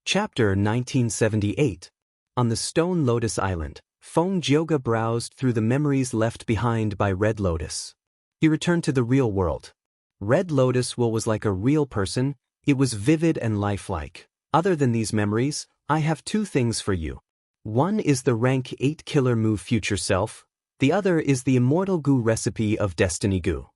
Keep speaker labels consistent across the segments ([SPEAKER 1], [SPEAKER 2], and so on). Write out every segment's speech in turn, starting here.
[SPEAKER 1] Chapter 1978. On the Stone Lotus Island, Feng Jioge browsed through the memories left behind by Red Lotus. He returned to the real world. Red Lotus was like a real person. It was vivid and lifelike. Other than these memories, I have two things for you. One is the rank 8 killer move Future Self. The other is the Immortal Goo recipe of Destiny Goo.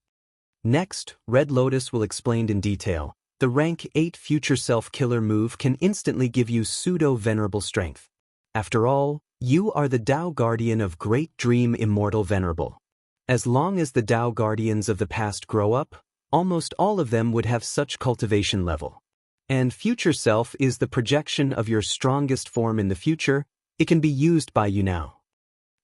[SPEAKER 1] Next, Red Lotus will explain in detail. The rank 8 Future Self killer move can instantly give you pseudo-venerable strength. After all, you are the Tao Guardian of Great Dream Immortal Venerable. As long as the Tao Guardians of the past grow up, almost all of them would have such cultivation level. And Future Self is the projection of your strongest form in the future. It can be used by you now.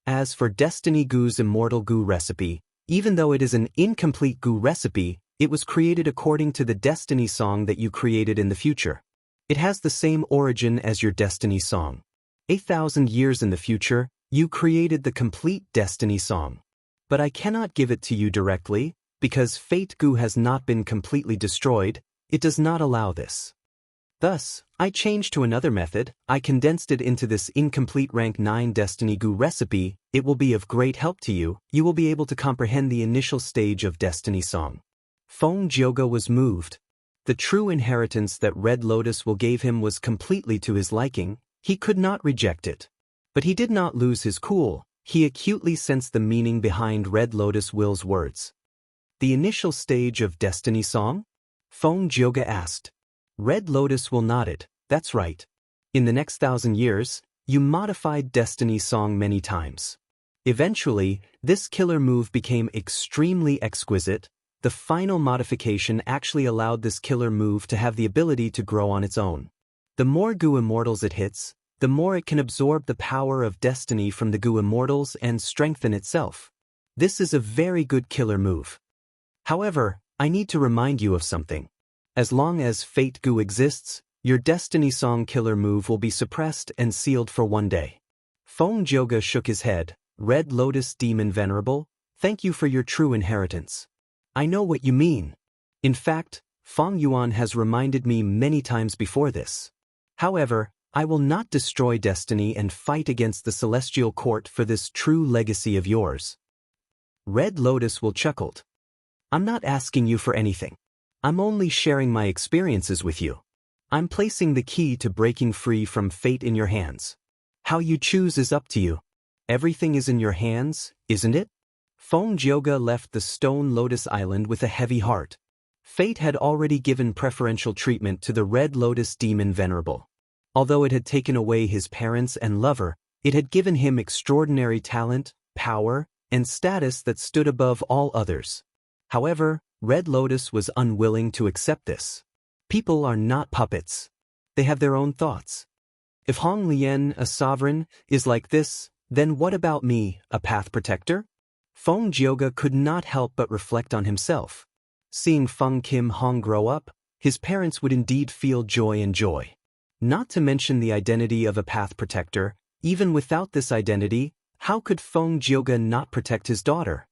[SPEAKER 1] As for Destiny Goo's Immortal Goo recipe, even though it is an incomplete Goo recipe, it was created according to the Destiny song that you created in the future. It has the same origin as your Destiny song. 8,000 years in the future, you created the complete Destiny song. But I cannot give it to you directly, because Fate Goo has not been completely destroyed. It does not allow this. Thus, I changed to another method. I condensed it into this incomplete rank 9 Destiny Goo recipe. It will be of great help to you. You will be able to comprehend the initial stage of Destiny song. Feng Jioge was moved. The true inheritance that Red Lotus gave him was completely to his liking. He could not reject it. But he did not lose his cool. He acutely sensed the meaning behind Red Lotus Will's words. The initial stage of Destiny song? Feng Jioge asked. Red Lotus nodded. That's right. In the next 1,000 years, you modified Destiny song many times. Eventually, this killer move became extremely exquisite. The final modification actually allowed this killer move to have the ability to grow on its own. The more Goo Immortals it hits, the more it can absorb the power of Destiny from the Goo Immortals and strengthen itself. This is a very good killer move. However, I need to remind you of something. As long as Fate Goo exists, your Destiny song killer move will be suppressed and sealed for one day. Feng Jioge shook his head. Red Lotus Demon Venerable, thank you for your true inheritance. I know what you mean. In fact, Feng Yuan has reminded me many times before this. However, I will not destroy Destiny and fight against the Celestial Court for this true legacy of yours. Red Lotus chuckled. I'm not asking you for anything. I'm only sharing my experiences with you. I'm placing the key to breaking free from fate in your hands. How you choose is up to you. Everything is in your hands, isn't it? Feng Jioge left the Stone Lotus Island with a heavy heart. Fate had already given preferential treatment to the Red Lotus Demon Venerable. Although it had taken away his parents and lover, it had given him extraordinary talent, power, and status that stood above all others. However, Red Lotus was unwilling to accept this. People are not puppets. They have their own thoughts. If Hong Lian, a sovereign, is like this, then what about me, a path protector? Feng Jioge could not help but reflect on himself. Seeing Feng Kim Hong grow up, his parents would indeed feel joy and joy. Not to mention the identity of a path protector. Even without this identity, how could Feng Jioge not protect his daughter?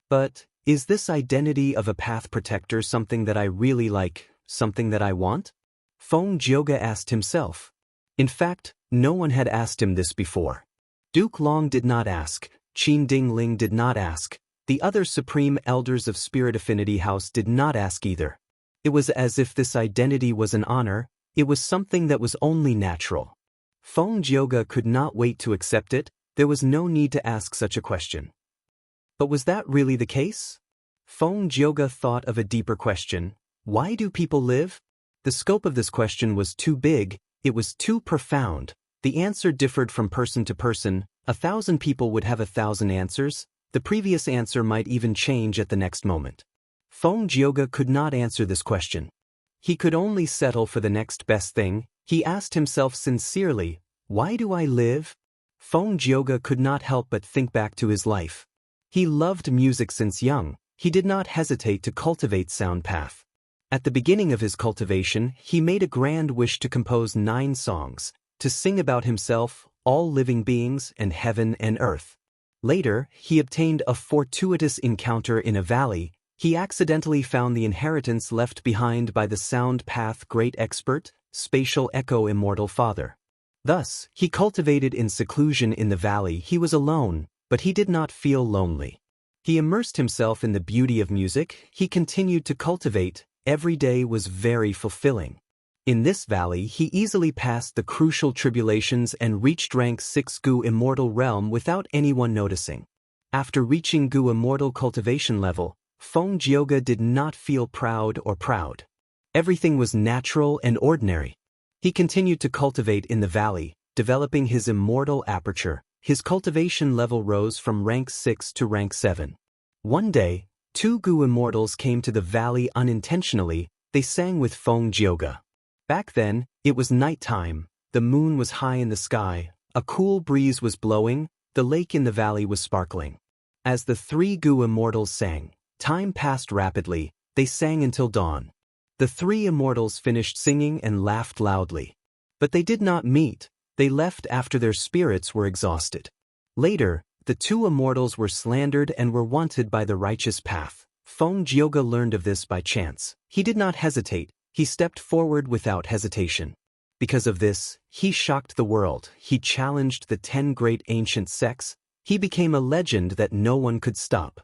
[SPEAKER 1] But, is this identity of a path protector something that I really like, something that I want? Feng Jioge asked himself. In fact, no one had asked him this before. Duke Long did not ask. Qin Dingling did not ask. The other supreme elders of Spirit Affinity House did not ask either. It was as if this identity was an honor. It was something that was only natural. Feng Jioge could not wait to accept it. There was no need to ask such a question. But was that really the case? Feng Jioge thought of a deeper question. Why do people live? The scope of this question was too big. It was too profound. The answer differed from person to person. 1,000 people would have 1,000 answers. The previous answer might even change at the next moment. Feng Jioge could not answer this question. He could only settle for the next best thing. He asked himself sincerely, why do I live? Feng Jioge could not help but think back to his life. He loved music since young. He did not hesitate to cultivate sound path. At the beginning of his cultivation, he made a grand wish to compose 9 songs, to sing about himself, all living beings, and heaven and earth. Later, he obtained a fortuitous encounter in a valley. He accidentally found the inheritance left behind by the sound path great expert, spatial echo immortal father. Thus, he cultivated in seclusion in the valley. He was alone, but he did not feel lonely. He immersed himself in the beauty of music. He continued to cultivate. Every day was very fulfilling. In this valley he easily passed the crucial tribulations and reached rank 6 Gu immortal realm without anyone noticing. After reaching Gu immortal cultivation level, Feng Jioge did not feel proud. Everything was natural and ordinary. He continued to cultivate in the valley, developing his immortal aperture. His cultivation level rose from rank 6 to rank 7. One day, 2 Gu immortals came to the valley unintentionally. They sang with Feng Jioge. Back then, it was night time, the moon was high in the sky, a cool breeze was blowing, the lake in the valley was sparkling. As the 3 Gu immortals sang, time passed rapidly. They sang until dawn. The 3 immortals finished singing and laughed loudly. But they did not meet. They left after their spirits were exhausted. Later, the 2 immortals were slandered and were wanted by the righteous path. Feng Jioge learned of this by chance. He did not hesitate. He stepped forward without hesitation. Because of this, he shocked the world. He challenged the 10 great ancient sects. He became a legend that no one could stop.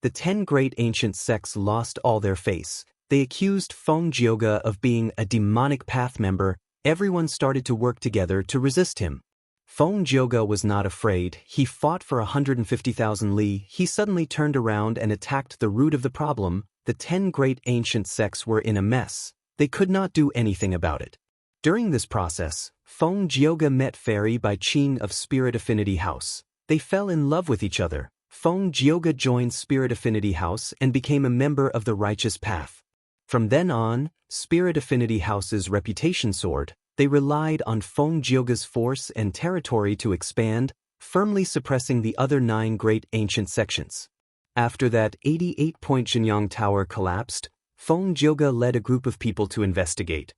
[SPEAKER 1] The 10 great ancient sects lost all their face. They accused Feng Jioge of being a demonic path member. Everyone started to work together to resist him. Feng Jioge was not afraid. He fought for 150,000 li. He suddenly turned around and attacked the root of the problem. The 10 great ancient sects were in a mess. They could not do anything about it. During this process, Feng Jioge met Fairy Bai Qing of Spirit Affinity House. They fell in love with each other. Feng Jioge joined Spirit Affinity House and became a member of the Righteous Path. From then on, Spirit Affinity House's reputation soared. They relied on Feng Jioge's force and territory to expand, firmly suppressing the other 9 great ancient sections. After that 88-point Jinyang Tower collapsed, Feng Jioge led a group of people to investigate.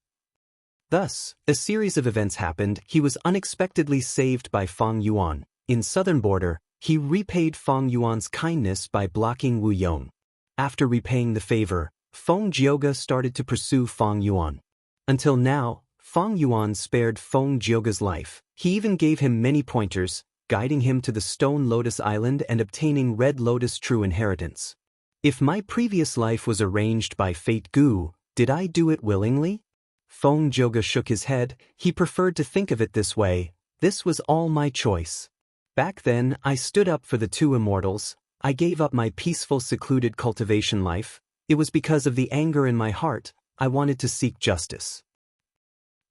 [SPEAKER 1] Thus, a series of events happened. He was unexpectedly saved by Feng Yuan. In southern border, he repaid Feng Yuan's kindness by blocking Wu Yong. After repaying the favor, Feng Jioge started to pursue Feng Yuan. Until now, Feng Yuan spared Feng Jioge's life. He even gave him many pointers, guiding him to the Stone Lotus Island and obtaining Red Lotus true inheritance. If my previous life was arranged by fate Gu, did I do it willingly? Feng Jioge shook his head. He preferred to think of it this way. This was all my choice. Back then, I stood up for the 2 immortals. I gave up my peaceful secluded cultivation life. It was because of the anger in my heart. I wanted to seek justice.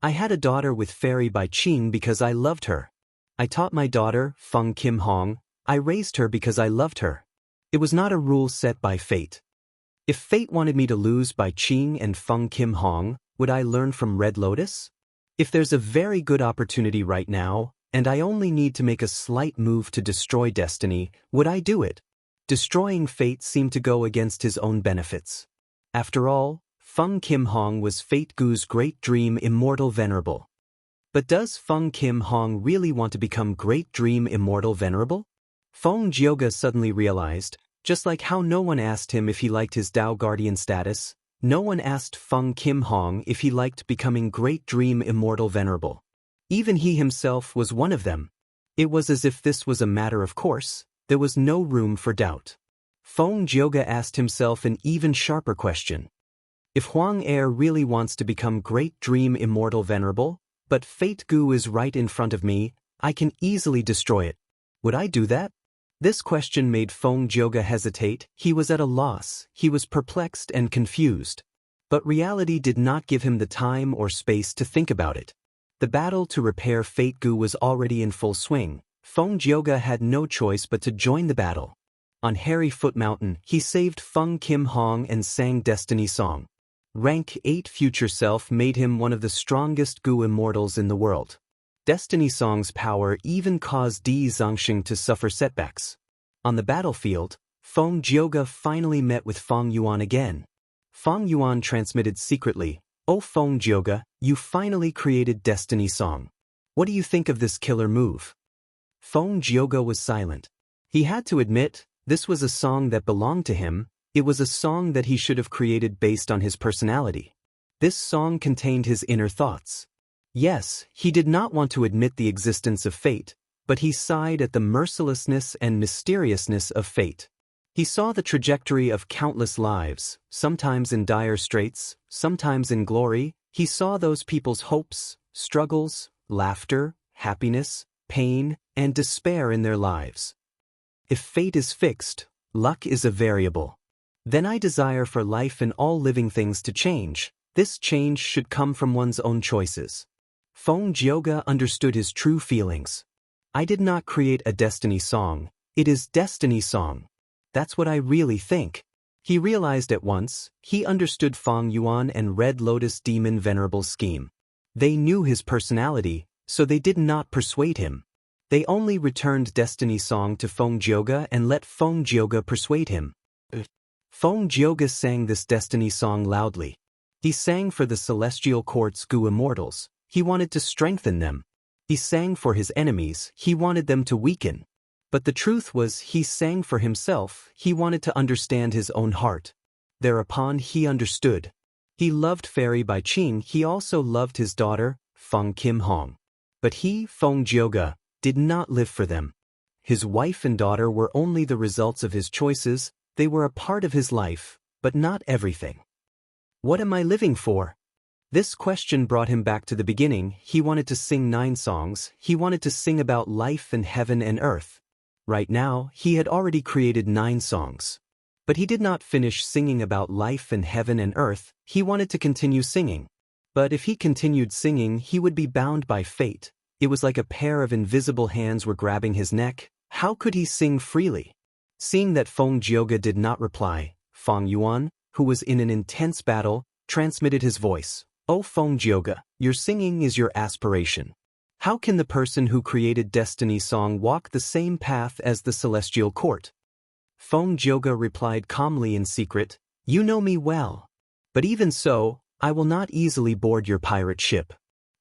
[SPEAKER 1] I had a daughter with Fairy Bai Qing because I loved her. I taught my daughter, Feng Kim Hong. I raised her because I loved her. It was not a rule set by fate. If fate wanted me to lose Bai Qing and Feng Kim Hong, would I learn from Red Lotus? If there's a very good opportunity right now, and I only need to make a slight move to destroy destiny, would I do it? Destroying fate seemed to go against his own benefits. After all, Feng Kim Hong was Fate Gu's great dream immortal venerable. But does Feng Kim Hong really want to become great dream immortal venerable? Feng Jioge suddenly realized, just like how no one asked him if he liked his Dao Guardian status, no one asked Feng Kim Hong if he liked becoming Great Dream Immortal Venerable. Even he himself was one of them. It was as if this was a matter of course. There was no room for doubt. Feng Jioge asked himself an even sharper question. If Huang Er really wants to become Great Dream Immortal Venerable, but Fate Gu is right in front of me, I can easily destroy it. Would I do that? This question made Feng Jioge hesitate. He was at a loss. He was perplexed and confused. But reality did not give him the time or space to think about it. The battle to repair Fate Gu was already in full swing. Feng Jioge had no choice but to join the battle. On Hairy Foot Mountain, he saved Feng Kim Hong and sang Destiny Song. Rank 8 Future Self made him one of the strongest Gu immortals in the world. Destiny Song's power even caused Di Zongxing to suffer setbacks. On the battlefield, Feng Jioge finally met with Feng Yuan again. Feng Yuan transmitted secretly, "Oh Feng Jioge, you finally created Destiny Song. What do you think of this killer move?" Feng Jioge was silent. He had to admit, this was a song that belonged to him. It was a song that he should have created based on his personality. This song contained his inner thoughts. Yes, he did not want to admit the existence of fate, but he sighed at the mercilessness and mysteriousness of fate. He saw the trajectory of countless lives, sometimes in dire straits, sometimes in glory. He saw those people's hopes, struggles, laughter, happiness, pain, and despair in their lives. If fate is fixed, luck is a variable. Then I desire for life and all living things to change. This change should come from one's own choices. Fong Jioge understood his true feelings. I did not create a destiny song, it is destiny song. That's what I really think. He realized at once, he understood Fong Yuan and Red Lotus Demon Venerable's scheme. They knew his personality, so they did not persuade him. They only returned destiny song to Fong Jioge and let Fong Jioge persuade him. Fong Jioge sang this destiny song loudly. He sang for the celestial court's Gu immortals. He wanted to strengthen them. He sang for his enemies. He wanted them to weaken. But the truth was he sang for himself. He wanted to understand his own heart. Thereupon he understood. He loved Fairy Bai Qing. He also loved his daughter, Feng Kim Hong. But he, Fong Jioge, did not live for them. His wife and daughter were only the results of his choices. They were a part of his life, but not everything. What am I living for? This question brought him back to the beginning. He wanted to sing 9 songs. He wanted to sing about life and heaven and earth. Right now, he had already created 9 songs. But he did not finish singing about life and heaven and earth. He wanted to continue singing. But if he continued singing, he would be bound by fate. It was like a pair of invisible hands were grabbing his neck. How could he sing freely? Seeing that Fong Jioge did not reply, Fong Yuan, who was in an intense battle, transmitted his voice. "Oh Fong Jioge, your singing is your aspiration. How can the person who created Destiny Song walk the same path as the celestial court?" Fong Jioge replied calmly in secret, "You know me well. But even so, I will not easily board your pirate ship.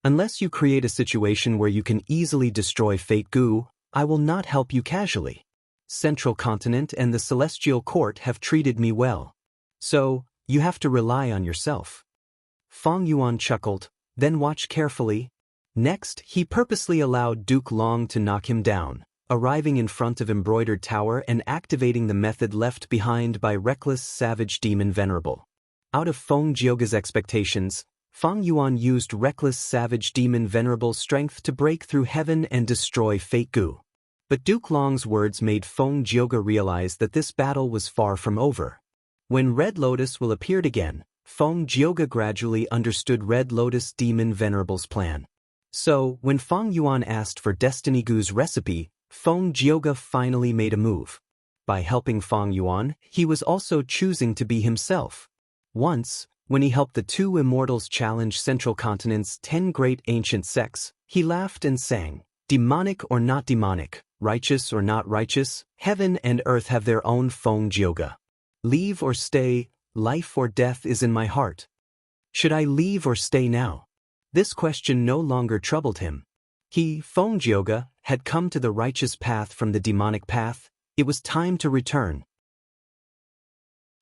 [SPEAKER 1] Unless you create a situation where you can easily destroy Fate Gu, I will not help you casually. Central Continent and the Celestial Court have treated me well. So, you have to rely on yourself." Fong Yuan chuckled, "Then watch carefully." Next, he purposely allowed Duke Long to knock him down, arriving in front of Embroidered Tower and activating the method left behind by Reckless Savage Demon Venerable. Out of Fong Jioge's expectations, Fong Yuan used Reckless Savage Demon Venerable's strength to break through heaven and destroy Fate Gu. But Duke Long's words made Fong Jioge realize that this battle was far from over. When Red Lotus will appeared again, Fong Jioge gradually understood Red Lotus Demon Venerable's plan. So, when Fong Yuan asked for Destiny Gu's recipe, Fong Jioge finally made a move. By helping Fong Yuan, he was also choosing to be himself. Once, when he helped the 2 immortals challenge Central Continent's 10 great ancient sects, he laughed and sang, "Demonic or not demonic, righteous or not righteous, heaven and earth have their own Fong Jioge. Leave or stay, life or death is in my heart. Should I leave or stay now?" This question no longer troubled him. He, Fong Jioge, had come to the righteous path from the demonic path. It was time to return.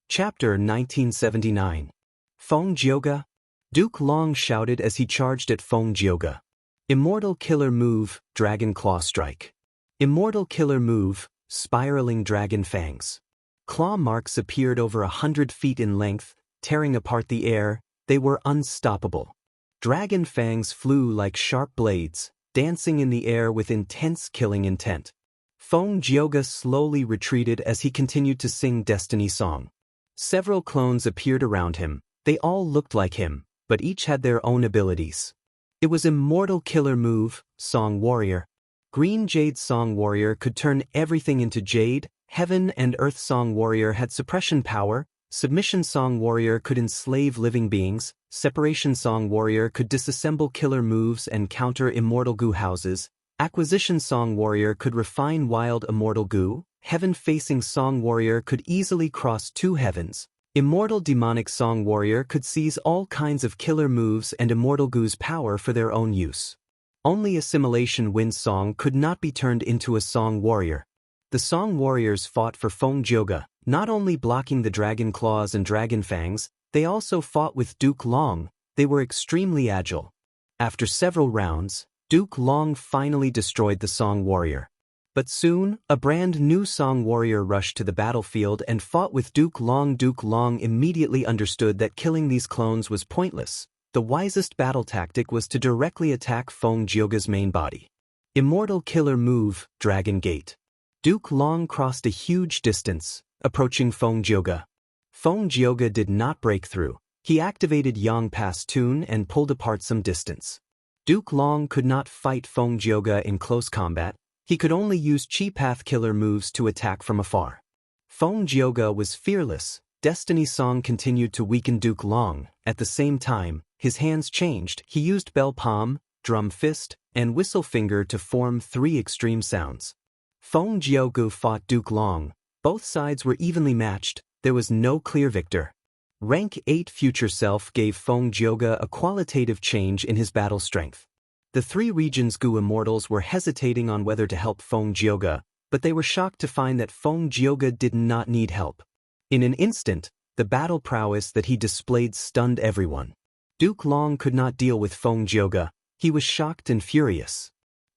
[SPEAKER 1] Chapter 1979. Fong Jioge. Duke Long shouted as he charged at Fong Jioge. Immortal Killer Move, Dragon Claw Strike. Immortal Killer Move, Spiraling Dragon Fangs. Claw marks appeared over 100 feet in length, tearing apart the air. They were unstoppable. Dragon fangs flew like sharp blades, dancing in the air with intense killing intent. Fong Jioge slowly retreated as he continued to sing Destiny Song. Several clones appeared around him. They all looked like him, but each had their own abilities. It was Immortal Killer Move, Song Warrior. Green Jade Song Warrior could turn everything into jade. Heaven and Earth Song Warrior had suppression power. Submission Song Warrior could enslave living beings. Separation Song Warrior could disassemble killer moves and counter Immortal Gu houses. Acquisition Song Warrior could refine wild Immortal Gu. Heaven-facing Song Warrior could easily cross 2 heavens. Immortal Demonic Song Warrior could seize all kinds of killer moves and Immortal Gu's power for their own use. Only Assimilation Wind Song could not be turned into a Song Warrior. The Song Warriors fought for Fong Jioge, not only blocking the Dragon Claws and Dragon Fangs, they also fought with Duke Long, They were extremely agile. After several rounds, Duke Long finally destroyed the Song Warrior. But soon, a brand new Song Warrior rushed to the battlefield and fought with Duke Long. Duke Long immediately understood that killing these clones was pointless. The wisest battle tactic was to directly attack Feng Jioge's main body. Immortal Killer Move, Dragon Gate. Duke Long crossed a huge distance, approaching Feng Jioge. Feng Jioge did not break through. He activated Yang Pass Tune and pulled apart some distance. Duke Long could not fight Feng Jioge in close combat. He could only use Chi Path killer moves to attack from afar. Feng Jioge was fearless. Destiny Song continued to weaken Duke Long. At the same time, his hands changed. He used Bell Palm, Drum Fist, and Whistle Finger to form 3 extreme sounds. Feng Jioge fought Duke Long. Both sides were evenly matched. There was no clear victor. Rank 8 Future Self gave Feng Jioge a qualitative change in his battle strength. The 3 Regions Gu Immortals were hesitating on whether to help Feng Jioge, but they were shocked to find that Feng Jioge did not need help. In an instant, the battle prowess that he displayed stunned everyone. Duke Long could not deal with Feng Jioge. He was shocked and furious.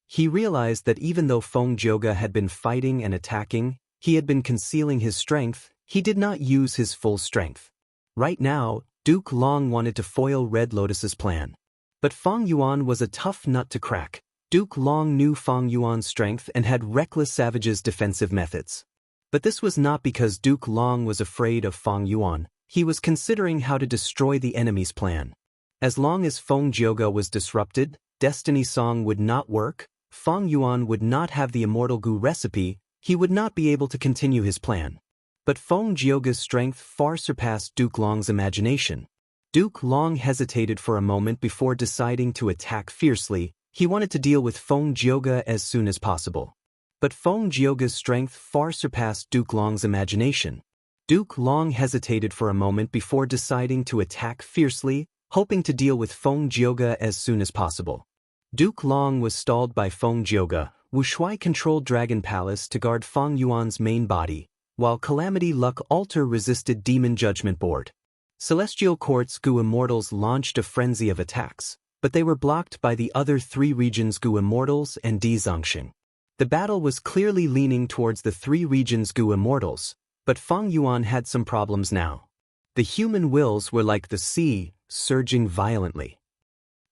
[SPEAKER 1] He realized that even though Feng Jioge had been fighting and attacking, he had been concealing his strength. He did not use his full strength. Right now, Duke Long wanted to foil Red Lotus's plan. But Feng Yuan was a tough nut to crack. Duke Long knew Feng Yuan's strength and had Reckless Savage's defensive methods. But this was not because Duke Long was afraid of Feng Yuan. He was considering how to destroy the enemy's plan. As long as Feng Jioge was disrupted, Destiny Song would not work, Feng Yuan would not have the Immortal Gu recipe, he would not be able to continue his plan. But Feng Jioge's strength far surpassed Duke Long's imagination. Duke Long hesitated for a moment before deciding to attack fiercely. He wanted to deal with Feng Jioge as soon as possible. But Feng Jioge's strength far surpassed Duke Long's imagination. Duke Long hesitated for a moment before deciding to attack fiercely, hoping to deal with Feng Jioge as soon as possible. Duke Long was stalled by Feng Jioge. Wu Shuai controlled Dragon Palace to guard Feng Yuan's main body, while Calamity Luck Altar resisted Demon Judgment Board. Celestial Quartz Gu Immortals launched a frenzy of attacks, but they were blocked by the other 3 Regions Gu Immortals and Di Zongxing. The battle was clearly leaning towards the 3 Regions Gu Immortals, but Feng Yuan had some problems now. The human wills were like the sea, surging violently.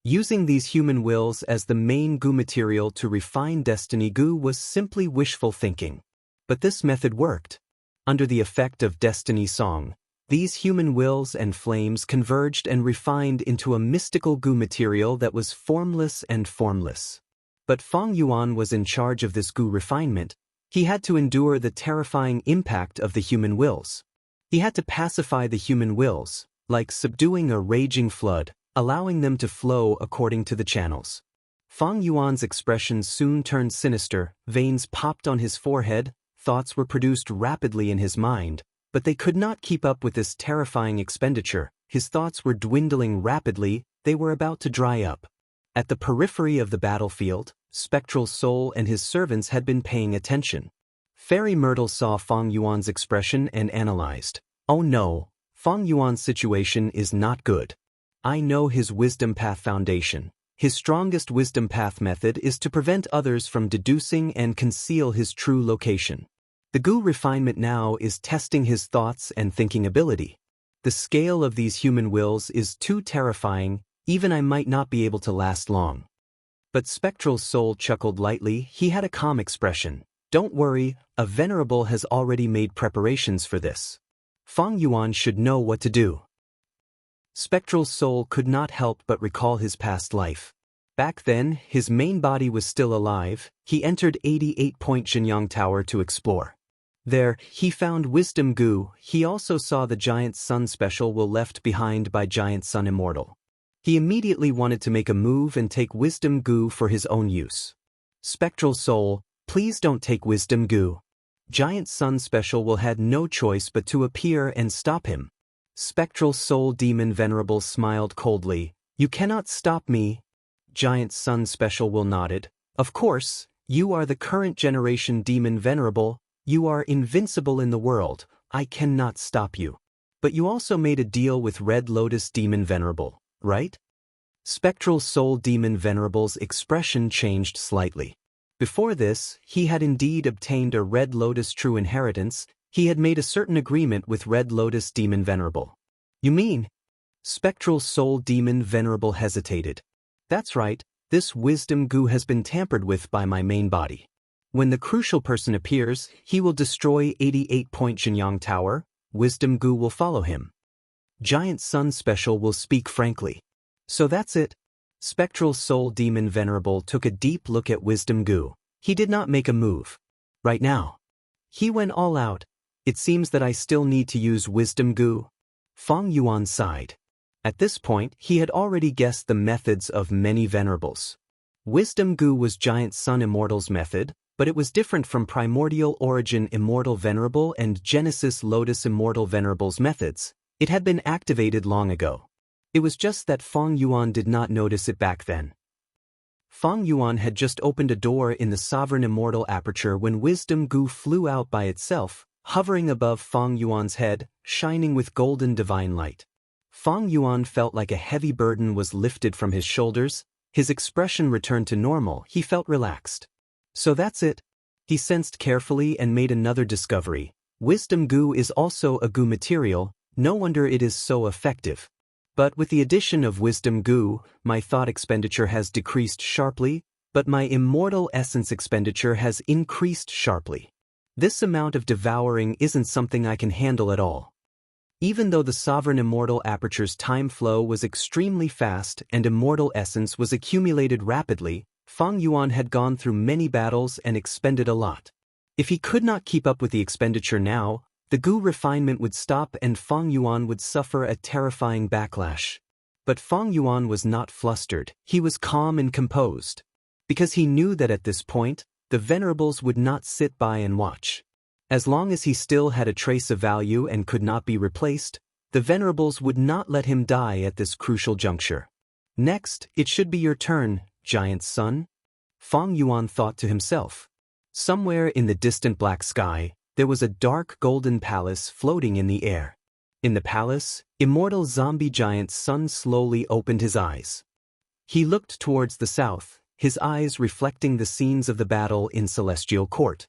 [SPEAKER 1] Using these human wills as the main Gu material to refine Destiny Gu was simply wishful thinking. But this method worked. Under the effect of Destiny Song, these human wills and flames converged and refined into a mystical Gu material that was formless and formless. But Feng Yuan was in charge of this Gu refinement. He had to endure the terrifying impact of the human wills. He had to pacify the human wills, like subduing a raging flood, allowing them to flow according to the channels. Feng Yuan's expression soon turned sinister, veins popped on his forehead, thoughts were produced rapidly in his mind, but they could not keep up with this terrifying expenditure. His thoughts were dwindling rapidly, they were about to dry up. At the periphery of the battlefield, Spectral Soul and his servants had been paying attention. Fairy Myrtle saw Feng Yuan's expression and analyzed. Oh no, Feng Yuan's situation is not good. I know his Wisdom Path foundation. His strongest Wisdom Path method is to prevent others from deducing and conceal his true location. The Gu refinement now is testing his thoughts and thinking ability. The scale of these human wills is too terrifying, even I might not be able to last long. But Spectral Soul chuckled lightly. He had a calm expression. Don't worry, a venerable has already made preparations for this. Feng Yuan should know what to do. Spectral Soul could not help but recall his past life. Back then, his main body was still alive. He entered 88-point Jinyang Tower to explore. There, he found Wisdom Gu. He also saw the Giant Sun Special will left behind by Giant Sun Immortal. He immediately wanted to make a move and take Wisdom Gu for his own use. Spectral Soul, please don't take Wisdom Gu. Giant Sun Special will had no choice but to appear and stop him. Spectral Soul Demon Venerable smiled coldly. You cannot stop me. Giant Sun Special will nodded. Of course, you are the current generation Demon Venerable. You are invincible in the world. I cannot stop you. But you also made a deal with Red Lotus Demon Venerable. right? Spectral Soul Demon Venerable's expression changed slightly. Before this, he had indeed obtained a Red Lotus true inheritance. He had made a certain agreement with Red Lotus Demon Venerable. You mean? Spectral Soul Demon Venerable hesitated. That's right, this wisdom goo has been tampered with by my main body. When the crucial person appears, he will destroy 88-point Jinyang Tower. Wisdom goo will follow him. Giant Sun Special will speak frankly. So that's it. Spectral Soul Demon Venerable took a deep look at Wisdom Goo. He did not make a move. Right now. He went all out. It seems that I still need to use Wisdom Goo. Feng Yuan sighed. At this point, he had already guessed the methods of many venerables. Wisdom Goo was Giant Sun Immortal's method, but it was different from Primordial Origin Immortal Venerable and Genesis Lotus Immortal Venerable's methods. It had been activated long ago. It was just that Feng Yuan did not notice it back then. Feng Yuan had just opened a door in the Sovereign Immortal Aperture when Wisdom Goo flew out by itself, hovering above Feng Yuan's head, shining with golden divine light. Feng Yuan felt like a heavy burden was lifted from his shoulders. His expression returned to normal. He felt relaxed. So that's it. He sensed carefully and made another discovery. Wisdom Goo is also a goo material. No wonder it is so effective. But with the addition of Wisdom Goo, my thought expenditure has decreased sharply, but my immortal essence expenditure has increased sharply. This amount of devouring isn't something I can handle at all. Even though the Sovereign Immortal Aperture's time flow was extremely fast and immortal essence was accumulated rapidly, Feng Yuan had gone through many battles and expended a lot. If he could not keep up with the expenditure now, the goo refinement would stop and Feng Yuan would suffer a terrifying backlash. But Feng Yuan was not flustered. He was calm and composed. Because he knew that at this point, the venerables would not sit by and watch. As long as he still had a trace of value and could not be replaced, the venerables would not let him die at this crucial juncture. Next, it should be your turn, Giant Sun. Feng Yuan thought to himself. Somewhere in the distant black sky, there was a dark golden palace floating in the air. In the palace, immortal zombie Giant Sun slowly opened his eyes. He looked towards the south, his eyes reflecting the scenes of the battle in Celestial Court.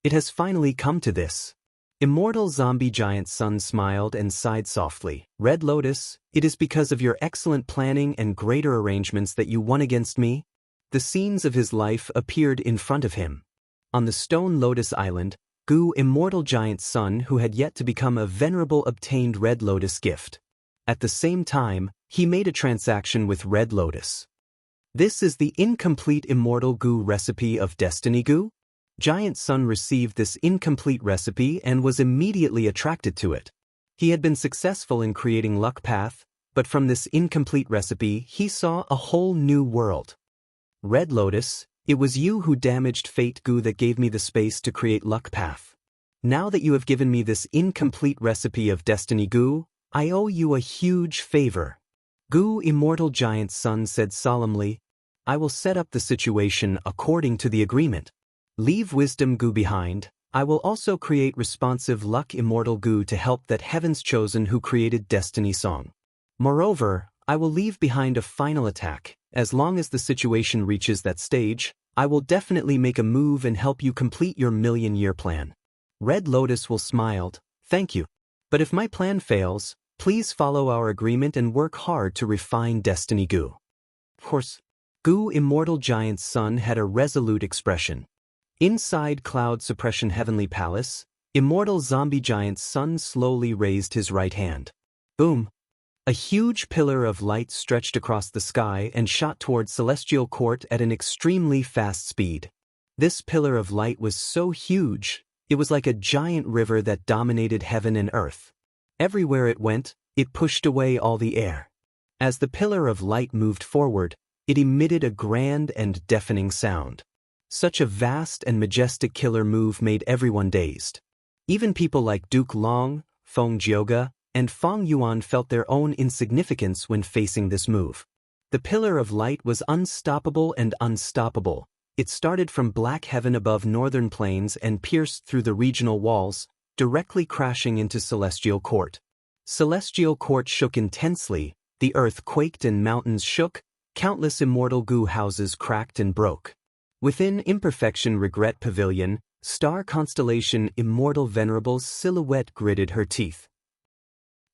[SPEAKER 1] It has finally come to this. Immortal zombie Giant Sun smiled and sighed softly. Red Lotus, it is because of your excellent planning and greater arrangements that you won against me. The scenes of his life appeared in front of him. On the Stone Lotus Island, Goo Immortal Giant Sun who had yet to become a venerable obtained Red Lotus gift. At the same time, he made a transaction with Red Lotus. This is the incomplete Immortal Goo recipe of Destiny Goo? Giant Sun received this incomplete recipe and was immediately attracted to it. He had been successful in creating Luck Path, but from this incomplete recipe he saw a whole new world. Red Lotus, it was you who damaged Fate Goo that gave me the space to create Luck Path. Now that you have given me this incomplete recipe of Destiny Goo, I owe you a huge favor. Goo Immortal Giant Sun said solemnly, I will set up the situation according to the agreement. Leave Wisdom Goo behind. I will also create responsive Luck Immortal Goo to help that Heaven's Chosen who created Destiny Song. Moreover, I will leave behind a final attack. As long as the situation reaches that stage, I will definitely make a move and help you complete your million-year plan. Red Lotus will smiled, thank you. But if my plan fails, please follow our agreement and work hard to refine Destiny Goo. Of course, Goo Immortal Giant Sun had a resolute expression. Inside Cloud Suppression Heavenly Palace, Immortal Zombie Giant Sun slowly raised his right hand. Boom! A huge pillar of light stretched across the sky and shot toward Celestial Court at an extremely fast speed. This pillar of light was so huge, it was like a giant river that dominated heaven and earth. Everywhere it went, it pushed away all the air. As the pillar of light moved forward, it emitted a grand and deafening sound. Such a vast and majestic killer move made everyone dazed. Even people like Duke Long, Feng Jioga, and Feng Yuan felt their own insignificance when facing this move. The pillar of light was unstoppable and unstoppable. It started from black heaven above northern plains and pierced through the regional walls, directly crashing into Celestial Court. Celestial Court shook intensely, The earth quaked and mountains shook, countless immortal goo houses cracked and broke. Within Imperfection Regret Pavilion, star constellation Immortal Venerable's silhouette gritted her teeth.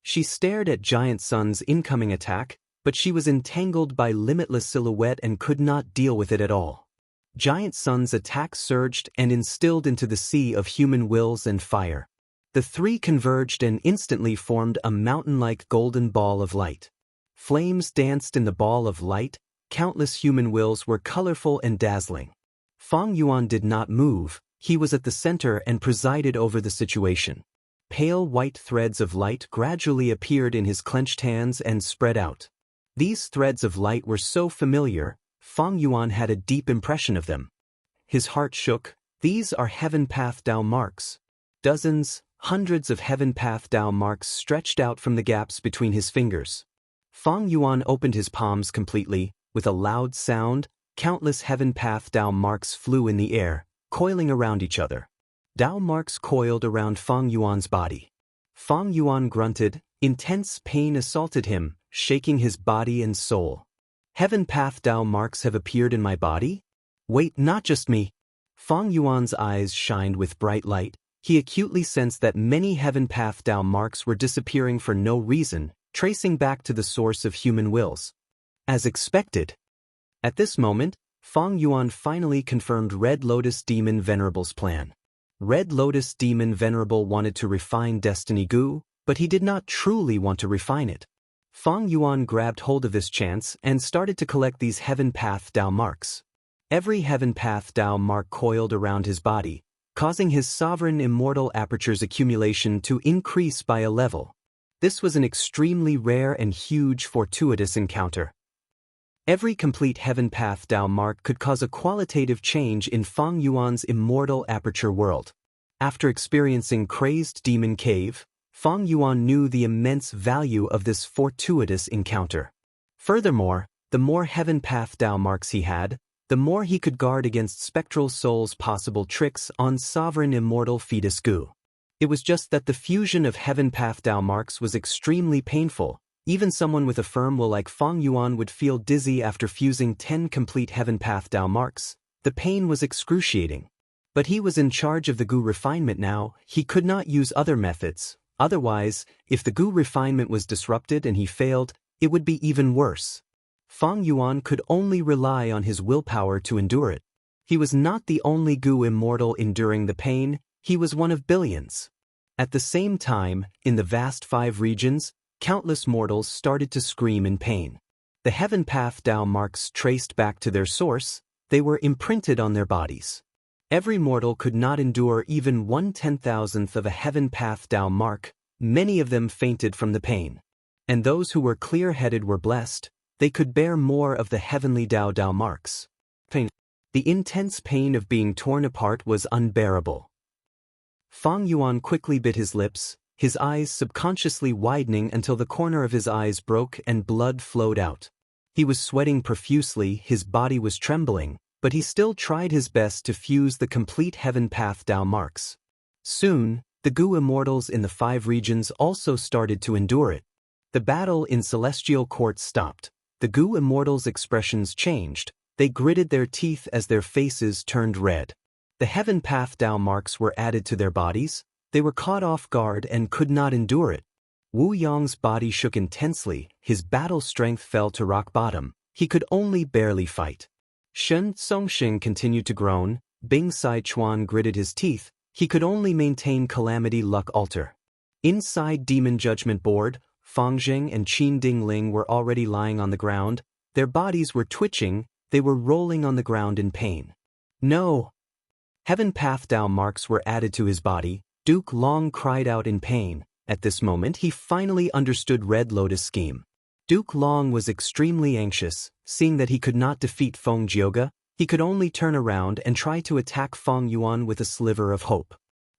[SPEAKER 1] She stared at Giant Sun's incoming attack, but she was entangled by Limitless Silhouette and could not deal with it at all. Giant Sun's attack surged and instilled into the sea of human wills and fire. The three converged and instantly formed a mountain-like golden ball of light. Flames danced in the ball of light, countless human wills were colorful and dazzling. Feng Yuan did not move, he was at the center and presided over the situation. Pale white threads of light gradually appeared in his clenched hands and spread out. These threads of light were so familiar, Feng Yuan had a deep impression of them. His heart shook. These are Heaven Path Dao marks. Dozens, hundreds of Heaven Path Dao marks stretched out from the gaps between his fingers. Feng Yuan opened his palms completely. With a loud sound, countless Heaven Path Dao marks flew in the air, coiling around each other. Dao marks coiled around Feng Yuan's body. Feng Yuan grunted. Intense pain assaulted him, shaking his body and soul. Heaven Path Dao marks have appeared in my body? Wait, not just me. Feng Yuan's eyes shined with bright light. He acutely sensed that many Heaven Path Dao marks were disappearing for no reason, tracing back to the source of human wills. As expected. At this moment, Feng Yuan finally confirmed Red Lotus Demon Venerable's plan. Red Lotus Demon Venerable wanted to refine Destiny Goo, but he did not truly want to refine it. Feng Yuan grabbed hold of this chance and started to collect these Heaven Path Dao marks. Every Heaven Path Dao mark coiled around his body, causing his sovereign immortal aperture's accumulation to increase by a level. This was an extremely rare and huge fortuitous encounter. Every complete Heaven Path Dao mark could cause a qualitative change in Feng Yuan's immortal aperture world. After experiencing Crazed Demon Cave, Feng Yuan knew the immense value of this fortuitous encounter. Furthermore, the more Heaven Path Dao marks he had, the more he could guard against Spectral Soul's possible tricks on Sovereign Immortal Fetus Goo. It was just that the fusion of Heaven Path Dao marks was extremely painful. Even someone with a firm will like Feng Yuan would feel dizzy after fusing 10 complete Heaven Path Dao marks. The pain was excruciating. But he was in charge of the Goo refinement now, he could not use other methods. Otherwise, if the Goo refinement was disrupted and he failed, it would be even worse. Feng Yuan could only rely on his willpower to endure it. He was not the only Goo immortal enduring the pain, he was one of billions. At the same time, in the vast 5 regions, countless mortals started to scream in pain. The Heaven Path Dao marks traced back to their source, they were imprinted on their bodies. Every mortal could not endure even 1/10,000th of a Heaven Path Dao mark, many of them fainted from the pain. And those who were clear-headed were blessed, they could bear more of the Heavenly Dao marks. The intense pain of being torn apart was unbearable. Feng Yuan quickly bit his lips, his eyes subconsciously widening until the corner of his eyes broke and blood flowed out. He was sweating profusely, his body was trembling, but he still tried his best to fuse the complete Heaven Path Dao marks. Soon, the Goo immortals in the 5 regions also started to endure it. The battle in Celestial Court stopped. The Goo immortals' expressions changed, they gritted their teeth as their faces turned red. The Heaven Path Dao marks were added to their bodies. They were caught off guard and could not endure it. Wu Yang's body shook intensely, his battle strength fell to rock bottom, he could only barely fight. Shen Songxing continued to groan, Bing Sichuan gritted his teeth, he could only maintain Calamity Luck Altar. Inside Demon Judgment Board, Fang Zheng and Qin Dingling were already lying on the ground, their bodies were twitching, they were rolling on the ground in pain. No! Heaven Path Dao marks were added to his body. Duke Long cried out in pain. At this moment he finally understood Red Lotus' scheme. Duke Long was extremely anxious, seeing that he could not defeat Feng Jioge, he could only turn around and try to attack Feng Yuan with a sliver of hope.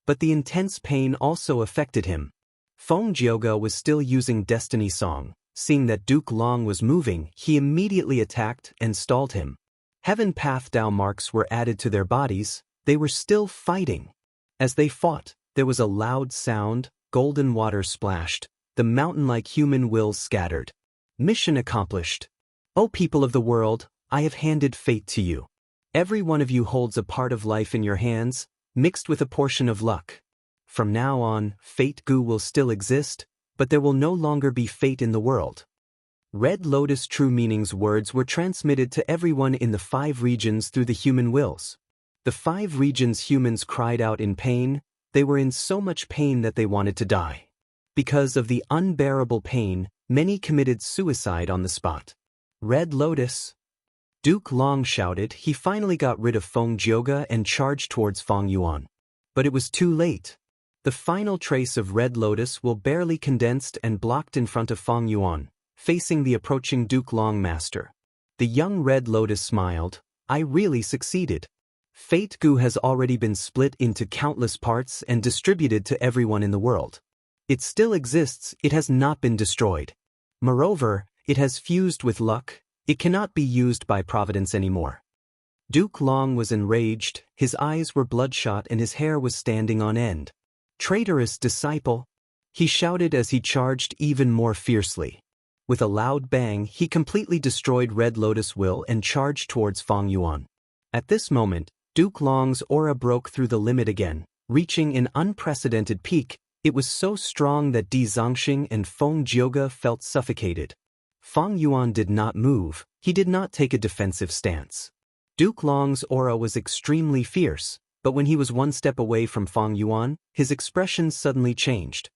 [SPEAKER 1] But the intense pain also affected him. Feng Jioge was still using Destiny Song. Seeing that Duke Long was moving, he immediately attacked and stalled him. Heaven Path Dao marks were added to their bodies, they were still fighting. As they fought, there was a loud sound, golden water splashed, the mountain-like human wills scattered. Mission accomplished. O people of the world, I have handed fate to you. Every one of you holds a part of life in your hands, mixed with a portion of luck. From now on, Fate Gu will still exist, but there will no longer be fate in the world. Red Lotus True Meaning's words were transmitted to everyone in the 5 regions through the human wills. The 5 regions humans cried out in pain. They were in so much pain that they wanted to die. Because of the unbearable pain, many committed suicide on the spot. Red Lotus. Duke Long shouted. He finally got rid of Feng Jioge and charged towards Feng Yuan. But it was too late. The final trace of Red Lotus will barely condensed and blocked in front of Feng Yuan, facing the approaching Duke Long master. The young Red Lotus smiled. I really succeeded. Fate Gu has already been split into countless parts and distributed to everyone in the world. It still exists, it has not been destroyed. Moreover, it has fused with luck. It cannot be used by providence anymore. Duke Long was enraged, his eyes were bloodshot and his hair was standing on end. Traitorous disciple! He shouted as he charged even more fiercely. With a loud bang, he completely destroyed Red Lotus Will and charged towards Feng Yuan. At this moment, Duke Long's aura broke through the limit again, reaching an unprecedented peak. It was so strong that Di Zongxing and Feng Jioge felt suffocated. Feng Yuan did not move, he did not take a defensive stance. Duke Long's aura was extremely fierce, but when he was one step away from Feng Yuan, his expression suddenly changed.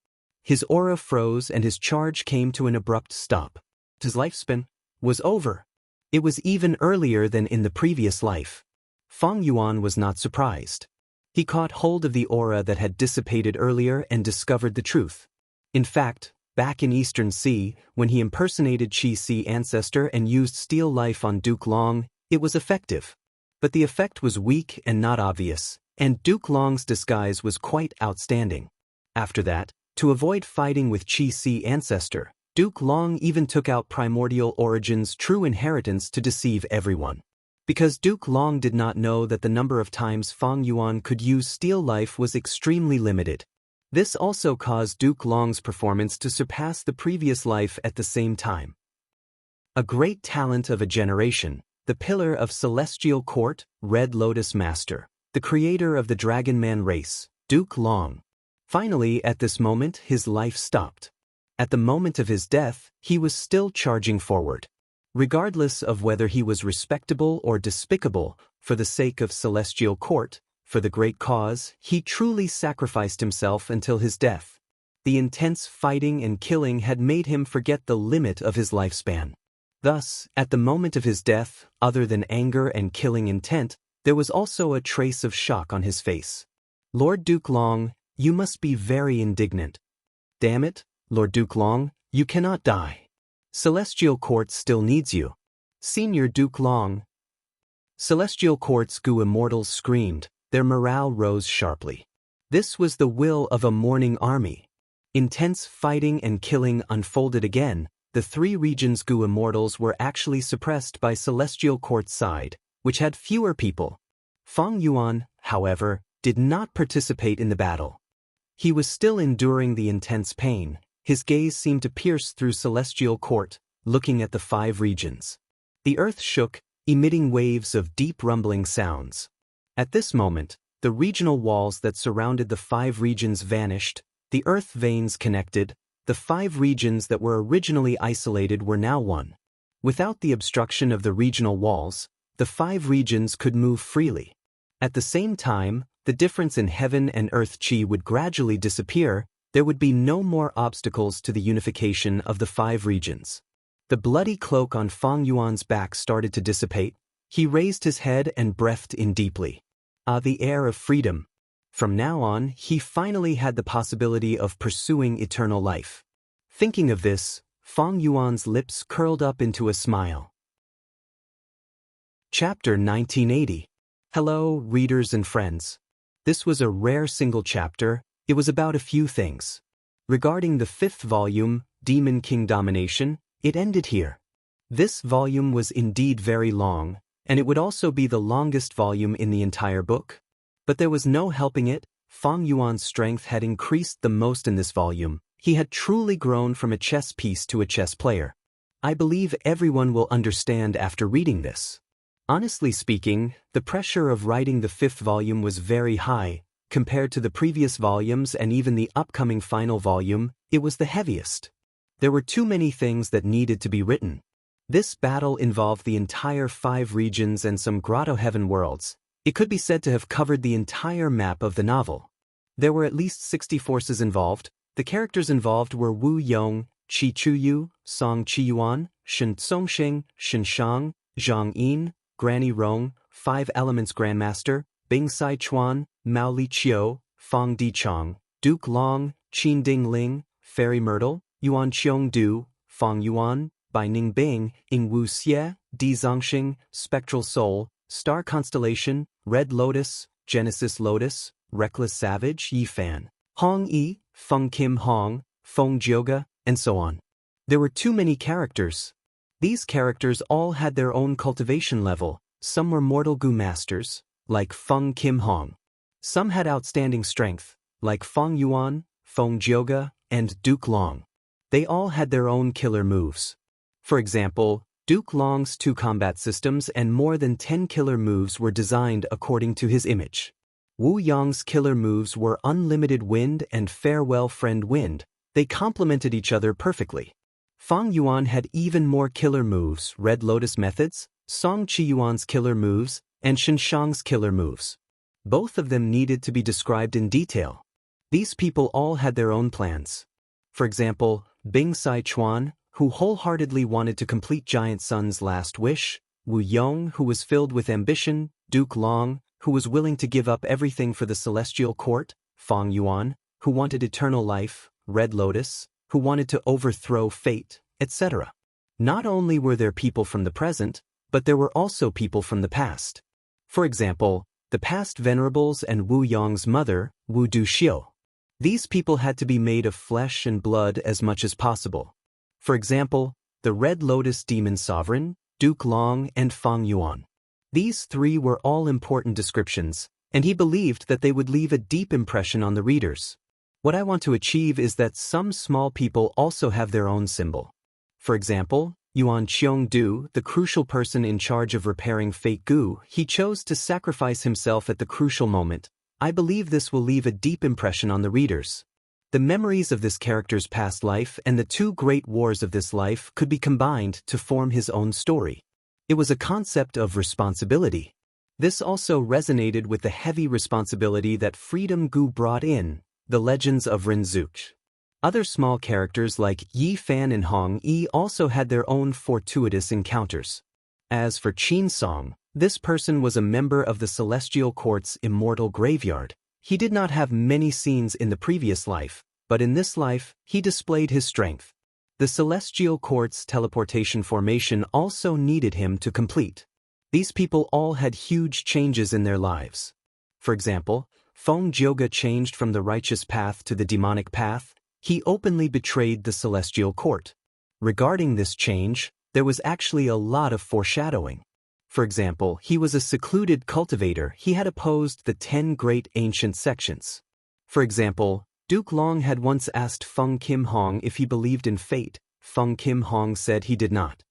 [SPEAKER 1] His aura froze and his charge came to an abrupt stop. His lifespan was over. It was even earlier than in the previous life. Feng Yuan was not surprised. He caught hold of the aura that had dissipated earlier and discovered the truth. In fact, back in Eastern Sea, when he impersonated Qi Si ancestor and used Steel Life on Duke Long, it was effective. But the effect was weak and not obvious, and Duke Long's disguise was quite outstanding. After that, to avoid fighting with Qi Si ancestor, Duke Long even took out Primordial Origin's true inheritance to deceive everyone. Because Duke Long did not know that the number of times Feng Yuan could use Steel Life was extremely limited. This also caused Duke Long's performance to surpass the previous life at the same time. A great talent of a generation, the pillar of Celestial Court, Red Lotus Master, the creator of the Dragon Man race, Duke Long. Finally, at this moment, his life stopped. At the moment of his death, he was still charging forward. Regardless of whether he was respectable or despicable, for the sake of Celestial Court, for the great cause, he truly sacrificed himself until his death. The intense fighting and killing had made him forget the limit of his lifespan. Thus, at the moment of his death, other than anger and killing intent, there was also a trace of shock on his face. Lord Duke Long, you must be very indignant. Damn it, Lord Duke Long, you cannot die. Celestial Court still needs you. Senior Duke Long. Celestial Court's Gu immortals screamed, their morale rose sharply. This was the will of a mourning army. Intense fighting and killing unfolded again. The 3 regions' Gu immortals were actually suppressed by Celestial Court's side, which had fewer people. Feng Yuan, however, did not participate in the battle. He was still enduring the intense pain. His gaze seemed to pierce through Celestial Court, looking at the 5 regions. The earth shook, emitting waves of deep rumbling sounds. At this moment, the regional walls that surrounded the 5 regions vanished, the earth veins connected, the 5 regions that were originally isolated were now one. Without the obstruction of the regional walls, the 5 regions could move freely. At the same time, the difference in heaven and earth chi would gradually disappear. There would be no more obstacles to the unification of the 5 regions. The bloody cloak on Feng Yuan's back started to dissipate. He raised his head and breathed in deeply. The air of freedom. From now on, he finally had the possibility of pursuing eternal life. Thinking of this, Feng Yuan's lips curled up into a smile. Chapter 1980. Hello, readers and friends. This was a rare single chapter. It was about a few things. Regarding the 5th volume, Demon King Domination, it ended here. This volume was indeed very long, and it would also be the longest volume in the entire book. But there was no helping it. Feng Yuan's strength had increased the most in this volume. He had truly grown from a chess piece to a chess player. I believe everyone will understand after reading this. Honestly speaking, the pressure of writing the fifth volume was very high. Compared to the previous volumes and even the upcoming final volume, it was the heaviest. There were too many things that needed to be written. This battle involved the entire 5 regions and some grotto heaven worlds. It could be said to have covered the entire map of the novel. There were at least 60 forces involved. The characters involved were Wu Yong, Qi Chuyu, Song Qiyuan, Shen Songsheng, Shen Shang, Zhang Yin, Granny Rong, 5 Elements Grandmaster, Bing Sai Chuan, Mao Li Qiu, Fong Di Chong, Duke Long, Qin Ding Ling, Fairy Myrtle, Yuan Qiong Du, Fong Yuan, Bai Ning Bing, Ing Wu Xie, Di Zongxing, Spectral Soul, Star Constellation, Red Lotus, Genesis Lotus, Reckless Savage, Yi Fan, Hong Yi, Feng Kim Hong, Feng Jioga, and so on. There were too many characters. These characters all had their own cultivation level. Some were mortal Gu masters, like Feng Kim Hong. Some had outstanding strength, like Feng Yuan, Feng Jioga, and Duke Long. They all had their own killer moves. For example, Duke Long's 2 combat systems and more than 10 killer moves were designed according to his image. Wu Yong's killer moves were Unlimited Wind and Farewell Friend Wind. They complemented each other perfectly. Feng Yuan had even more killer moves, Red Lotus methods, Song Qiyuan's killer moves, and Shen Shang's killer moves. Both of them needed to be described in detail. These people all had their own plans. For example, Bing Sai Chuan, who wholeheartedly wanted to complete Giant Sun's last wish, Wu Yong, who was filled with ambition, Duke Long, who was willing to give up everything for the celestial court, Feng Yuan, who wanted eternal life, Red Lotus, who wanted to overthrow fate, etc. Not only were there people from the present, but there were also people from the past. For example, the past venerables and Wu Yong's mother, Wu Duxiu. These people had to be made of flesh and blood as much as possible. For example, the Red Lotus Demon Sovereign, Duke Long, and Feng Yuan. These 3 were all important descriptions, and he believed that they would leave a deep impression on the readers. What I want to achieve is that some small people also have their own symbol. For example, Yuan Qiong Du, the crucial person in charge of repairing Fate Gu, he chose to sacrifice himself at the crucial moment. I believe this will leave a deep impression on the readers. The memories of this character's past life and the 2 great wars of this life could be combined to form his own story. It was a concept of responsibility. This also resonated with the heavy responsibility that Freedom Gu brought in, the legends of Rin Zuch. Other small characters like Yi Fan and Hong Yi also had their own fortuitous encounters. As for Qin Song, this person was a member of the Celestial Court's immortal graveyard. He did not have many scenes in the previous life, but in this life, he displayed his strength. The Celestial Court's teleportation formation also needed him to complete. These people all had huge changes in their lives. For example, Feng Jioga changed from the righteous path to the demonic path. He openly betrayed the Celestial Court. Regarding this change, there was actually a lot of foreshadowing. For example, he was a secluded cultivator. He had opposed the 10 great ancient sections. For example, Duke Long had once asked Feng Kim Hong if he believed in fate. Feng Kim Hong said he did not.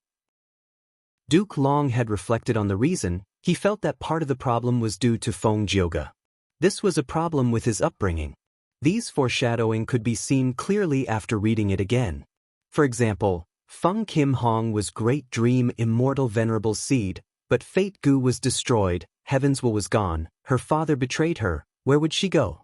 [SPEAKER 1] Duke Long had reflected on the reason. He felt that part of the problem was due to Feng Jioga. This was a problem with his upbringing. These foreshadowing could be seen clearly after reading it again. For example, Feng Kim Hong was Great Dream Immortal Venerable Seed, but Fate Gu was destroyed, Heaven's Will was gone, her father betrayed her, where would she go?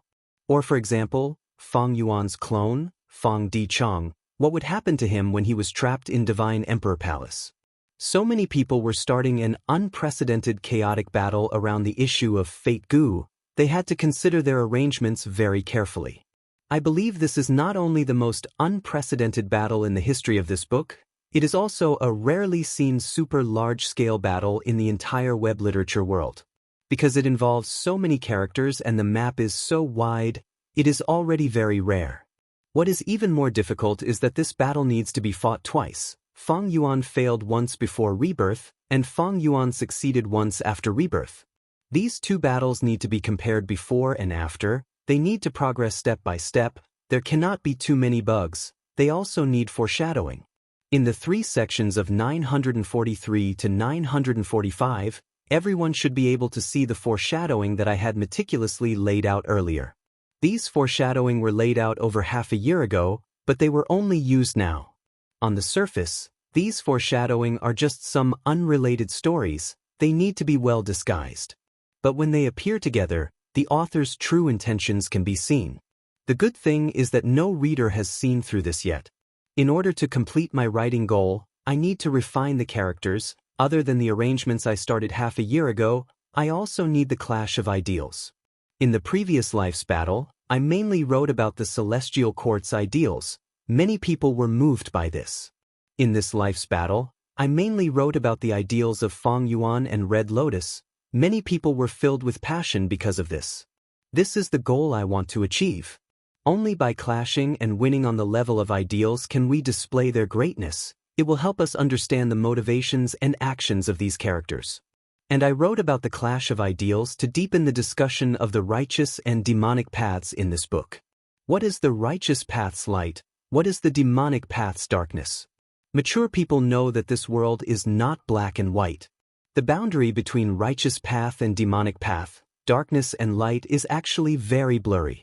[SPEAKER 1] Or for example, Feng Yuan's clone, Feng Di Chong, what would happen to him when he was trapped in Divine Emperor Palace? So many people were starting an unprecedented chaotic battle around the issue of Fate Gu. They had to consider their arrangements very carefully. I believe this is not only the most unprecedented battle in the history of this book, it is also a rarely seen super large-scale battle in the entire web literature world. Because it involves so many characters and the map is so wide, it is already very rare. What is even more difficult is that this battle needs to be fought twice. Feng Yuan failed once before Rebirth, and Feng Yuan succeeded once after Rebirth. These 2 battles need to be compared before and after. They need to progress step by step. There cannot be too many bugs. They also need foreshadowing. In the three sections of 943 to 945, everyone should be able to see the foreshadowing that I had meticulously laid out earlier. These foreshadowing were laid out over half a year ago, but they were only used now. On the surface, these foreshadowing are just some unrelated stories. They need to be well disguised. But when they appear together, the author's true intentions can be seen. The good thing is that no reader has seen through this yet. In order to complete my writing goal, I need to refine the characters. Other than the arrangements I started half a year ago, I also need the clash of ideals. In the previous life's battle, I mainly wrote about the celestial court's ideals. Many people were moved by this. In this life's battle, I mainly wrote about the ideals of Feng Yuan and Red Lotus. Many people were filled with passion because of this. This is the goal I want to achieve. Only by clashing and winning on the level of ideals can we display their greatness. It will help us understand the motivations and actions of these characters. And I wrote about the clash of ideals to deepen the discussion of the righteous and demonic paths in this book. What is the righteous path's light? What is the demonic path's darkness? Mature people know that this world is not black and white. The boundary between righteous path and demonic path, darkness and light, is actually very blurry.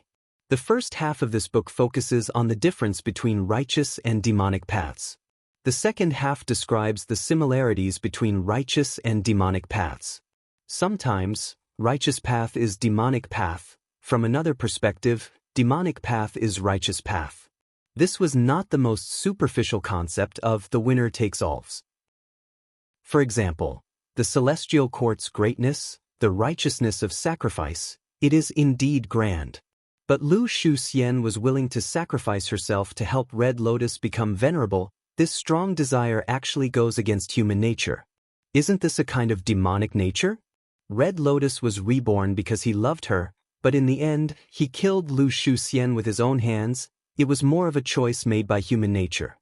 [SPEAKER 1] The first half of this book focuses on the difference between righteous and demonic paths. The second half describes the similarities between righteous and demonic paths. Sometimes, righteous path is demonic path. From another perspective, demonic path is righteous path. This was not the most superficial concept of the winner takes all. For example, the celestial court's greatness, the righteousness of sacrifice, it is indeed grand. But Lu Shuxian was willing to sacrifice herself to help Red Lotus become venerable. This strong desire actually goes against human nature. Isn't this a kind of demonic nature? Red Lotus was reborn because he loved her, but in the end, he killed Lu Shuxian with his own hands. It was more of a choice made by human nature.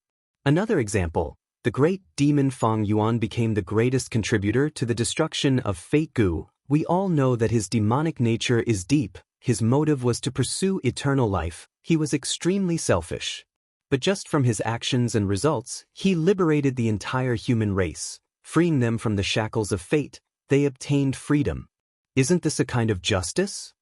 [SPEAKER 1] Another example, the great demon Feng Yuan became the greatest contributor to the destruction of Fate Gu. We all know that his demonic nature is deep. His motive was to pursue eternal life. He was extremely selfish. But just from his actions and results, he liberated the entire human race. Freeing them from the shackles of fate, they obtained freedom. Isn't this a kind of justice?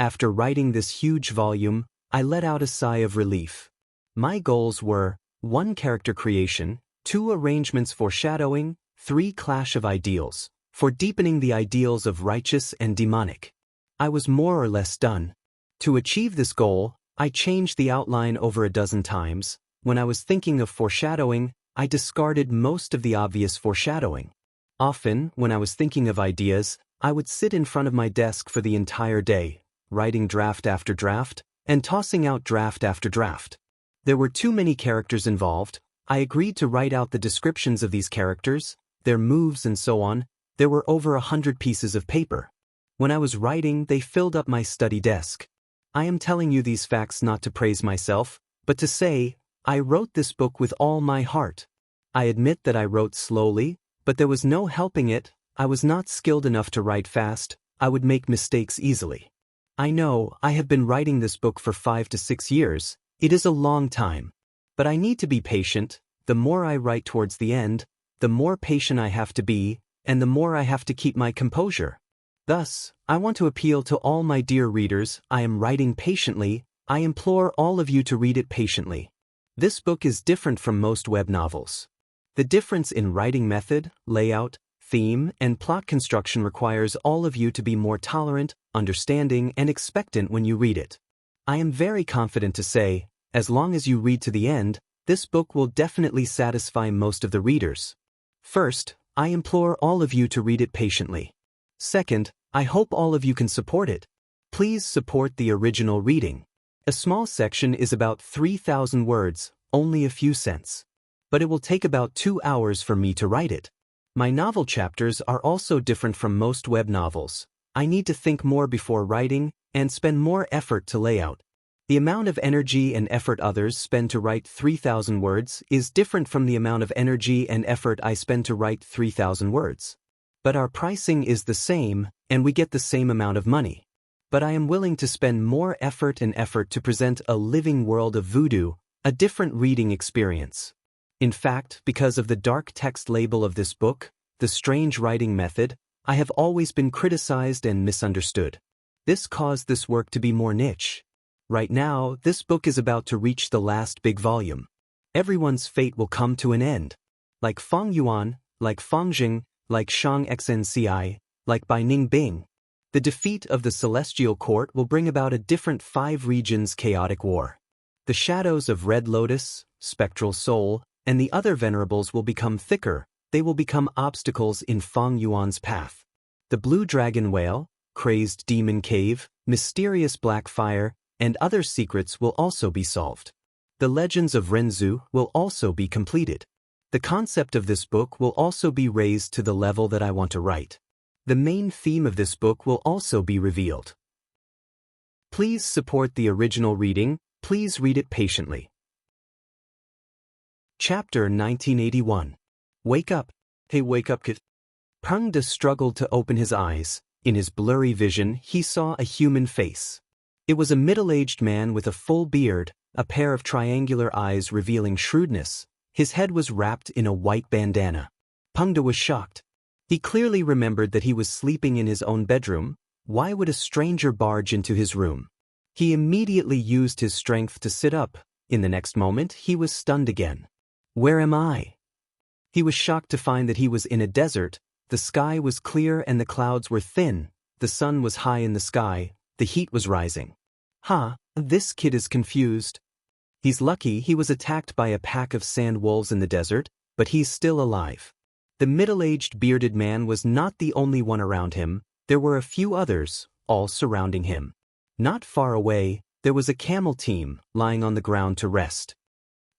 [SPEAKER 1] After writing this huge volume, I let out a sigh of relief. My goals were 1. Character creation, 2. Arrangements foreshadowing, 3. Clash of ideals, for deepening the ideals of righteous and demonic. I was more or less done. To achieve this goal, I changed the outline over a dozen times. When I was thinking of foreshadowing, I discarded most of the obvious foreshadowing. Often, when I was thinking of ideas, I would sit in front of my desk for the entire day, writing draft after draft, and tossing out draft after draft. There were too many characters involved. I agreed to write out the descriptions of these characters, their moves and so on. There were over 100 pieces of paper. When I was writing, they filled up my study desk. I am telling you these facts not to praise myself, but to say, I wrote this book with all my heart. I admit that I wrote slowly, but there was no helping it. I was not skilled enough to write fast. I would make mistakes easily. I know, I have been writing this book for 5 to 6 years. It is a long time. But I need to be patient. The more I write towards the end, the more patient I have to be, and the more I have to keep my composure. Thus, I want to appeal to all my dear readers. I am writing patiently. I implore all of you to read it patiently. This book is different from most web novels. The difference in writing method, layout, theme, and plot construction requires all of you to be more tolerant, understanding, and expectant when you read it. I am very confident to say, as long as you read to the end, this book will definitely satisfy most of the readers. First, I implore all of you to read it patiently. Second, I hope all of you can support it. Please support the original reading. A small section is about 3,000 words, only a few cents. But it will take about 2 hours for me to write it. My novel chapters are also different from most web novels. I need to think more before writing and spend more effort to lay out. The amount of energy and effort others spend to write 3,000 words is different from the amount of energy and effort I spend to write 3,000 words. But our pricing is the same, and we get the same amount of money. But I am willing to spend more effort to present a living world of voodoo, a different reading experience. In fact, because of the dark text label of this book, the strange writing method, I have always been criticized and misunderstood. This caused this work to be more niche. Right now, this book is about to reach the last big volume. Everyone's fate will come to an end. Like Feng Yuan, like Feng Jing, like Shang Xnci, like Bai Ning Bing. The defeat of the Celestial Court will bring about a different 5 regions chaotic war. The shadows of Red Lotus, Spectral Soul, and the other venerables will become thicker. They will become obstacles in Feng Yuan's path. The Blue Dragon Whale, Crazed Demon Cave, Mysterious Black Fire, and other secrets will also be solved. The Legends of Renzu will also be completed. The concept of this book will also be raised to the level that I want to write. The main theme of this book will also be revealed. Please support the original reading. Please read it patiently. Chapter 1981. Wake up. Hey, wake up, kid. Peng De struggled to open his eyes. In his blurry vision, he saw a human face. It was a middle-aged man with a full beard, a pair of triangular eyes revealing shrewdness. His head was wrapped in a white bandana. Peng De was shocked. He clearly remembered that he was sleeping in his own bedroom. Why would a stranger barge into his room? He immediately used his strength to sit up. In the next moment, he was stunned again. Where am I? He was shocked to find that he was in a desert. The sky was clear and the clouds were thin. The sun was high in the sky. The heat was rising. This kid is confused. He's lucky he was attacked by a pack of sand wolves in the desert, but he's still alive. The middle-aged bearded man was not the only one around him. There were a few others, all surrounding him. Not far away, there was a camel team lying on the ground to rest.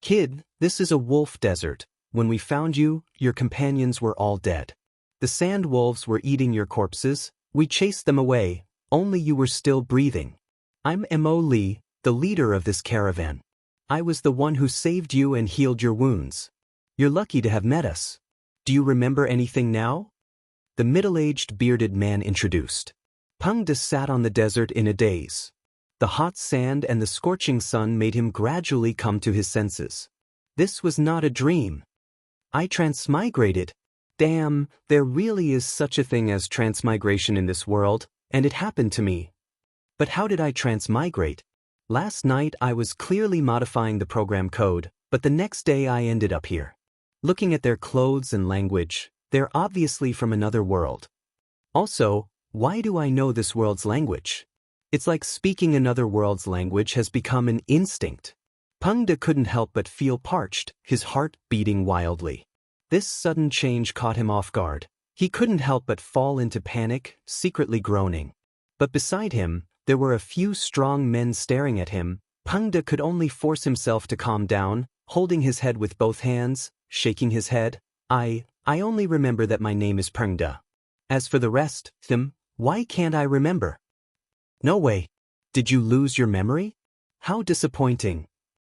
[SPEAKER 1] Kid, this is a wolf desert. When we found you, your companions were all dead. The sand wolves were eating your corpses. We chased them away. Only you were still breathing. I'm Mo Li, the leader of this caravan. I was the one who saved you and healed your wounds. You're lucky to have met us. Do you remember anything now? The middle-aged bearded man introduced. Peng De sat on the desert in a daze. The hot sand and the scorching sun made him gradually come to his senses. This was not a dream. I transmigrated. Damn, there really is such a thing as transmigration in this world, and it happened to me. But how did I transmigrate? Last night I was clearly modifying the program code, but the next day I ended up here. Looking at their clothes and language, they're obviously from another world. Also, why do I know this world's language? It's like speaking another world's language has become an instinct. Peng De couldn't help but feel parched, his heart beating wildly. This sudden change caught him off guard. He couldn't help but fall into panic, secretly groaning. But beside him, there were a few strong men staring at him. Peng De could only force himself to calm down, holding his head with both hands, shaking his head. I only remember that my name is Peng De. As for the rest, why can't I remember? No way. Did you lose your memory? How disappointing.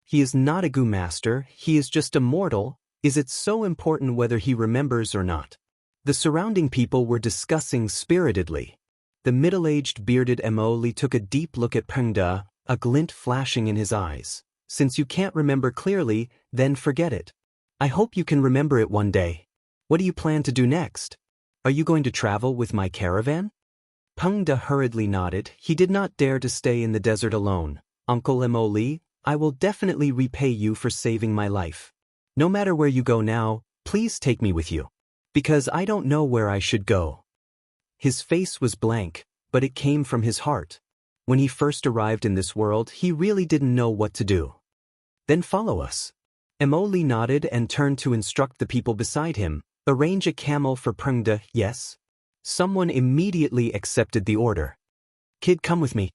[SPEAKER 1] He is not a Gu master, he is just a mortal. Is it so important whether he remembers or not? The surrounding people were discussing spiritedly. The middle-aged bearded Mo Li took a deep look at Peng De, a glint flashing in his eyes. Since you can't remember clearly, then forget it. I hope you can remember it one day. What do you plan to do next? Are you going to travel with my caravan? Peng De hurriedly nodded. He did not dare to stay in the desert alone. Uncle Mo Li, I will definitely repay you for saving my life. No matter where you go now, please take me with you. Because I don't know where I should go. His face was blank, but it came from his heart. When he first arrived in this world, he really didn't know what to do. Then follow us. Mo Li nodded and turned to instruct the people beside him. Arrange a camel for Peng De, yes? Someone immediately accepted the order. Kid, come with me.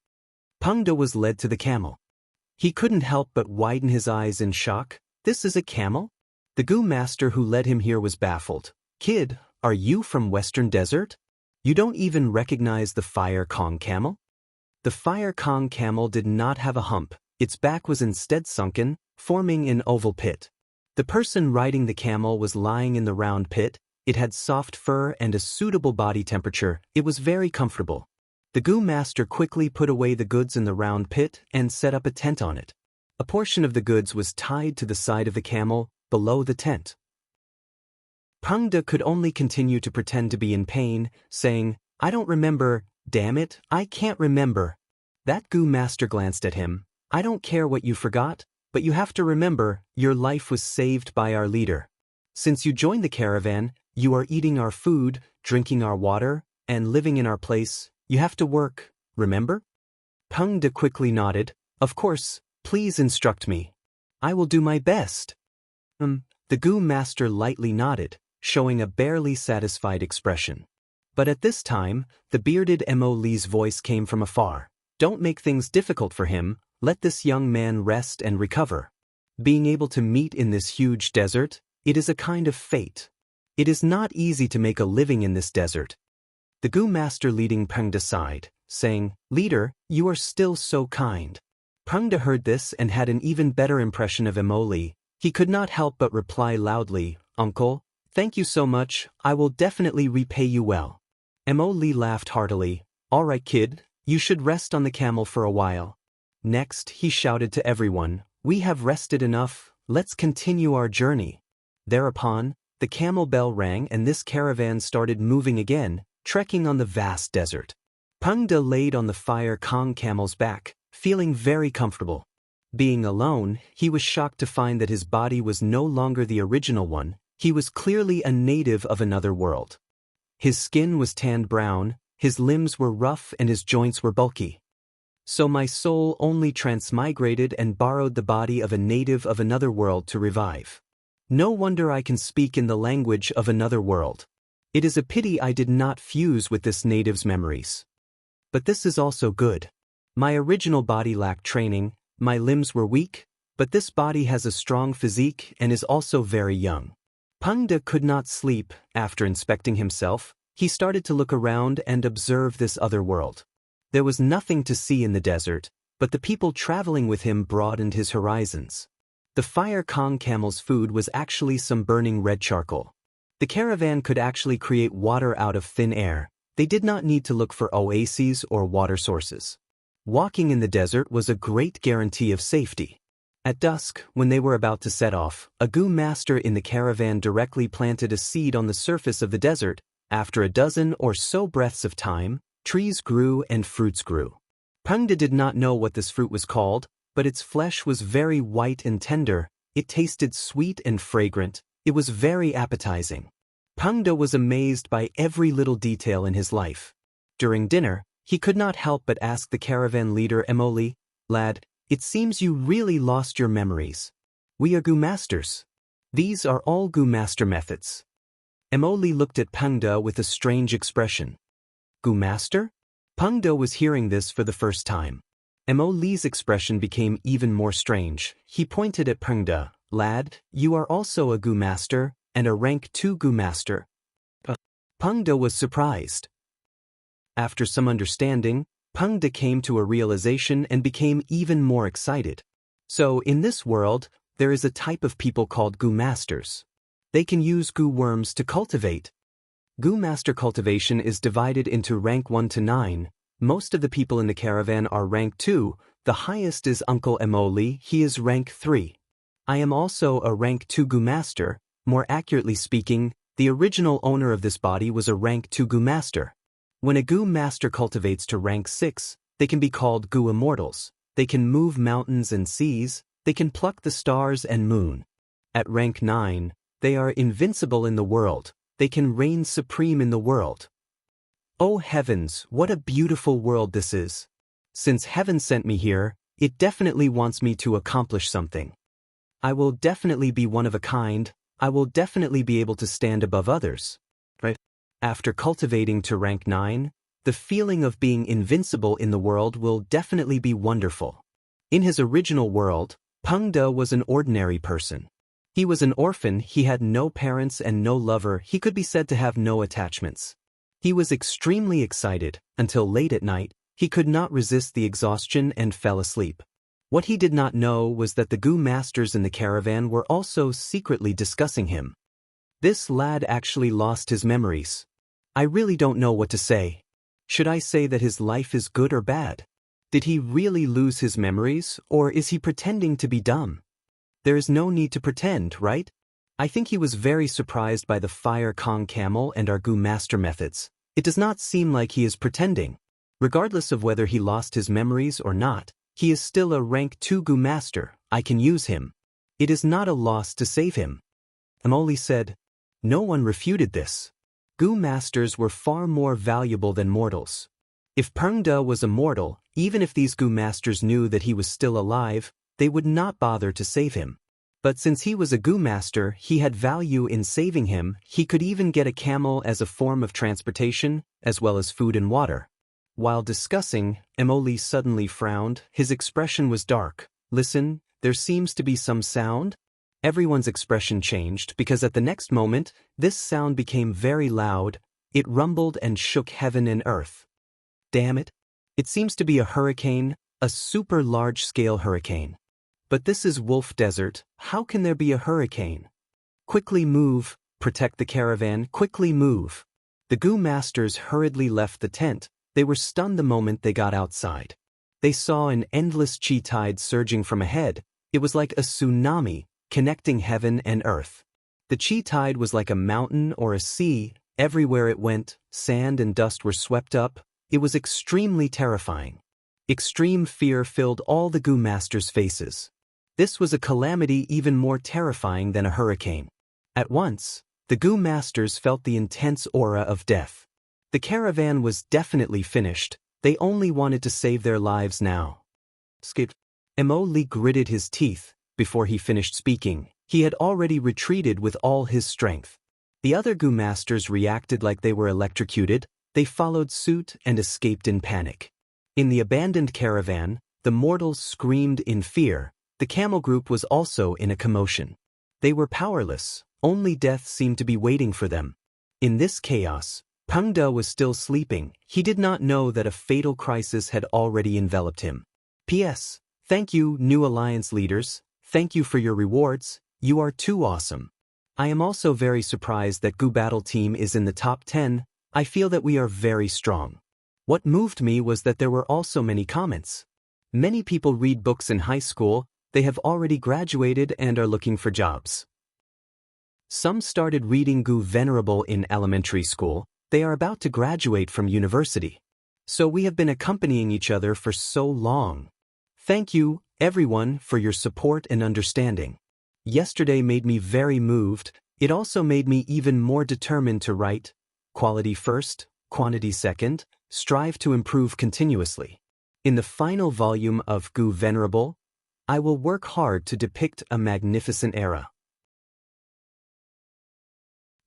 [SPEAKER 1] Peng De was led to the camel. He couldn't help but widen his eyes in shock. This is a camel? The Gu master who led him here was baffled. Kid, are you from Western Desert? You don't even recognize the Fire Kong camel? The Fire Kong camel did not have a hump. Its back was instead sunken, forming an oval pit. The person riding the camel was lying in the round pit. It had soft fur and a suitable body temperature. It was very comfortable. The Gu master quickly put away the goods in the round pit and set up a tent on it. A portion of the goods was tied to the side of the camel. below the tent. Pangda could only continue to pretend to be in pain, saying, "I don't remember, damn it, I can't remember." That Gu Master glanced at him. "I don't care what you forgot, but you have to remember, your life was saved by our leader. Since you joined the caravan, you are eating our food, drinking our water, and living in our place. You have to work, remember?" Pangda quickly nodded. "Of course, please instruct me. I will do my best." The Gu Master lightly nodded, showing a barely satisfied expression. But at this time, the bearded Mo Li's voice came from afar. "Don't make things difficult for him, let this young man rest and recover. Being able to meet in this huge desert, it is a kind of fate. It is not easy to make a living in this desert." The Gu Master leading Pangda aside, saying, "Leader, you are still so kind." Pangda heard this and had an even better impression of Mo Li. He could not help but reply loudly, "Uncle, thank you so much, I will definitely repay you well." Mo Li laughed heartily. "All right, kid, you should rest on the camel for a while." Next, he shouted to everyone, "We have rested enough, let's continue our journey." Thereupon, the camel bell rang and this caravan started moving again, trekking on the vast desert. Pangda laid on the fire Kong camel's back, feeling very comfortable. Being alone, he was shocked to find that his body was no longer the original one. He was clearly a native of another world. His skin was tanned brown, his limbs were rough and his joints were bulky. So my soul only transmigrated and borrowed the body of a native of another world to revive. No wonder I can speak in the language of another world. It is a pity I did not fuse with this native's memories. But this is also good. My original body lacked training, my limbs were weak, but this body has a strong physique and is also very young. Pangda could not sleep. After inspecting himself, he started to look around and observe this other world. There was nothing to see in the desert, but the people traveling with him broadened his horizons. The fire Kong camel's food was actually some burning red charcoal. The caravan could actually create water out of thin air. They did not need to look for oases or water sources. Walking in the desert was a great guarantee of safety. At dusk, when they were about to set off, a Gu Master in the caravan directly planted a seed on the surface of the desert. After a dozen or so breaths of time, trees grew and fruits grew. Pangda did not know what this fruit was called, but its flesh was very white and tender, it tasted sweet and fragrant, it was very appetizing. Pangda was amazed by every little detail in his life. During dinner, he could not help but ask the caravan leader Mo Li, "Lad, it seems you really lost your memories. We are Gu Masters. These are all Gu Master methods." Mo Li looked at Pangda with a strange expression. "Gu Master?" Pangda was hearing this for the first time. Mo Li's expression became even more strange. He pointed at Pangda, "Lad, you are also a Gu Master, and a rank 2 Gu Master." Pangda was surprised. After some understanding, Pangda came to a realization and became even more excited. So, in this world, there is a type of people called Gu Masters. They can use Gu worms to cultivate. Gu Master cultivation is divided into rank 1 to 9. Most of the people in the caravan are rank 2. The highest is Uncle Mo Li, he is rank 3. I am also a rank 2 Gu Master. More accurately speaking, the original owner of this body was a rank 2 Gu Master. When a Gu Master cultivates to rank 6, they can be called Gu Immortals. They can move mountains and seas, they can pluck the stars and moon. At rank 9, they are invincible in the world, they can reign supreme in the world. Oh heavens, what a beautiful world this is. Since heaven sent me here, it definitely wants me to accomplish something. I will definitely be one of a kind, I will definitely be able to stand above others. Right? After cultivating to rank 9, the feeling of being invincible in the world will definitely be wonderful. In his original world, Pangda was an ordinary person. He was an orphan, he had no parents and no lover, he could be said to have no attachments. He was extremely excited, until late at night, he could not resist the exhaustion and fell asleep. What he did not know was that the Gu Masters in the caravan were also secretly discussing him. This lad actually lost his memories. I really don't know what to say. Should I say that his life is good or bad? Did he really lose his memories, or is he pretending to be dumb? There is no need to pretend, right? I think he was very surprised by the Fire Kong Camel and our Gu Master methods. It does not seem like he is pretending. Regardless of whether he lost his memories or not, he is still a rank 2 Gu Master. I can use him. It is not a loss to save him. Emoli said. No one refuted this. Gu Masters were far more valuable than mortals. If Pengde was a mortal, even if these Gu Masters knew that he was still alive, they would not bother to save him. But since he was a Gu Master, he had value in saving him. He could even get a camel as a form of transportation, as well as food and water. While discussing, Emoli suddenly frowned. His expression was dark. Listen, there seems to be some sound? Everyone's expression changed because at the next moment, this sound became very loud. It rumbled and shook heaven and earth. Damn it. It seems to be a hurricane, a super large-scale hurricane. But this is Wolf Desert. How can there be a hurricane? Quickly move, protect the caravan, quickly move. The Gu Masters hurriedly left the tent. They were stunned the moment they got outside. They saw an endless chi tide surging from ahead. It was like a tsunami, connecting heaven and earth. The chi tide was like a mountain or a sea. Everywhere it went, sand and dust were swept up. It was extremely terrifying. Extreme fear filled all the Gu Masters' faces. This was a calamity even more terrifying than a hurricane. At once, the Gu Masters felt the intense aura of death. The caravan was definitely finished. They only wanted to save their lives now. Skip. Emoli gritted his teeth. Before he finished speaking, he had already retreated with all his strength. The other Gu Masters reacted like they were electrocuted. They followed suit and escaped in panic. In the abandoned caravan, the mortals screamed in fear. The camel group was also in a commotion. They were powerless. Only death seemed to be waiting for them. In this chaos, Pengde was still sleeping. He did not know that a fatal crisis had already enveloped him. P.S. Thank you, new alliance leaders. Thank you for your rewards. You are too awesome. I am also very surprised that Gu Battle Team is in the top 10. I feel that we are very strong. What moved me was that there were also many comments. Many people read books in high school. They have already graduated and are looking for jobs. Some started reading Gu Venerable in elementary school. They are about to graduate from university. So we have been accompanying each other for so long. Thank you, everyone, for your support and understanding. Yesterday made me very moved. It also made me even more determined to write. Quality first, quantity second, strive to improve continuously. In the final volume of Gu Venerable, I will work hard to depict a magnificent era.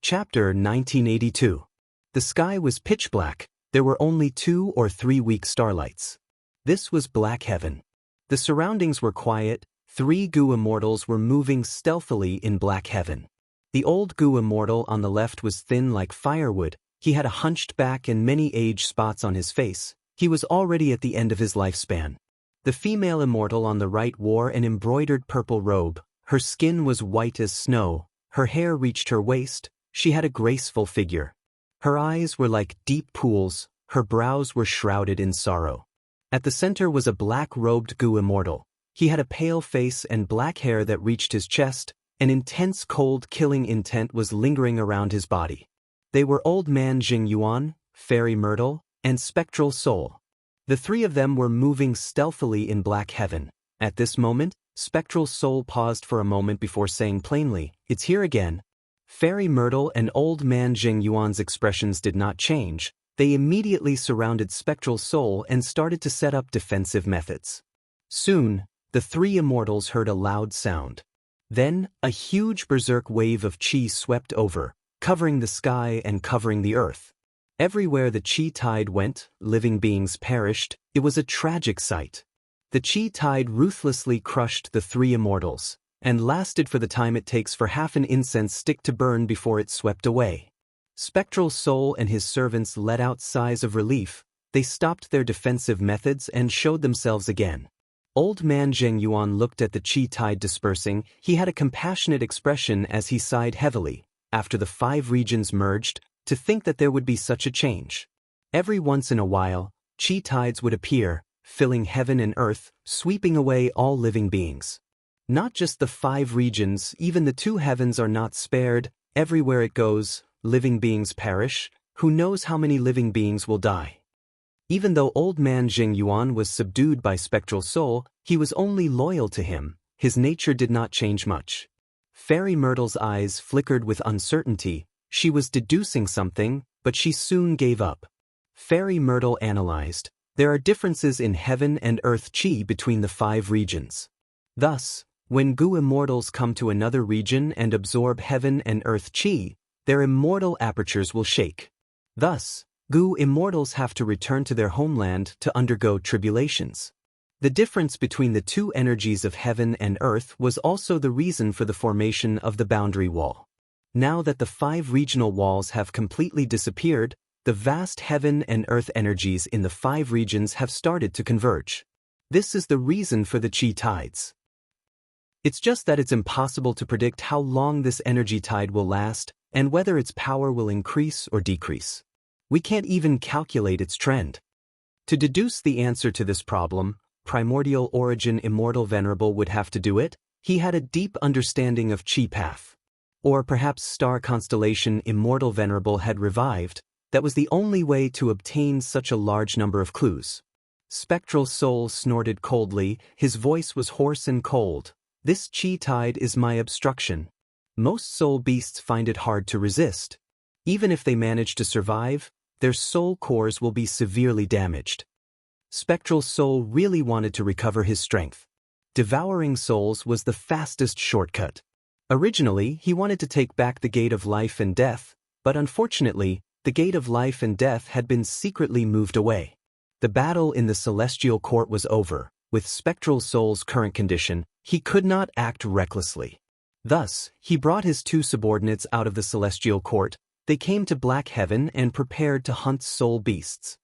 [SPEAKER 1] Chapter 1982. The sky was pitch black. There were only 2 or 3 weak starlights. This was black heaven. The surroundings were quiet. 3 Gu immortals were moving stealthily in black heaven. The old Gu immortal on the left was thin like firewood. He had a hunched back and many age spots on his face. He was already at the end of his lifespan. The female immortal on the right wore an embroidered purple robe. Her skin was white as snow. Her hair reached her waist. She had a graceful figure. Her eyes were like deep pools. Her brows were shrouded in sorrow. At the center was a black-robed Gu immortal. He had a pale face and black hair that reached his chest. An intense cold killing intent was lingering around his body. They were Old Man Jingyuan, Fairy Myrtle, and Spectral Soul. The 3 of them were moving stealthily in black heaven. At this moment, Spectral Soul paused for a moment before saying plainly, "It's here again." Fairy Myrtle and Old Man Jingyuan's expressions did not change. They immediately surrounded Spectral Soul and started to set up defensive methods. Soon, the 3 immortals heard a loud sound. Then, a huge berserk wave of chi swept over, covering the sky and covering the earth. Everywhere the chi tide went, living beings perished. It was a tragic sight. The chi tide ruthlessly crushed the 3 immortals, and lasted for the time it takes for half an incense stick to burn before it swept away. Spectral Soul and his servants let out sighs of relief. They stopped their defensive methods and showed themselves again. Old Man Jingyuan looked at the chi tide dispersing. He had a compassionate expression as he sighed heavily. After the 5 regions merged, to think that there would be such a change. Every once in a while, chi tides would appear, filling heaven and earth, sweeping away all living beings. Not just the 5 regions, even the 2 heavens are not spared. Everywhere it goes, living beings perish. Who knows how many living beings will die? Even though old man Jing Yuan was subdued by spectral soul, he was only loyal to him. His nature did not change much. Fairy Myrtle's eyes flickered with uncertainty. She was deducing something, but she soon gave up. Fairy Myrtle analyzed. There are differences in heaven and earth chi between the 5 regions. Thus, when Gu immortals come to another region and absorb heaven and earth chi, their immortal apertures will shake. Thus, Gu immortals have to return to their homeland to undergo tribulations. The difference between the 2 energies of heaven and earth was also the reason for the formation of the boundary wall. Now that the 5 regional walls have completely disappeared, the vast heaven and earth energies in the 5 regions have started to converge. This is the reason for the chi tides. It's just that it's impossible to predict how long this energy tide will last and whether its power will increase or decrease. We can't even calculate its trend. To deduce the answer to this problem, Primordial Origin Immortal Venerable would have to do it. He had a deep understanding of chi path. Or perhaps Star Constellation Immortal Venerable had revived. That was the only way to obtain such a large number of clues. Spectral Soul snorted coldly. His voice was hoarse and cold. This chi tide is my obstruction. Most soul beasts find it hard to resist. Even if they manage to survive, their soul cores will be severely damaged. Spectral Soul really wanted to recover his strength. Devouring souls was the fastest shortcut. Originally, he wanted to take back the Gate of Life and Death, but unfortunately, the Gate of Life and Death had been secretly moved away. The battle in the Celestial Court was over. With Spectral Soul's current condition, he could not act recklessly. Thus, he brought his 2 subordinates out of the Celestial Court. They came to Black Heaven and prepared to hunt soul beasts.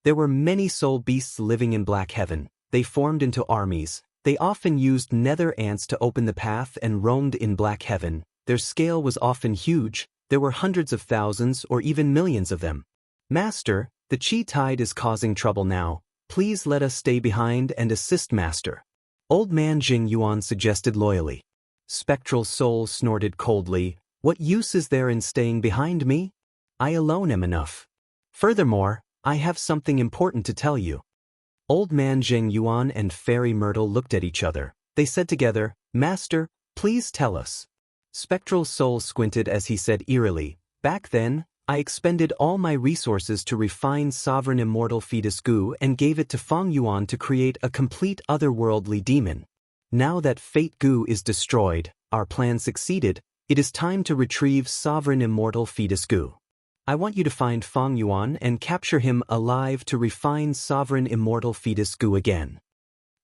[SPEAKER 1] There were many soul beasts living in Black Heaven. They formed into armies. They often used nether ants to open the path and roamed in Black Heaven. Their scale was often huge. There were hundreds of thousands or even millions of them. Master, the chi tide is causing trouble now. Please let us stay behind and assist Master. Old man Jing Yuan suggested loyally. Spectral Soul snorted coldly. What use is there in staying behind me? I alone am enough. Furthermore, I have something important to tell you. Old man Jing Yuan and Fairy Myrtle looked at each other. They said together, Master, please tell us. Spectral Soul squinted as he said eerily, back then, I expended all my resources to refine Sovereign Immortal Fetus Gu and gave it to Feng Yuan to create a complete otherworldly demon. Now that Fate Gu is destroyed, our plan succeeded, it is time to retrieve Sovereign Immortal Fetus Gu. I want you to find Feng Yuan and capture him alive to refine Sovereign Immortal Fetus Gu again.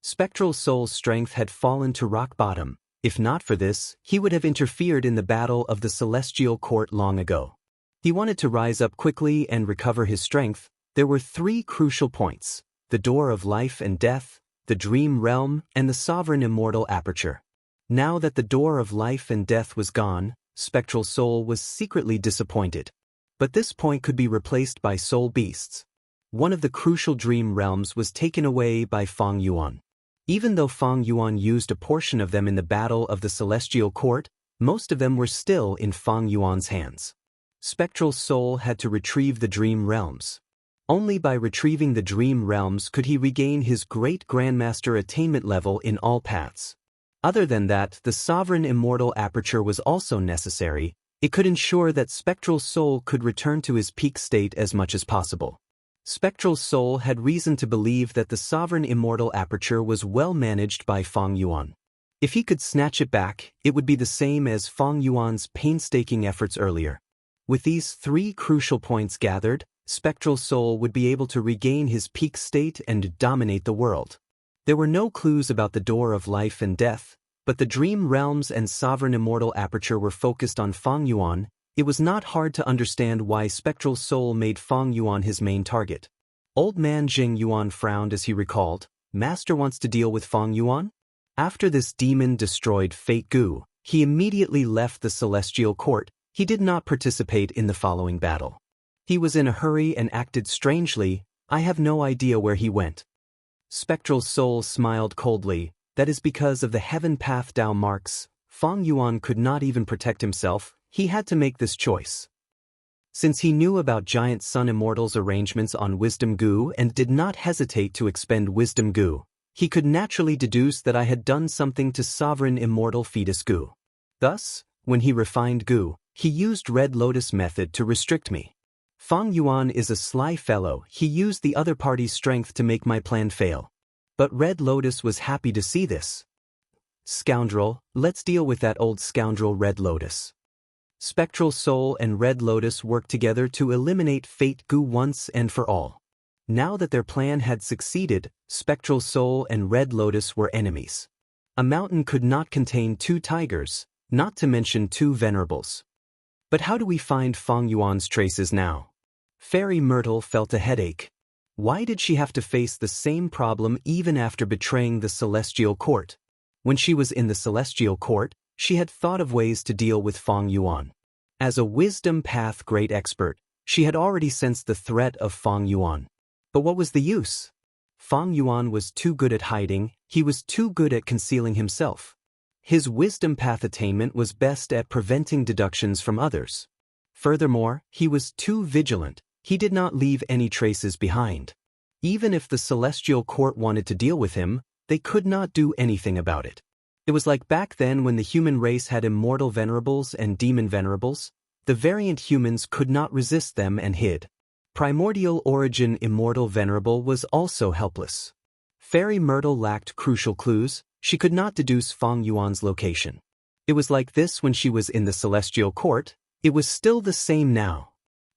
[SPEAKER 1] Spectral Soul's strength had fallen to rock bottom. If not for this, he would have interfered in the battle of the Celestial Court long ago. He wanted to rise up quickly and recover his strength. There were 3 crucial points: the Door of Life and Death, the Dream Realm, and the Sovereign Immortal Aperture. Now that the Door of Life and Death was gone, Spectral Soul was secretly disappointed. But this point could be replaced by soul beasts. One of the crucial Dream Realms was taken away by Feng Yuan. Even though Feng Yuan used a portion of them in the battle of the Celestial Court, most of them were still in Feng Yuan's hands. Spectral Soul had to retrieve the Dream Realms. Only by retrieving the Dream Realms could he regain his great Grandmaster attainment level in all paths. Other than that, the Sovereign Immortal Aperture was also necessary. It could ensure that Spectral Soul could return to his peak state as much as possible. Spectral Soul had reason to believe that the Sovereign Immortal Aperture was well managed by Feng Yuan. If he could snatch it back, it would be the same as Feng Yuan's painstaking efforts earlier. With these 3 crucial points gathered, Spectral Soul would be able to regain his peak state and dominate the world. There were no clues about the Door of Life and Death, but the Dream Realms and Sovereign Immortal Aperture were focused on Feng Yuan. It was not hard to understand why Spectral Soul made Feng Yuan his main target. Old man Jing Yuan frowned as he recalled, Master wants to deal with Feng Yuan? After this demon destroyed Fate Gu, he immediately left the Celestial Court. He did not participate in the following battle. He was in a hurry and acted strangely. I have no idea where he went. Spectral Soul smiled coldly. That is because of the heaven path Dao marks. Feng Yuan could not even protect himself, he had to make this choice. Since he knew about Giant Sun Immortal's arrangements on Wisdom Goo and did not hesitate to expend Wisdom Goo, he could naturally deduce that I had done something to Sovereign Immortal Fetus Goo. Thus, when he refined Goo, he used Red Lotus method to restrict me. Feng Yuan is a sly fellow, he used the other party's strength to make my plan fail. But Red Lotus was happy to see this. Scoundrel, let's deal with that old scoundrel Red Lotus. Spectral Soul and Red Lotus worked together to eliminate Fate Goo once and for all. Now that their plan had succeeded, Spectral Soul and Red Lotus were enemies. A mountain could not contain two tigers, not to mention two venerables. But how do we find Feng Yuan's traces now? Fairy Myrtle felt a headache. Why did she have to face the same problem even after betraying the Celestial Court? When she was in the Celestial Court, she had thought of ways to deal with Feng Yuan. As a Wisdom Path great expert, she had already sensed the threat of Feng Yuan. But what was the use? Feng Yuan was too good at hiding, he was too good at concealing himself. His Wisdom Path attainment was best at preventing deductions from others. Furthermore, he was too vigilant, he did not leave any traces behind. Even if the Celestial Court wanted to deal with him, they could not do anything about it. It was like back then when the human race had immortal venerables and demon venerables, the variant humans could not resist them and hid. Primordial origin immortal venerable was also helpless. Fairy Myrtle lacked crucial clues, she could not deduce Feng Yuan's location. It was like this when she was in the Celestial Court, it was still the same now.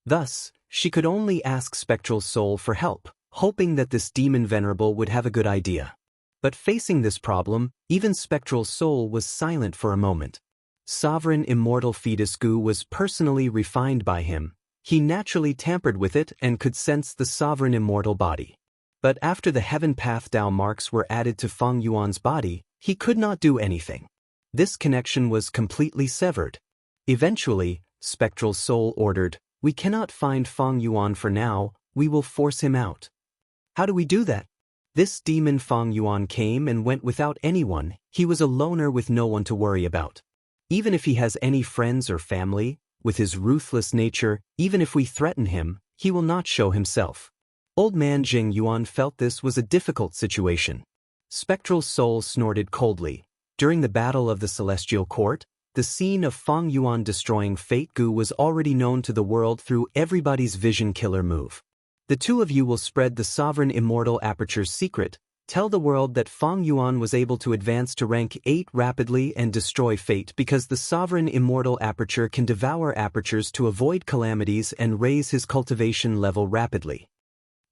[SPEAKER 1] Thus, she could only ask Spectral Soul for help, hoping that this demon venerable would have a good idea. But facing this problem, even Spectral Soul was silent for a moment. Sovereign Immortal Fetus Goo was personally refined by him. He naturally tampered with it and could sense the Sovereign Immortal body. But after the Heaven Path Dao marks were added to Feng Yuan's body, he could not do anything. This connection was completely severed. Eventually, Spectral Soul ordered, "We cannot find Feng Yuan for now, we will force him out." How do we do that? This demon Feng Yuan came and went without anyone, he was a loner with no one to worry about. Even if he has any friends or family, with his ruthless nature, even if we threaten him, he will not show himself. Old man Jing Yuan felt this was a difficult situation. Spectral Soul snorted coldly. During the Battle of the Celestial Court, the scene of Feng Yuan destroying Fate Goo was already known to the world through everybody's vision killer move. The two of you will spread the Sovereign Immortal Aperture's secret, tell the world that Feng Yuan was able to advance to rank 8 rapidly and destroy Fate because the Sovereign Immortal Aperture can devour apertures to avoid calamities and raise his cultivation level rapidly.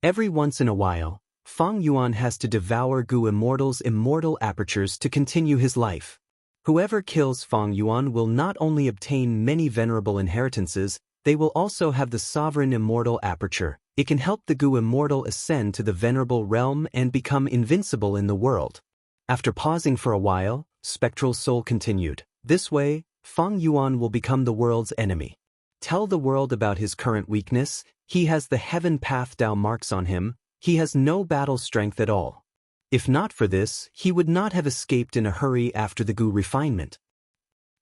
[SPEAKER 1] Every once in a while, Feng Yuan has to devour Goo Immortal's immortal apertures to continue his life. Whoever kills Feng Yuan will not only obtain many venerable inheritances, they will also have the Sovereign Immortal Aperture. It can help the Goo Immortal ascend to the venerable realm and become invincible in the world. After pausing for a while, Spectral Soul continued, "This way, Feng Yuan will become the world's enemy. Tell the world about his current weakness, he has the Heaven Path Dao marks on him, he has no battle strength at all. If not for this, he would not have escaped in a hurry after the Goo refinement.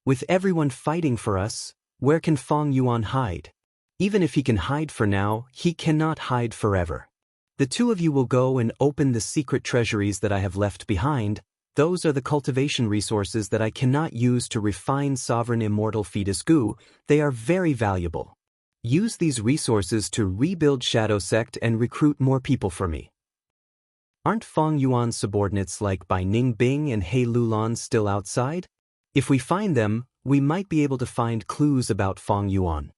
[SPEAKER 1] With everyone fighting for us, where can Feng Yuan hide? Even if he can hide for now, he cannot hide forever. The two of you will go and open the secret treasuries that I have left behind. Those are the cultivation resources that I cannot use to refine Sovereign Immortal Fetus Goo. They are very valuable. Use these resources to rebuild Shadow Sect and recruit more people for me." Aren't Feng Yuan's subordinates like Bai Ning Bing and He Lulan still outside? If we find them, we might be able to find clues about Feng Yuan.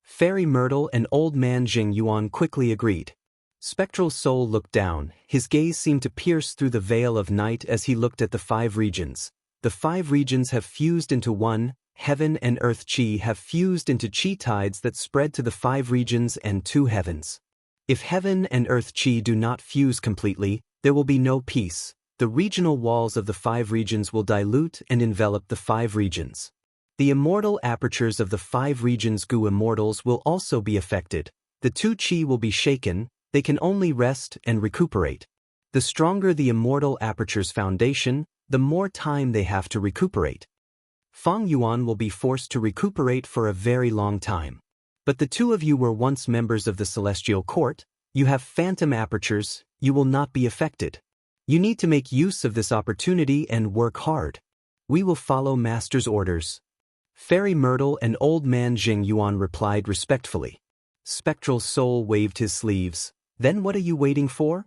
[SPEAKER 1] Fairy Myrtle and Old Man Jing Yuan quickly agreed. Spectral Soul looked down, his gaze seemed to pierce through the veil of night as he looked at the 5 regions. The 5 regions have fused into one, heaven and earth chi have fused into chi tides that spread to the 5 regions and 2 heavens. If heaven and earth chi do not fuse completely, there will be no peace. The regional walls of the 5 regions will dilute and envelop the 5 regions. The immortal apertures of the 5 regions Goo Immortals will also be affected. The 2 chi will be shaken, they can only rest and recuperate. The stronger the immortal aperture's foundation, the more time they have to recuperate. Feng Yuan will be forced to recuperate for a very long time. But the two of you were once members of the Celestial Court, you have phantom apertures, you will not be affected. You need to make use of this opportunity and work hard. We will follow Master's orders. Fairy Myrtle and Old Man Jing Yuan replied respectfully. Spectral Soul waved his sleeves. Then what are you waiting for?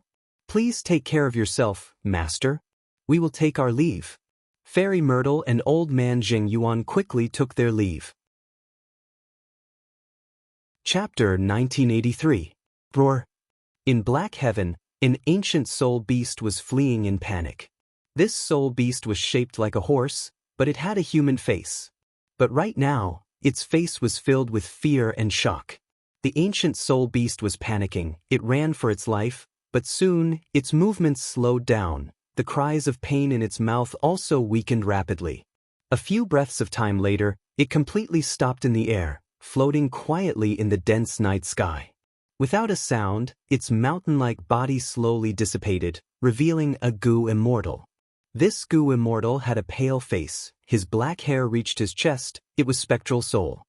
[SPEAKER 1] Please take care of yourself, Master. We will take our leave. Fairy Myrtle and Old Man Jing Yuan quickly took their leave. Chapter 1983. Roar. In Black Heaven, an ancient soul beast was fleeing in panic. This soul beast was shaped like a horse, but it had a human face. But right now, its face was filled with fear and shock. The ancient soul beast was panicking, it ran for its life, but soon, its movements slowed down, the cries of pain in its mouth also weakened rapidly. A few breaths of time later, it completely stopped in the air, floating quietly in the dense night sky. Without a sound, its mountain-like body slowly dissipated, revealing a Gu Immortal. This Gu Immortal had a pale face, his black hair reached his chest, it was Spectral Soul.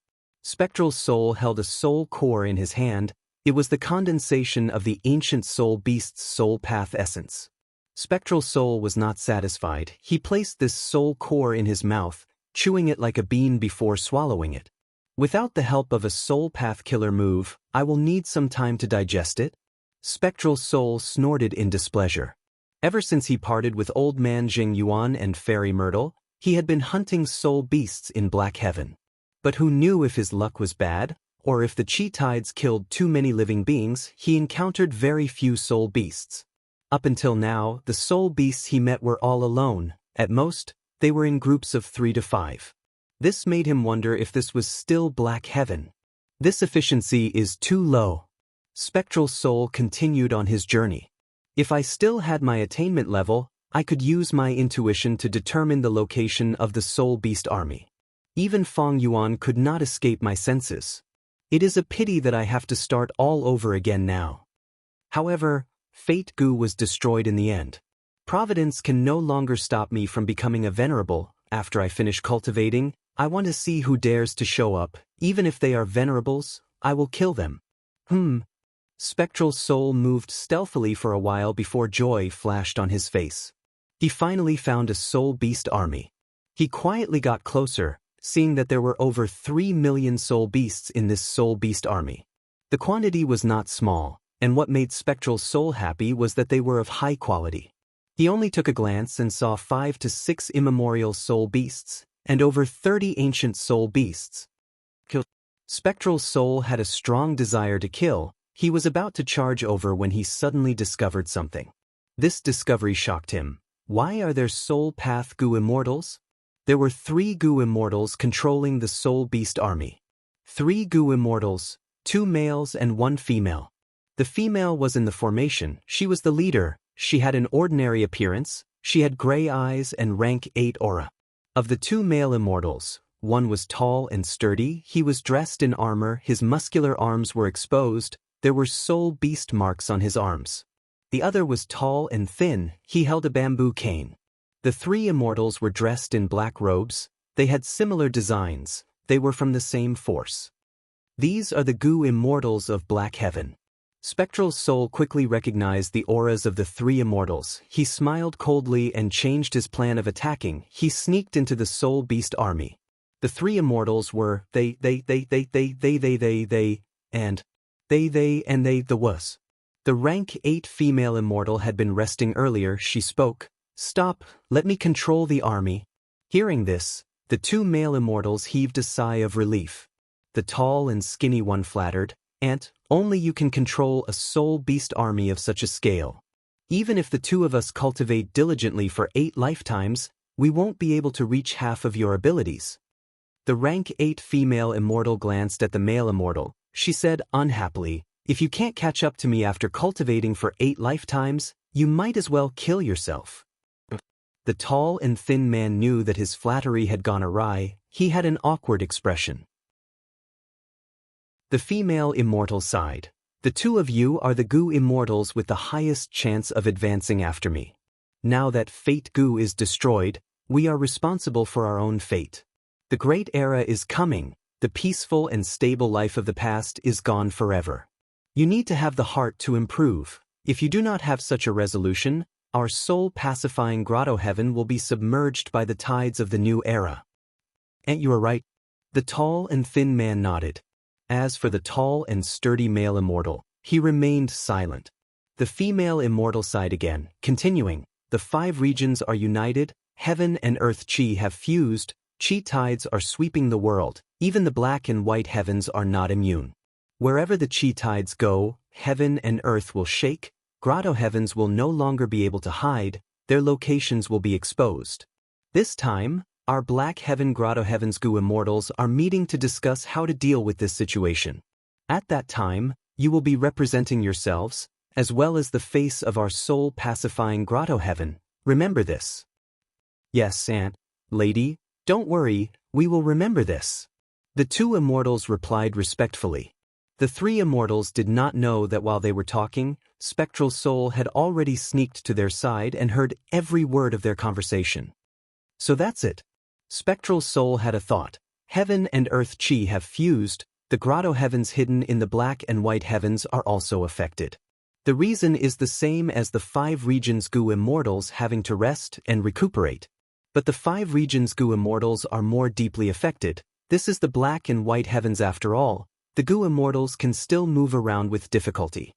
[SPEAKER 1] Spectral Soul held a soul core in his hand, it was the condensation of the ancient soul beast's soul path essence. Spectral Soul was not satisfied, he placed this soul core in his mouth, chewing it like a bean before swallowing it. Without the help of a soul path killer move, I will need some time to digest it. Spectral Soul snorted in displeasure. Ever since he parted with Old Man Jing Yuan and Fairy Myrtle, he had been hunting soul beasts in Black Heaven. But who knew if his luck was bad, or if the chi tides killed too many living beings, he encountered very few soul beasts. Up until now, the soul beasts he met were all alone, at most, they were in groups of 3 to 5. This made him wonder if this was still Black Heaven. This efficiency is too low. Spectral Soul continued on his journey. If I still had my attainment level, I could use my intuition to determine the location of the soul beast army. Even Feng Yuan could not escape my senses. It is a pity that I have to start all over again now. However, Fate Gu was destroyed in the end. Providence can no longer stop me from becoming a venerable. After I finish cultivating, I want to see who dares to show up, even if they are venerables, I will kill them. Spectral Soul moved stealthily for a while before joy flashed on his face. He finally found a soul beast army. He quietly got closer, seeing that there were over 3 million soul beasts in this soul beast army. The quantity was not small, and what made Spectral Soul happy was that they were of high quality. He only took a glance and saw 5 to 6 immemorial soul beasts, and over 30 ancient soul beasts. Spectral Soul had a strong desire to kill, he was about to charge over when he suddenly discovered something. This discovery shocked him. Why are there soul path Gu Immortals? There were 3 Gu Immortals controlling the soul beast army. 3 Gu Immortals, 2 males and 1 female. The female was in the formation, she was the leader, she had an ordinary appearance, she had gray eyes and rank 8 aura. Of the 2 male immortals, one was tall and sturdy, he was dressed in armor, his muscular arms were exposed, there were soul beast marks on his arms. The other was tall and thin, he held a bamboo cane. The 3 immortals were dressed in black robes, they had similar designs, they were from the same force. These are the Gu Immortals of Black Heaven. Spectral Soul quickly recognized the auras of the 3 immortals, he smiled coldly and changed his plan of attacking, he sneaked into the soul beast army. The 3 immortals were they, and the was. The rank 8 female immortal had been resting earlier, she spoke. Stop, let me control the army. Hearing this, the 2 male immortals heaved a sigh of relief. The tall and skinny one flattered, Aunt, only you can control a soul beast army of such a scale. Even if the 2 of us cultivate diligently for 8 lifetimes, we won't be able to reach half of your abilities. The rank 8 female immortal glanced at the male immortal. She said unhappily, if you can't catch up to me after cultivating for 8 lifetimes, you might as well kill yourself. The tall and thin man knew that his flattery had gone awry, he had an awkward expression. The female immortal sighed. The 2 of you are the Gu Immortals with the highest chance of advancing after me. Now that fate goo is destroyed, we are responsible for our own fate. The great era is coming, the peaceful and stable life of the past is gone forever. You need to have the heart to improve. If you do not have such a resolution, our soul-pacifying grotto heaven will be submerged by the tides of the new era. And you are right. The tall and thin man nodded. As for the tall and sturdy male immortal, he remained silent. The female immortal sighed again, continuing, the 5 regions are united, heaven and earth chi have fused, chi tides are sweeping the world, even the black and white heavens are not immune. Wherever the chi tides go, heaven and earth will shake, grotto heavens will no longer be able to hide, their locations will be exposed. This time, our black heaven grotto heavens goo immortals are meeting to discuss how to deal with this situation. At that time, you will be representing yourselves, as well as the face of our soul-pacifying grotto heaven. Remember this. Yes, Aunt, lady, don't worry, we will remember this. The 2 immortals replied respectfully. The 3 immortals did not know that while they were talking, Spectral Soul had already sneaked to their side and heard every word of their conversation. So that's it. Spectral Soul had a thought. Heaven and earth chi have fused, the grotto heavens hidden in the black and white heavens are also affected. The reason is the same as the 5 regions goo immortals having to rest and recuperate. But the 5 regions goo immortals are more deeply affected. This is the black and white heavens after all. The goo immortals can still move around with difficulty.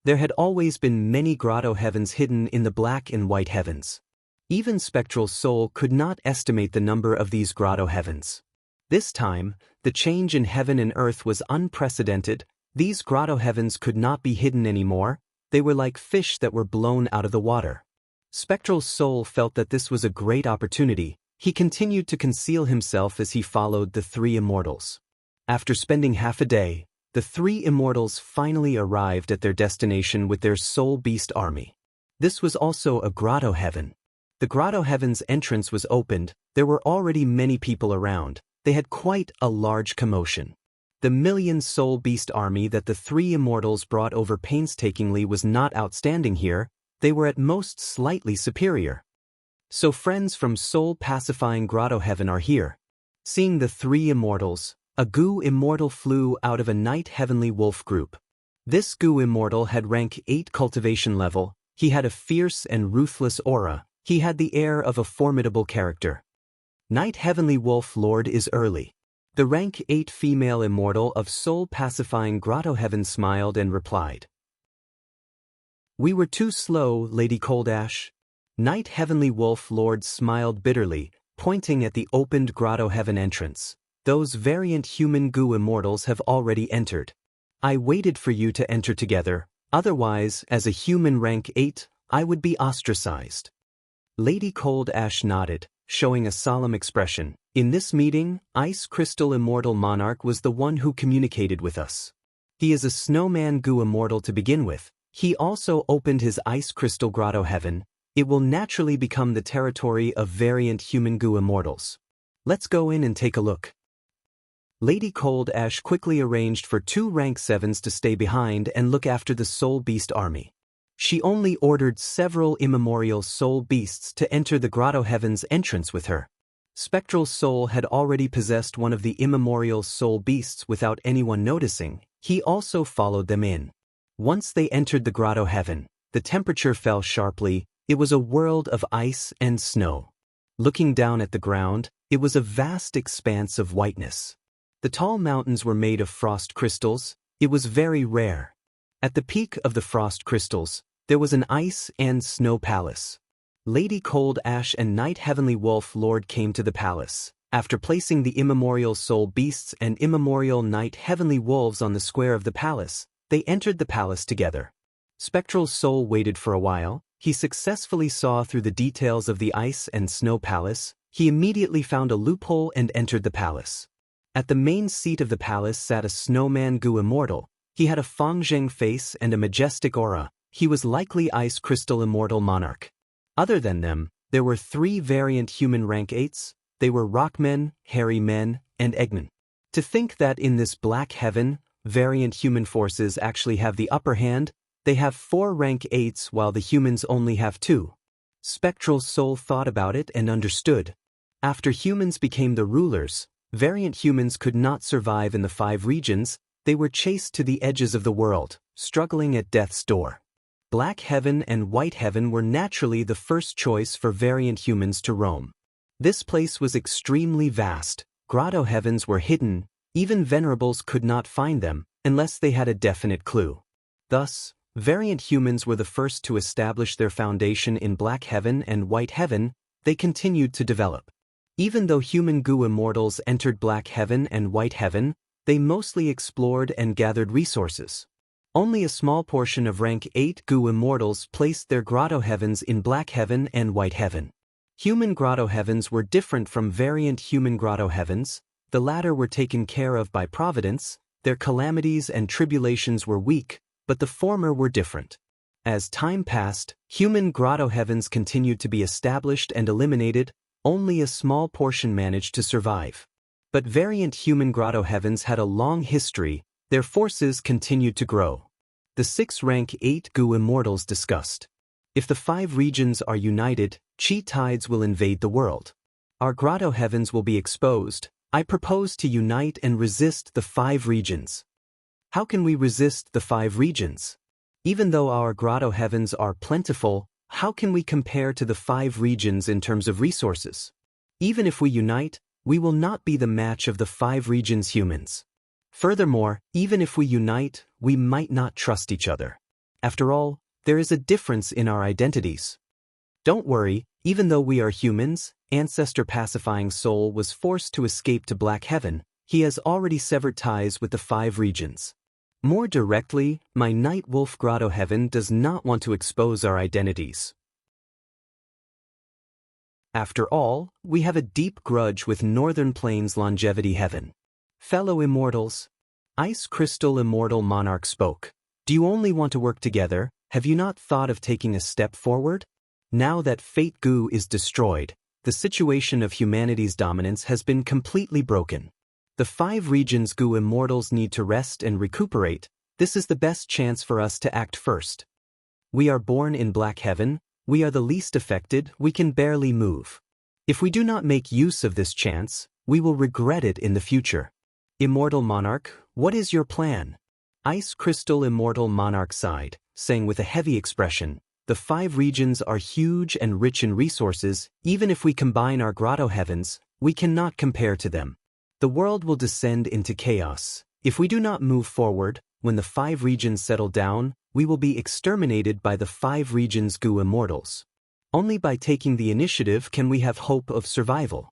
[SPEAKER 1] There had always been many grotto heavens hidden in the black and white heavens. Even Spectral Soul could not estimate the number of these grotto heavens. This time, the change in heaven and earth was unprecedented. These grotto heavens could not be hidden anymore, they were like fish that were blown out of the water. Spectral Soul felt that this was a great opportunity. He continued to conceal himself as he followed the 3 immortals. After spending half a day, the 3 immortals finally arrived at their destination with their soul beast army. This was also a grotto heaven. The grotto heaven's entrance was opened, there were already many people around, they had quite a large commotion. The million soul beast army that the 3 immortals brought over painstakingly was not outstanding here, they were at most slightly superior. So friends from soul-pacifying grotto heaven are here. Seeing the 3 immortals, a goo immortal flew out of a night heavenly wolf group. This goo immortal had rank 8 cultivation level, he had a fierce and ruthless aura, he had the air of a formidable character. Night heavenly wolf lord is early. The rank 8 female immortal of soul-pacifying grotto heaven smiled and replied. We were too slow, Lady Coldash. Night heavenly wolf lord smiled bitterly, pointing at the opened grotto heaven entrance. Those variant human goo immortals have already entered. I waited for you to enter together, otherwise, as a human rank 8, I would be ostracized. Lady Cold Ash nodded, showing a solemn expression. In this meeting, Ice Crystal Immortal Monarch was the one who communicated with us. He is a snowman goo immortal to begin with. He also opened his Ice Crystal Grotto Heaven. It will naturally become the territory of variant human goo immortals. Let's go in and take a look. Lady Cold Ash quickly arranged for 2 rank 7s to stay behind and look after the Soul Beast army. She only ordered several immemorial soul beasts to enter the Grotto Heaven's entrance with her. Spectral Soul had already possessed one of the immemorial soul beasts without anyone noticing. He also followed them in. Once they entered the Grotto Heaven, the temperature fell sharply. It was a world of ice and snow. Looking down at the ground, it was a vast expanse of whiteness. The tall mountains were made of frost crystals. It was very rare. At the peak of the frost crystals, there was an ice and snow palace. Lady Cold Ash and Night Heavenly Wolf Lord came to the palace. After placing the immemorial soul beasts and immemorial Night Heavenly Wolves on the square of the palace, they entered the palace together. Spectral Soul waited for a while. He successfully saw through the details of the ice and snow palace. He immediately found a loophole and entered the palace. At the main seat of the palace sat a snowman goo immortal. He had a Fangzheng face and a majestic aura. He was likely Ice Crystal Immortal Monarch. Other than them, there were 3 variant human rank 8s. They were Rockmen, Hairy Men, and Eggman. To think that in this black heaven, variant human forces actually have the upper hand, they have 4 rank 8s while the humans only have 2. Spectral Soul thought about it and understood. After humans became the rulers, variant humans could not survive in the 5 regions. They were chased to the edges of the world, struggling at death's door. Black Heaven and White Heaven were naturally the first choice for variant humans to roam. This place was extremely vast. Grotto heavens were hidden. Even venerables could not find them, unless they had a definite clue. Thus, variant humans were the first to establish their foundation in Black Heaven and White Heaven. They continued to develop. Even though human goo immortals entered Black Heaven and White Heaven, they mostly explored and gathered resources. Only a small portion of rank 8 goo immortals placed their grotto heavens in Black Heaven and White Heaven. Human grotto heavens were different from variant human grotto heavens. The latter were taken care of by Providence. Their calamities and tribulations were weak, but the former were different. As time passed, human grotto heavens continued to be established and eliminated. Only a small portion managed to survive. But variant human grotto heavens had a long history. Their forces continued to grow. The 6 rank 8 goo immortals discussed. If the 5 regions are united, chi tides will invade the world. Our grotto heavens will be exposed. I propose to unite and resist the 5 regions. How can we resist the 5 regions? Even though our grotto heavens are plentiful, how can we compare to the 5 regions in terms of resources? Even if we unite, we will not be the match of the 5 regions humans. Furthermore, even if we unite, we might not trust each other. After all, there is a difference in our identities. Don't worry, even though we are humans, Ancestor Pacifying Soul was forced to escape to Black Heaven. He has already severed ties with the 5 regions. More directly, my Night Wolf Grotto Heaven does not want to expose our identities. After all, we have a deep grudge with Northern Plains Longevity Heaven. Fellow immortals, Ice Crystal Immortal Monarch spoke. Do you only want to work together? Have you not thought of taking a step forward? Now that Fate Goo is destroyed, the situation of humanity's dominance has been completely broken. The 5 regions goo immortals need to rest and recuperate. This is the best chance for us to act first. We are born in Black Heaven. We are the least affected. We can barely move. If we do not make use of this chance, we will regret it in the future. Immortal Monarch, what is your plan? Ice Crystal Immortal Monarch sighed, saying with a heavy expression, the 5 regions are huge and rich in resources. Even if we combine our grotto heavens, we cannot compare to them. The world will descend into chaos. If we do not move forward, when the 5 regions settle down, we will be exterminated by the 5 regions goo immortals. Only by taking the initiative can we have hope of survival.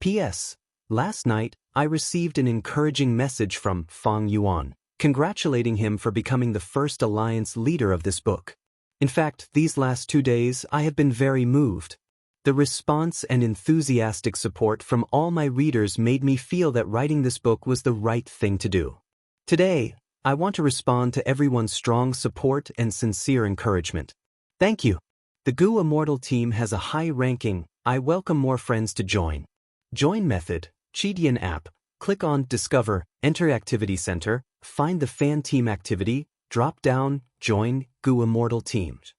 [SPEAKER 1] P.S. Last night, I received an encouraging message from Feng Yuan, congratulating him for becoming the first alliance leader of this book. In fact, these last 2 days I have been very moved. The response and enthusiastic support from all my readers made me feel that writing this book was the right thing to do. Today, I want to respond to everyone's strong support and sincere encouragement. Thank you. The Goo Immortal team has a high ranking. I welcome more friends to join. Join method, Chidian app. Click on Discover, enter Activity Center, find the Fan Team activity, drop down, join Goo Immortal teams.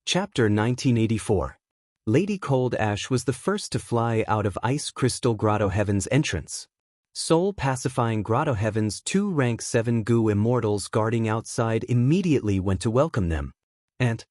[SPEAKER 1] Chapter 1984. Lady Cold Ash was the first to fly out of Ice Crystal Grotto Heaven's entrance. Soul Pacifying Grotto Heaven's 2 rank 7 goo immortals guarding outside immediately went to welcome them. And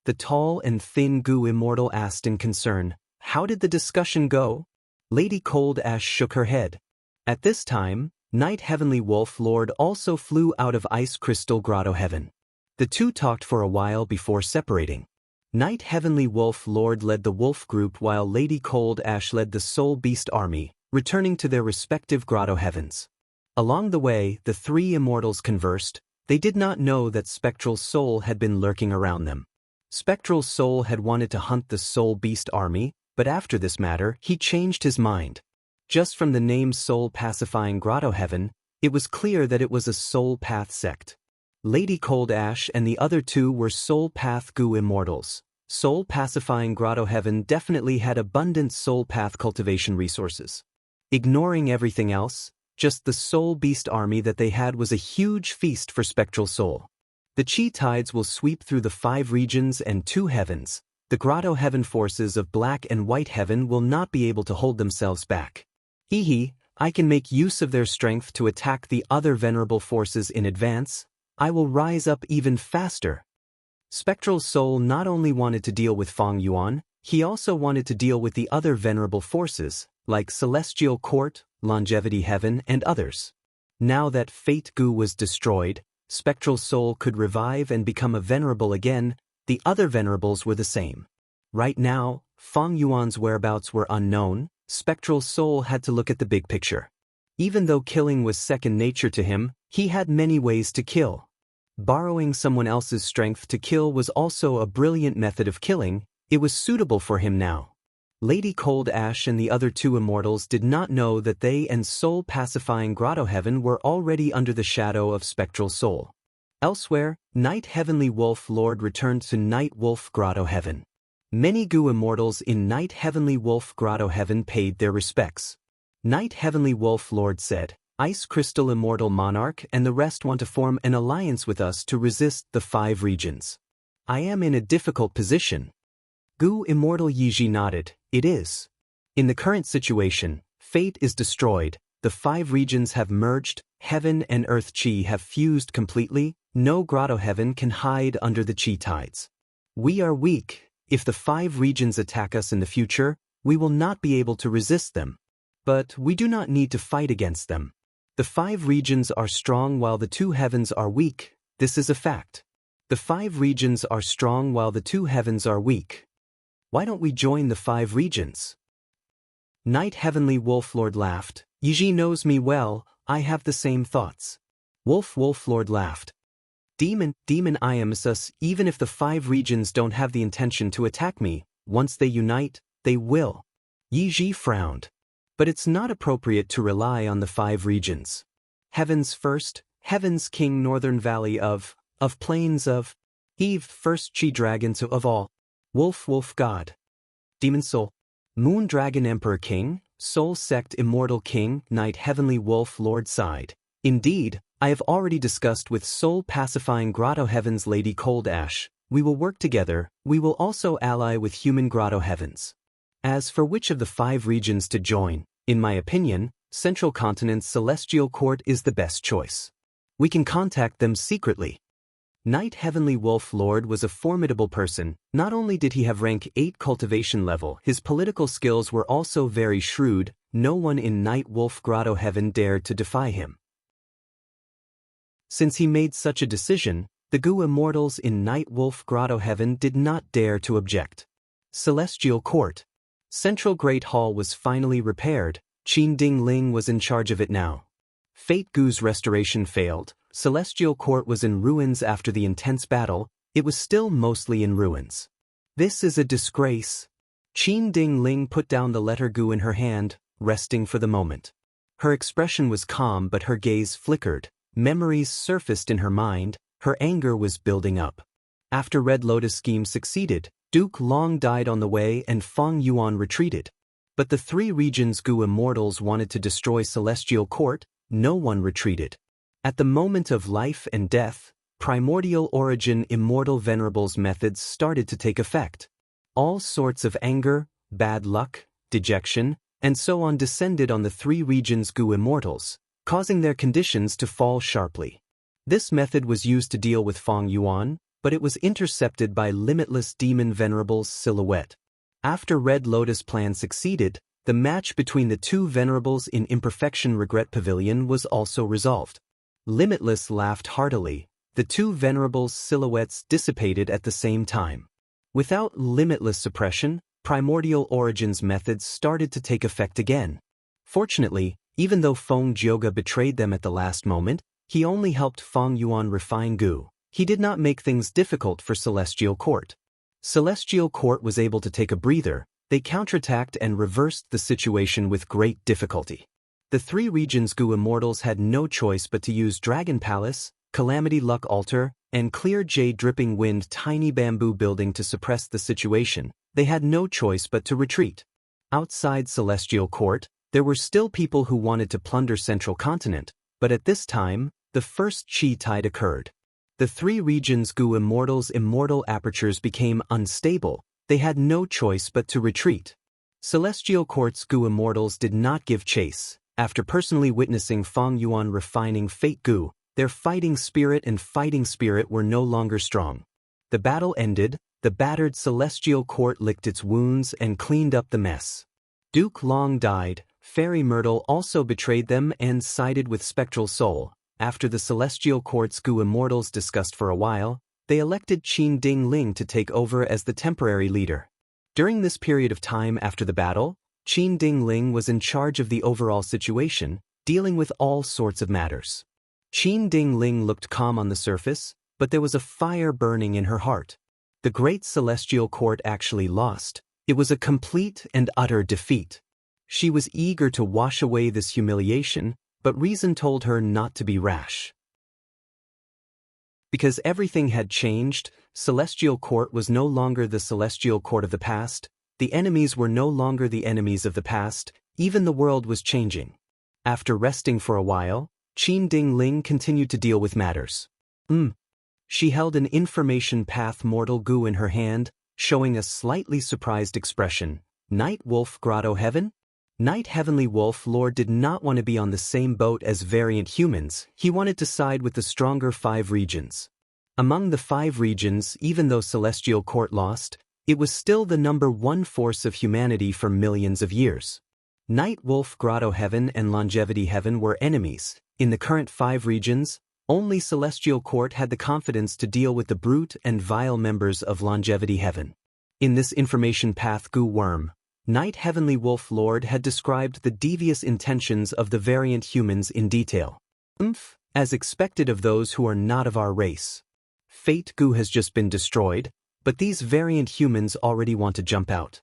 [SPEAKER 1] the tall and thin goo immortal asked in concern, how did the discussion go? Lady Cold Ash shook her head. At this time, Night Heavenly Wolf Lord also flew out of Ice Crystal Grotto Heaven. The two talked for a while before separating. Night Heavenly Wolf Lord led the wolf group while Lady Cold Ash led the Soul Beast army, returning to their respective grotto heavens. Along the way, the 3 immortals conversed. They did not know that Spectral Soul had been lurking around them. Spectral Soul had wanted to hunt the Soul Beast army, but after this matter, he changed his mind. Just from the name Soul Pacifying Grotto Heaven, it was clear that it was a Soul Path sect. Lady Cold Ash and the other 2 were Soul Path Goo Immortals. Soul Pacifying Grotto Heaven definitely had abundant Soul Path cultivation resources. Ignoring everything else, just the Soul Beast army that they had was a huge feast for Spectral Soul. The chi tides will sweep through the 5 regions and 2 heavens. The grotto heaven forces of black and white heaven will not be able to hold themselves back. Hehe, I can make use of their strength to attack the other venerable forces in advance. I will rise up even faster. Spectral Soul not only wanted to deal with Feng Yuan, he also wanted to deal with the other venerable forces, like Celestial Court, Longevity Heaven, and others. Now that Fate Gu was destroyed, Spectral Soul could revive and become a venerable again. The other venerables were the same. Right now, Feng Yuan's whereabouts were unknown. Spectral Soul had to look at the big picture. Even though killing was second nature to him, he had many ways to kill. Borrowing someone else's strength to kill was also a brilliant method of killing. It was suitable for him now. Lady Cold Ash and the other 2 immortals did not know that they and soul-pacifying Grotto Heaven were already under the shadow of Spectral Soul. Elsewhere, Night Heavenly Wolf Lord returned to Night Wolf Grotto Heaven. Many Gu immortals in Night Heavenly Wolf Grotto Heaven paid their respects. Night Heavenly Wolf Lord said, Ice Crystal Immortal Monarch and the rest want to form an alliance with us to resist the 5 regions. I am in a difficult position. Gu Immortal Yiji nodded. It is. In the current situation, fate is destroyed, the 5 regions have merged, heaven and earth chi have fused completely, no grotto heaven can hide under the chi tides. We are weak. If the 5 regions attack us in the future, we will not be able to resist them. But we do not need to fight against them. The 5 regions are strong while the 2 heavens are weak. This is a fact. The 5 regions are strong while the 2 heavens are weak. Why don't we join the 5 regions? Night Heavenly Wolf Lord laughed. Yiji knows me well, I have the same thoughts. Wolf Lord laughed. Demon I am sus, even if the 5 regions don't have the intention to attack me, once they unite, they will. Yiji frowned. But it's not appropriate to rely on the 5 regions. Heavens first, Heaven's King Northern Valley of Plains of Eve first Chi Dragon to of all. Wolf God. Demon Soul. Moon Dragon Emperor King, Soul Sect Immortal King, Night Heavenly Wolf Lord side. Indeed, I have already discussed with Soul Pacifying Grotto Heavens Lady Cold Ash. We will work together, we will also ally with Human Grotto Heavens. As for which of the 5 regions to join, in my opinion, Central Continent's Celestial Court is the best choice. We can contact them secretly. Night Heavenly Wolf Lord was a formidable person. Not only did he have rank 8 cultivation level, his political skills were also very shrewd. No one in Night Wolf Grotto Heaven dared to defy him. Since he made such a decision, the Gu immortals in Night Wolf Grotto Heaven did not dare to object. Celestial Court. Central Great Hall was finally repaired. Qin Ding Ling was in charge of it now. Fate Gu's restoration failed. Celestial Court was in ruins after the intense battle. It was still mostly in ruins. This is a disgrace. Qin Ding Ling put down the letter Gu in her hand, resting for the moment. Her expression was calm but her gaze flickered. Memories surfaced in her mind. Her anger was building up. After Red Lotus scheme succeeded, Duke Long died on the way and Feng Yuan retreated. But the 3 regions Gu immortals wanted to destroy Celestial Court. No one retreated. At the moment of life and death, primordial origin immortal venerables methods started to take effect. All sorts of anger, bad luck, dejection, and so on descended on the 3 regions Gu immortals, causing their conditions to fall sharply. This method was used to deal with Feng Yuan, but it was intercepted by Limitless Demon Venerable's silhouette. After Red Lotus plan succeeded, the match between the 2 venerables in Imperfection Regret Pavilion was also resolved. Limitless laughed heartily. The 2 venerables' silhouettes dissipated at the same time. Without Limitless suppression, Primordial Origins methods started to take effect again. Fortunately, even though Feng Jioga betrayed them at the last moment, he only helped Feng Yuan refine Gu. He did not make things difficult for Celestial Court. Celestial Court was able to take a breather. They counterattacked and reversed the situation with great difficulty. The 3 regions Gu immortals had no choice but to use Dragon Palace, Calamity Luck Altar, and Clear Jade Dripping Wind Tiny Bamboo Building to suppress the situation. They had no choice but to retreat. Outside Celestial Court, there were still people who wanted to plunder Central Continent, but at this time, the first Chi Tide occurred. The three regions' Gu Immortals' immortal apertures became unstable. They had no choice but to retreat. Celestial Court's Gu Immortals did not give chase. After personally witnessing Feng Yuan refining Fate Gu, their fighting spirit and fighting spirit were no longer strong. The battle ended. The battered Celestial Court licked its wounds and cleaned up the mess. Duke Long died. Fairy Myrtle also betrayed them and sided with Spectral Soul. After the Celestial Court's Gu Immortals discussed for a while, they elected Qin Ding Ling to take over as the temporary leader. During this period of time after the battle, Qin Ding Ling was in charge of the overall situation, dealing with all sorts of matters. Qin Ding Ling looked calm on the surface, but there was a fire burning in her heart. The great Celestial Court actually lost. It was a complete and utter defeat. She was eager to wash away this humiliation, but reason told her not to be rash. Because everything had changed, Celestial Court was no longer the Celestial Court of the past, the enemies were no longer the enemies of the past, even the world was changing. After resting for a while, Qin Ding Ling continued to deal with matters. She held an information path mortal Gu in her hand, showing a slightly surprised expression. Night Wolf Grotto Heaven? Night Heavenly Wolf Lord did not want to be on the same boat as variant humans. He wanted to side with the stronger 5 regions. Among the 5 regions, even though Celestial Court lost, it was still the #1 force of humanity for millions of years. Night Wolf Grotto Heaven and Longevity Heaven were enemies. In the current 5 regions, only Celestial Court had the confidence to deal with the brute and vile members of Longevity Heaven. In this information path Gu Worm, Night Heavenly Wolf Lord had described the devious intentions of the variant humans in detail. As expected of those who are not of our race. Fate Gu has just been destroyed, but these variant humans already want to jump out.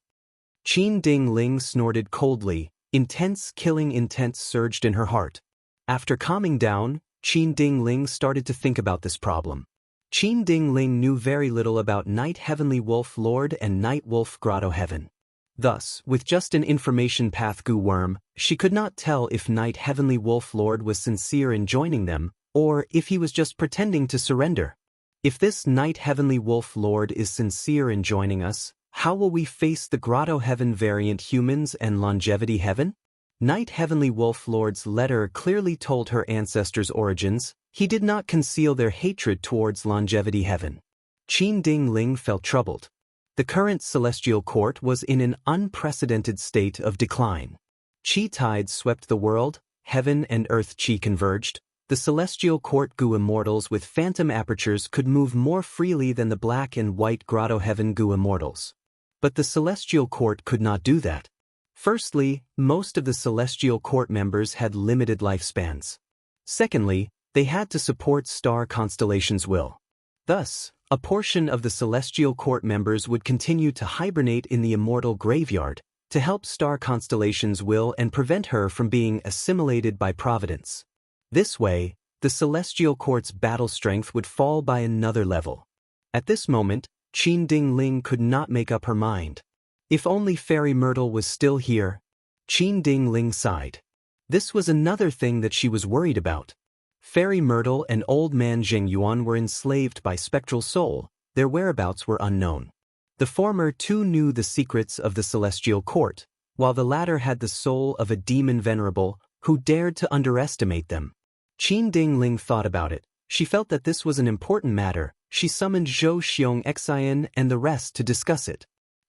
[SPEAKER 1] Qin Ding Ling snorted coldly. Intense killing intent surged in her heart. After calming down, Qin Ding Ling started to think about this problem. Qin Ding Ling knew very little about Night Heavenly Wolf Lord and Night Wolf Grotto Heaven. Thus, with just an information path Gu Worm, she could not tell if Night Heavenly Wolf Lord was sincere in joining them, or if he was just pretending to surrender. If this Night Heavenly Wolf Lord is sincere in joining us, how will we face the Grotto Heaven variant humans and Longevity Heaven? Night Heavenly Wolf Lord's letter clearly told her ancestors' origins. He did not conceal their hatred towards Longevity Heaven. Qin Ding Ling felt troubled. The current Celestial Court was in an unprecedented state of decline. Qi tides swept the world, heaven and earth qi converged. The Celestial Court Gu Immortals with phantom apertures could move more freely than the black and white Grotto Heaven Gu Immortals. But the Celestial Court could not do that. Firstly, most of the Celestial Court members had limited lifespans. Secondly, they had to support star constellations' will. Thus, a portion of the Celestial Court members would continue to hibernate in the immortal graveyard to help star constellations' will and prevent her from being assimilated by Providence. This way, the Celestial Court's battle strength would fall by another level. At this moment, Qin Ding Ling could not make up her mind. If only Fairy Myrtle was still here. Qin Ding Ling sighed. This was another thing that she was worried about. Fairy Myrtle and Old Man Zheng Yuan were enslaved by Spectral Soul. Their whereabouts were unknown. The former two knew the secrets of the Celestial Court, while the latter had the soul of a demon venerable who dared to underestimate them. Qin Ding Ling thought about it. She felt that this was an important matter. She summoned Zhou Xiong Xian and the rest to discuss it.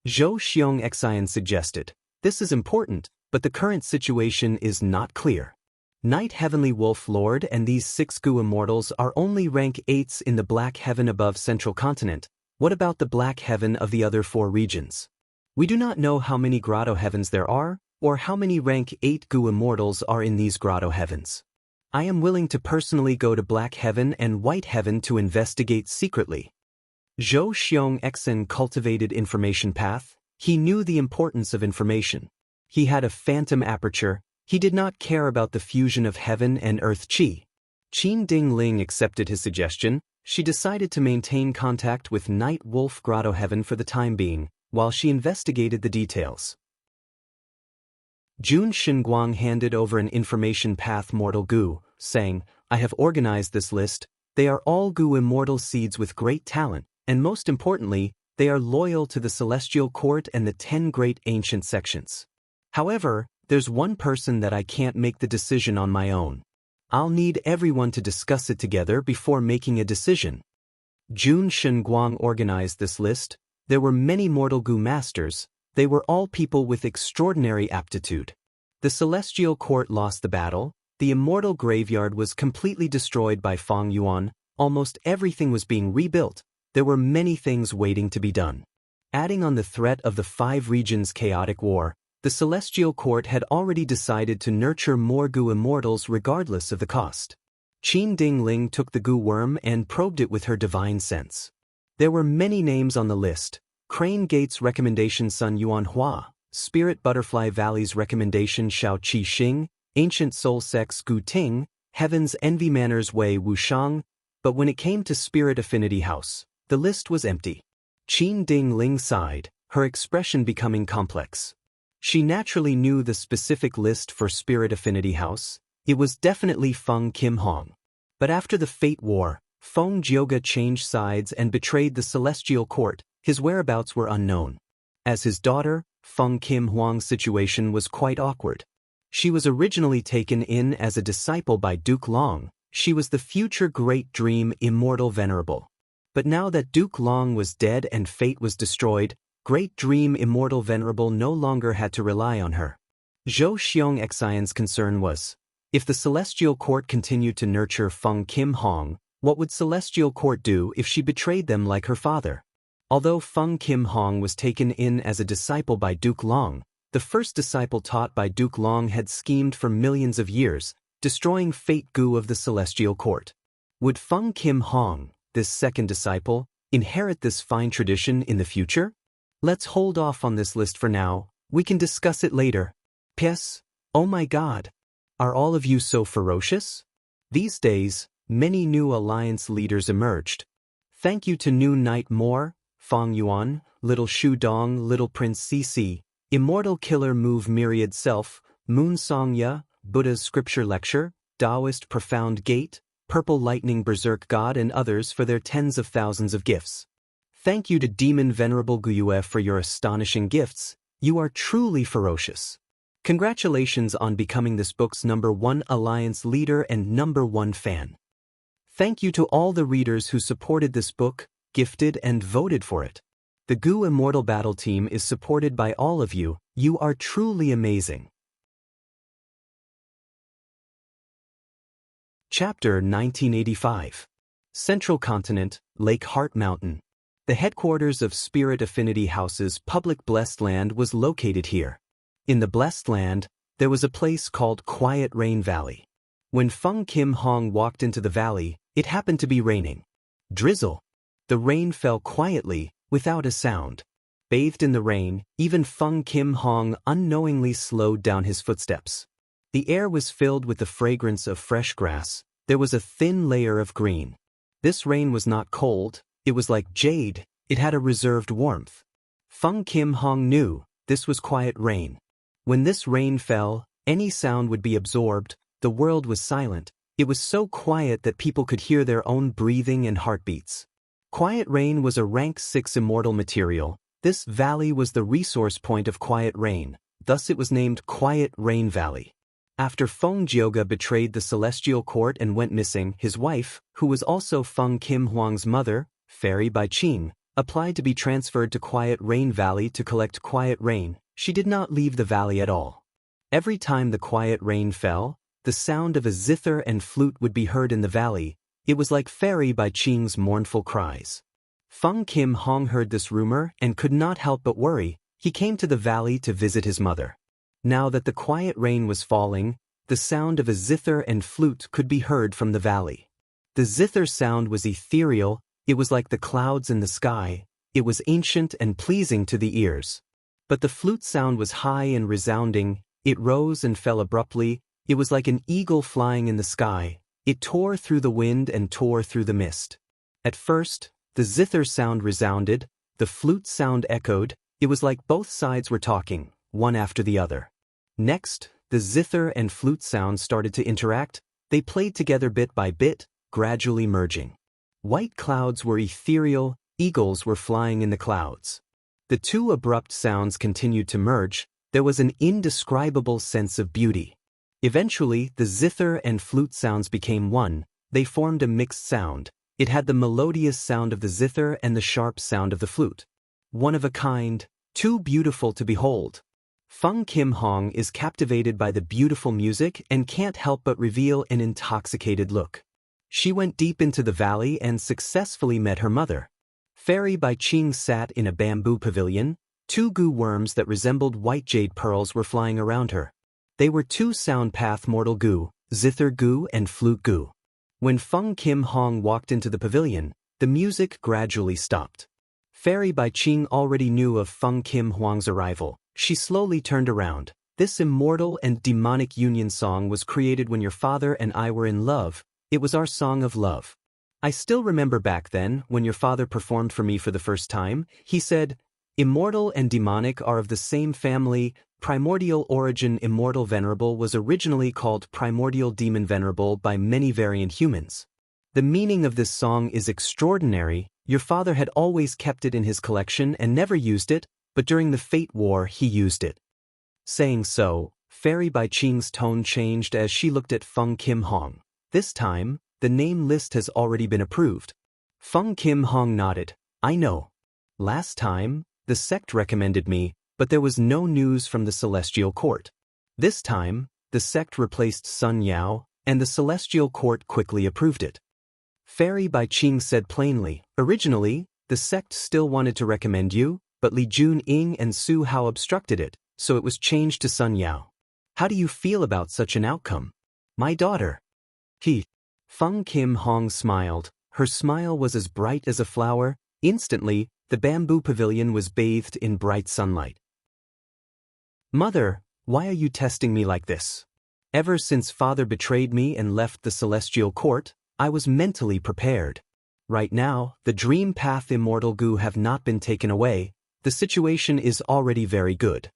[SPEAKER 1] Zhou Xiong Xian suggested, "This is important, but the current situation is not clear. Night Heavenly Wolf Lord and these 6 Gu Immortals are only rank 8s in the Black Heaven above Central Continent. What about the Black Heaven of the other 4 regions? We do not know how many Grotto Heavens there are, or how many rank 8 Gu Immortals are in these Grotto Heavens. I am willing to personally go to Black Heaven and White Heaven to investigate secretly." Zhou Xiong Xian cultivated information path. He knew the importance of information. He had a phantom aperture. He did not care about the fusion of heaven and earth qi. Qin Ding Ling accepted his suggestion. She decided to maintain contact with Night Wolf Grotto Heaven for the time being, while she investigated the details. Jun Shenguang handed over an information path Mortal Gu, saying, "I have organized this list. They are all Gu immortal seeds with great talent, and most importantly, they are loyal to the Celestial Court and the 10 great ancient sections. However, there's one person that I can't make the decision on my own. I'll need everyone to discuss it together before making a decision. Jun Shenguang organized this list. There were many mortal Gu masters. They were all people with extraordinary aptitude. The Celestial Court lost the battle. The immortal graveyard was completely destroyed by Feng Yuan. Almost everything was being rebuilt. There were many things waiting to be done. Adding on the threat of the 5 regions' chaotic war, the Celestial Court had already decided to nurture more Gu immortals regardless of the cost. Qin Dingling took the Gu worm and probed it with her divine sense. There were many names on the list. Crane Gate's recommendation Sun Yuan Hua, Spirit Butterfly Valley's recommendation Xiao Qi Xing, Ancient Soul Sex Gu Ting, Heaven's Envy Manor's Wei Wushang, but when it came to Spirit Affinity House, the list was empty. Qin Dingling sighed, her expression becoming complex. She naturally knew the specific list for Spirit Affinity House. It was definitely Feng Kim Hong. But after the Fate War, Feng Jioga changed sides and betrayed the Celestial Court. His whereabouts were unknown. As his daughter, Feng Kim Huang's situation was quite awkward. She was originally taken in as a disciple by Duke Long. She was the future Great Dream Immortal Venerable. But now that Duke Long was dead and Fate was destroyed, Great Dream Immortal Venerable no longer had to rely on her. Zhou Xiong Xian's concern was, if the Celestial Court continued to nurture Feng Kim Hong, what would Celestial Court do if she betrayed them like her father? Although Feng Kim Hong was taken in as a disciple by Duke Long, the first disciple taught by Duke Long had schemed for millions of years, destroying Fate Gu of the Celestial Court. Would Feng Kim Hong, this second disciple, inherit this fine tradition in the future? Let's hold off on this list for now. We can discuss it later. P.S. Oh my God! Are all of you so ferocious? These days, many new alliance leaders emerged. Thank you to New Knight Moore, Feng Yuan, Little Shu Dong, Little Prince CC, Immortal Killer Move Myriad Self, Moon Song Ya, Buddha's Scripture Lecture, Taoist Profound Gate, Purple Lightning Berserk God and others for their tens of thousands of gifts. Thank you to Demon Venerable Guyue for your astonishing gifts. You are truly ferocious. Congratulations on becoming this book's #1 Alliance leader and #1 fan. Thank you to all the readers who supported this book, gifted and voted for it. The Gu Immortal Battle Team is supported by all of you. You are truly amazing. Chapter 1985. Central Continent, Lake Heart Mountain. The headquarters of Spirit Affinity House's public Blessed Land was located here. In the Blessed Land, there was a place called Quiet Rain Valley. When Feng Kim Hong walked into the valley, it happened to be raining. Drizzle. The rain fell quietly, without a sound. Bathed in the rain, even Feng Kim Hong unknowingly slowed down his footsteps. The air was filled with the fragrance of fresh grass. There was a thin layer of green. This rain was not cold, it was like jade, it had a reserved warmth. Feng Kim Hong knew this was quiet rain. When this rain fell, any sound would be absorbed, the world was silent. It was so quiet that people could hear their own breathing and heartbeats. Quiet Rain was a rank 6 immortal material. This valley was the resource point of Quiet Rain, thus it was named Quiet Rain Valley. After Feng Jioga betrayed the Celestial Court and went missing, his wife, who was also Feng Kim Huang's mother, Fairy Bai Qing, applied to be transferred to Quiet Rain Valley to collect quiet rain. She did not leave the valley at all. Every time the quiet rain fell, the sound of a zither and flute would be heard in the valley. It was like Fairy Bai Qing's mournful cries. Feng Kim Hong heard this rumor and could not help but worry. He came to the valley to visit his mother. Now that the quiet rain was falling, the sound of a zither and flute could be heard from the valley. The zither sound was ethereal, it was like the clouds in the sky, it was ancient and pleasing to the ears. But the flute sound was high and resounding, it rose and fell abruptly, it was like an eagle flying in the sky, it tore through the wind and tore through the mist. At first, the zither sound resounded, the flute sound echoed, it was like both sides were talking, one after the other. Next, the zither and flute sounds started to interact, they played together bit by bit, gradually merging. White clouds were ethereal, eagles were flying in the clouds. The two abrupt sounds continued to merge. There was an indescribable sense of beauty. Eventually, the zither and flute sounds became one. They formed a mixed sound. It had the melodious sound of the zither and the sharp sound of the flute. One of a kind, too beautiful to behold. Feng Kim Hong is captivated by the beautiful music and can't help but reveal an intoxicated look. She went deep into the valley and successfully met her mother. Fairy Bai Ching sat in a bamboo pavilion. Two goo worms that resembled white jade pearls were flying around her. They were two sound path mortal goo, zither goo and flute goo. When Feng Kim Hong walked into the pavilion, the music gradually stopped. Fairy Bai Ching already knew of Feng Kim Hong's arrival. She slowly turned around. This immortal and demonic union song was created when your father and I were in love. It was our song of love. I still remember back then, when your father performed for me for the first time, he said, "Immortal and demonic are of the same family. Primordial origin immortal venerable was originally called primordial demon venerable by many variant humans." The meaning of this song is extraordinary. Your father had always kept it in his collection and never used it, but during the Fate War he used it. Saying so, Fairy Bai Ching's tone changed as she looked at Feng Kim Hong. This time, the name list has already been approved. Feng Kim Hong nodded. "I know. Last time, the sect recommended me, but there was no news from the Celestial Court. This time, the sect replaced Sun Yao, and the Celestial Court quickly approved it." Fairy Bai Ching said plainly, "Originally, the sect still wanted to recommend you, but Li Jun Ying and Su Hao obstructed it, so it was changed to Sun Yao. How do you feel about such an outcome, my daughter?" Feng Kim Hong smiled. Her smile was as bright as a flower. Instantly, the bamboo pavilion was bathed in bright sunlight. "Mother, why are you testing me like this? Ever since father betrayed me and left the Celestial Court, I was mentally prepared. Right now, the dream path immortal goo have not been taken away. The situation is already very good,"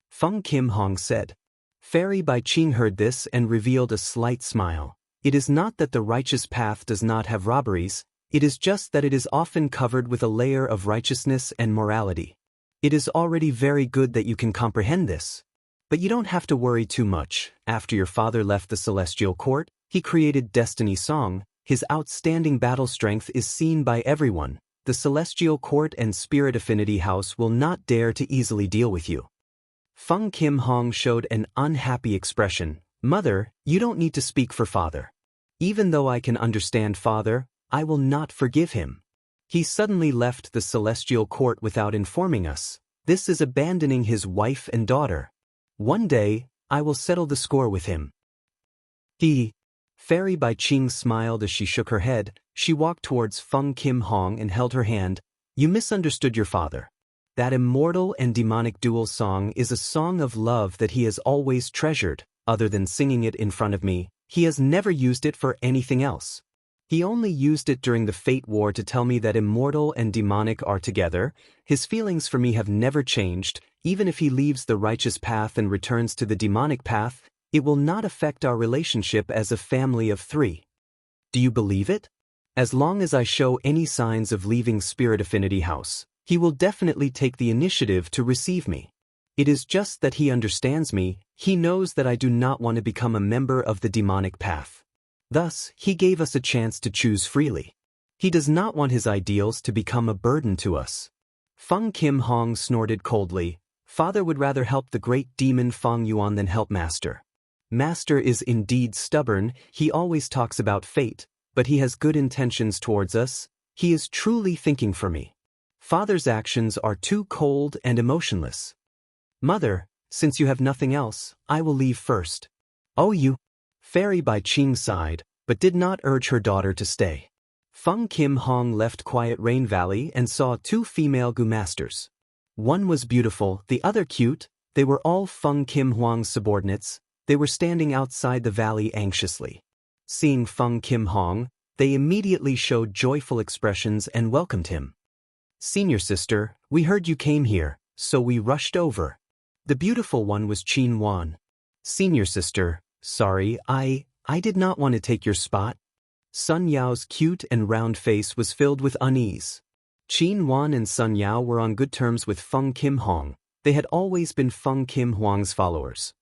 [SPEAKER 1] Feng Kim Hong said. Fairy Bai Ching heard this and revealed a slight smile. It is not that the righteous path does not have robberies, it is just that it is often covered with a layer of righteousness and morality. It is already very good that you can comprehend this. But you don't have to worry too much. After your father left the Celestial Court, he created Destiny Song. His outstanding battle strength is seen by everyone. The Celestial Court and Spirit Affinity House will not dare to easily deal with you." Feng Kim Hong showed an unhappy expression. "Mother, you don't need to speak for father. Even though I can understand father, I will not forgive him. He suddenly left the Celestial Court without informing us. This is abandoning his wife and daughter. One day, I will settle the score with him." Fairy Bai Ching smiled as she shook her head. She walked towards Feng Kim Hong and held her hand. "You misunderstood your father. That immortal and demonic dual song is a song of love that he has always treasured. Other than singing it in front of me, he has never used it for anything else. He only used it during the Fate War to tell me that immortal and demonic are together. His feelings for me have never changed. Even if he leaves the righteous path and returns to the demonic path, it will not affect our relationship as a family of three. Do you believe it? As long as I show any signs of leaving Spirit Affinity House, he will definitely take the initiative to receive me. It is just that he understands me. He knows that I do not want to become a member of the demonic path. Thus, he gave us a chance to choose freely. He does not want his ideals to become a burden to us." Feng Kim Hong snorted coldly. "Father would rather help the great demon Feng Yuan than help Master. Master is indeed stubborn. He always talks about fate, but he has good intentions towards us. He is truly thinking for me. Father's actions are too cold and emotionless. Mother, since you have nothing else, I will leave first." "Oh, you?" Fairy Bai Ching sighed, but did not urge her daughter to stay. Feng Kim Hong left Quiet Rain Valley and saw two female Gu masters. One was beautiful, the other cute. They were all Feng Kim Hong's subordinates. They were standing outside the valley anxiously. Seeing Feng Kim Hong, they immediately showed joyful expressions and welcomed him. "Senior sister, we heard you came here, so we rushed over." The beautiful one was Qin Wan. "Senior sister, sorry, I did not want to take your spot." Sun Yao's cute and round face was filled with unease. Qin Wan and Sun Yao were on good terms with Feng Kim Hong. They had always been Feng Kim Huang's followers.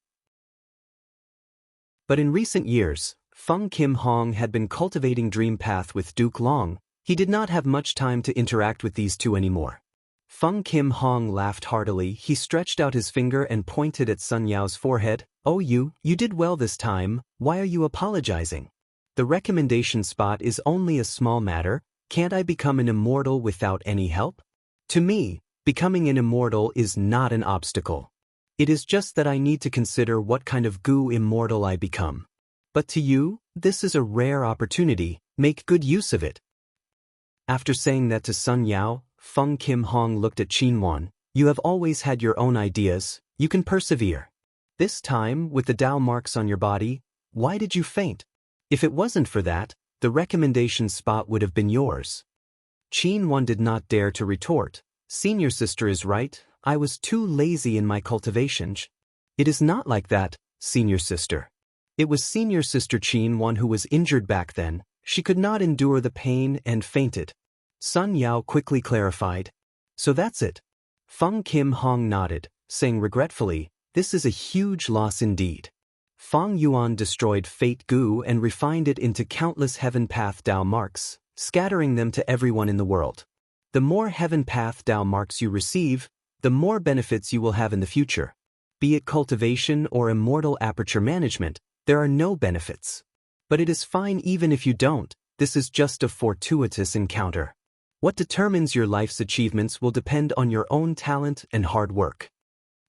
[SPEAKER 1] But in recent years, Feng Kim Hong had been cultivating Dream Path with Duke Long. He did not have much time to interact with these two anymore. Feng Kim Hong laughed heartily. He stretched out his finger and pointed at Sun Yao's forehead. "Oh, you did well this time. Why are you apologizing? The recommendation spot is only a small matter. Can't I become an immortal without any help? To me, becoming an immortal is not an obstacle. It is just that I need to consider what kind of goo immortal I become. But to you, this is a rare opportunity. Make good use of it." After saying that to Sun Yao, Feng Kim Hong looked at Qin Wan. "You have always had your own ideas. You can persevere. This time, with the Tao marks on your body, why did you faint? If it wasn't for that, the recommendation spot would have been yours." Qin Wan did not dare to retort. "Senior sister is right. I was too lazy in my cultivation." "It is not like that, senior sister. It was senior sister Qin Wan who was injured back then. She could not endure the pain and fainted." Sun Yao quickly clarified. "So that's it." Feng Kim Hong nodded, saying regretfully, "This is a huge loss indeed." Feng Yuan destroyed Fate Goo and refined it into countless Heaven Path Tao marks, scattering them to everyone in the world. The more Heaven Path Tao marks you receive, the more benefits you will have in the future. Be it cultivation or immortal aperture management, there are no benefits. But it is fine even if you don't. This is just a fortuitous encounter. What determines your life's achievements will depend on your own talent and hard work.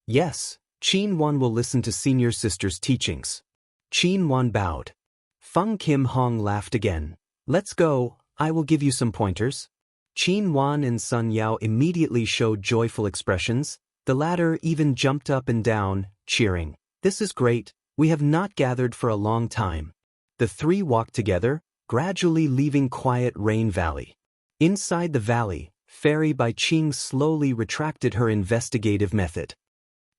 [SPEAKER 1] Yes, Qin Wan will listen to senior sister's teachings. Qin Wan bowed. Feng Kim Hong laughed again. "Let's go, I will give you some pointers." Qin Wan and Sun Yao immediately showed joyful expressions. The latter even jumped up and down, cheering. "This is great, we have not gathered for a long time." The three walked together, gradually leaving quiet Rain Valley. Inside the valley, Fairy Bai Qing slowly retracted her investigative method.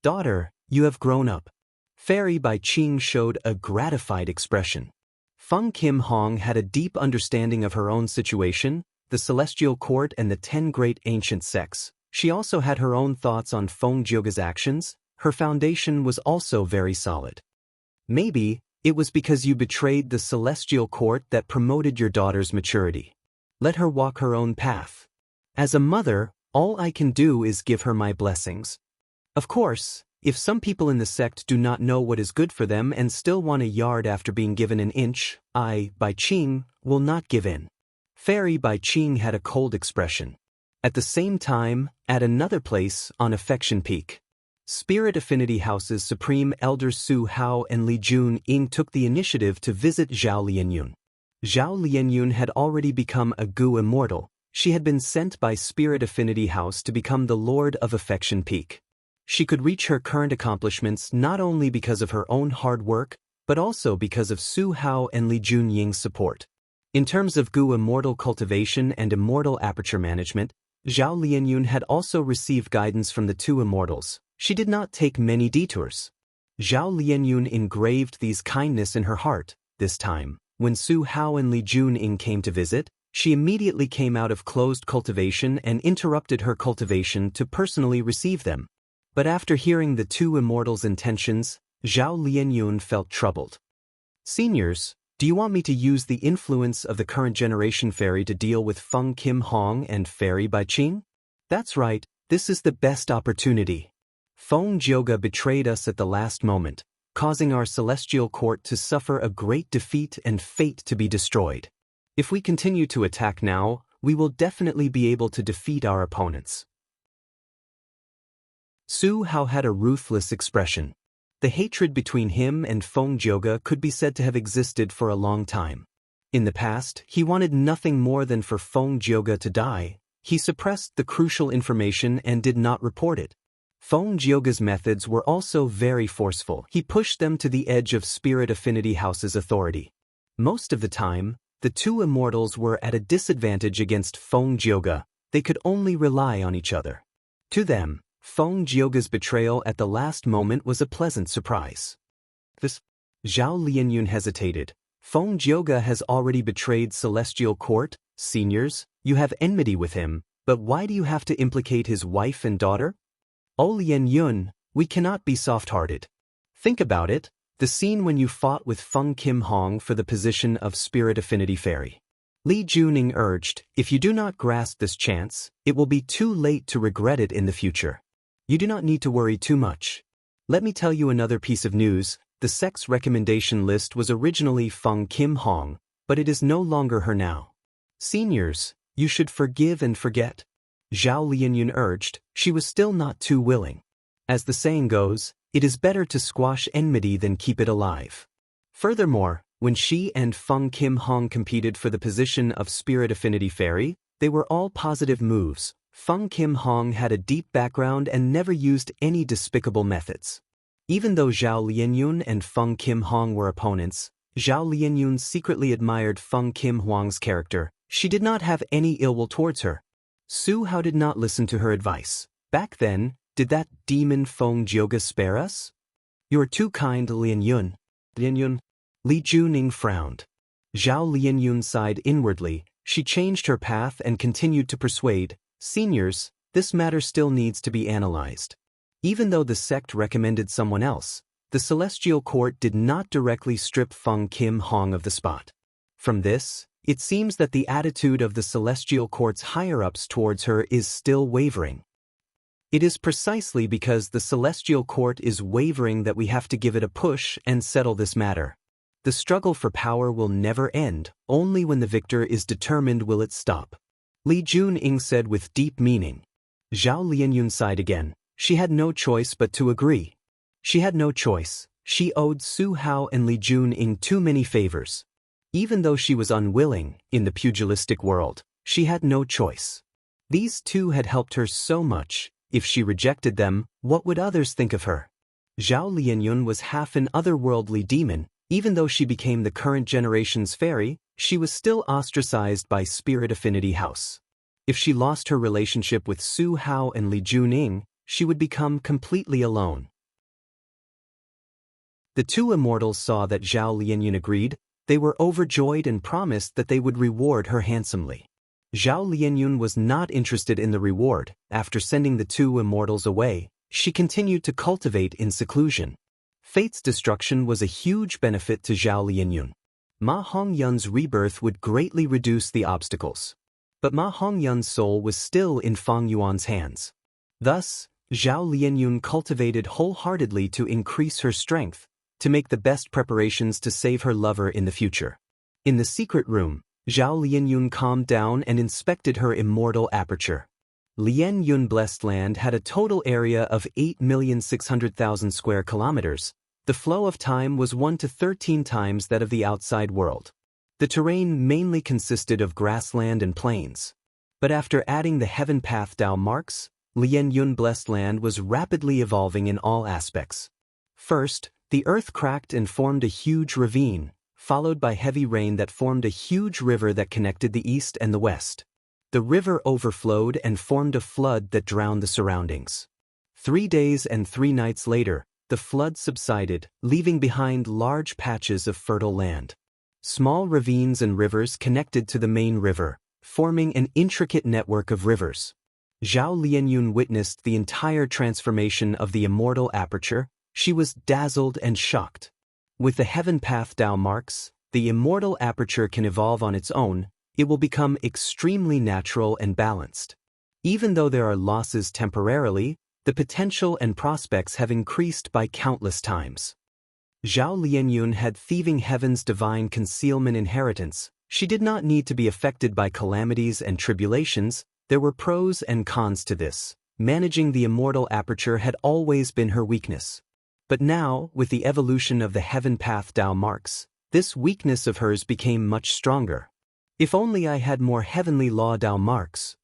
[SPEAKER 1] "Daughter, you have grown up." Fairy Bai Qing showed a gratified expression. Feng Kim Hong had a deep understanding of her own situation, the Celestial Court and the 10 great ancient sects. She also had her own thoughts on Feng Jioga's actions. Her foundation was also very solid. "Maybe it was because you betrayed the Celestial Court that promoted your daughter's maturity. Let her walk her own path. As a mother, all I can do is give her my blessings. Of course, if some people in the sect do not know what is good for them and still want a yard after being given an inch, I, Bai Qing, will not give in." Fairy Bai Qing had a cold expression. At the same time, at another place, on Affection Peak, Spirit Affinity House's Supreme Elders Su Hao and Li Jun Ying took the initiative to visit Zhao Lianyun. Zhao Lianyun had already become a Gu immortal. She had been sent by Spirit Affinity House to become the Lord of Affection Peak. She could reach her current accomplishments not only because of her own hard work, but also because of Su Hao and Li Jun Ying's support. In terms of Gu immortal cultivation and immortal aperture management, Zhao Lianyun had also received guidance from the two immortals. She did not take many detours. Zhao Lianyun engraved these kindness in her heart. This time, when Su Hao and Li Jun Ying came to visit, she immediately came out of closed cultivation and interrupted her cultivation to personally receive them. But after hearing the two immortals' intentions, Zhao Lianyun felt troubled. "Seniors, do you want me to use the influence of the current generation fairy to deal with Feng Kim Hong and Fairy Bai Qing?" "That's right, this is the best opportunity. Feng Jioga betrayed us at the last moment, causing our celestial court to suffer a great defeat and fate to be destroyed. If we continue to attack now, we will definitely be able to defeat our opponents." Su Hao had a ruthless expression. The hatred between him and Feng Jioga could be said to have existed for a long time. In the past, he wanted nothing more than for Feng Jioga to die. He suppressed the crucial information and did not report it. Feng Jioga's methods were also very forceful. He pushed them to the edge of Spirit Affinity House's authority. Most of the time, the two immortals were at a disadvantage against Feng Jioga. They could only rely on each other. To them, Feng Jioga's betrayal at the last moment was a pleasant surprise. Zhao Lianyun hesitated. Feng Jioge has already betrayed Celestial Court, seniors, you have enmity with him, but why do you have to implicate his wife and daughter? Oh Lien Yun, we cannot be soft-hearted. Think about it, the scene when you fought with Feng Kim Hong for the position of Spirit Affinity Fairy. Li Juning urged, if you do not grasp this chance, it will be too late to regret it in the future. You do not need to worry too much. Let me tell you another piece of news, the sex recommendation list was originally Feng Kim Hong, but it is no longer her now. Seniors, you should forgive and forget. Zhao Lianyun urged, she was still not too willing. As the saying goes, it is better to squash enmity than keep it alive. Furthermore, when she and Feng Kim Hong competed for the position of Spirit Affinity Fairy, they were all positive moves. Feng Kim Hong had a deep background and never used any despicable methods. Even though Zhao Lianyun and Feng Kim Hong were opponents, Zhao Lianyun secretly admired Feng Kim Hong's character. She did not have any ill will towards her. Su Hao did not listen to her advice. Back then, did that demon Feng Jioge spare us? You are too kind, Lianyun. Lianyun. Li Juning frowned. Zhao Lianyun sighed inwardly. She changed her path and continued to persuade, seniors, this matter still needs to be analyzed. Even though the sect recommended someone else, the Celestial Court did not directly strip Feng Kim Hong of the spot. From this, it seems that the attitude of the Celestial Court's higher-ups towards her is still wavering. It is precisely because the Celestial Court is wavering that we have to give it a push and settle this matter. The struggle for power will never end, only when the victor is determined will it stop. Li Juning said with deep meaning. Zhao Lianyun sighed again. She had no choice but to agree. She had no choice. She owed Su Hao and Li Juning too many favors. Even though she was unwilling, in the pugilistic world, she had no choice. These two had helped her so much. If she rejected them, what would others think of her? Zhao Lianyun was half an otherworldly demon. Even though she became the current generation's fairy, she was still ostracized by Spirit Affinity House. If she lost her relationship with Su Hao and Li Juning, she would become completely alone. The two immortals saw that Zhao Lianyun agreed. They were overjoyed and promised that they would reward her handsomely. Zhao Lianyun was not interested in the reward. After sending the two immortals away, she continued to cultivate in seclusion. Fate's destruction was a huge benefit to Zhao Lianyun. Ma Hongyun's rebirth would greatly reduce the obstacles. But Ma Hongyun's soul was still in Feng Yuan's hands. Thus, Zhao Lianyun cultivated wholeheartedly to increase her strength, to make the best preparations to save her lover in the future. In the secret room, Zhao Lianyun calmed down and inspected her immortal aperture. Lien Yun Blessed Land had a total area of 8,600,000 square kilometers. The flow of time was 1 to 13 times that of the outside world. The terrain mainly consisted of grassland and plains. But after adding the Heaven Path Dao marks, Lien Yun Blessed Land was rapidly evolving in all aspects. First, the earth cracked and formed a huge ravine, followed by heavy rain that formed a huge river that connected the east and the west. The river overflowed and formed a flood that drowned the surroundings. 3 days and 3 nights later, the flood subsided, leaving behind large patches of fertile land. Small ravines and rivers connected to the main river, forming an intricate network of rivers. Zhao Lianyun witnessed the entire transformation of the immortal aperture. She was dazzled and shocked. With the Heaven Path Dao marks, the immortal aperture can evolve on its own. It will become extremely natural and balanced. Even though there are losses temporarily, the potential and prospects have increased by countless times. Zhao Lianyun had Thieving Heaven's divine concealment inheritance. She did not need to be affected by calamities and tribulations. There were pros and cons to this. Managing the immortal aperture had always been her weakness. But now, with the evolution of the Heaven Path Dao marks, this weakness of hers became much stronger. If only I had more heavenly law Dao marks.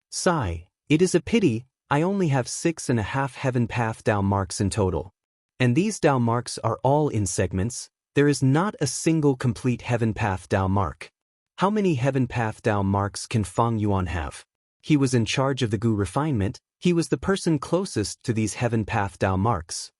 [SPEAKER 1] Sigh, it is a pity, I only have 6.5 Heaven Path Dao marks in total. And these Dao marks are all in segments. There is not a single complete Heaven Path Dao mark. How many Heaven Path Dao marks can Feng Yuan have? He was in charge of the Gu refinement. He was the person closest to these Heaven Path Dao marks.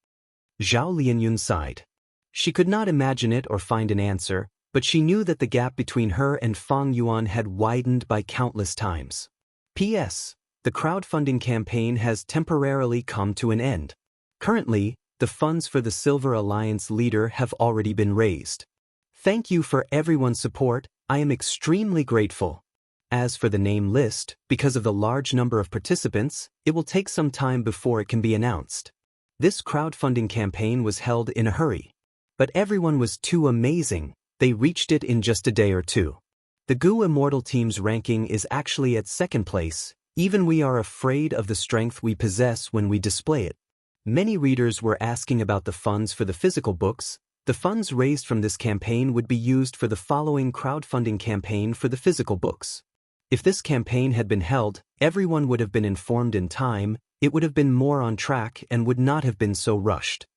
[SPEAKER 1] Zhao Lianyun sighed. She could not imagine it or find an answer, but she knew that the gap between her and Fang Yuan had widened by countless times. P.S. The crowdfunding campaign has temporarily come to an end. Currently, the funds for the Silver Alliance leader have already been raised. Thank you for everyone's support, I am extremely grateful. As for the name list, because of the large number of participants, it will take some time before it can be announced. This crowdfunding campaign was held in a hurry. But everyone was too amazing, they reached it in just a day or two. The Gu Immortal team's ranking is actually at second place, even we are afraid of the strength we possess when we display it. Many readers were asking about the funds for the physical books. The funds raised from this campaign would be used for the following crowdfunding campaign for the physical books. If this campaign had been held, everyone would have been informed in time, it would have been more on track and would not have been so rushed.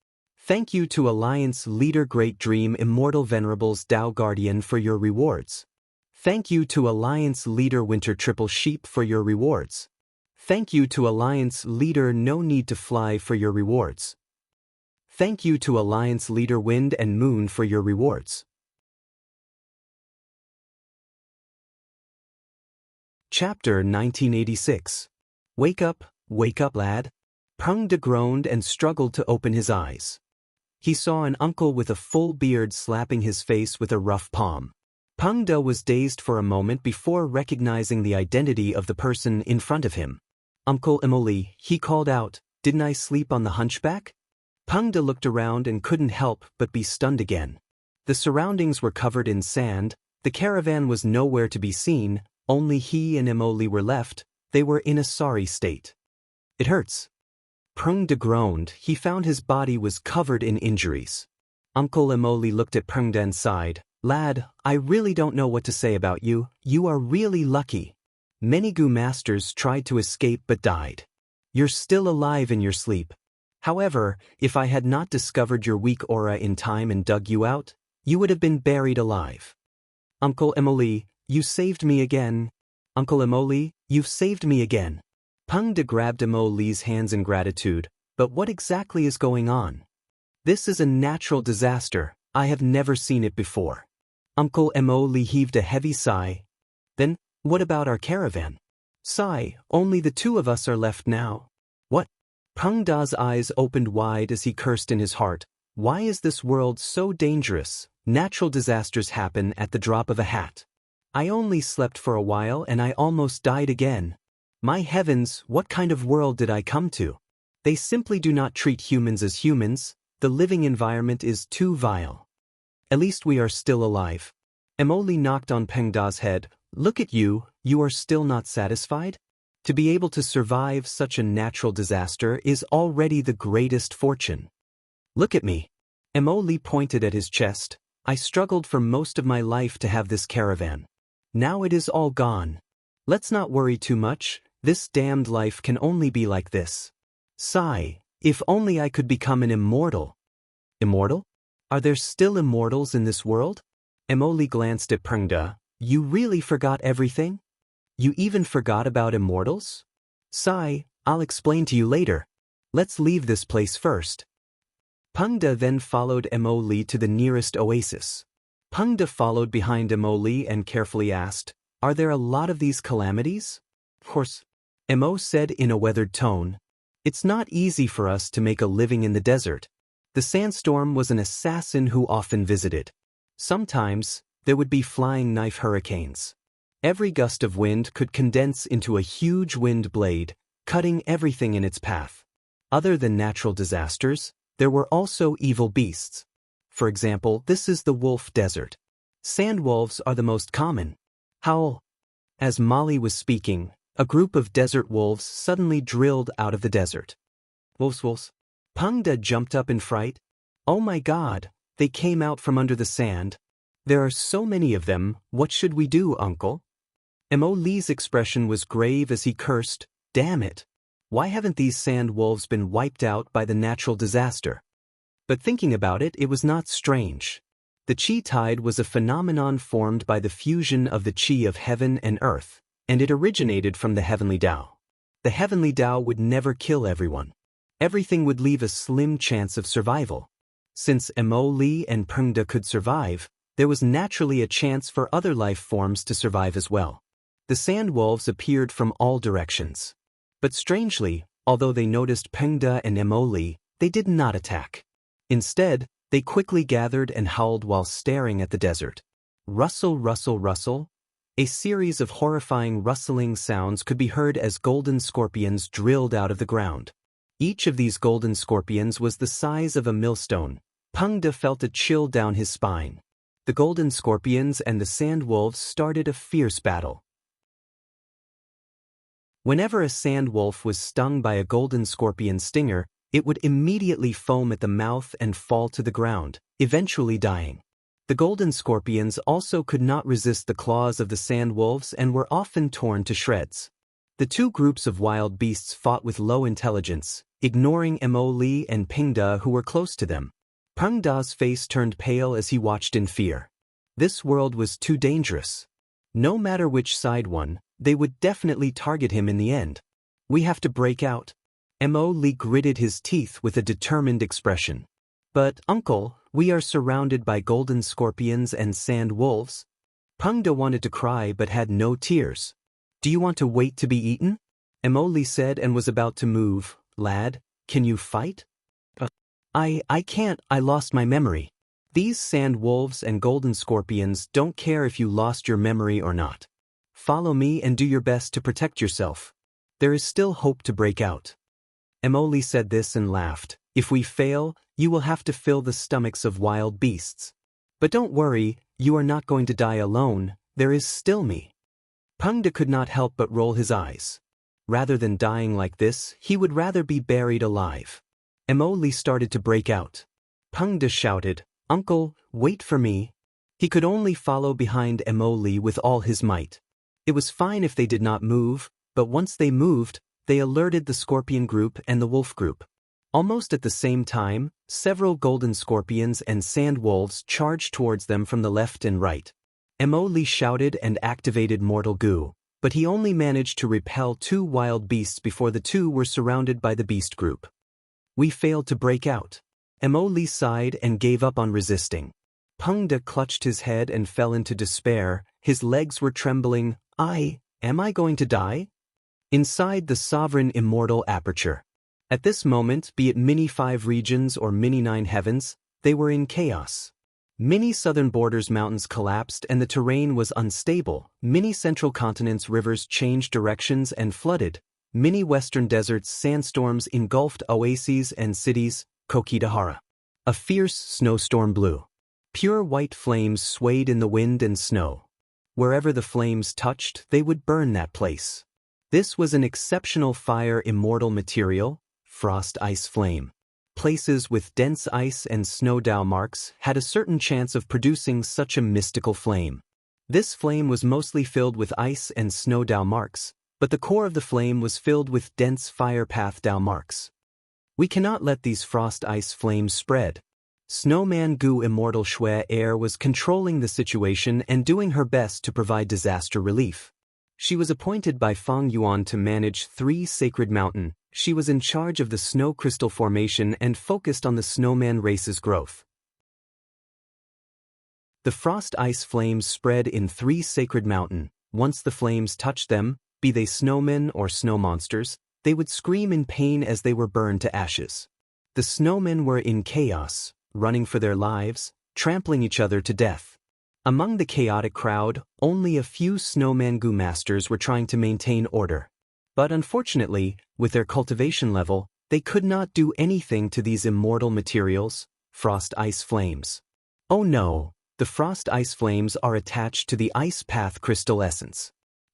[SPEAKER 1] Thank you to Alliance Leader Great Dream Immortal Venerables Tao Guardian for your rewards. Thank you to Alliance Leader Winter Triple Sheep for your rewards. Thank you to Alliance Leader No Need to Fly for your rewards. Thank you to Alliance Leader Wind and Moon for your rewards. Chapter 1986. Wake up, lad. Peng De groaned and struggled to open his eyes. He saw an uncle with a full beard slapping his face with a rough palm. Peng De was dazed for a moment before recognizing the identity of the person in front of him. Uncle Emily, he called out, didn't I sleep on the hunchback? Peng De looked around and couldn't help but be stunned again. The surroundings were covered in sand, the caravan was nowhere to be seen, only he and Emily were left, they were in a sorry state. It hurts. Peng De groaned, he found his body was covered in injuries. Uncle Emoli looked at Peng De and sighed, lad, I really don't know what to say about you, you are really lucky. Many Gu masters tried to escape but died. You're still alive in your sleep. However, if I had not discovered your weak aura in time and dug you out, you would have been buried alive. Uncle Emoli, you saved me again. Uncle Emoli, you've saved me again. Peng De grabbed Emoli's hands in gratitude, but what exactly is going on? This is a natural disaster, I have never seen it before. Uncle Emoli heaved a heavy sigh. Then, what about our caravan? Sigh, only the two of us are left now. What? Peng De's eyes opened wide as he cursed in his heart. Why is this world so dangerous? Natural disasters happen at the drop of a hat. I only slept for a while and I almost died again. My heavens, what kind of world did I come to? They simply do not treat humans as humans, the living environment is too vile. At least we are still alive. Emoli knocked on Peng De's head, look at you, you are still not satisfied? To be able to survive such a natural disaster is already the greatest fortune. Look at me. Emoli pointed at his chest, I struggled for most of my life to have this caravan. Now it is all gone. Let's not worry too much. This damned life can only be like this. Sigh, if only I could become an immortal. Immortal? Are there still immortals in this world? Emoli glanced at Peng De. You really forgot everything? You even forgot about immortals? Sigh, I'll explain to you later. Let's leave this place first. Peng De then followed Emoli to the nearest oasis. Peng De followed behind Emoli and carefully asked, are there a lot of these calamities? Of course. Emo said in a weathered tone, it's not easy for us to make a living in the desert. The sandstorm was an assassin who often visited. Sometimes, there would be flying knife hurricanes. Every gust of wind could condense into a huge wind blade, cutting everything in its path. Other than natural disasters, there were also evil beasts. For example, this is the wolf desert. Sand wolves are the most common. Howl. As Molly was speaking, a group of desert wolves suddenly drilled out of the desert. Wolves, wolves. Peng De jumped up in fright. Oh my God, they came out from under the sand. There are so many of them, what should we do, uncle? Emoli's expression was grave as he cursed, damn it. Why haven't these sand wolves been wiped out by the natural disaster? But thinking about it, it was not strange. The Qi tide was a phenomenon formed by the fusion of the Qi of heaven and earth, and it originated from the heavenly Tao. The heavenly Tao would never kill everyone. Everything would leave a slim chance of survival. Since Emoli and Peng De could survive, there was naturally a chance for other life forms to survive as well. The sand wolves appeared from all directions. But strangely, although they noticed Pengda and Emoli, they did not attack. Instead, they quickly gathered and howled while staring at the desert. Rustle, rustle, rustle. A series of horrifying rustling sounds could be heard as golden scorpions drilled out of the ground. Each of these golden scorpions was the size of a millstone. Pengda felt a chill down his spine. The golden scorpions and the sand wolves started a fierce battle. Whenever a sand wolf was stung by a golden scorpion stinger, it would immediately foam at the mouth and fall to the ground, eventually dying. The golden scorpions also could not resist the claws of the sand wolves and were often torn to shreds. The two groups of wild beasts fought with low intelligence, ignoring Emoli and Pengda who were close to them. Pengda's face turned pale as he watched in fear. This world was too dangerous. No matter which side won, they would definitely target him in the end. We have to break out. Emoli gritted his teeth with a determined expression. But, uncle, we are surrounded by golden scorpions and sand wolves. Pengda wanted to cry but had no tears. Do you want to wait to be eaten? Emoli said and was about to move. Lad, can you fight? I can't, I lost my memory. These sand wolves and golden scorpions don't care if you lost your memory or not. Follow me and do your best to protect yourself. There is still hope to break out. Emoli said this and laughed. If we fail, you will have to fill the stomachs of wild beasts. But don't worry, you are not going to die alone, there is still me. Pengda could not help but roll his eyes. Rather than dying like this, he would rather be buried alive. Emoli started to break out. Pengda shouted, Uncle, wait for me. He could only follow behind Emoli with all his might. It was fine if they did not move, but once they moved, they alerted the scorpion group and the wolf group. Almost at the same time, several golden scorpions and sand wolves charged towards them from the left and right. Emoli shouted and activated Mortal Goo, but he only managed to repel two wild beasts before the two were surrounded by the beast group. We failed to break out. Emoli sighed and gave up on resisting. Pengda clutched his head and fell into despair, his legs were trembling. Am I going to die? Inside the sovereign immortal aperture. At this moment, be it Mini-5 regions or Mini-9 heavens, they were in chaos. Mini-southern borders mountains collapsed and the terrain was unstable. Mini-central continents rivers changed directions and flooded. Mini-western deserts sandstorms engulfed oases and cities. Kokidahara. A fierce snowstorm blew. Pure white flames swayed in the wind and snow. Wherever the flames touched, they would burn that place. This was an exceptional fire immortal material, frost ice flame. Places with dense ice and snow dow marks had a certain chance of producing such a mystical flame. This flame was mostly filled with ice and snow dow marks, but the core of the flame was filled with dense fire path dow marks. We cannot let these frost ice flames spread. Snowman Gu Immortal Shui Air was controlling the situation and doing her best to provide disaster relief. She was appointed by Feng Yuan to manage 3 Sacred Mountain. She was in charge of the snow crystal formation and focused on the snowman race's growth. The frost ice flames spread in 3 Sacred Mountain. Once the flames touched them, be they snowmen or snow monsters, they would scream in pain as they were burned to ashes. The snowmen were in chaos, running for their lives, trampling each other to death. Among the chaotic crowd, only a few snowman Gu masters were trying to maintain order. But unfortunately, with their cultivation level, they could not do anything to these immortal materials, frost ice flames. Oh no, the frost ice flames are attached to the ice path crystal essence.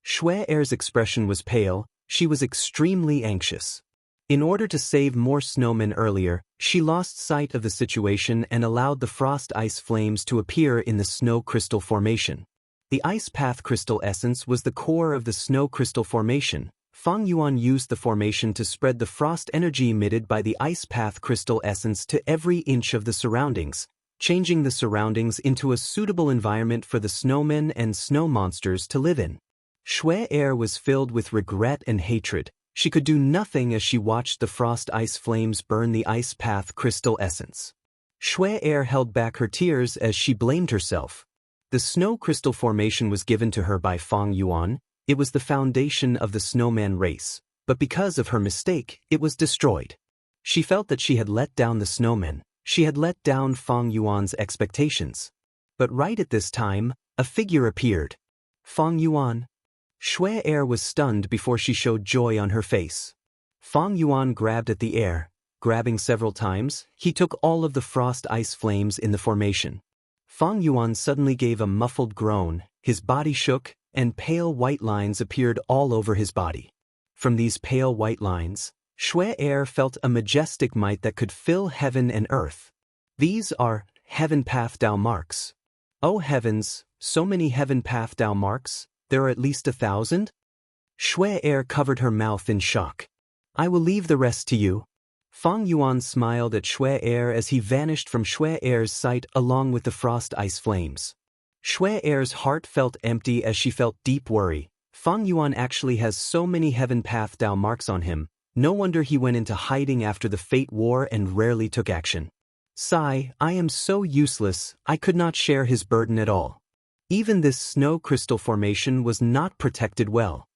[SPEAKER 1] Shui Air's expression was pale, she was extremely anxious. In order to save more snowmen earlier, she lost sight of the situation and allowed the frost ice flames to appear in the snow crystal formation. The ice path crystal essence was the core of the snow crystal formation. Feng Yuan used the formation to spread the frost energy emitted by the ice path crystal essence to every inch of the surroundings, changing the surroundings into a suitable environment for the snowmen and snow monsters to live in. Shui Air was filled with regret and hatred. She could do nothing as she watched the frost ice flames burn the ice path crystal essence. Shui Air held back her tears as she blamed herself. The snow crystal formation was given to her by Feng Yuan. It was the foundation of the snowman race, but because of her mistake, it was destroyed. She felt that she had let down the snowmen. She had let down Feng Yuan's expectations. But right at this time, a figure appeared. Feng Yuan. Shui Er was stunned before she showed joy on her face. Feng Yuan grabbed at the air. Grabbing several times, he took all of the frost ice flames in the formation. Feng Yuan suddenly gave a muffled groan, his body shook, and pale white lines appeared all over his body. From these pale white lines, Shui Er felt a majestic might that could fill heaven and earth. These are Heaven Path Dao marks. Oh heavens, so many Heaven Path Dao marks, there are at least 1,000? Shui Er covered her mouth in shock. I will leave the rest to you. Feng Yuan smiled at Shui Er as he vanished from Shui Er's sight along with the frost ice flames. Shui Er's heart felt empty as she felt deep worry. Feng Yuan actually has so many Heaven Path Dao marks on him. No wonder he went into hiding after the Fate War and rarely took action. Sigh, I am so useless, I could not share his burden at all. Even this snow crystal formation was not protected well.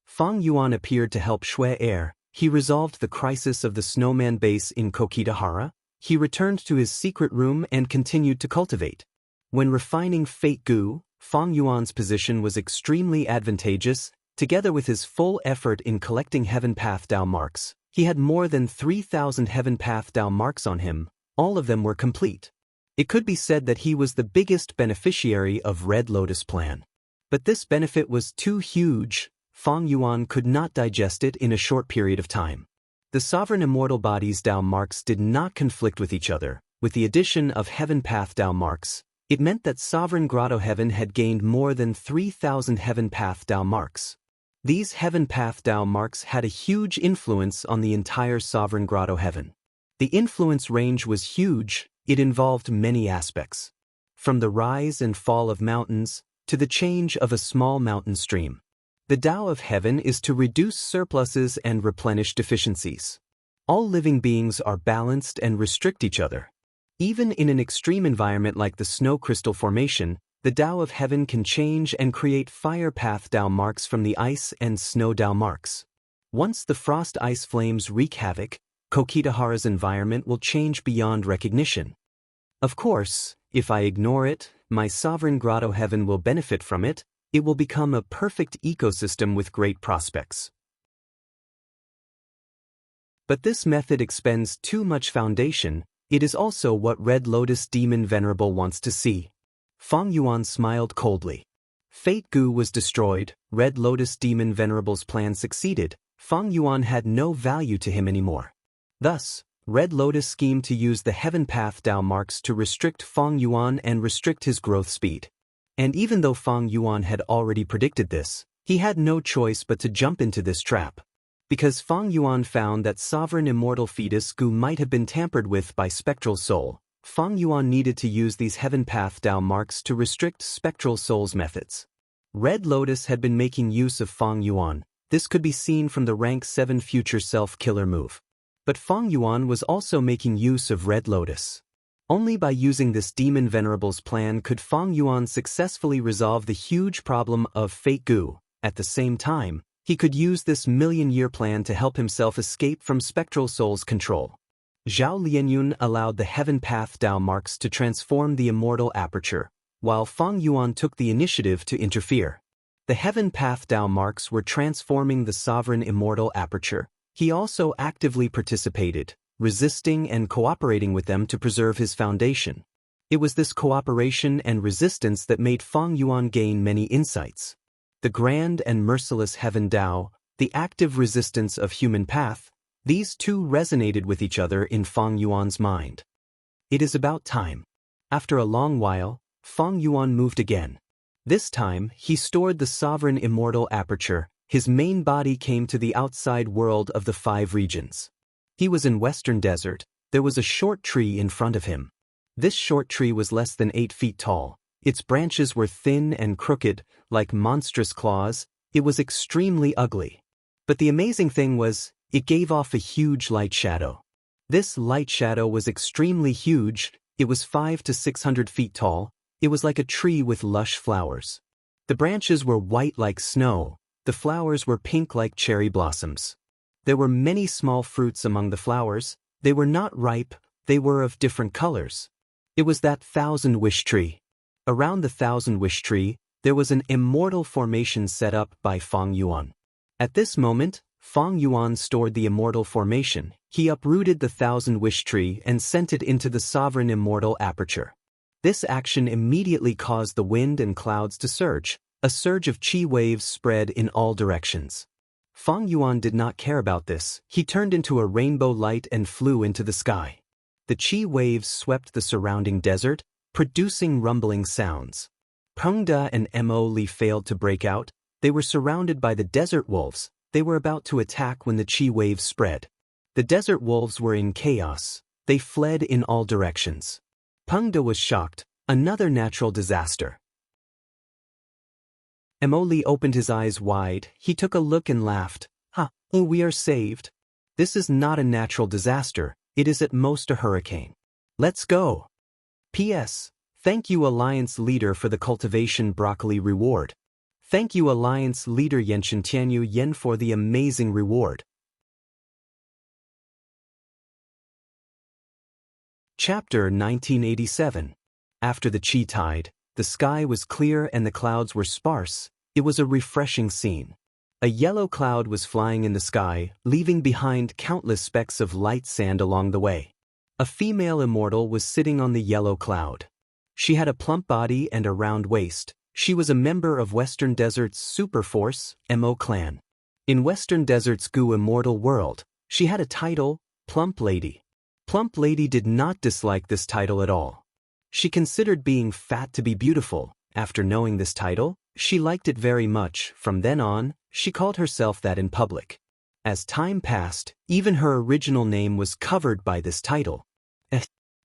[SPEAKER 1] Feng Yuan appeared to help Shui Er. He resolved the crisis of the snowman base in Kokitahara. He returned to his secret room and continued to cultivate. When refining Fate Gu, Feng Yuan's position was extremely advantageous. Together with his full effort in collecting Heaven Path Dao marks, he had more than 3,000 Heaven Path Dao marks on him. All of them were complete. It could be said that he was the biggest beneficiary of Red Lotus Plan. But this benefit was too huge. Feng Yuan could not digest it in a short period of time. The sovereign immortal body's Dao marks did not conflict with each other. With the addition of Heaven Path Dao marks, it meant that Sovereign Grotto Heaven had gained more than 3,000 Heaven Path Dao marks. These Heaven Path Dao marks had a huge influence on the entire Sovereign Grotto Heaven. The influence range was huge. It involved many aspects. From the rise and fall of mountains, to the change of a small mountain stream. The Tao of Heaven is to reduce surpluses and replenish deficiencies. All living beings are balanced and restrict each other. Even in an extreme environment like the snow crystal formation, the Tao of Heaven can change and create fire path Tao marks from the ice and snow Tao marks. Once the frost ice flames wreak havoc, Kokitahara's environment will change beyond recognition. Of course, if I ignore it, my Sovereign Grotto Heaven will benefit from it. It will become a perfect ecosystem with great prospects. But this method expends too much foundation. It is also what Red Lotus Demon Venerable wants to see. Feng Yuan smiled coldly. Fate Gu was destroyed. Red Lotus Demon Venerable's plan succeeded. Feng Yuan had no value to him anymore. Thus, Red Lotus schemed to use the Heaven Path Dao marks to restrict Feng Yuan and restrict his growth speed. And even though Feng Yuan had already predicted this, he had no choice but to jump into this trap. Because Feng Yuan found that Sovereign Immortal Fetus Gu might have been tampered with by Spectral Soul, Feng Yuan needed to use these Heaven Path Dao marks to restrict Spectral Soul's methods. Red Lotus had been making use of Feng Yuan. This could be seen from the rank 7 future self-killer move. But Feng Yuan was also making use of Red Lotus. Only by using this Demon Venerable's plan could Feng Yuan successfully resolve the huge problem of Fate Gu. At the same time, he could use this million-year plan to help himself escape from Spectral Soul's control. Zhao Lianyun allowed the Heaven Path Dao marks to transform the immortal aperture, while Feng Yuan took the initiative to interfere. The Heaven Path Dao marks were transforming the sovereign immortal aperture. He also actively participated, resisting and cooperating with them to preserve his foundation. It was this cooperation and resistance that made Feng Yuan gain many insights. The grand and merciless Heaven Dao, the active resistance of human path, these two resonated with each other in Feng Yuan's mind. It is about time. After a long while, Feng Yuan moved again. This time, he stored the sovereign immortal aperture. His main body came to the outside world of the 5 regions. He was in Western Desert. There was a short tree in front of him. This short tree was less than 8 feet tall. Its branches were thin and crooked, like monstrous claws. It was extremely ugly. But the amazing thing was, it gave off a huge light shadow. This light shadow was extremely huge. It was 500 to 600 feet tall. It was like a tree with lush flowers. The branches were white like snow, the flowers were pink like cherry blossoms. There were many small fruits among the flowers. They were not ripe, they were of different colors. It was that 1,000-wish tree. Around the 1,000-wish tree, there was an immortal formation set up by Feng Yuan. At this moment, Feng Yuan stored the immortal formation. He uprooted the 1,000-wish tree and sent it into the sovereign immortal aperture. This action immediately caused the wind and clouds to surge. A surge of chi waves spread in all directions. Feng Yuan did not care about this. He turned into a rainbow light and flew into the sky. The chi waves swept the surrounding desert, producing rumbling sounds. Pengda and Mo Li failed to break out. They were surrounded by the desert wolves. They were about to attack when the chi waves spread. The desert wolves were in chaos. They fled in all directions. Pengda was shocked. Another natural disaster. Mo Li opened his eyes wide. He took a look and laughed. Oh, we are saved. This is not a natural disaster. It is at most a hurricane. Let's go. P.S. Thank you Alliance Leader for the cultivation broccoli reward. Thank you Alliance Leader Yenshin Tianyu Yen for the amazing reward. Chapter 1987. After the chi tide, the sky was clear and the clouds were sparse. It was a refreshing scene. A yellow cloud was flying in the sky, leaving behind countless specks of light sand along the way. A female immortal was sitting on the yellow cloud. She had a plump body and a round waist. She was a member of Western Desert's super force, Mo clan. In Western Desert's Gu immortal world, she had a title, Plump Lady. Plump Lady did not dislike this title at all. She considered being fat to be beautiful. After knowing this title, she liked it very much. From then on, she called herself that in public. As time passed, even her original name was covered by this title.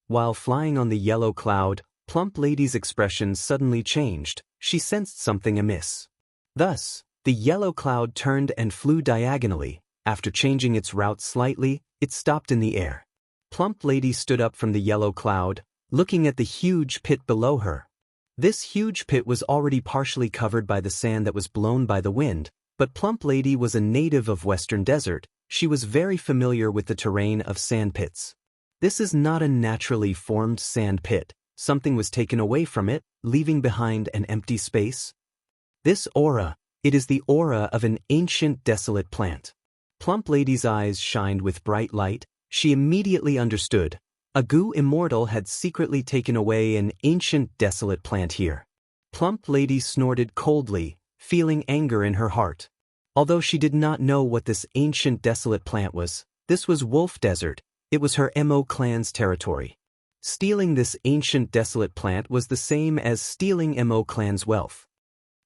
[SPEAKER 1] While flying on the yellow cloud, Plump Lady's expression suddenly changed. She sensed something amiss. Thus, the yellow cloud turned and flew diagonally. After changing its route slightly, it stopped in the air. Plump Lady stood up from the yellow cloud, looking at the huge pit below her. This huge pit was already partially covered by the sand that was blown by the wind, but Plump Lady was a native of Western Desert. She was very familiar with the terrain of sand pits. This is not a naturally formed sand pit. Something was taken away from it, leaving behind an empty space. This aura, it is the aura of an ancient desolate plant. Plump Lady's eyes shined with bright light. She immediately understood. A Gu immortal had secretly taken away an ancient desolate plant here. Plump Lady snorted coldly, feeling anger in her heart. Although she did not know what this ancient desolate plant was, this was Wolf Desert. It was her Mo clan's territory. Stealing this ancient desolate plant was the same as stealing Mo clan's wealth.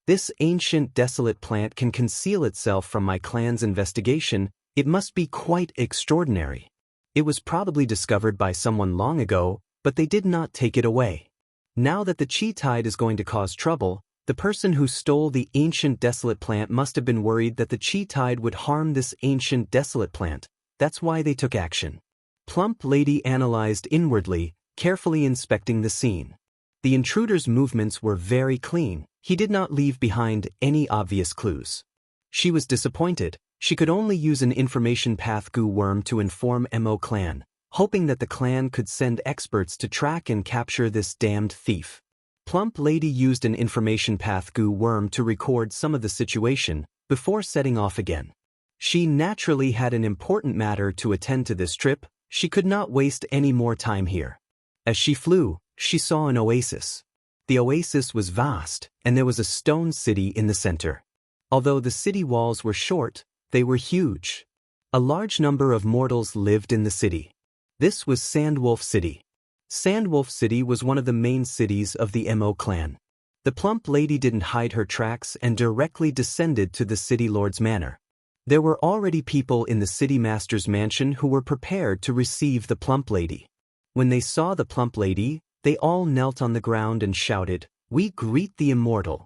[SPEAKER 1] This ancient desolate plant can conceal itself from my clan's investigation. It must be quite extraordinary. It was probably discovered by someone long ago, but they did not take it away. Now that the chi tide is going to cause trouble, the person who stole the ancient desolate plant must have been worried that the chi tide would harm this ancient desolate plant. That's why they took action. Plump Lady analyzed inwardly, carefully inspecting the scene. The intruder's movements were very clean. He did not leave behind any obvious clues. She was disappointed. She could only use an information path Gu worm to inform Mo clan, hoping that the clan could send experts to track and capture this damned thief. Plump Lady used an information path Gu worm to record some of the situation before setting off again. She naturally had an important matter to attend to this trip. She could not waste any more time here. As she flew, she saw an oasis. The oasis was vast, and there was a stone city in the center. Although the city walls were short, they were huge. A large number of mortals lived in the city. This was Sandwolf City. Sandwolf City was one of the main cities of the Mo clan. The Plump Lady didn't hide her tracks and directly descended to the city lord's manor. There were already people in the city master's mansion who were prepared to receive the Plump Lady. When they saw the Plump Lady, they all knelt on the ground and shouted, "We greet the immortal.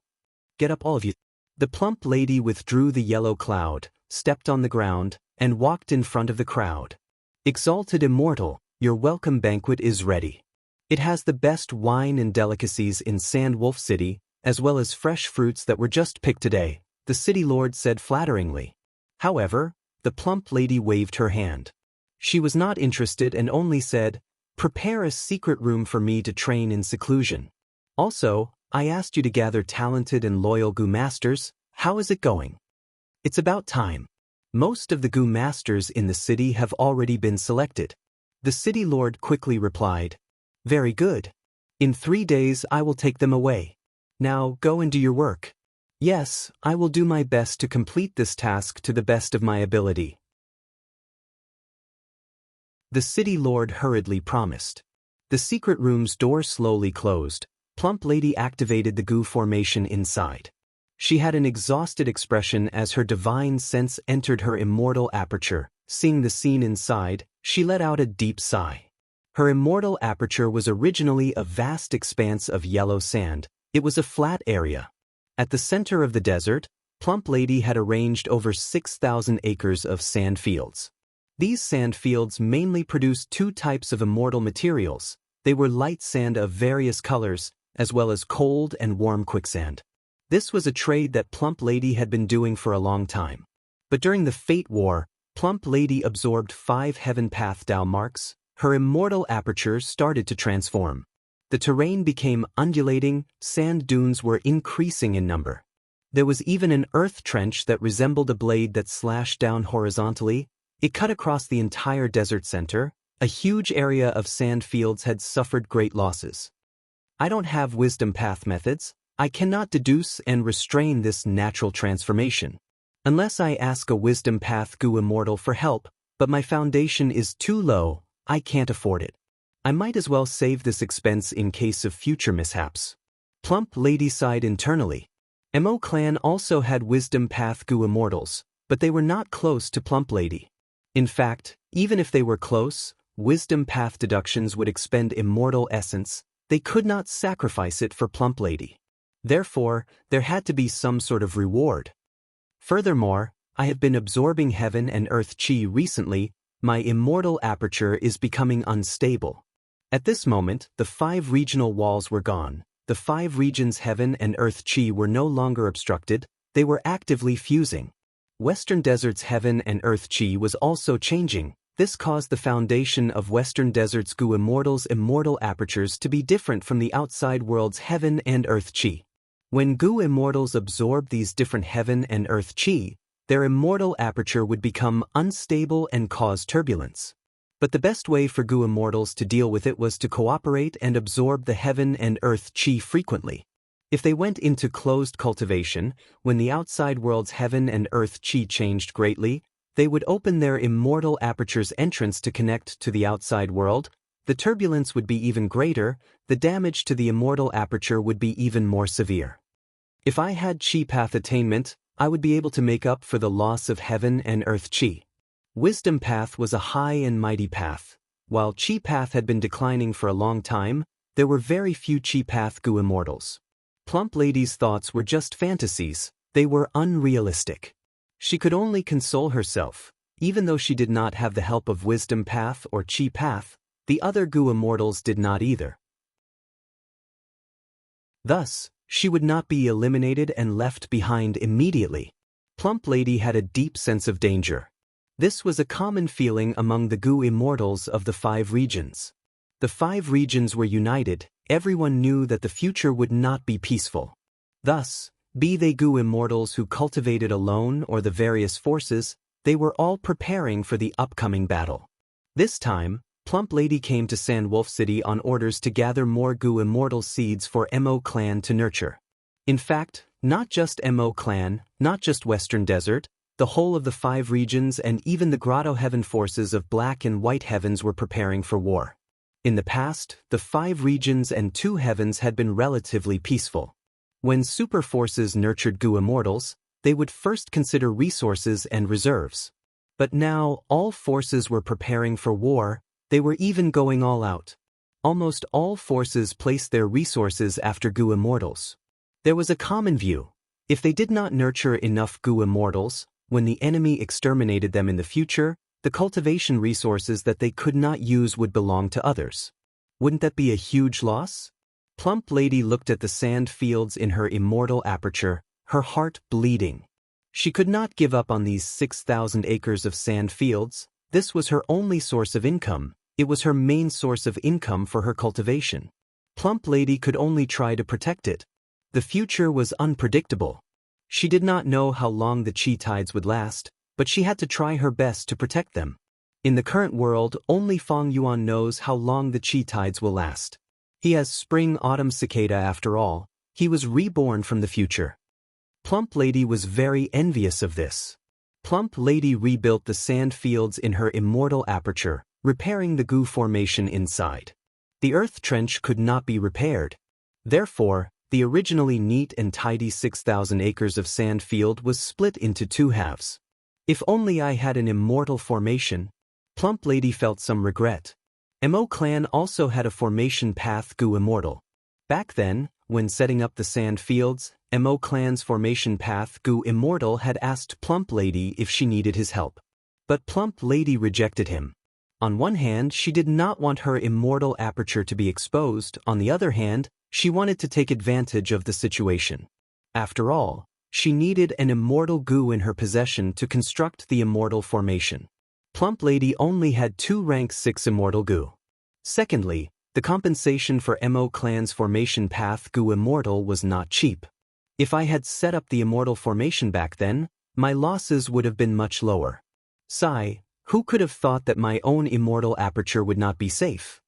[SPEAKER 1] Get up all of you." The Plump Lady withdrew the yellow cloud, stepped on the ground, and walked in front of the crowd. "Exalted immortal, your welcome banquet is ready." It has the best wine and delicacies in Sandwolf City, as well as fresh fruits that were just picked today, the city lord said flatteringly. However, the plump lady waved her hand. She was not interested and only said, "Prepare a secret room for me to train in seclusion. Also, I asked you to gather talented and loyal Gu masters. How is it going?" "It's about time. Most of the Gu masters in the city have already been selected," the city lord quickly replied. "Very good. In 3 days I will take them away. Now go and do your work." "Yes, I will do my best to complete this task to the best of my ability," the city lord hurriedly promised. The secret room's door slowly closed. Plump Lady activated the Gu formation inside. She had an exhausted expression as her divine sense entered her immortal aperture. Seeing the scene inside, she let out a deep sigh. Her immortal aperture was originally a vast expanse of yellow sand. It was a flat area. At the center of the desert, Plump Lady had arranged over 6,000 acres of sand fields. These sand fields mainly produced 2 types of immortal materials. They were light sand of various colors, as well as cold and warm quicksand. This was a trade that Plump Lady had been doing for a long time. But during the Fate War, Plump Lady absorbed 5 Heaven Path Dao marks. Her immortal aperture started to transform. The terrain became undulating, sand dunes were increasing in number. There was even an earth trench that resembled a blade that slashed down horizontally. It cut across the entire desert center. A huge area of sand fields had suffered great losses. "I don't have wisdom path methods. I cannot deduce and restrain this natural transformation. Unless I ask a wisdom path Gu immortal for help, but my foundation is too low, I can't afford it. I might as well save this expense in case of future mishaps." Plump Lady sighed internally. Mo clan also had wisdom path Gu immortals, but they were not close to Plump Lady. In fact, even if they were close, wisdom path deductions would expend immortal essence. They could not sacrifice it for Plump Lady. Therefore, there had to be some sort of reward. Furthermore, I have been absorbing heaven and earth chi recently. My immortal aperture is becoming unstable. At this moment, the 5 regional walls were gone. The 5 regions heaven and earth chi were no longer obstructed. They were actively fusing. Western Desert's heaven and earth chi was also changing. This caused the foundation of Western Desert's Gu immortals' immortal apertures to be different from the outside world's heaven and earth chi. When Gu immortals absorbed these different heaven and earth chi, their immortal aperture would become unstable and cause turbulence. But the best way for Gu immortals to deal with it was to cooperate and absorb the heaven and earth chi frequently. If they went into closed cultivation, when the outside world's heaven and earth chi changed greatly, they would open their immortal aperture's entrance to connect to the outside world. The turbulence would be even greater, the damage to the immortal aperture would be even more severe. If I had chi path attainment, I would be able to make up for the loss of heaven and earth chi. Wisdom path was a high and mighty path. While chi path had been declining for a long time, there were very few chi path Gu immortals. Plump Lady's thoughts were just fantasies. They were unrealistic. She could only console herself. Even though she did not have the help of wisdom path or chi path, the other Gu immortals did not either. Thus, she would not be eliminated and left behind immediately. Plump Lady had a deep sense of danger. This was a common feeling among the Gu immortals of the 5 regions. The 5 regions were united. Everyone knew that the future would not be peaceful. Thus, be they Gu immortals who cultivated alone or the various forces, they were all preparing for the upcoming battle. This time, Plump Lady came to Sandwolf City on orders to gather more Gu immortal seeds for Mo clan to nurture. In fact, not just Mo clan, not just Western Desert, the whole of the 5 regions and even the Grotto Heaven forces of Black and White Heavens were preparing for war. In the past, the 5 regions and 2 heavens had been relatively peaceful. When super forces nurtured Gu immortals, they would first consider resources and reserves. But now, all forces were preparing for war. They were even going all out. Almost all forces placed their resources after Gu immortals. There was a common view. If they did not nurture enough Gu immortals, when the enemy exterminated them in the future, the cultivation resources that they could not use would belong to others. Wouldn't that be a huge loss? Plump Lady looked at the sand fields in her immortal aperture, her heart bleeding. She could not give up on these 6,000 acres of sand fields. This was her only source of income. It was her main source of income for her cultivation. Plump Lady could only try to protect it. The future was unpredictable. She did not know how long the chi tides would last, but she had to try her best to protect them. In the current world, only Feng Yuan knows how long the chi tides will last. He has spring-autumn cicada after all. He was reborn from the future. Plump Lady was very envious of this. Plump Lady rebuilt the sand fields in her immortal aperture, repairing the goo formation inside. The earth trench could not be repaired. Therefore, the originally neat and tidy 6,000 acres of sand field was split into two halves. If only I had an immortal formation. Plump Lady felt some regret. Mo clan also had a formation path goo immortal. Back then, when setting up the sand fields, Mo clan's formation path goo immortal had asked Plump Lady if she needed his help. But Plump Lady rejected him. On one hand, she did not want her immortal aperture to be exposed. On the other hand, she wanted to take advantage of the situation. After all, she needed an immortal goo in her possession to construct the immortal formation. Plump Lady only had 2 rank 6 immortal goo. Secondly, the compensation for Mo clan's formation path goo immortal was not cheap. If I had set up the immortal formation back then, my losses would have been much lower. Sigh, who could have thought that my own immortal aperture would not be safe?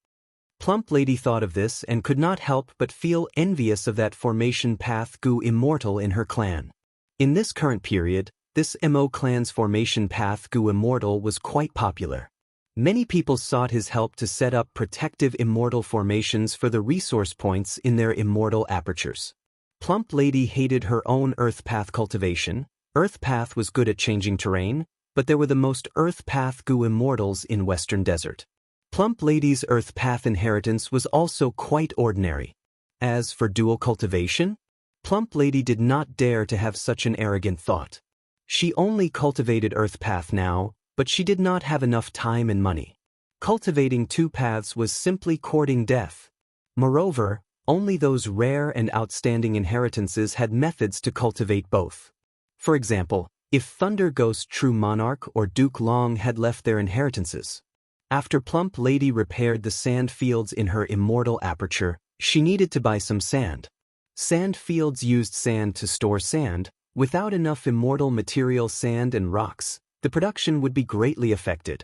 [SPEAKER 1] Plump Lady thought of this and could not help but feel envious of that formation path goo immortal in her clan. In this current period, this Mo clan's formation path goo immortal was quite popular. Many people sought his help to set up protective immortal formations for the resource points in their immortal apertures. Plump Lady hated her own earth path cultivation. Earth path was good at changing terrain, but there were the most earth path goo immortals in Western Desert. Plump Lady's earth path inheritance was also quite ordinary. As for dual cultivation, Plump Lady did not dare to have such an arrogant thought. She only cultivated earth path now, but she did not have enough time and money. Cultivating 2 paths was simply courting death. Moreover, only those rare and outstanding inheritances had methods to cultivate both. For example, if Thunder Ghost True Monarch or Duke Long had left their inheritances. After Plump Lady repaired the sand fields in her immortal aperture, she needed to buy some sand. Sand fields used sand to store sand. Without enough immortal material sand and rocks, the production would be greatly affected.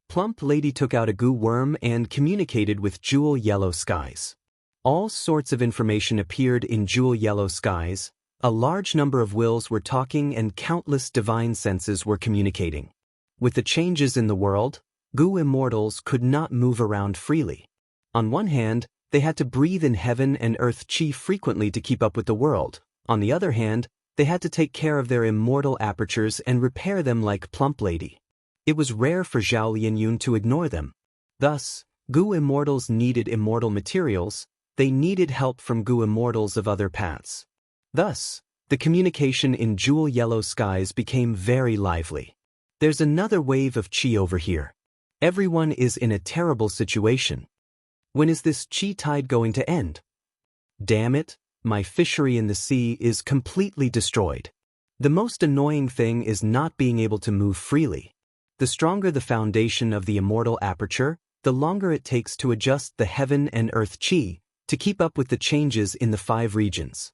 [SPEAKER 1] Plump Lady took out a goo worm and communicated with Jewel Yellow Skies. All sorts of information appeared in Jewel Yellow Skies. A large number of wills were talking and countless divine senses were communicating. With the changes in the world, goo immortals could not move around freely. On one hand, they had to breathe in heaven and earth chi frequently to keep up with the world. On the other hand, they had to take care of their immortal apertures and repair them like Plump Lady. It was rare for Zhao Lianyun to ignore them. Thus, goo immortals needed immortal materials. They needed help from goo immortals of other paths. Thus, the communication in Jewel Yellow Skies became very lively. There's another wave of chi over here. Everyone is in a terrible situation. When is this chi tide going to end? Damn it, my fishery in the sea is completely destroyed. The most annoying thing is not being able to move freely. The stronger the foundation of the immortal aperture, the longer it takes to adjust the heaven and earth chi to keep up with the changes in the 5 regions.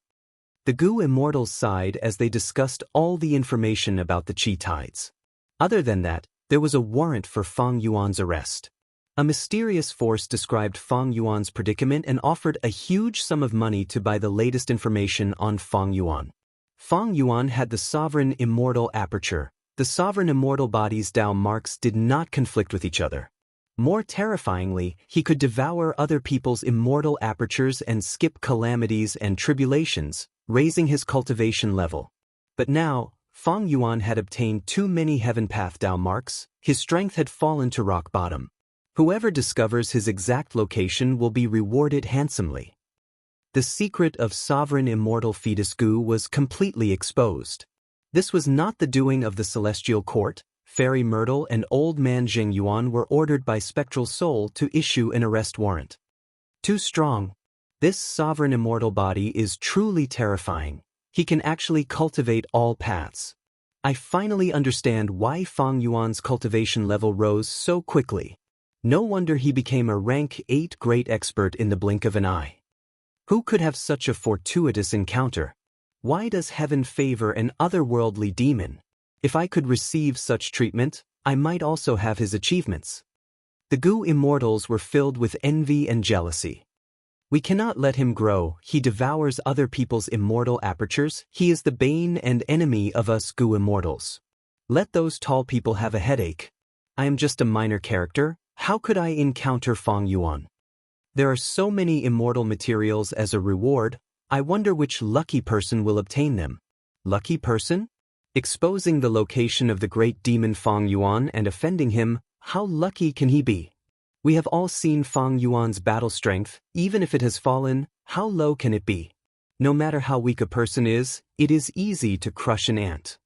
[SPEAKER 1] The goo immortals sighed as they discussed all the information about the chi tides. Other than that, there was a warrant for Feng Yuan's arrest. A mysterious force described Feng Yuan's predicament and offered a huge sum of money to buy the latest information on Feng Yuan. Feng Yuan had the sovereign immortal aperture. The sovereign immortal body's Dao marks did not conflict with each other. More terrifyingly, he could devour other people's immortal apertures and skip calamities and tribulations, raising his cultivation level. But now, Feng Yuan had obtained too many heaven path Dao marks. His strength had fallen to rock bottom. Whoever discovers his exact location will be rewarded handsomely. The secret of sovereign immortal fetus goo was completely exposed. This was not the doing of the celestial court. Fairy Myrtle and Old Man Zheng Yuan were ordered by Spectral Soul to issue an arrest warrant. Too strong. This sovereign immortal body is truly terrifying. He can actually cultivate all paths. I finally understand why Fang Yuan's cultivation level rose so quickly. No wonder he became a rank 8 great expert in the blink of an eye. Who could have such a fortuitous encounter? Why does heaven favor an otherworldly demon? If I could receive such treatment, I might also have his achievements. The Gu immortals were filled with envy and jealousy. We cannot let him grow. He devours other people's immortal apertures. He is the bane and enemy of us Gu immortals. Let those tall people have a headache. I am just a minor character. How could I encounter Fang Yuan? There are so many immortal materials as a reward. I wonder which lucky person will obtain them. Lucky person? Exposing the location of the great demon Fang Yuan and offending him, how lucky can he be? We have all seen Fang Yuan's battle strength. Even if it has fallen, how low can it be? No matter how weak a person is, it is easy to crush an ant.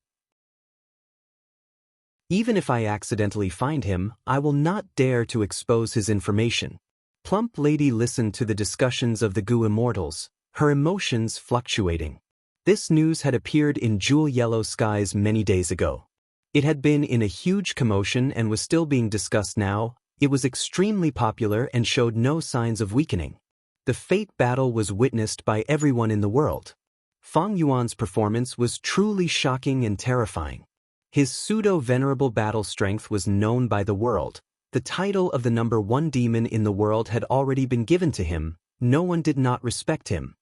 [SPEAKER 1] Even if I accidentally find him, I will not dare to expose his information. Plump Lady listened to the discussions of the Gu immortals, her emotions fluctuating. This news had appeared in Jewel Yellow Skies many days ago. It had been in a huge commotion and was still being discussed now. It was extremely popular and showed no signs of weakening. The fate battle was witnessed by everyone in the world. Fang Yuan's performance was truly shocking and terrifying. His pseudo-venerable battle strength was known by the world. The title of the #1 demon in the world had already been given to him. No one did not respect him.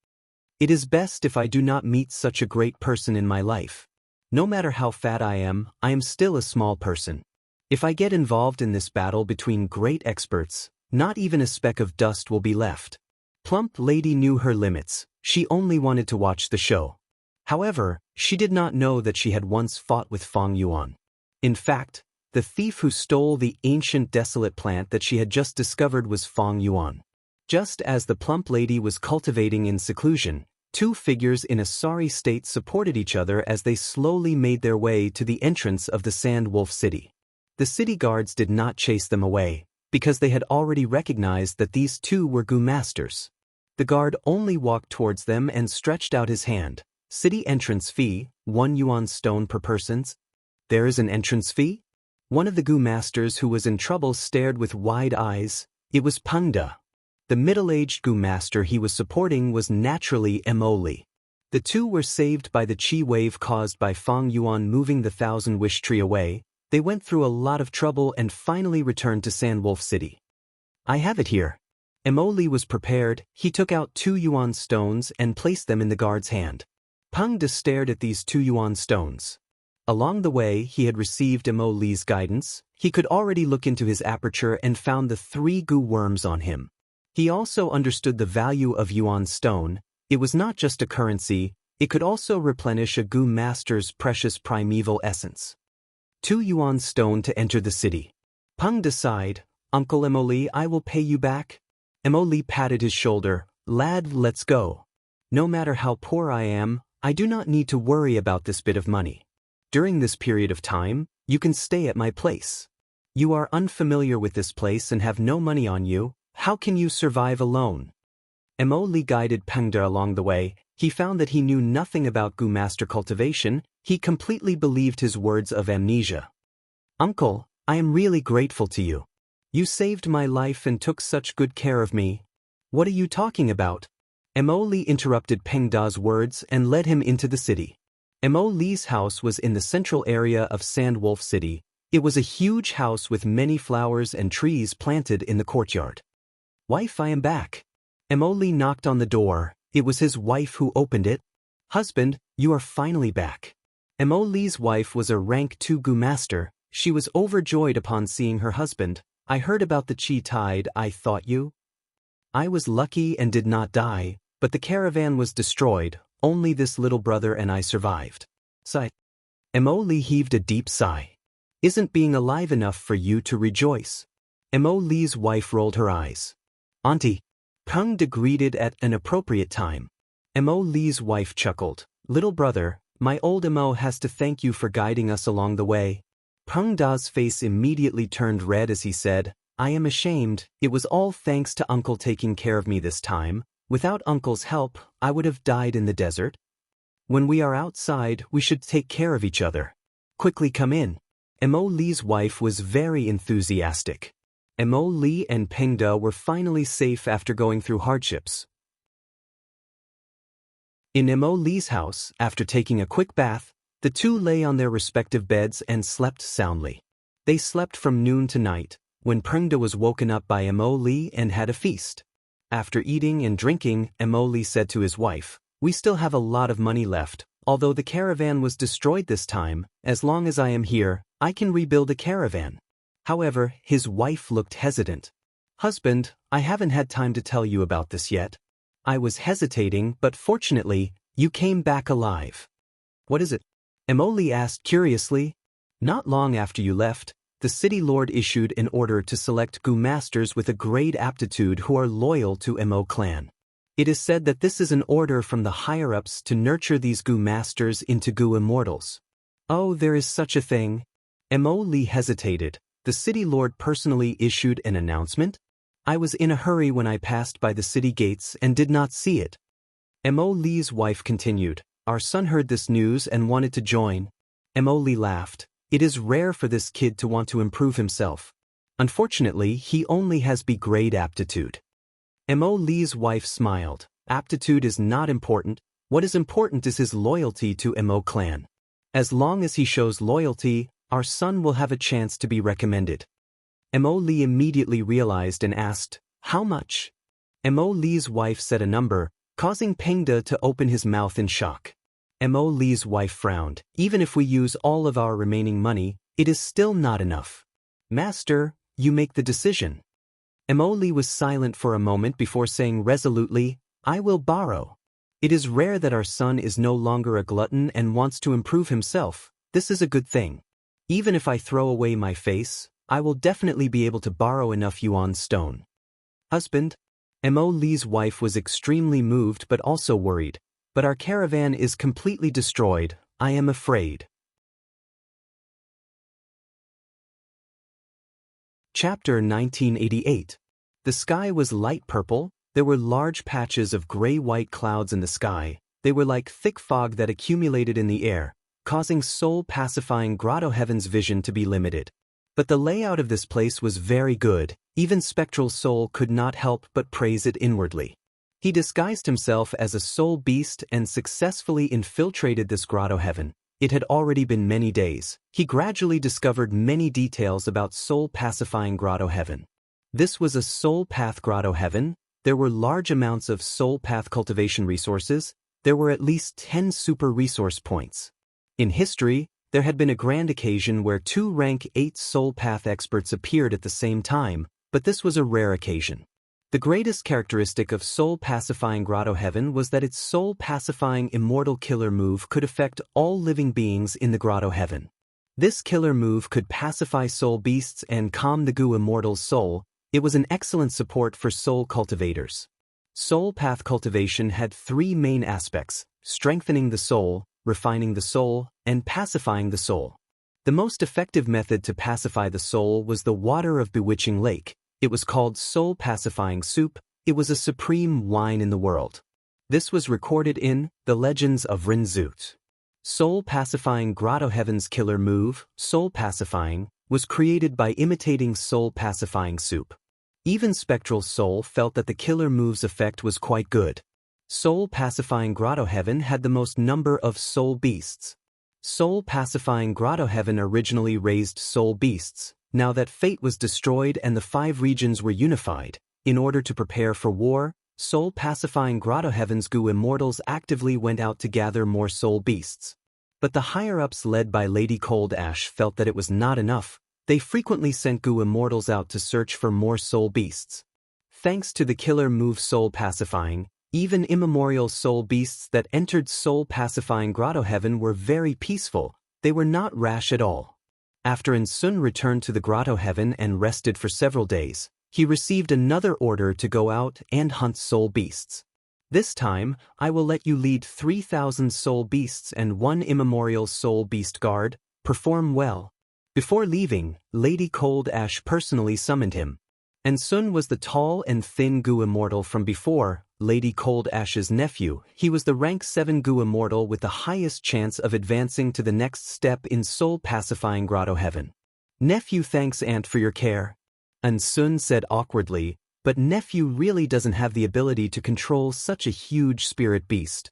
[SPEAKER 1] It is best if I do not meet such a great person in my life. No matter how fat I am still a small person. If I get involved in this battle between great experts, not even a speck of dust will be left. Plump Lady knew her limits. She only wanted to watch the show. However, she did not know that she had once fought with Fang Yuan. In fact, the thief who stole the ancient desolate plant that she had just discovered was Fang Yuan. Just as the Plump Lady was cultivating in seclusion, two figures in a sorry state supported each other as they slowly made their way to the entrance of the Sand Wolf City. The city guards did not chase them away, because they had already recognized that these two were Gu masters. The guard only walked towards them and stretched out his hand. City entrance fee, 1 yuan stone per person. There is an entrance fee? One of the Gu masters who was in trouble stared with wide eyes. It was Pengda. The middle-aged Gu master he was supporting was naturally Emoli. The two were saved by the chi wave caused by Fang Yuan moving the Thousand Wish Tree away. They went through a lot of trouble and finally returned to Sandwolf City. I have it here. Emoli was prepared. He took out 2 yuan stones and placed them in the guard's hand. Pengda stared at these 2 yuan stones. Along the way he had received Emoli's guidance. He could already look into his aperture and found the 3 Gu worms on him. He also understood the value of yuan stone. It was not just a currency, it could also replenish a Gu master's precious primeval essence. 2 yuan stone to enter the city. Pengda sighed. Uncle Emoli, I will pay you back. Emoli patted his shoulder. Lad, let's go. No matter how poor I am, I do not need to worry about this bit of money. During this period of time, you can stay at my place. You are unfamiliar with this place and have no money on you. How can you survive alone? Emoli guided Pengda along the way. He found that he knew nothing about Gu master cultivation. He completely believed his words of amnesia. Uncle, I am really grateful to you. You saved my life and took such good care of me. What are you talking about? Emoli interrupted Pengda's words and led him into the city. Emoli's house was in the central area of Sandwolf City. It was a huge house with many flowers and trees planted in the courtyard. Wife, I am back. Emoli knocked on the door. It was his wife who opened it. Husband, you are finally back. Emoli's wife was a rank 2 Gu master. She was overjoyed upon seeing her husband. I heard about the Chi tide. I thought you. I was lucky and did not die, but the caravan was destroyed. Only this little brother and I survived. Sigh. Emoli heaved a deep sigh. Isn't being alive enough for you to rejoice? Emoli's wife rolled her eyes. Auntie. Pengda greeted at an appropriate time. Emoli's wife chuckled. Little brother, my old Emo has to thank you for guiding us along the way. Peng Da's face immediately turned red as he said, I am ashamed, it was all thanks to Uncle taking care of me this time. Without Uncle's help, I would have died in the desert. When we are outside, we should take care of each other. Quickly come in. Mo Li's wife was very enthusiastic. Mo Li and Peng Da were finally safe after going through hardships. In Mo Li's house, after taking a quick bath, the two lay on their respective beds and slept soundly. They slept from noon to night, when Peng Da was woken up by Mo Li and had a feast. After eating and drinking, Mo Li said to his wife, we still have a lot of money left, although the caravan was destroyed this time, as long as I am here, I can rebuild a caravan. However, his wife looked hesitant. Husband, I haven't had time to tell you about this yet. I was hesitating, but fortunately, you came back alive. What is it? Mo Li asked curiously. Not long after you left, the city lord issued an order to select Gu masters with a great aptitude who are loyal to Mo clan. It is said that this is an order from the higher-ups to nurture these Gu masters into Gu immortals. Oh, there is such a thing? Mo Li hesitated. The city lord personally issued an announcement? I was in a hurry when I passed by the city gates and did not see it. Mo Li's wife continued. Our son heard this news and wanted to join. Mo Li laughed. It is rare for this kid to want to improve himself. Unfortunately, he only has B-grade aptitude. Mo Li's wife smiled. Aptitude is not important. What is important is his loyalty to Mo clan. As long as he shows loyalty, our son will have a chance to be recommended. Mo Li immediately realized and asked, how much? Mo Li's wife said a number, causing Peng Da to open his mouth in shock. Mo Li's wife frowned. Even if we use all of our remaining money, it is still not enough. Master, you make the decision. Mo Li was silent for a moment before saying resolutely, I will borrow. It is rare that our son is no longer a glutton and wants to improve himself. This is a good thing. Even if I throw away my face, I will definitely be able to borrow enough yuan stone. Husband? Mo Li's wife was extremely moved but also worried. But our caravan is completely destroyed, I am afraid. Chapter 1988. The sky was light purple, there were large patches of gray-white clouds in the sky, they were like thick fog that accumulated in the air, causing soul-pacifying grotto heaven's vision to be limited. But the layout of this place was very good, even Spectral Soul could not help but praise it inwardly. He disguised himself as a soul beast and successfully infiltrated this grotto heaven. It had already been many days. He gradually discovered many details about soul-pacifying grotto heaven. This was a soul path grotto heaven. There were large amounts of soul path cultivation resources. There were at least 10 super resource points. In history, there had been a grand occasion where 2 rank 8 soul path experts appeared at the same time, but this was a rare occasion. The greatest characteristic of soul-pacifying grotto heaven was that its soul-pacifying immortal killer move could affect all living beings in the grotto heaven. This killer move could pacify soul beasts and calm the Gu immortal's soul. It was an excellent support for soul cultivators. Soul path cultivation had 3 main aspects: strengthening the soul, refining the soul, and pacifying the soul. The most effective method to pacify the soul was the water of Bewitching Lake. It was called soul-pacifying soup. It was a supreme wine in the world. This was recorded in The Legends of Rinzut. Soul-pacifying grotto heaven's killer move, soul-pacifying, was created by imitating soul-pacifying soup. Even Spectral Soul felt that the killer move's effect was quite good. Soul-pacifying grotto heaven had the most number of soul beasts. Soul-pacifying grotto heaven originally raised soul beasts. Now that fate was destroyed and the 5 regions were unified, in order to prepare for war, soul-pacifying grotto heaven's Gu immortals actively went out to gather more soul beasts. But the higher-ups led by Lady Cold Ash felt that it was not enough. They frequently sent Gu immortals out to search for more soul beasts. Thanks to the killer move soul-pacifying, even immemorial soul beasts that entered soul-pacifying grotto heaven were very peaceful. They were not rash at all. After Insun returned to the grotto heaven and rested for several days, he received another order to go out and hunt soul beasts. This time, I will let you lead 3,000 soul beasts and 1 immemorial soul beast guard. Perform well. Before leaving, Lady Cold Ash personally summoned him. And Sun was the tall and thin Goo Immortal from before, Lady Cold Ash's nephew. He was the rank 7 Goo Immortal with the highest chance of advancing to the next step in soul-pacifying grotto heaven. "Nephew, thanks Aunt for your care," and Sun said awkwardly, but nephew really doesn't have the ability to control such a huge spirit beast.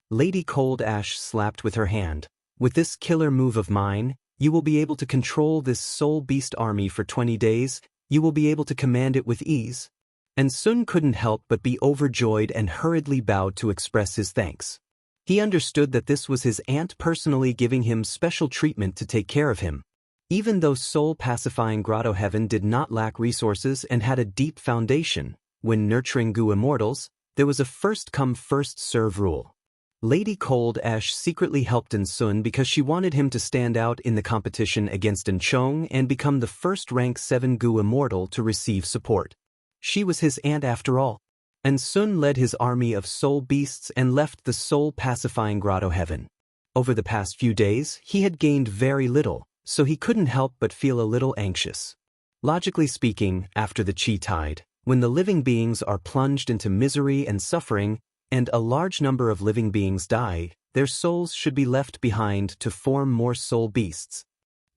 [SPEAKER 1] Lady Cold Ash slapped with her hand. "With this killer move of mine, you will be able to control this soul beast army for 20 days, you will be able to command it with ease." And Sun couldn't help but be overjoyed and hurriedly bowed to express his thanks. He understood that this was his aunt personally giving him special treatment to take care of him. Even though soul-pacifying grotto heaven did not lack resources and had a deep foundation, when nurturing Goo Immortals, there was a first-come first-serve rule. Lady Cold Ash secretly helped Sun because she wanted him to stand out in the competition against Chong and become the first rank 7 Goo Immortal to receive support. She was his aunt after all. And Sun led his army of soul beasts and left the soul-pacifying grotto heaven. Over the past few days, he had gained very little, so he couldn't help but feel a little anxious. Logically speaking, after the Chi tide, when the living beings are plunged into misery and suffering, and a large number of living beings die, their souls should be left behind to form more soul beasts.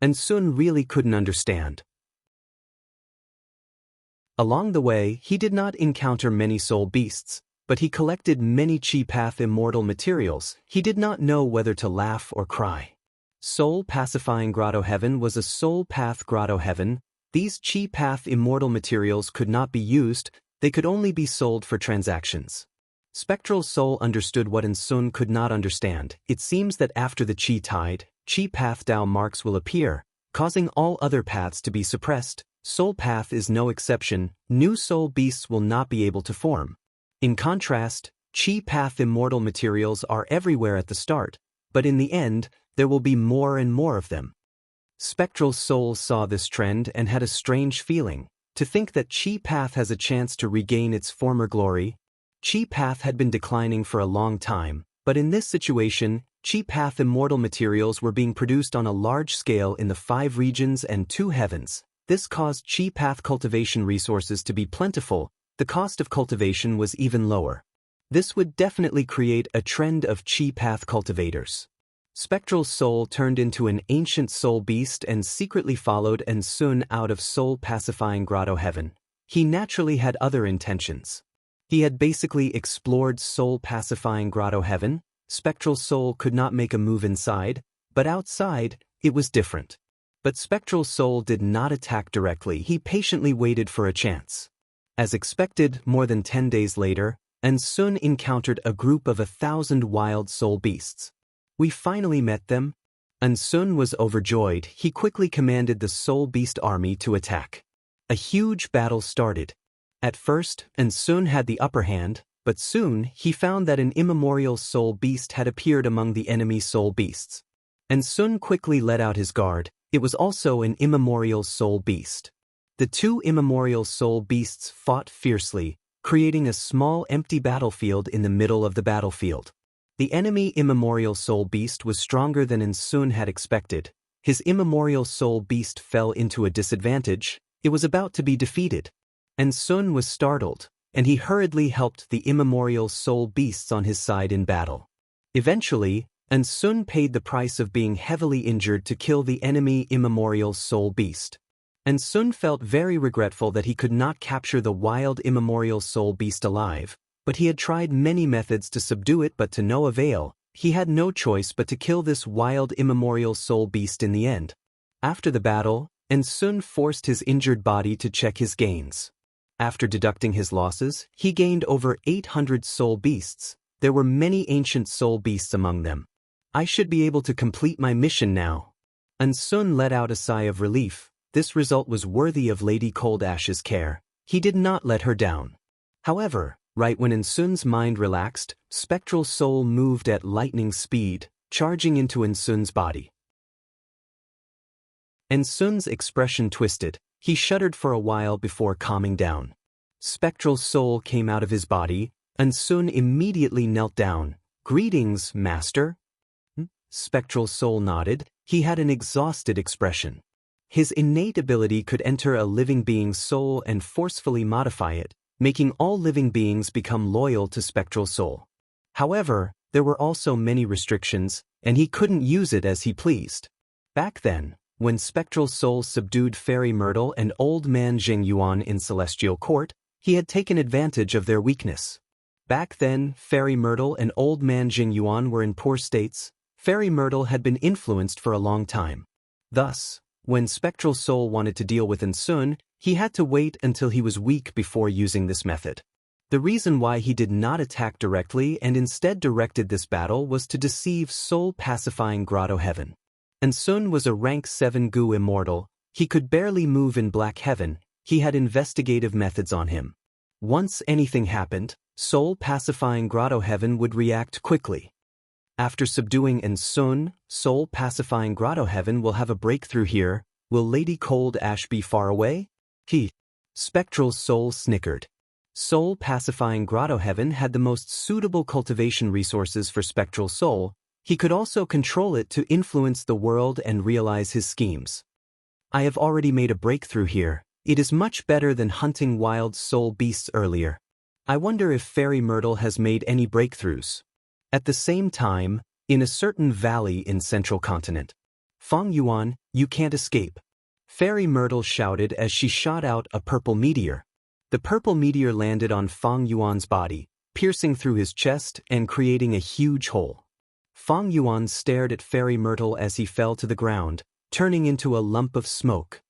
[SPEAKER 1] And Sun really couldn't understand. Along the way, he did not encounter many soul beasts, but he collected many Chi Path immortal materials. He did not know whether to laugh or cry. Soul-pacifying grotto heaven was a soul path grotto heaven. These Chi Path immortal materials could not be used, they could only be sold for transactions. Spectral Soul understood what Sun could not understand. It seems that after the Chi tide, Chi Path Dao marks will appear, causing all other paths to be suppressed. Soul Path is no exception. New soul beasts will not be able to form. In contrast, Chi Path immortal materials are everywhere at the start, but in the end, there will be more and more of them. Spectral Soul saw this trend and had a strange feeling. To think that Chi Path has a chance to regain its former glory. Chi Path had been declining for a long time, but in this situation, Chi Path immortal materials were being produced on a large scale in the 5 regions and 2 heavens. This caused Chi Path cultivation resources to be plentiful. The cost of cultivation was even lower. This would definitely create a trend of Chi Path cultivators. Spectral Soul turned into an ancient soul beast and secretly followed Sun out of soul-pacifying grotto heaven. He naturally had other intentions. He had basically explored soul-pacifying grotto heaven. Spectral Soul could not make a move inside, but outside, it was different. But Spectral Soul did not attack directly. He patiently waited for a chance. As expected, more than 10 days later, Sun encountered a group of 1,000 wild soul beasts. "We finally met them." Sun was overjoyed. He quickly commanded the soul beast army to attack. A huge battle started. At first, Sun had the upper hand, but soon he found that an immemorial soul beast had appeared among the enemy soul beasts. Sun quickly let out his guard. It was also an immemorial soul beast. The 2 immemorial soul beasts fought fiercely, creating a small empty battlefield in the middle of the battlefield. The enemy immemorial soul beast was stronger than Sun had expected. His immemorial soul beast fell into a disadvantage. It was about to be defeated. Sun was startled, and he hurriedly helped the immemorial soul beasts on his side in battle. Eventually, Sun paid the price of being heavily injured to kill the enemy immemorial soul beast. Sun felt very regretful that he could not capture the wild immemorial soul beast alive, but he had tried many methods to subdue it but to no avail. He had no choice but to kill this wild immemorial soul beast in the end. After the battle, Sun forced his injured body to check his gains. After deducting his losses, he gained over 800 soul beasts. There were many ancient soul beasts among them. "I should be able to complete my mission now." Sun let out a sigh of relief. This result was worthy of Lady Cold Ash's care. He did not let her down. However, right when Sun's mind relaxed, Spectral Soul moved at lightning speed, charging into Sun's body. Sun's expression twisted. He shuddered for a while before calming down. Spectral Soul came out of his body, Sun immediately knelt down. "Greetings, Master." Spectral Soul nodded. he had an exhausted expression. His innate ability could enter a living being's soul and forcefully modify it, making all living beings become loyal to Spectral Soul. However, there were also many restrictions, and he couldn't use it as he pleased. Back then, when Spectral Soul subdued Fairy Myrtle and Old Man Jing Yuan in Celestial Court, he had taken advantage of their weakness. Back then, Fairy Myrtle and Old Man Jing Yuan were in poor states. Fairy Myrtle had been influenced for a long time. Thus, when Spectral Soul wanted to deal with Sun, he had to wait until he was weak before using this method. The reason why he did not attack directly and instead directed this battle was to deceive soul-pacifying Grotto Heaven. Sun was a rank 7 Gu immortal. He could barely move in Black Heaven. He had investigative methods on him. Once anything happened, soul-pacifying Grotto Heaven would react quickly. After subduing Sun, soul-pacifying Grotto Heaven will have a breakthrough here. Will Lady Cold Ash be far away? Spectral Soul snickered. Soul-pacifying Grotto Heaven had the most suitable cultivation resources for Spectral Soul. He could also control it to influence the world and realize his schemes. I have already made a breakthrough here. It is much better than hunting wild soul beasts earlier. I wonder if Fairy Myrtle has made any breakthroughs. At the same time, in a certain valley in Central Continent. Feng Yuan, you can't escape. Fairy Myrtle shouted as she shot out a purple meteor. The purple meteor landed on Feng Yuan's body, piercing through his chest and creating a huge hole. Feng Yuan stared at Fairy Myrtle as he fell to the ground, turning into a lump of smoke.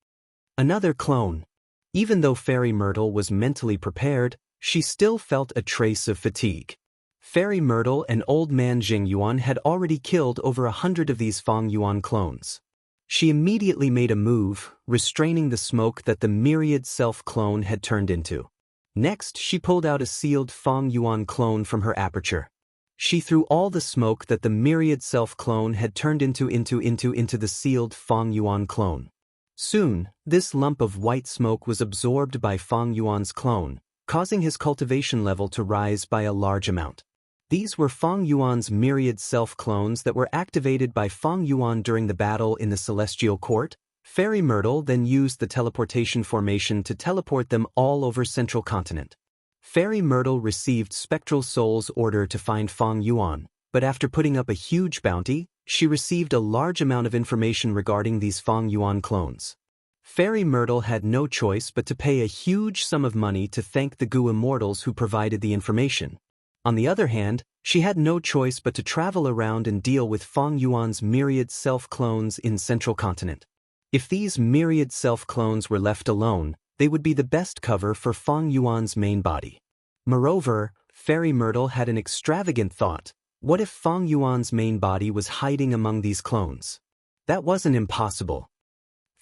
[SPEAKER 1] Another clone. Even though Fairy Myrtle was mentally prepared, she still felt a trace of fatigue. Fairy Myrtle and Old Man Jing Yuan had already killed over 100 of these Feng Yuan clones. She immediately made a move, restraining the smoke that the myriad self-clone had turned into. Next, she pulled out a sealed Feng Yuan clone from her aperture. She threw all the smoke that the myriad self-clone had turned into the sealed Feng Yuan clone. Soon, this lump of white smoke was absorbed by Feng Yuan's clone, causing his cultivation level to rise by a large amount. These were Feng Yuan's myriad self-clones that were activated by Feng Yuan during the battle in the Celestial Court. Fairy Myrtle then used the teleportation formation to teleport them all over Central Continent. Fairy Myrtle received Spectral Soul's order to find Feng Yuan, but after putting up a huge bounty, she received a large amount of information regarding these Feng Yuan clones. Fairy Myrtle had no choice but to pay a huge sum of money to thank the Gu Immortals who provided the information. On the other hand, she had no choice but to travel around and deal with Feng Yuan's myriad self-clones in Central Continent. If these myriad self-clones were left alone, they would be the best cover for Feng Yuan's main body. Moreover, Fairy Myrtle had an extravagant thought. What if Feng Yuan's main body was hiding among these clones? That wasn't impossible.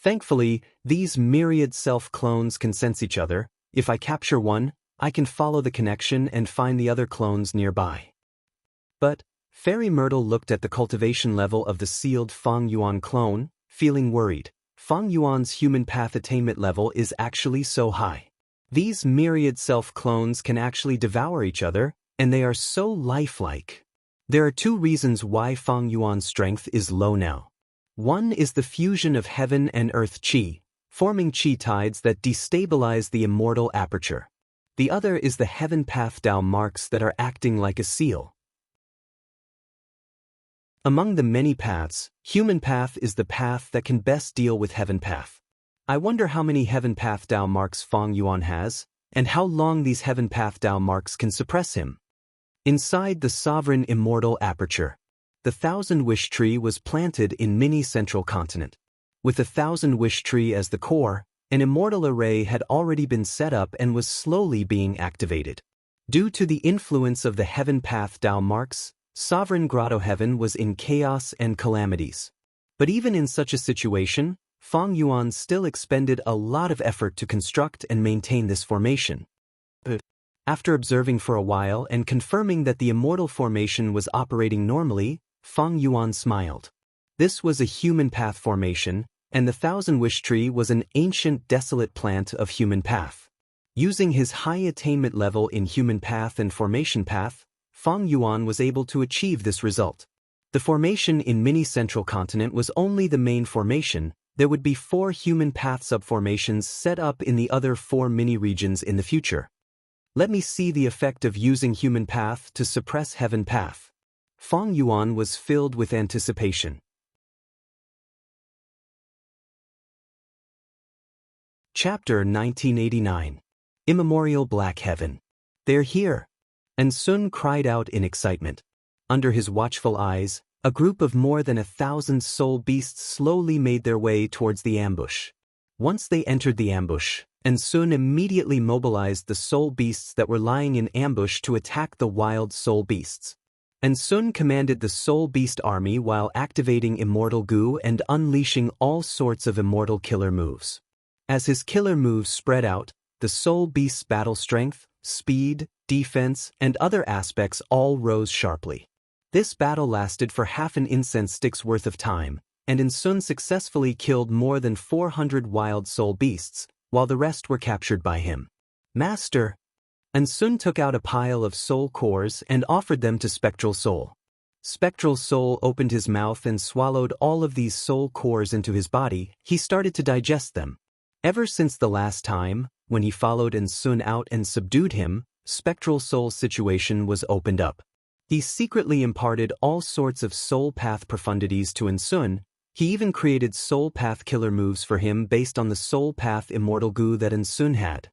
[SPEAKER 1] Thankfully, these myriad self-clones can sense each other. If I capture one, I can follow the connection and find the other clones nearby. But, Fairy Myrtle looked at the cultivation level of the sealed Feng Yuan clone, feeling worried. Feng Yuan's human path attainment level is actually so high. These myriad self-clones can actually devour each other, and they are so lifelike. There are two reasons why Feng Yuan's strength is low now. One is the fusion of heaven and earth qi, forming qi tides that destabilize the immortal aperture. The other is the heaven path Dao marks that are acting like a seal. Among the many paths, human path is the path that can best deal with heaven path. I wonder how many heaven path Dao marks Feng Yuan has, and how long these heaven path Dao marks can suppress him. Inside the sovereign immortal aperture, the 1,000-wish tree was planted in mini Central Continent. With the 1,000-wish tree as the core, an immortal array had already been set up and was slowly being activated. Due to the influence of the heaven path Dao marks, Sovereign Grotto Heaven was in chaos and calamities. But even in such a situation, Feng Yuan still expended a lot of effort to construct and maintain this formation. After observing for a while and confirming that the immortal formation was operating normally, Feng Yuan smiled. This was a human path formation, and the 1,000-wish tree was an ancient desolate plant of human path. Using his high attainment level in human path and formation path, Feng Yuan was able to achieve this result. The formation in Mini Central Continent was only the main formation. There would be 4 human path subformations set up in the other 4 mini-regions in the future. Let me see the effect of using human path to suppress heaven path. Feng Yuan was filled with anticipation. Chapter 1989. Immemorial Black Heaven. They're here. And Sun cried out in excitement. Under his watchful eyes, a group of more than 1,000 soul beasts slowly made their way towards the ambush. Once they entered the ambush, and Sun immediately mobilized the soul beasts that were lying in ambush to attack the wild soul beasts. And Sun commanded the soul beast army while activating immortal goo and unleashing all sorts of immortal killer moves. As his killer moves spread out, the soul beast's battle strength, speed, defense, and other aspects all rose sharply. This battle lasted for half an incense stick's worth of time, and Sun successfully killed more than 400 wild soul beasts, while the rest were captured by him. Master! Sun took out a pile of soul cores and offered them to Spectral Soul. Spectral Soul opened his mouth and swallowed all of these soul cores into his body. He started to digest them. Ever since the last time, when he followed Sun out and subdued him, Spectral Soul's situation was opened up. He secretly imparted all sorts of soul path profundities to Sun. He even created soul path killer moves for him based on the soul path immortal goo that Sun had.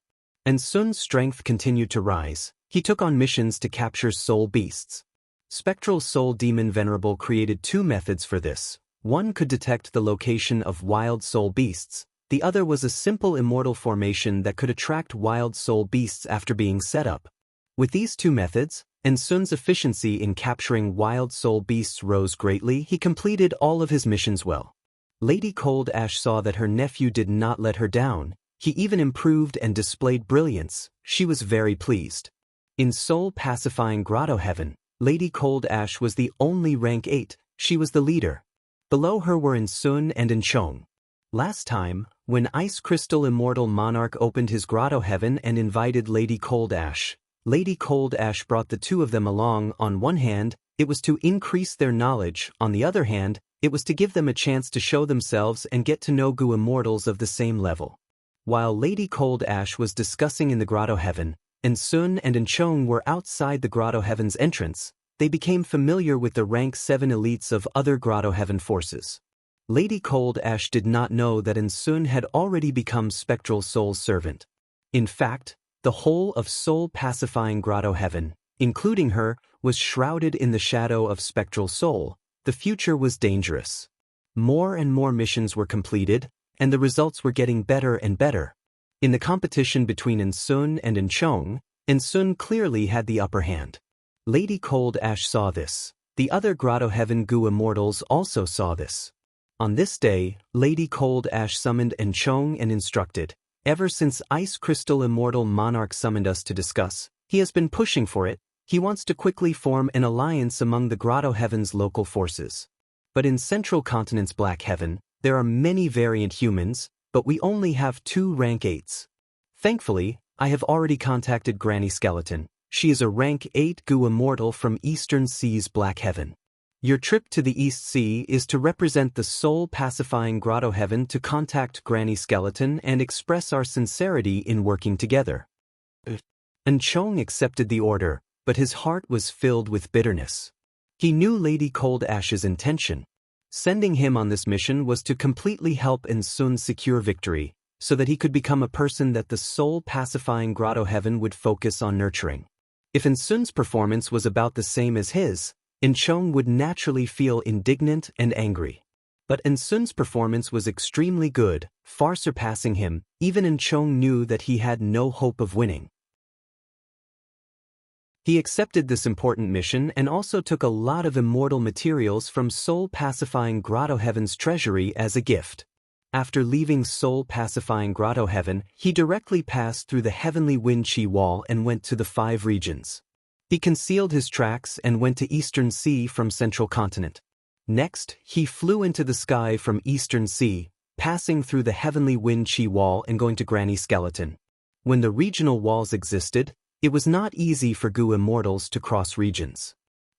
[SPEAKER 1] Sun's strength continued to rise. He took on missions to capture soul beasts. Spectral Soul Demon Venerable created 2 methods for this. One could detect the location of wild soul beasts. The other was a simple immortal formation that could attract wild soul beasts after being set up. With these 2 methods, Sun's efficiency in capturing wild soul beasts rose greatly. He completed all of his missions well. Lady Cold Ash saw that her nephew did not let her down. He even improved and displayed brilliance. She was very pleased. In Soul Pacifying Grotto Heaven, Lady Cold Ash was the only rank 8. She was the leader. Below her were Sun and Chong. Last time, when Ice Crystal Immortal Monarch opened his Grotto Heaven and invited Lady Cold Ash, Lady Cold Ash brought the 2 of them along. On one hand, it was to increase their knowledge. On the other hand, it was to give them a chance to show themselves and get to know goo immortals of the same level. While Lady Cold Ash was discussing in the Grotto Heaven, Sun and Chong were outside the Grotto Heaven's entrance, they became familiar with the rank 7 elites of other Grotto Heaven forces. Lady Cold Ash did not know that Sun had already become Spectral Soul's servant. In fact, the whole of Soul Pacifying Grotto Heaven, including her, was shrouded in the shadow of Spectral Soul. The future was dangerous. More and more missions were completed, and the results were getting better and better. In the competition between Sun and Chong, Sun clearly had the upper hand. Lady Cold Ash saw this. The other Grotto Heaven goo immortals also saw this. On this day, Lady Cold Ash summoned Chong and instructed, "Ever since Ice Crystal Immortal Monarch summoned us to discuss, he has been pushing for it. He wants to quickly form an alliance among the Grotto Heaven's local forces. But in Central Continent's Black Heaven, there are many variant humans, but we only have 2 rank 8s. Thankfully, I have already contacted Granny Skeleton. She is a rank 8 goo immortal from Eastern Sea's Black Heaven. Your trip to the East Sea is to represent the Soul Pacifying Grotto Heaven to contact Granny Skeleton and express our sincerity in working together." Chong accepted the order, but his heart was filled with bitterness. He knew Lady Cold Ash's intention. Sending him on this mission was to completely help Sun secure victory, so that he could become a person that the Soul Pacifying Grotto Heaven would focus on nurturing. If Sun's performance was about the same as his, Chong would naturally feel indignant and angry. But Sun's performance was extremely good, far surpassing him. Even Chong knew that he had no hope of winning. He accepted this important mission and also took a lot of immortal materials from Soul Pacifying Grotto Heaven's treasury as a gift. After leaving Soul Pacifying Grotto Heaven, he directly passed through the Heavenly Wind Chi Wall and went to the 5 regions. He concealed his tracks and went to Eastern Sea from Central Continent. Next, he flew into the sky from Eastern Sea, passing through the Heavenly Wind Chi Wall and going to Granny Skeleton. When the regional walls existed, it was not easy for goo immortals to cross regions.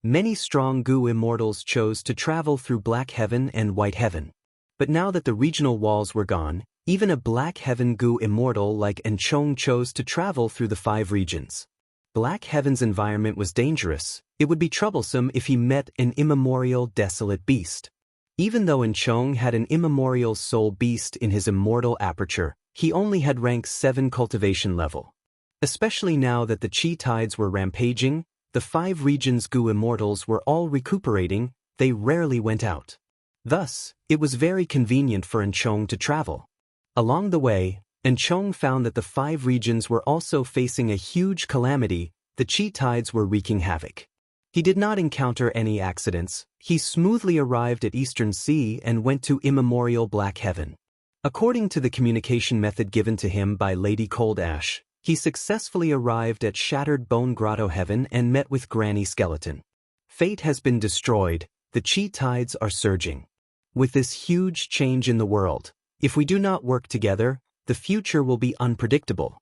[SPEAKER 1] Many strong Gu immortals chose to travel through Black Heaven and White Heaven. But now that the regional walls were gone, even a Black Heaven Gu immortal like Enchong chose to travel through the 5 regions. Black Heaven's environment was dangerous. It would be troublesome if he met an immemorial desolate beast. Even though Enchong had an immemorial soul beast in his immortal aperture, he only had rank 7 cultivation level. Especially now that the chi tides were rampaging, the 5 regions Gu immortals were all recuperating, they rarely went out. Thus, it was very convenient for Enchong to travel. Along the way, Enchong found that the 5 regions were also facing a huge calamity. The chi tides were wreaking havoc. He did not encounter any accidents. He smoothly arrived at Eastern Sea and went to immemorial Black Heaven. According to the communication method given to him by Lady Cold Ash, he successfully arrived at Shattered Bone Grotto Heaven and met with Granny Skeleton. Fate has been destroyed. The chi tides are surging. With this huge change in the world, if we do not work together, the future will be unpredictable.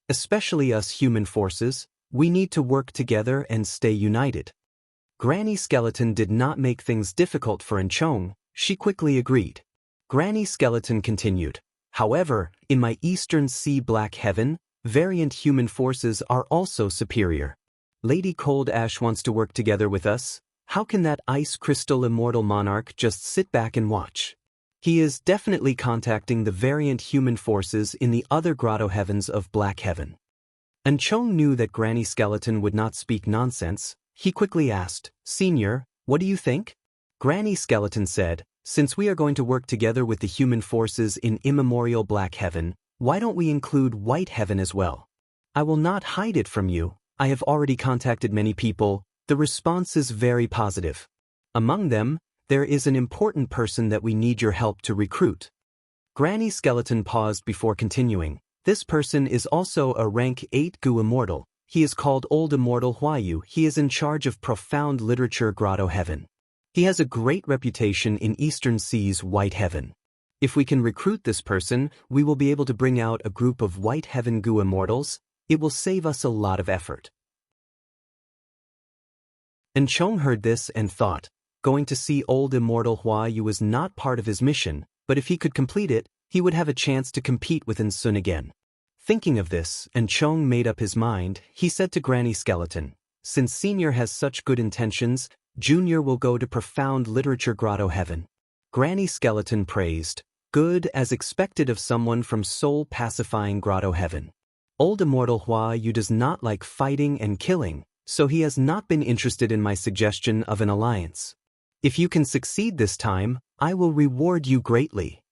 [SPEAKER 1] Especially us human forces, we need to work together and stay united. Granny Skeleton did not make things difficult for Enchong. She quickly agreed. Granny Skeleton continued, however, in my Eastern Sea Black Heaven, variant human forces are also superior. Lady Cold Ash wants to work together with us. How can that ice crystal immortal monarch just sit back and watch? He is definitely contacting the variant human forces in the other grotto heavens of Black Heaven. Enchong knew that Granny Skeleton would not speak nonsense. He quickly asked, Senior, what do you think? Granny Skeleton said, since we are going to work together with the human forces in immemorial Black Heaven, why don't we include White Heaven as well? I will not hide it from you. I have already contacted many people. The response is very positive. Among them, there is an important person that we need your help to recruit. Granny Skeleton paused before continuing. This person is also a rank 8 Gu immortal. He is called Old Immortal Huayu. He is in charge of Profound Literature Grotto Heaven. He has a great reputation in Eastern Sea's White Heaven. If we can recruit this person, we will be able to bring out a group of White Heaven Gu immortals. It will save us a lot of effort. Enchong heard this and thought, going to see Old Immortal Huayu was not part of his mission, but if he could complete it, he would have a chance to compete with Ensun again. Thinking of this, Enchong made up his mind. He said to Granny Skeleton, since Senior has such good intentions, Junior will go to Profound Literature Grotto Heaven. Granny Skeleton praised, good as expected of someone from soul-pacifying Grotto Heaven. Old Immortal Huayu does not like fighting and killing, so he has not been interested in my suggestion of an alliance. If you can succeed this time, I will reward you greatly.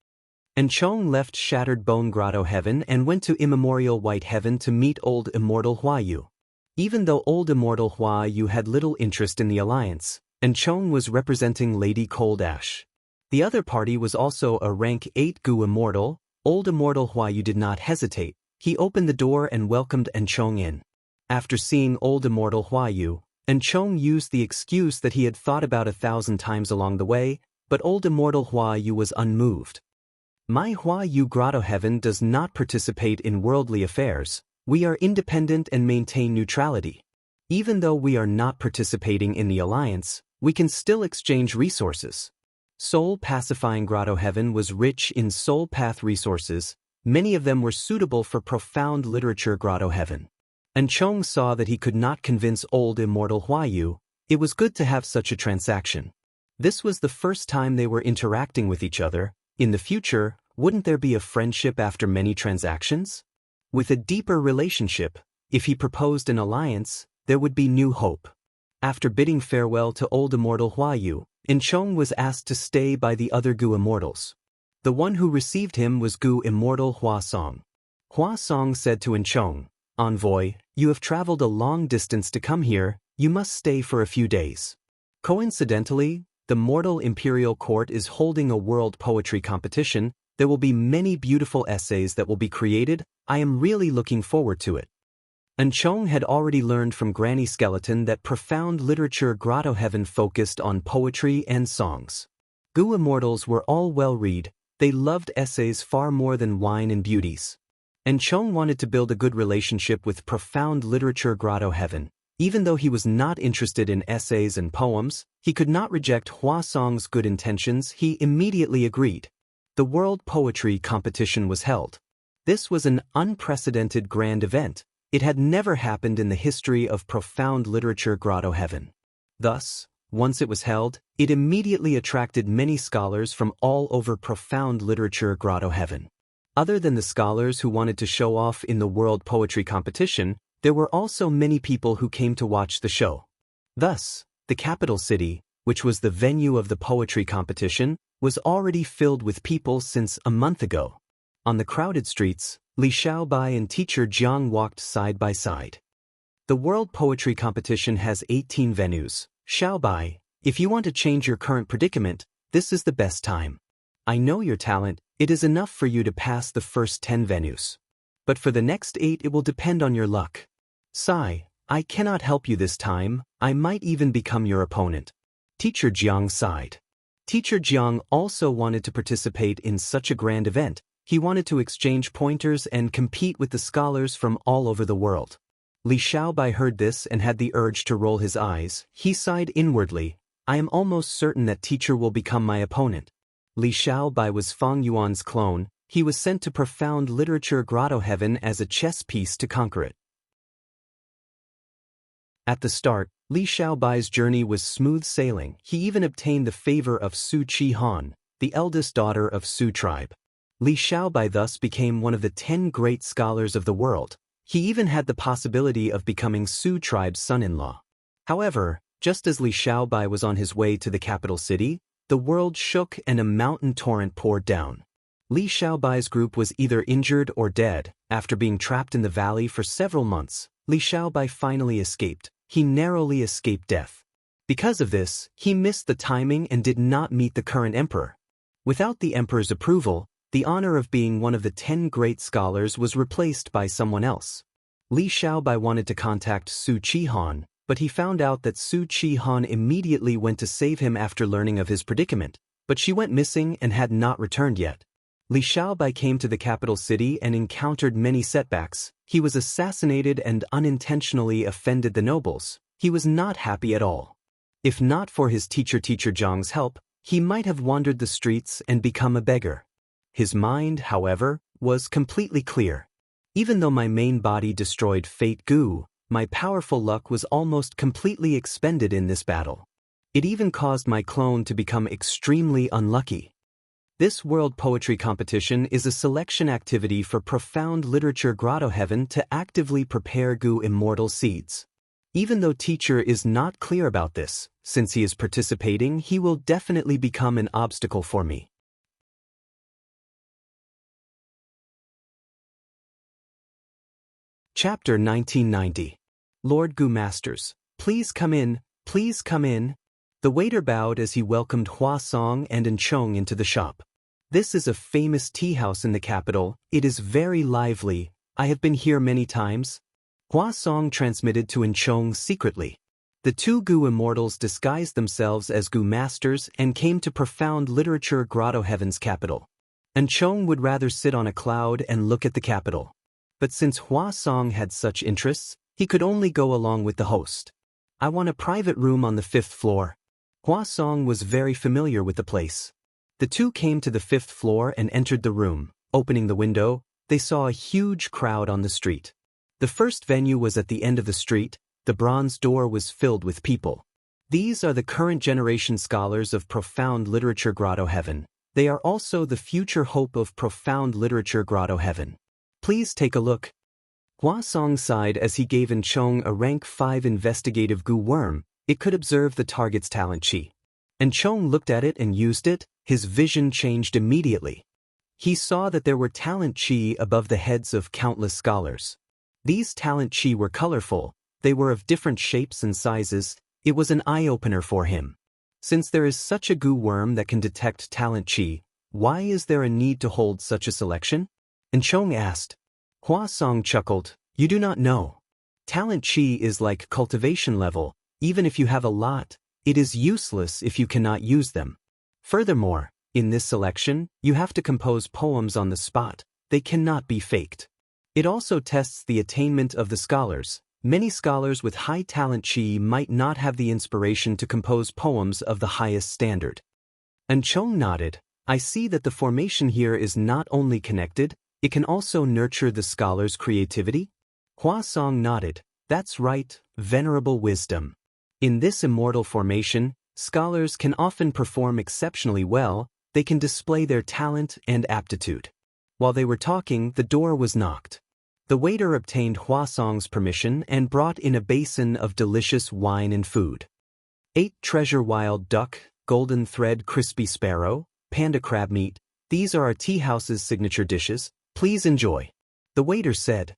[SPEAKER 1] Enchong left Shattered Bone Grotto Heaven and went to Immemorial White Heaven to meet Old Immortal Huayu. Even though Old Immortal Huayu had little interest in the alliance, Enchong was representing Lady Cold Ash. The other party was also a rank 8 Gu immortal. Old Immortal Huayu did not hesitate. He opened the door and welcomed Enchong in. After seeing Old Immortal Huayu, Enchong used the excuse that he had thought about 1,000 times along the way, but Old Immortal Huayu was unmoved. My Huayu Grotto Heaven does not participate in worldly affairs. We are independent and maintain neutrality. Even though we are not participating in the alliance, we can still exchange resources. Soul Pacifying Grotto Heaven was rich in soul path resources. Many of them were suitable for Profound Literature Grotto Heaven. Enchong saw that he could not convince Old Immortal Huayu. It was good to have such a transaction. This was the first time they were interacting with each other. In the future, wouldn't there be a friendship after many transactions? With a deeper relationship, if he proposed an alliance, there would be new hope. After bidding farewell to Old Immortal Huayu, Enchong was asked to stay by the other Gu immortals. The one who received him was Gu Immortal Hua Song. Hua Song said to Enchong, Envoy, you have traveled a long distance to come here, you must stay for a few days. Coincidentally, the Mortal Imperial Court is holding a world poetry competition. There will be many beautiful essays that will be created. I am really looking forward to it. Enchong had already learned from Granny Skeleton that Profound Literature Grotto Heaven focused on poetry and songs. Gu immortals were all well-read. They loved essays far more than wine and beauties. Enchong wanted to build a good relationship with Profound Literature Grotto Heaven. Even though he was not interested in essays and poems, he could not reject Hua Song's good intentions. He immediately agreed. The World Poetry Competition was held. This was an unprecedented grand event. It had never happened in the history of profound literature Grotto Heaven. Thus, once it was held, it immediately attracted many scholars from all over profound literature Grotto Heaven. Other than the scholars who wanted to show off in the World Poetry Competition, there were also many people who came to watch the show. Thus, the capital city, which was the venue of the poetry competition, was already filled with people since a month ago. On the crowded streets, Li Xiaobai and teacher Jiang walked side by side. The World Poetry Competition has 18 venues. Xiaobai, if you want to change your current predicament, this is the best time. I know your talent, it is enough for you to pass the first 10 venues. But for the next 8 it will depend on your luck. Sai, I cannot help you this time, I might even become your opponent. Teacher Jiang sighed. Teacher Jiang also wanted to participate in such a grand event. He wanted to exchange pointers and compete with the scholars from all over the world. Li Xiaobai heard this and had the urge to roll his eyes. He sighed inwardly. I am almost certain that teacher will become my opponent. Li Xiaobai was Fang Yuan's clone. He was sent to profound literature Grotto Heaven as a chess piece to conquer it. At the start, Li Xiaobai's journey was smooth sailing. He even obtained the favor of Su Chi Han, the eldest daughter of Su tribe. Li Xiaobai thus became one of the 10 great scholars of the world. He even had the possibility of becoming Su tribe's son-in-law. However, just as Li Xiaobai was on his way to the capital city, the world shook and a mountain torrent poured down. Li Xiaobai's group was either injured or dead. After being trapped in the valley for several months, Li Xiaobai finally escaped. He narrowly escaped death. Because of this, he missed the timing and did not meet the current emperor. Without the emperor's approval, the honor of being one of the 10 great scholars was replaced by someone else. Li Xiaobai wanted to contact Su Chi Han, but he found out that Su Chi Han immediately went to save him after learning of his predicament, but she went missing and had not returned yet. Li Xiaobai came to the capital city and encountered many setbacks. He was assassinated and unintentionally offended the nobles. He was not happy at all. If not for his teacher Zhang's help, he might have wandered the streets and become a beggar. His mind, however, was completely clear. Even though my main body destroyed Fate Gu, my powerful luck was almost completely expended in this battle. It even caused my clone to become extremely unlucky. This World Poetry Competition is a selection activity for profound literature Grotto Heaven to actively prepare Gu immortal seeds. Even though teacher is not clear about this, since he is participating, he will definitely become an obstacle for me. Chapter 1990. Lord Gu Masters, please come in, please come in. The waiter bowed as he welcomed Hua Song and Enchong into the shop. This is a famous tea house in the capital. It is very lively. I have been here many times. Hua Song transmitted to Enchong secretly. The 2 Gu immortals disguised themselves as Gu Masters and came to profound literature Grotto Heaven's capital. Enchong would rather sit on a cloud and look at the capital. But since Hua Song had such interests, he could only go along with the host. I want a private room on the 5th floor. Hua Song was very familiar with the place. The 2 came to the 5th floor and entered the room. Opening the window, they saw a huge crowd on the street. The first venue was at the end of the street. The bronze door was filled with people. These are the current generation scholars of profound literature Grotto Heaven. They are also the future hope of profound literature Grotto Heaven. Please take a look. Hua Song sighed as he gave Enchong a rank 5 investigative Gu worm. It could observe the target's talent chi. Enchong looked at it and used it. His vision changed immediately. He saw that there were talent chi above the heads of countless scholars. These talent chi were colorful. They were of different shapes and sizes. It was an eye-opener for him. Since there is such a Gu worm that can detect talent chi, why is there a need to hold such a selection? Enchong asked. Hua Song chuckled. You do not know. Talent chi is like cultivation level. Even if you have a lot, it is useless if you cannot use them. Furthermore, in this selection, you have to compose poems on the spot. They cannot be faked. It also tests the attainment of the scholars. Many scholars with high talent chi might not have the inspiration to compose poems of the highest standard. And Chong nodded. I see that the formation here is not only connected, it can also nurture the scholar's creativity? Hua Song nodded. That's right, venerable wisdom. In this immortal formation, scholars can often perform exceptionally well, they can display their talent and aptitude. While they were talking, the door was knocked. The waiter obtained Hua Song's permission and brought in a basin of delicious wine and food. 8 treasure wild duck, golden thread crispy sparrow, panda crab meat, these are our tea house's signature dishes, please enjoy. The waiter said.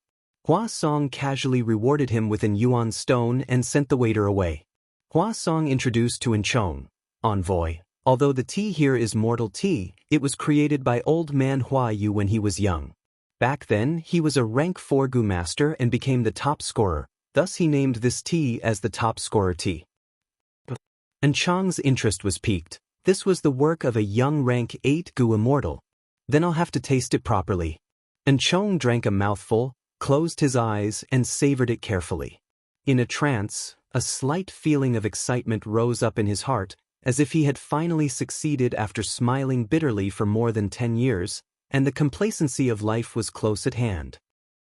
[SPEAKER 1] Hua Song casually rewarded him with an yuan stone and sent the waiter away. Hua Song introduced to Chong, envoy. Although the tea here is mortal tea, it was created by old man Hua Yu when he was young. Back then, he was a rank 4 gu master and became the top scorer, thus he named this tea as the top scorer tea. And Chong's interest was piqued. This was the work of a young rank 8 gu immortal. Then I'll have to taste it properly. And Chong drank a mouthful, closed his eyes and savored it carefully. In a trance, a slight feeling of excitement rose up in his heart, as if he had finally succeeded after smiling bitterly for more than 10 years, and the complacency of life was close at hand.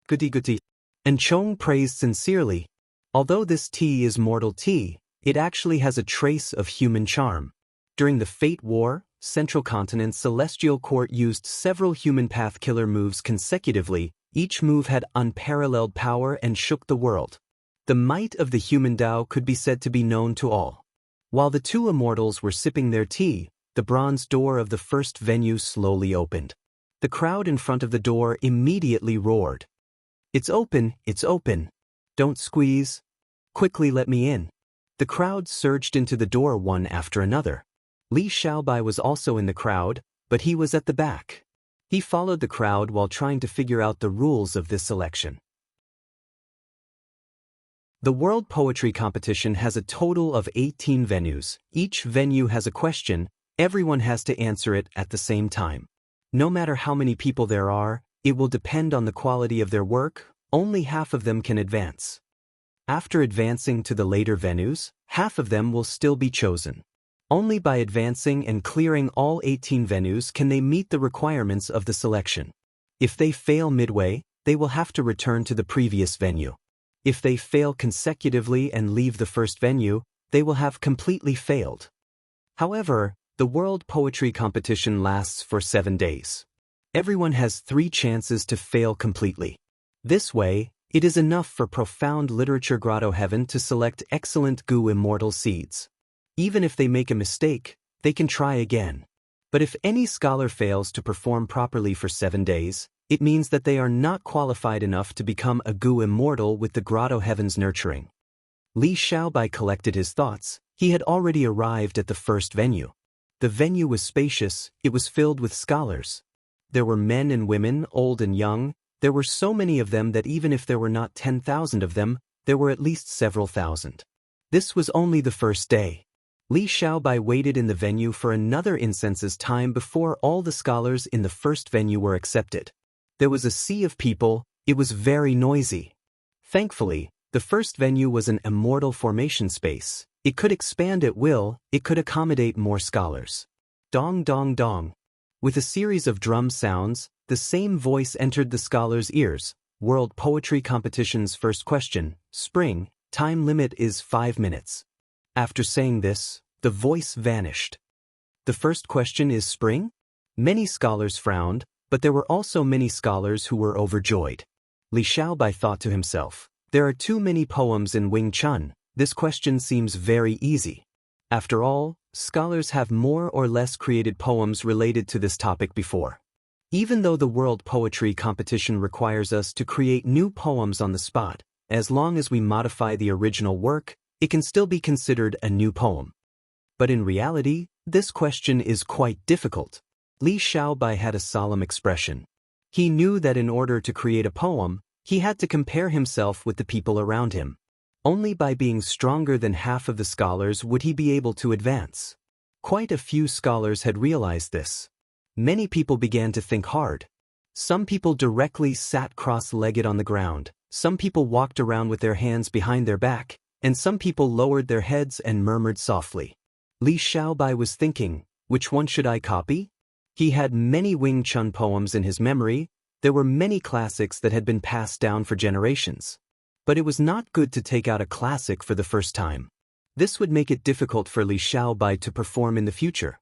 [SPEAKER 1] Goody. And Chong praised sincerely. Although this tea is mortal tea, it actually has a trace of human charm. During the Fate War, Central Continent's Celestial Court used several human path killer moves consecutively. Each move had unparalleled power and shook the world. The might of the human Tao could be said to be known to all. While the two immortals were sipping their tea, the bronze door of the first venue slowly opened. The crowd in front of the door immediately roared. It's open, it's open. Don't squeeze. Quickly let me in. The crowd surged into the door one after another. Li Xiaobai was also in the crowd, but he was at the back. He followed the crowd while trying to figure out the rules of this selection. The World Poetry Competition has a total of 18 venues. Each venue has a question, everyone has to answer it at the same time. No matter how many people there are, it will depend on the quality of their work, only half of them can advance. After advancing to the later venues, half of them will still be chosen. Only by advancing and clearing all 18 venues can they meet the requirements of the selection. If they fail midway, they will have to return to the previous venue. If they fail consecutively and leave the first venue, they will have completely failed. However, the World Poetry Competition lasts for 7 days. Everyone has 3 chances to fail completely. This way, it is enough for profound literature grotto heaven to select excellent gu immortal seeds. Even if they make a mistake, they can try again. But if any scholar fails to perform properly for 7 days, it means that they are not qualified enough to become a gu immortal with the grotto heaven's nurturing. Li Xiaobai collected his thoughts. He had already arrived at the first venue. The venue was spacious, it was filled with scholars. There were men and women, old and young. There were so many of them that even if there were not 10,000 of them, there were at least several thousand. This was only the first day. Li Xiaobai waited in the venue for another incense's time before all the scholars in the first venue were accepted. There was a sea of people, it was very noisy. Thankfully, the first venue was an immortal formation space. It could expand at will, it could accommodate more scholars. Dong dong dong. With a series of drum sounds, the same voice entered the scholars' ears. World Poetry Competition's first question, spring, time limit is 5 minutes. After saying this, the voice vanished. The first question is spring? Many scholars frowned, but there were also many scholars who were overjoyed. Li Xiaobai thought to himself, there are too many poems in Wing Chun. This question seems very easy. After all, scholars have more or less created poems related to this topic before. Even though the World Poetry Competition requires us to create new poems on the spot, as long as we modify the original work, it can still be considered a new poem. But in reality, this question is quite difficult. Li Xiaobai had a solemn expression. He knew that in order to create a poem, he had to compare himself with the people around him. Only by being stronger than half of the scholars would he be able to advance. Quite a few scholars had realized this. Many people began to think hard. Some people directly sat cross-legged on the ground. Some people walked around with their hands behind their back, and some people lowered their heads and murmured softly. Li Xiaobai was thinking, which one should I copy? He had many Wing Chun poems in his memory. There were many classics that had been passed down for generations. But it was not good to take out a classic for the first time. This would make it difficult for Li Xiaobai to perform in the future.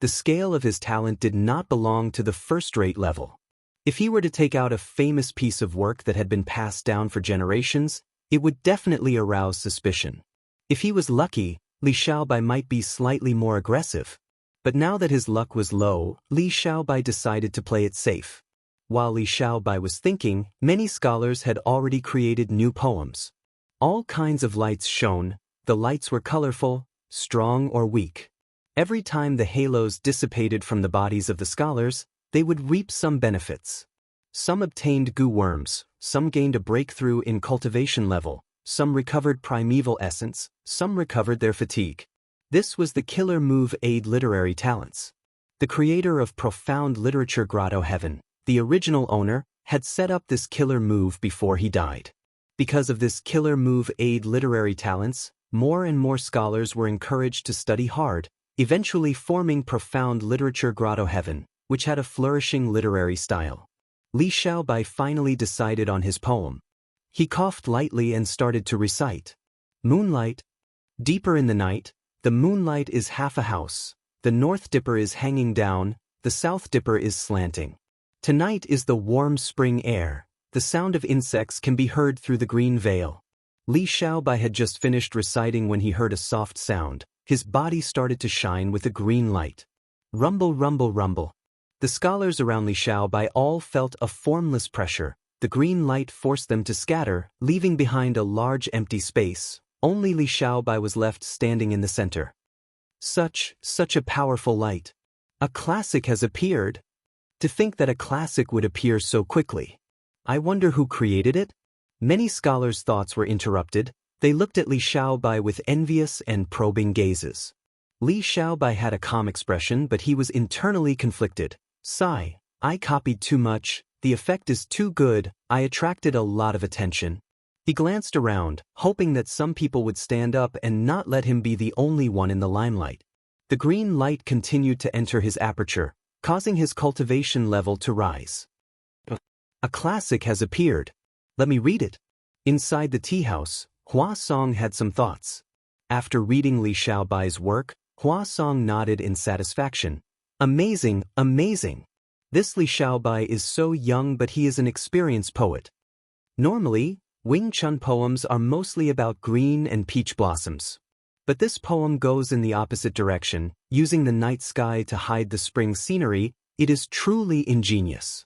[SPEAKER 1] The scale of his talent did not belong to the first-rate level. If he were to take out a famous piece of work that had been passed down for generations, it would definitely arouse suspicion. If he was lucky, Li Xiaobai might be slightly more aggressive. But now that his luck was low, Li Xiaobai decided to play it safe. While Li Xiaobai was thinking, many scholars had already created new poems. All kinds of lights shone. The lights were colorful, strong or weak. Every time the halos dissipated from the bodies of the scholars, they would reap some benefits. Some obtained goo worms, some gained a breakthrough in cultivation level, some recovered primeval essence, some recovered their fatigue. This was the killer move aid literary talents. The creator of Profound Literature Grotto Heaven, the original owner, had set up this killer move before he died. Because of this killer move aid literary talents, more and more scholars were encouraged to study hard, eventually forming Profound Literature Grotto Heaven, which had a flourishing literary style. Li Xiaobai finally decided on his poem. He coughed lightly and started to recite. Moonlight. Deeper in the night, the moonlight is half a house. The north dipper is hanging down, the south dipper is slanting. Tonight is the warm spring air. The sound of insects can be heard through the green veil. Li Xiaobai had just finished reciting when he heard a soft sound. His body started to shine with a green light. Rumble, rumble, rumble. The scholars around Li Xiaobai all felt a formless pressure. The green light forced them to scatter, leaving behind a large empty space. Only Li Xiaobai was left standing in the center. Such a powerful light. A classic has appeared. To think that a classic would appear so quickly. I wonder who created it? Many scholars' thoughts were interrupted. They looked at Li Xiaobai with envious and probing gazes. Li Xiaobai had a calm expression, but he was internally conflicted. Sigh, I copied too much, the effect is too good, I attracted a lot of attention. He glanced around, hoping that some people would stand up and not let him be the only one in the limelight. The green light continued to enter his aperture, causing his cultivation level to rise. A classic has appeared. Let me read it. Inside the tea house, Hua Song had some thoughts. After reading Li Xiaobai's work, Hua Song nodded in satisfaction. Amazing, amazing. This Li Xiaobai is so young, but he is an experienced poet. Normally, Wing Chun poems are mostly about green and peach blossoms. But this poem goes in the opposite direction, using the night sky to hide the spring scenery. It is truly ingenious.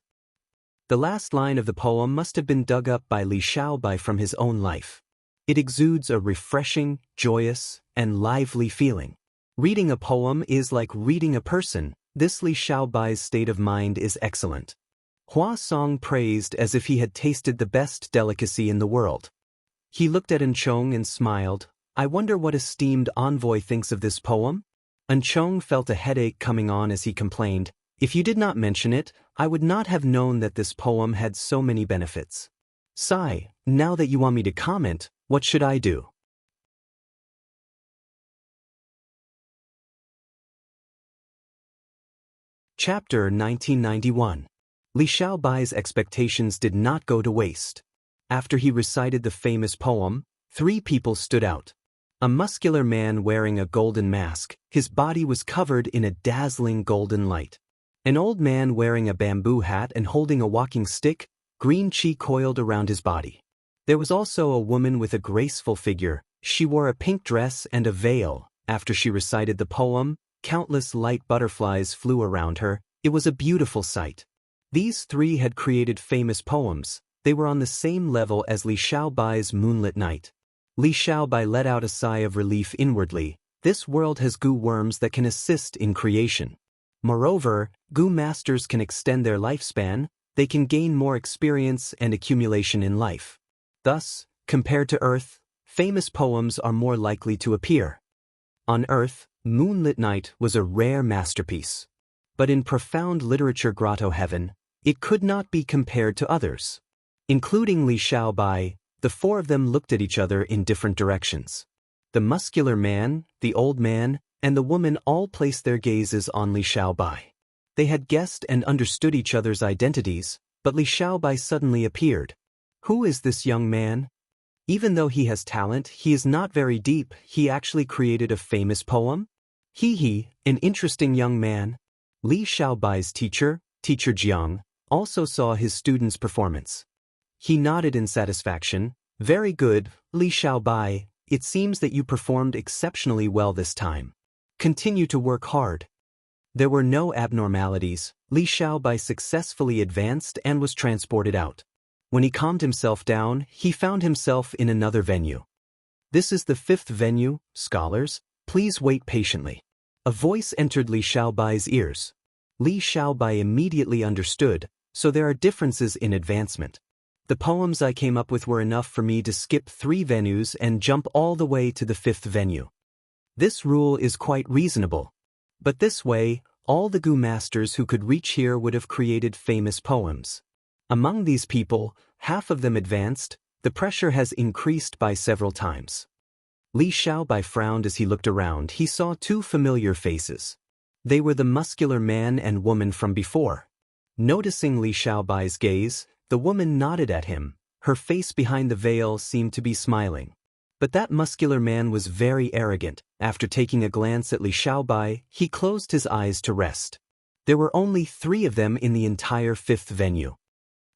[SPEAKER 1] The last line of the poem must have been dug up by Li Xiaobai from his own life. It exudes a refreshing, joyous, and lively feeling. Reading a poem is like reading a person. This Li Xiaobai's state of mind is excellent. Hua Song praised as if he had tasted the best delicacy in the world. He looked at Chong and smiled. I wonder what esteemed envoy thinks of this poem? Chong felt a headache coming on as he complained. If you did not mention it, I would not have known that this poem had so many benefits. Sigh, now that you want me to comment, what should I do? Chapter 1991. Li Xiaobai's expectations did not go to waste. After he recited the famous poem, 3 people stood out. A muscular man wearing a golden mask, his body was covered in a dazzling golden light. An old man wearing a bamboo hat and holding a walking stick, green chi coiled around his body. There was also a woman with a graceful figure. She wore a pink dress and a veil. After she recited the poem, countless light butterflies flew around her. It was a beautiful sight. These 3 had created famous poems. They were on the same level as Li Xiaobai's Moonlit Night. Li Xiaobai let out a sigh of relief inwardly. This world has goo worms that can assist in creation. Moreover, goo masters can extend their lifespan. They can gain more experience and accumulation in life. Thus, compared to Earth, famous poems are more likely to appear. On Earth, Moonlit Night was a rare masterpiece. But in Profound Literature Grotto Heaven, It could not be compared to others. Including Li Xiaobai, the four of them looked at each other in different directions. The muscular man, the old man, and the woman all placed their gazes on Li Xiaobai. They had guessed and understood each other's identities, but Li Xiaobai suddenly appeared. Who is this young man? Even though he has talent, he is not very deep. He actually created a famous poem? He, an interesting young man. Li Xiaobai's teacher, Teacher Jiang, also saw his student's performance. He nodded in satisfaction. Very good, Li Xiaobai, it seems that you performed exceptionally well this time. Continue to work hard. There were no abnormalities. Li Xiaobai successfully advanced and was transported out. When he calmed himself down, he found himself in another venue. This is the 5th venue, scholars, please wait patiently. A voice entered Li Xiaobai's ears. Li Xiaobai immediately understood, so there are differences in advancement. The poems I came up with were enough for me to skip 3 venues and jump all the way to the 5th venue. This rule is quite reasonable. But this way, all the Gu masters who could reach here would have created famous poems. Among these people, half of them advanced. The pressure has increased by several times. Li Xiaobai frowned as he looked around. He saw 2 familiar faces. They were the muscular man and woman from before. Noticing Li Xiaobai's gaze, the woman nodded at him. Her face behind the veil seemed to be smiling. But that muscular man was very arrogant. After taking a glance at Li Xiaobai, he closed his eyes to rest. There were only 3 of them in the entire 5th venue.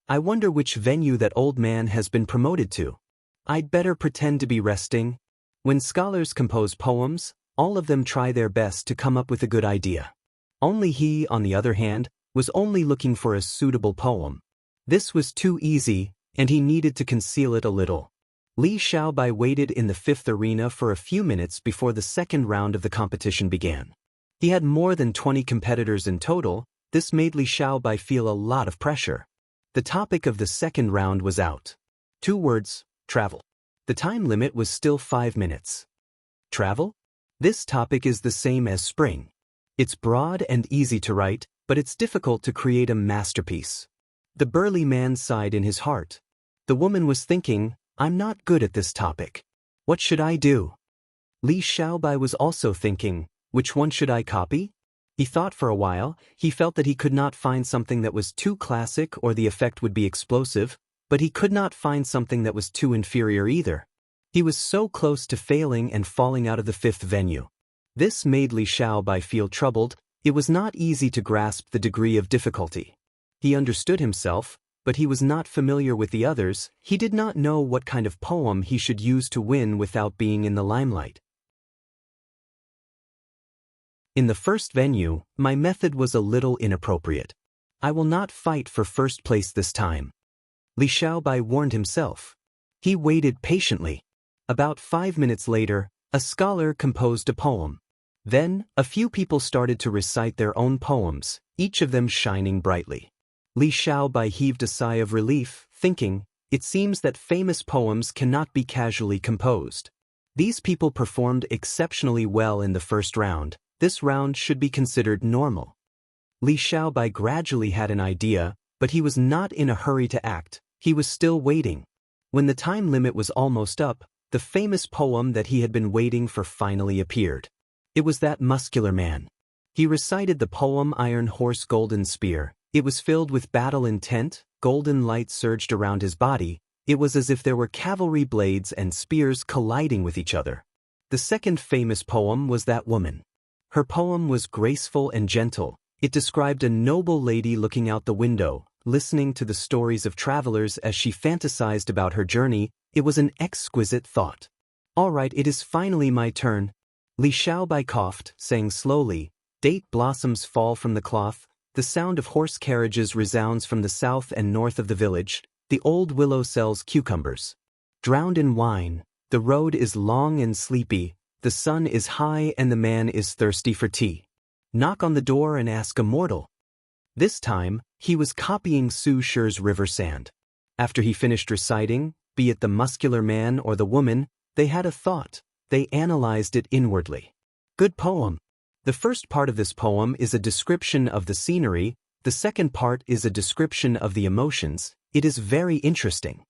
[SPEAKER 1] I wonder which venue that old man has been promoted to. I'd better pretend to be resting. When scholars compose poems, all of them try their best to come up with a good idea. Only he, on the other hand, was only looking for a suitable poem. This was too easy, and he needed to conceal it a little. Li Xiaobai waited in the 5th arena for a few minutes before the 2nd round of the competition began. He had more than 20 competitors in total. This made Li Xiaobai feel a lot of pressure. The topic of the 2nd round was out. 2 words, travel. The time limit was still 5 minutes. Travel? This topic is the same as spring. It's broad and easy to write, but it's difficult to create a masterpiece. The burly man sighed in his heart. The woman was thinking, I'm not good at this topic. What should I do? Li Xiaobai was also thinking, which one should I copy? He thought for a while. He felt that he could not find something that was too classic or the effect would be explosive, but he could not find something that was too inferior either. He was so close to failing and falling out of the 5th venue. This made Li Xiaobai feel troubled. It was not easy to grasp the degree of difficulty. He understood himself, but he was not familiar with the others. He did not know what kind of poem he should use to win without being in the limelight. In the 1st venue, my method was a little inappropriate. I will not fight for 1st place this time. Li Xiaobai warned himself. He waited patiently. About 5 minutes later, a scholar composed a poem. Then, a few people started to recite their own poems, each of them shining brightly. Li Xiaobai heaved a sigh of relief, thinking, it seems that famous poems cannot be casually composed. These people performed exceptionally well in the 1st round. This round should be considered normal. Li Xiaobai gradually had an idea, but he was not in a hurry to act. He was still waiting. When the time limit was almost up, the famous poem that he had been waiting for finally appeared. It was that muscular man. He recited the poem Iron Horse Golden Spear. It was filled with battle intent. Golden light surged around his body. It was as if there were cavalry blades and spears colliding with each other. The 2nd famous poem was that woman. Her poem was graceful and gentle. It described a noble lady looking out the window, listening to the stories of travelers as she fantasized about her journey. It was an exquisite thought. All right, it is finally my turn. Li Xiaobai coughed, saying slowly, date blossoms fall from the cloth. The sound of horse carriages resounds from the south and north of the village. The old willow sells cucumbers. Drowned in wine, the road is long and sleepy. The sun is high and the man is thirsty for tea. Knock on the door and ask a mortal. This time, he was copying Su Shi's river sand. After he finished reciting, be it the muscular man or the woman, they had a thought. They analyzed it inwardly. Good poem. The 1st part of this poem is a description of the scenery. The second part is a description of the emotions. It is very interesting.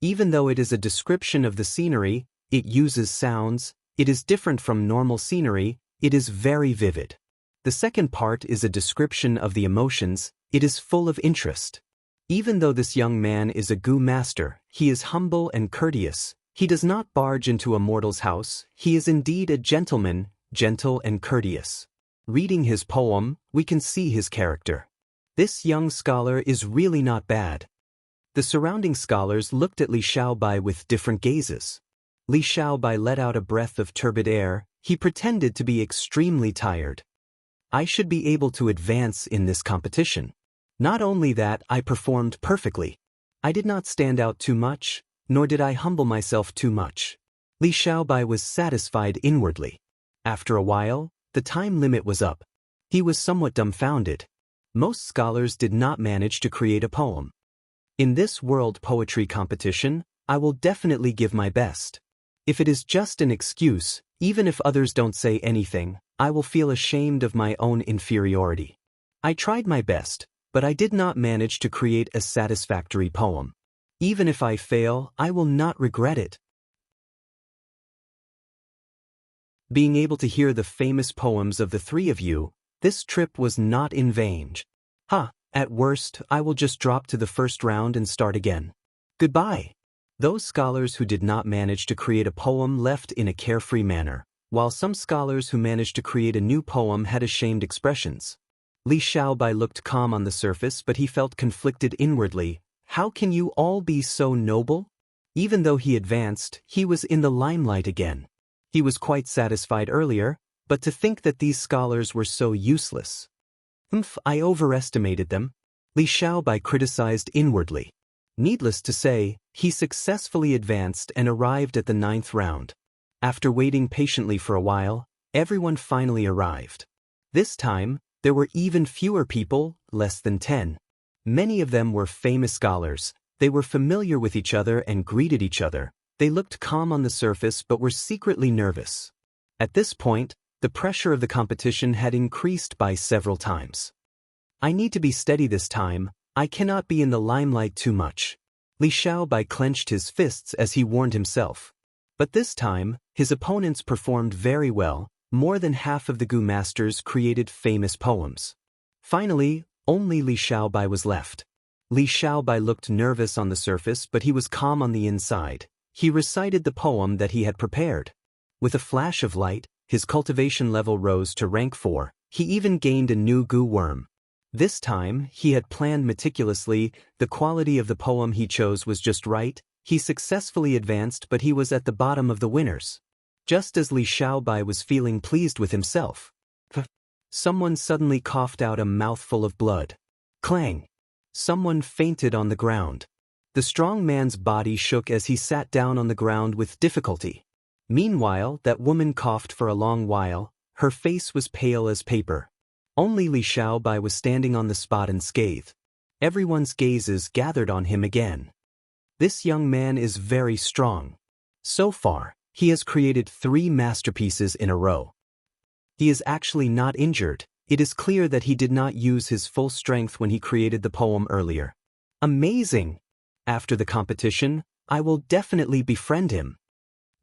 [SPEAKER 1] Even though it is a description of the scenery, it uses sounds, it is different from normal scenery, it is very vivid. The second part is a description of the emotions. It is full of interest. Even though this young man is a Gu master, he is humble and courteous. He does not barge into a mortal's house. He is indeed a gentleman, gentle and courteous. Reading his poem, we can see his character. This young scholar is really not bad. The surrounding scholars looked at Li Xiaobai with different gazes. Li Xiaobai let out a breath of turbid air. He pretended to be extremely tired. I should be able to advance in this competition. Not only that, I performed perfectly. I did not stand out too much, nor did I humble myself too much. Li Xiaobai was satisfied inwardly. After a while, the time limit was up. He was somewhat dumbfounded. Most scholars did not manage to create a poem. In this world poetry competition, I will definitely give my best. If it is just an excuse, even if others don't say anything, I will feel ashamed of my own inferiority. I tried my best, but I did not manage to create a satisfactory poem. Even if I fail, I will not regret it. Being able to hear the famous poems of the three of you, this trip was not in vain. At worst, I will just drop to the first round and start again. Goodbye. Those scholars who did not manage to create a poem left in a carefree manner, while some scholars who managed to create a new poem had ashamed expressions. Li Xiaobai looked calm on the surface, but he felt conflicted inwardly. How can you all be so noble? Even though he advanced, he was in the limelight again. He was quite satisfied earlier, but to think that these scholars were so useless. I overestimated them. Li Xiaobai criticized inwardly. Needless to say, he successfully advanced and arrived at the 9th round. After waiting patiently for a while, everyone finally arrived. This time, there were even fewer people, less than 10. Many of them were famous scholars. They were familiar with each other and greeted each other. They looked calm on the surface but were secretly nervous. At this point, the pressure of the competition had increased by several times. I need to be steady this time. I cannot be in the limelight too much. Li Xiaobai clenched his fists as he warned himself. But this time, his opponents performed very well. More than half of the Gu masters created famous poems. Finally, only Li Xiaobai was left. Li Xiaobai looked nervous on the surface, but he was calm on the inside. He recited the poem that he had prepared. With a flash of light, his cultivation level rose to rank 4. He even gained a new Gu worm. This time, he had planned meticulously. The quality of the poem he chose was just right. He successfully advanced, but he was at the bottom of the winners. Just as Li Xiaobai was feeling pleased with himself, someone suddenly coughed out a mouthful of blood. Clang! Someone fainted on the ground. The strong man's body shook as he sat down on the ground with difficulty. Meanwhile, that woman coughed for a long while. Her face was pale as paper. Only Li Xiaobai was standing on the spot unscathed. Everyone's gazes gathered on him again. This young man is very strong. So far, he has created 3 masterpieces in a row. He is actually not injured. It is clear that he did not use his full strength when he created the poem earlier. Amazing! After the competition, I will definitely befriend him.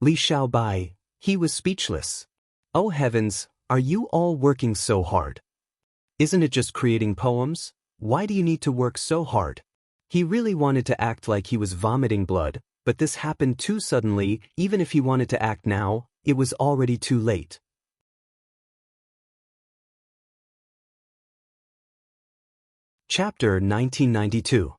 [SPEAKER 1] Li Xiaobai, he was speechless. Oh heavens, are you all working so hard? Isn't it just creating poems? Why do you need to work so hard? He really wanted to act like he was vomiting blood, but this happened too suddenly. Even if he wanted to act now, it was already too late. Chapter 1992.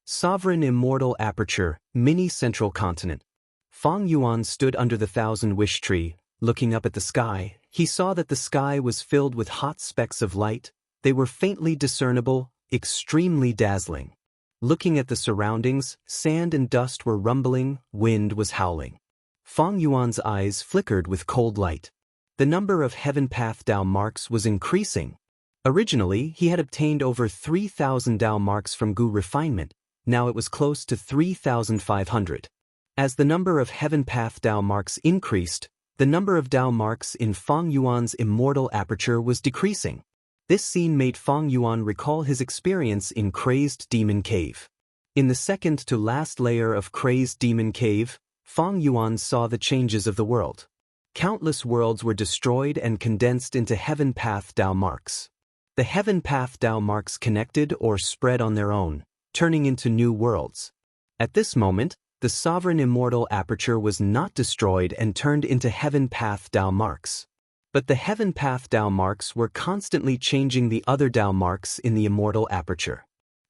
[SPEAKER 1] Sovereign Immortal Aperture, Mini Central Continent. Fang Yuan stood under the 1,000-wish tree, looking up at the sky. He saw that the sky was filled with hot specks of light. They were faintly discernible, extremely dazzling. Looking at the surroundings, sand and dust were rumbling, wind was howling. Fang Yuan's eyes flickered with cold light. The number of Heaven Path Dao marks was increasing. Originally, he had obtained over 3,000 Dao marks from Gu refinement. Now it was close to 3,500. As the number of Heaven Path Dao marks increased, the number of Dao marks in Fang Yuan's immortal aperture was decreasing. This scene made Feng Yuan recall his experience in Crazed Demon Cave. In the second to last layer of Crazed Demon Cave, Feng Yuan saw the changes of the world. Countless worlds were destroyed and condensed into Heaven Path Dao marks. The Heaven Path Dao marks connected or spread on their own, turning into new worlds. At this moment, the sovereign immortal aperture was not destroyed and turned into Heaven Path Dao marks. But the Heaven Path Dao marks were constantly changing the other Dao marks in the immortal aperture.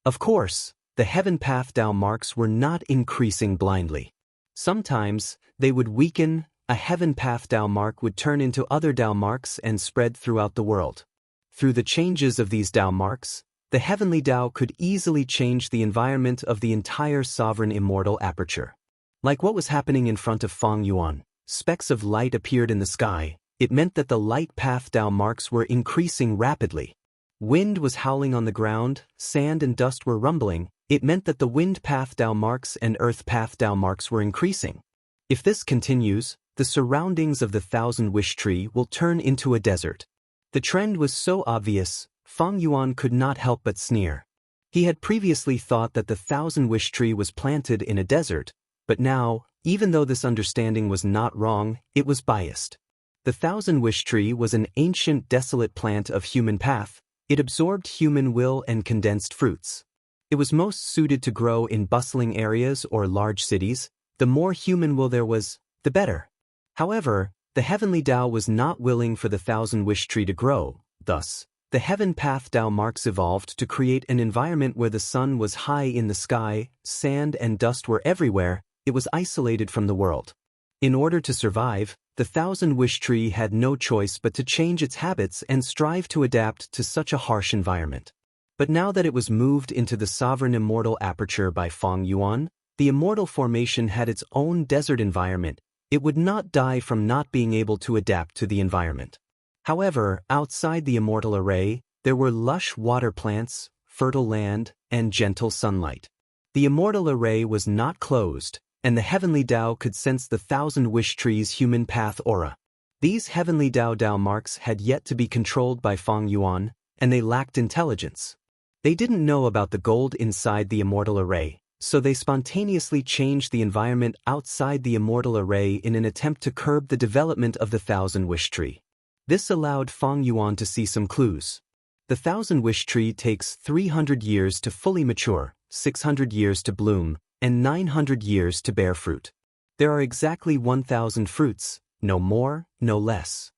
[SPEAKER 1] Of course, the Heaven Path Dao marks were not increasing blindly. Sometimes, they would weaken, a Heaven Path Dao mark would turn into other Dao marks and spread throughout the world. Through the changes of these Dao marks, the heavenly Dao could easily change the environment of the entire sovereign immortal aperture. Like what was happening in front of Feng Yuan, specks of light appeared in the sky. It meant that the light path Dao marks were increasing rapidly. Wind was howling on the ground, sand and dust were rumbling. It meant that the wind path Dao marks and earth path Dao marks were increasing. If this continues, the surroundings of the Thousand Wish Tree will turn into a desert. The trend was so obvious, Feng Yuan could not help but sneer. He had previously thought that the Thousand Wish Tree was planted in a desert, but now, even though this understanding was not wrong, it was biased. The Thousand Wish Tree was an ancient desolate plant of human path. It absorbed human will and condensed fruits. It was most suited to grow in bustling areas or large cities. The more human will there was, the better. However, the heavenly Dao was not willing for the Thousand Wish Tree to grow. Thus, the Heaven Path Dao marks evolved to create an environment where the sun was high in the sky, sand and dust were everywhere. It was isolated from the world. In order to survive, the Thousand Wish Tree had no choice but to change its habits and strive to adapt to such a harsh environment. But now that it was moved into the sovereign immortal aperture by Feng Yuan, the immortal formation had its own desert environment. It would not die from not being able to adapt to the environment. However, outside the immortal array, there were lush water plants, fertile land, and gentle sunlight. The immortal array was not closed, and the heavenly Dao could sense the Thousand Wish Tree's human path aura. These heavenly Dao marks had yet to be controlled by Feng Yuan, and they lacked intelligence. They didn't know about the gold inside the immortal array, so they spontaneously changed the environment outside the immortal array in an attempt to curb the development of the Thousand Wish Tree. This allowed Feng Yuan to see some clues. The Thousand Wish Tree takes 300 years to fully mature, 600 years to bloom, and 900 years to bear fruit. There are exactly 1,000 fruits, no more, no less.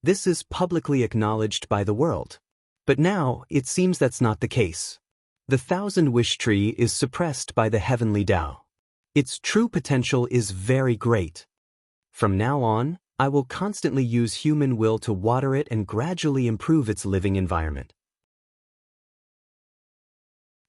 [SPEAKER 1] This is publicly acknowledged by the world. But now, it seems that's not the case. The Thousand Wish Tree is suppressed by the heavenly Dao. Its true potential is very great. From now on, I will constantly use human will to water it and gradually improve its living environment.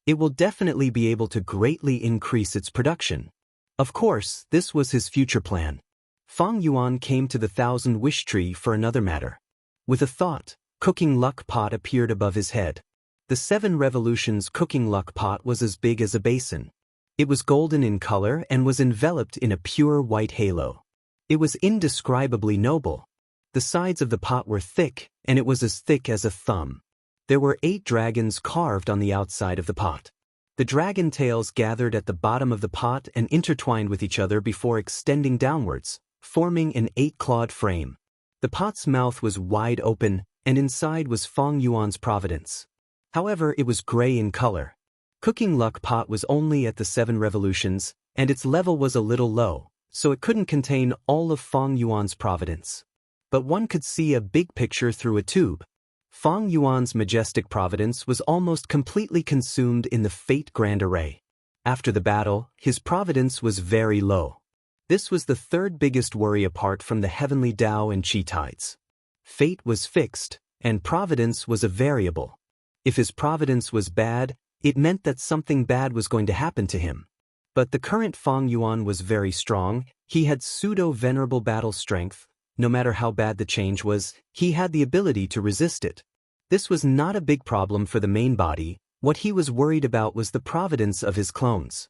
[SPEAKER 1] It will definitely be able to greatly increase its production. Of course, this was his future plan. Feng Yuan came to the Thousand Wish Tree for another matter. With a thought, cooking luck pot appeared above his head. The 7 Revolutions cooking luck pot was as big as a basin. It was golden in color and was enveloped in a pure white halo. It was indescribably noble. The sides of the pot were thick, and it was as thick as a thumb. There were 8 dragons carved on the outside of the pot. The dragon tails gathered at the bottom of the pot and intertwined with each other before extending downwards, forming an 8-clawed frame. The pot's mouth was wide open, and inside was Feng Yuan's providence. However, it was gray in color. Cooking luck pot was only at the 7 Revolutions, and its level was a little low, so it couldn't contain all of Feng Yuan's providence. But one could see a big picture through a tube. Feng Yuan's majestic providence was almost completely consumed in the Fate Grand Array. After the battle, his providence was very low. This was the 3rd biggest worry apart from the heavenly Dao and Chi tides. Fate was fixed, and providence was a variable. If his providence was bad, it meant that something bad was going to happen to him. But the current Feng Yuan was very strong. He had pseudo-venerable battle strength. No matter how bad the change was, he had the ability to resist it. This was not a big problem for the main body. What he was worried about was the providence of his clones.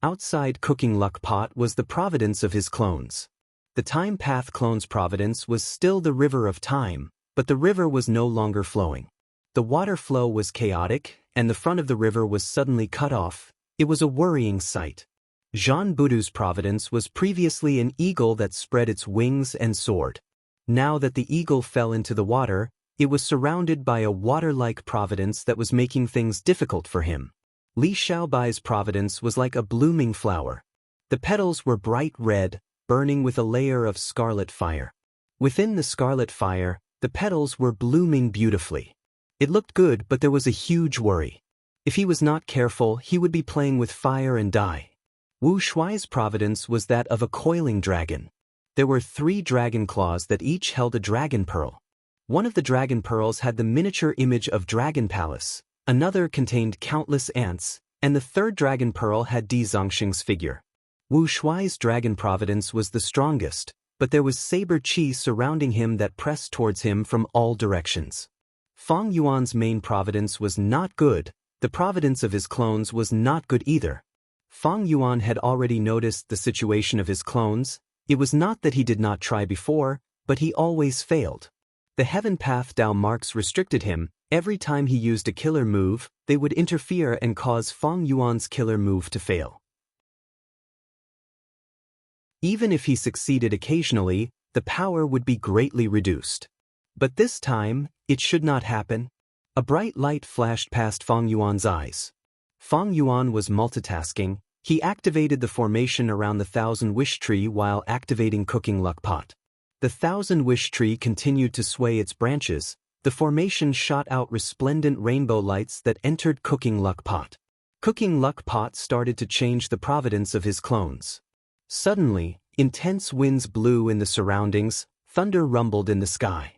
[SPEAKER 1] Outside cooking luck pot was the providence of his clones. The time path clone's providence was still the river of time, but the river was no longer flowing. The water flow was chaotic, and the front of the river was suddenly cut off. It was a worrying sight. Jean Boudou's providence was previously an eagle that spread its wings and soared. Now that the eagle fell into the water, it was surrounded by a water-like providence that was making things difficult for him. Li Xiaobai's providence was like a blooming flower. The petals were bright red, burning with a layer of scarlet fire. Within the scarlet fire, the petals were blooming beautifully. It looked good, but there was a huge worry. If he was not careful, he would be playing with fire and die. Wu Shuai's providence was that of a coiling dragon. There were 3 dragon claws that each held a dragon pearl. One of the dragon pearls had the miniature image of Dragon Palace, another contained countless ants, and the 3rd dragon pearl had Di Zongxing's figure. Wu Shuai's dragon providence was the strongest, but there was saber qi surrounding him that pressed towards him from all directions. Fang Yuan's main providence was not good. The providence of his clones was not good either. Fang Yuan had already noticed the situation of his clones. It was not that he did not try before, but he always failed. The Heaven Path Dao marks restricted him. Every time he used a killer move, they would interfere and cause Fang Yuan's killer move to fail. Even if he succeeded occasionally, the power would be greatly reduced. But this time, it should not happen. A bright light flashed past Fang Yuan's eyes. Fang Yuan was multitasking. He activated the formation around the 1,000-wish tree while activating Cooking Luck Pot. The 1,000-wish tree continued to sway its branches. The formation shot out resplendent rainbow lights that entered Cooking Luck Pot. Cooking Luck Pot started to change the providence of his clones. Suddenly, intense winds blew in the surroundings, thunder rumbled in the sky.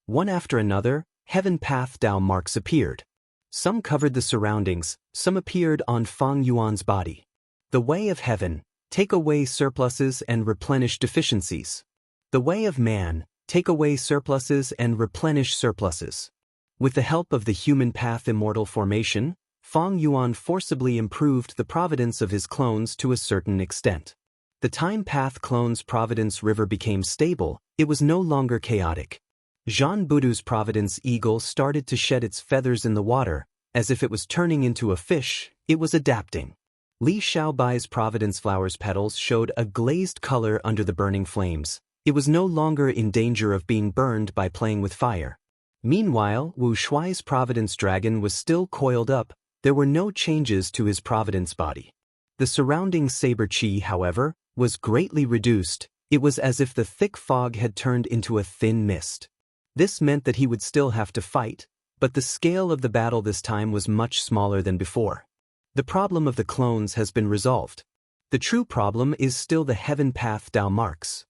[SPEAKER 1] One after another, Heaven Path Dao marks appeared. Some covered the surroundings, some appeared on Fang Yuan's body. The way of heaven, take away surpluses and replenish deficiencies. The way of man, take away surpluses and replenish surpluses. With the help of the human path immortal formation, Fang Yuan forcibly improved the providence of his clones to a certain extent. The time path clone's providence river became stable. It was no longer chaotic. Jean Boudou's providence eagle started to shed its feathers in the water, as if it was turning into a fish. It was adapting. Li Xiaobai's providence flower's petals showed a glazed color under the burning flames. It was no longer in danger of being burned by playing with fire. Meanwhile, Wu Shuai's providence dragon was still coiled up. There were no changes to his providence body. The surrounding saber qi, however, was greatly reduced. It was as if the thick fog had turned into a thin mist. This meant that he would still have to fight, but the scale of the battle this time was much smaller than before. The problem of the clones has been resolved. The true problem is still the Heaven Path Dao marks.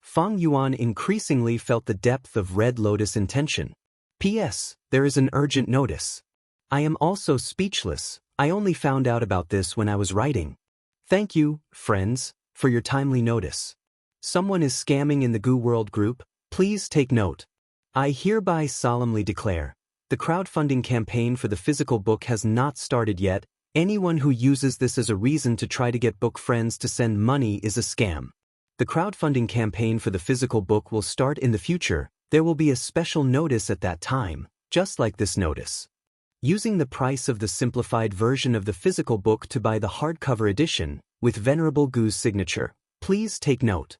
[SPEAKER 1] Fang Yuan increasingly felt the depth of Red Lotus intention. P.S. There is an urgent notice. I am also speechless. I only found out about this when I was writing. Thank you, friends, for your timely notice. Someone is scamming in the Goo World group. Please take note. I hereby solemnly declare, the crowdfunding campaign for the physical book has not started yet. Anyone who uses this as a reason to try to get book friends to send money is a scam. The crowdfunding campaign for the physical book will start in the future. There will be a special notice at that time, just like this notice. Using the price of the simplified version of the physical book to buy the hardcover edition, with Venerable Goo's signature, please take note.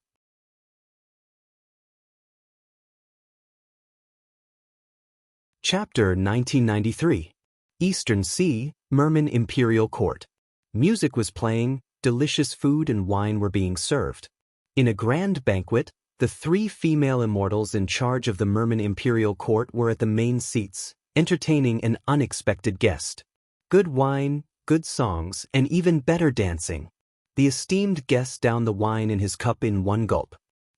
[SPEAKER 1] Chapter 1993. Eastern Sea, Merman Imperial Court. Music was playing, delicious food and wine were being served. In a grand banquet, the 3 female immortals in charge of the Merman Imperial Court were at the main seats, entertaining an unexpected guest. Good wine, good songs, and even better dancing. The esteemed guest downed the wine in his cup in one gulp.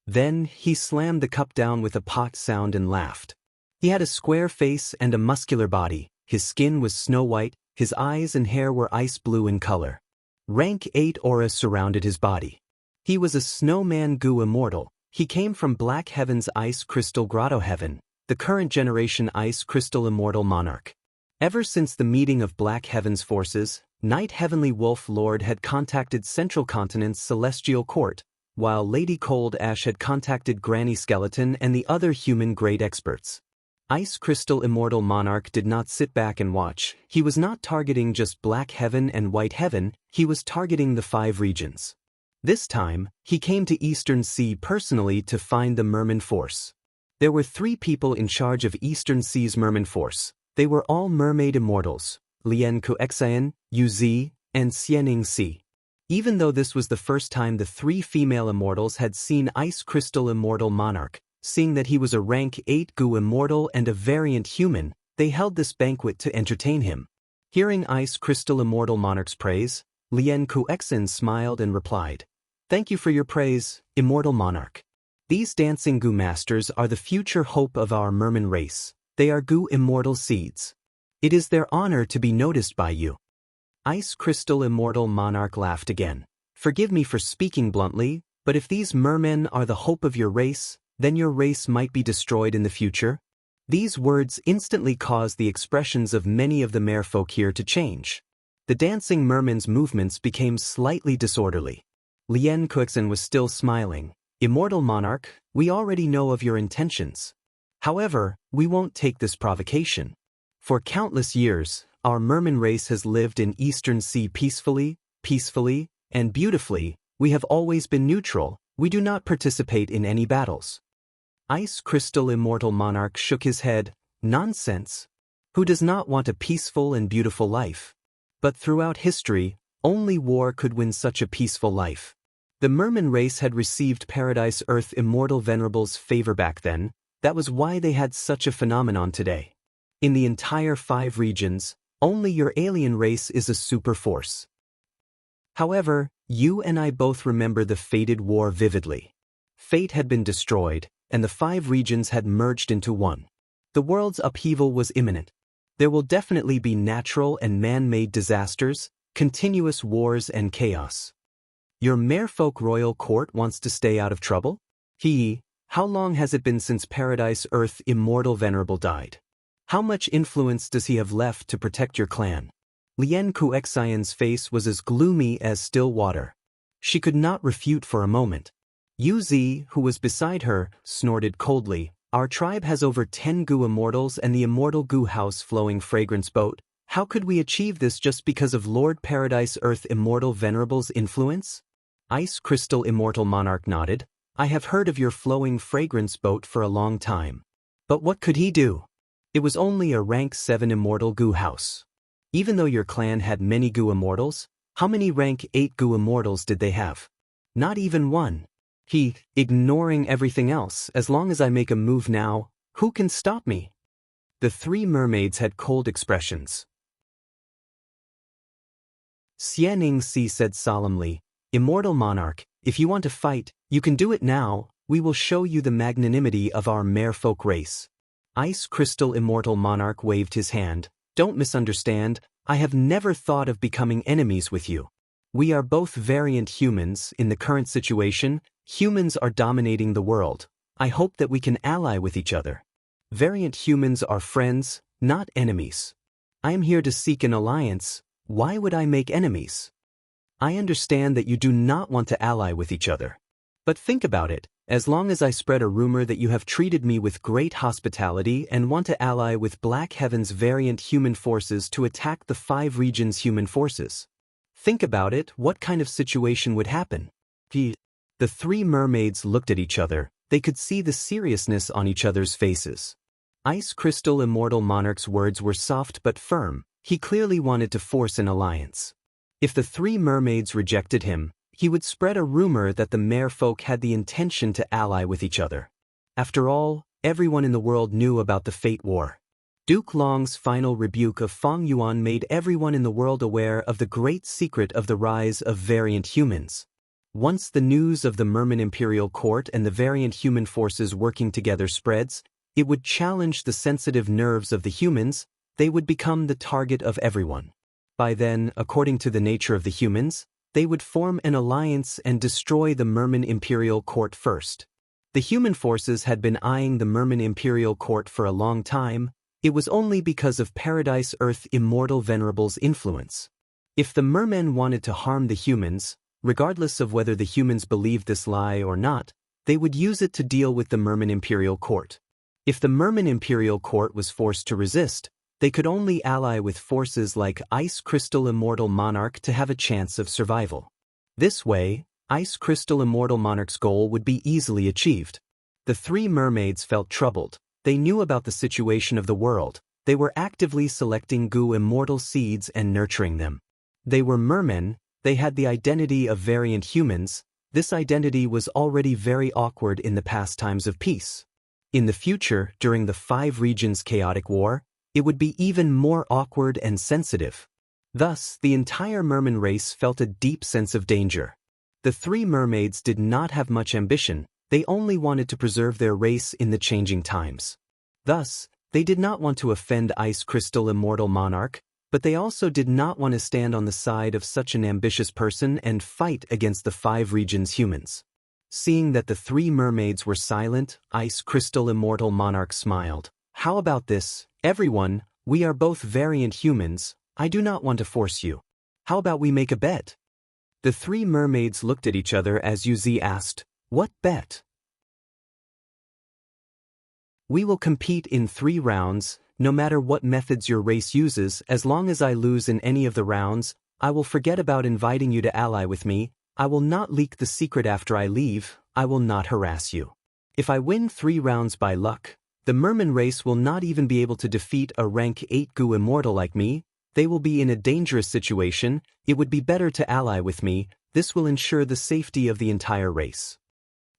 [SPEAKER 1] Then, he slammed the cup down with a pot sound and laughed. He had a square face and a muscular body. His skin was snow-white, his eyes and hair were ice blue in color. Rank 8 aura surrounded his body. He was a snowman Goo immortal. He came from Black Heaven's Ice Crystal Grotto Heaven, the current generation Ice Crystal Immortal Monarch. Ever since the meeting of Black Heaven's forces, Night Heavenly Wolf Lord had contacted Central Continent's Celestial Court, while Lady Cold Ash had contacted Granny Skeleton and the other human grade experts. Ice Crystal Immortal Monarch did not sit back and watch. He was not targeting just Black Heaven and White Heaven, he was targeting the 5 regions. This time, he came to Eastern Sea personally to find the Merman Force. There were 3 people in charge of Eastern Sea's Merman Force. They were all mermaid immortals, Lian Kuexian, Yu and Xianing Si. Even though this was the first time the 3 female immortals had seen Ice Crystal Immortal Monarch, seeing that he was a rank 8 Gu immortal and a variant human, they held this banquet to entertain him. Hearing Ice Crystal Immortal Monarch's praise, Lian Kuexian smiled and replied, "Thank you for your praise, Immortal Monarch. These dancing Gu masters are the future hope of our merman race. They are Gu immortal seeds. It is their honor to be noticed by you." Ice Crystal Immortal Monarch laughed again. "Forgive me for speaking bluntly, but if these mermen are the hope of your race, then your race might be destroyed in the future." These words instantly caused the expressions of many of the merfolk here to change. The dancing merman's movements became slightly disorderly. Lian Kuexian was still smiling. "Immortal Monarch, we already know of your intentions. However, we won't take this provocation. For countless years, our merman race has lived in Eastern Sea peacefully, and beautifully. We have always been neutral. We do not participate in any battles." Ice Crystal Immortal Monarch shook his head. "Nonsense. Who does not want a peaceful and beautiful life? But throughout history, only war could win such a peaceful life. The merman race had received Paradise Earth Immortal Venerable's favor back then. That was why they had such a phenomenon today. In the entire 5 regions, only your alien race is a super force. However, you and I both remember the fated war vividly. Fate had been destroyed, and the 5 regions had merged into one. The world's upheaval was imminent. There will definitely be natural and man-made disasters, continuous wars and chaos. Your merfolk royal court wants to stay out of trouble? How long has it been since Paradise Earth Immortal Venerable died? How much influence does he have left to protect your clan?" Lian Kuexian's face was as gloomy as still water. She could not refute for a moment. Yu, who was beside her, snorted coldly. "Our tribe has over 10 Gu immortals and the immortal Gu house flowing fragrance boat. How could we achieve this just because of Lord Paradise Earth Immortal Venerable's influence?" Ice Crystal Immortal Monarch nodded. "I have heard of your flowing fragrance boat for a long time. But what could he do? It was only a rank 7 immortal Gu house. Even though your clan had many Gu immortals, how many rank 8 Gu immortals did they have? Not even one. Ignoring everything else, as long as I make a move now, who can stop me?" The 3 mermaids had cold expressions. Xianing Si said solemnly, "Immortal Monarch, if you want to fight, you can do it now. We will show you the magnanimity of our merfolk race." Ice Crystal Immortal Monarch waved his hand. "Don't misunderstand, I have never thought of becoming enemies with you. We are both variant humans. In the current situation, humans are dominating the world. I hope that we can ally with each other. Variant humans are friends, not enemies. I am here to seek an alliance. Why would I make enemies? I understand that you do not want to ally with each other. But think about it, as long as I spread a rumor that you have treated me with great hospitality and want to ally with Black Heaven's variant human forces to attack the 5 regions' human forces. Think about it, what kind of situation would happen?" The 3 mermaids looked at each other. They could see the seriousness on each other's faces. Ice Crystal Immortal Monarch's words were soft but firm. He clearly wanted to force an alliance. If the 3 mermaids rejected him, he would spread a rumor that the merfolk had the intention to ally with each other. After all, everyone in the world knew about the Fate War. Duke Long's final rebuke of Feng Yuan made everyone in the world aware of the great secret of the rise of variant humans. Once the news of the Merman Imperial Court and the variant human forces working together spreads, it would challenge the sensitive nerves of the humans. They would become the target of everyone. By then, according to the nature of the humans, they would form an alliance and destroy the Merman Imperial Court first. The human forces had been eyeing the Merman Imperial Court for a long time. It was only because of Paradise Earth Immortal Venerable's influence. If the mermen wanted to harm the humans, regardless of whether the humans believed this lie or not, they would use it to deal with the Merman Imperial Court. If the Merman Imperial Court was forced to resist, they could only ally with forces like Ice Crystal Immortal Monarch to have a chance of survival. This way, Ice Crystal Immortal Monarch's goal would be easily achieved. The three mermaids felt troubled. They knew about the situation of the world. They were actively selecting goo immortal seeds and nurturing them. They were mermen. They had the identity of variant humans. This identity was already very awkward in the past times of peace. In the future, during the 5 regions chaotic war, it would be even more awkward and sensitive. Thus, the entire merman race felt a deep sense of danger. The three mermaids did not have much ambition. They only wanted to preserve their race in the changing times. Thus, they did not want to offend Ice Crystal Immortal Monarch, but they also did not want to stand on the side of such an ambitious person and fight against the 5 regions humans. Seeing that the three mermaids were silent, Ice Crystal Immortal Monarch smiled. How about this, everyone? We are both variant humans. I do not want to force you. How about we make a bet? The three mermaids looked at each other as Yuzi asked, "What bet?" "We will compete in 3 rounds, no matter what methods your race uses. As long as I lose in any of the rounds, I will forget about inviting you to ally with me. I will not leak the secret after I leave. I will not harass you. If I win 3 rounds by luck, the merman race will not even be able to defeat a rank 8 goo immortal like me. They will be in a dangerous situation. It would be better to ally with me. This will ensure the safety of the entire race."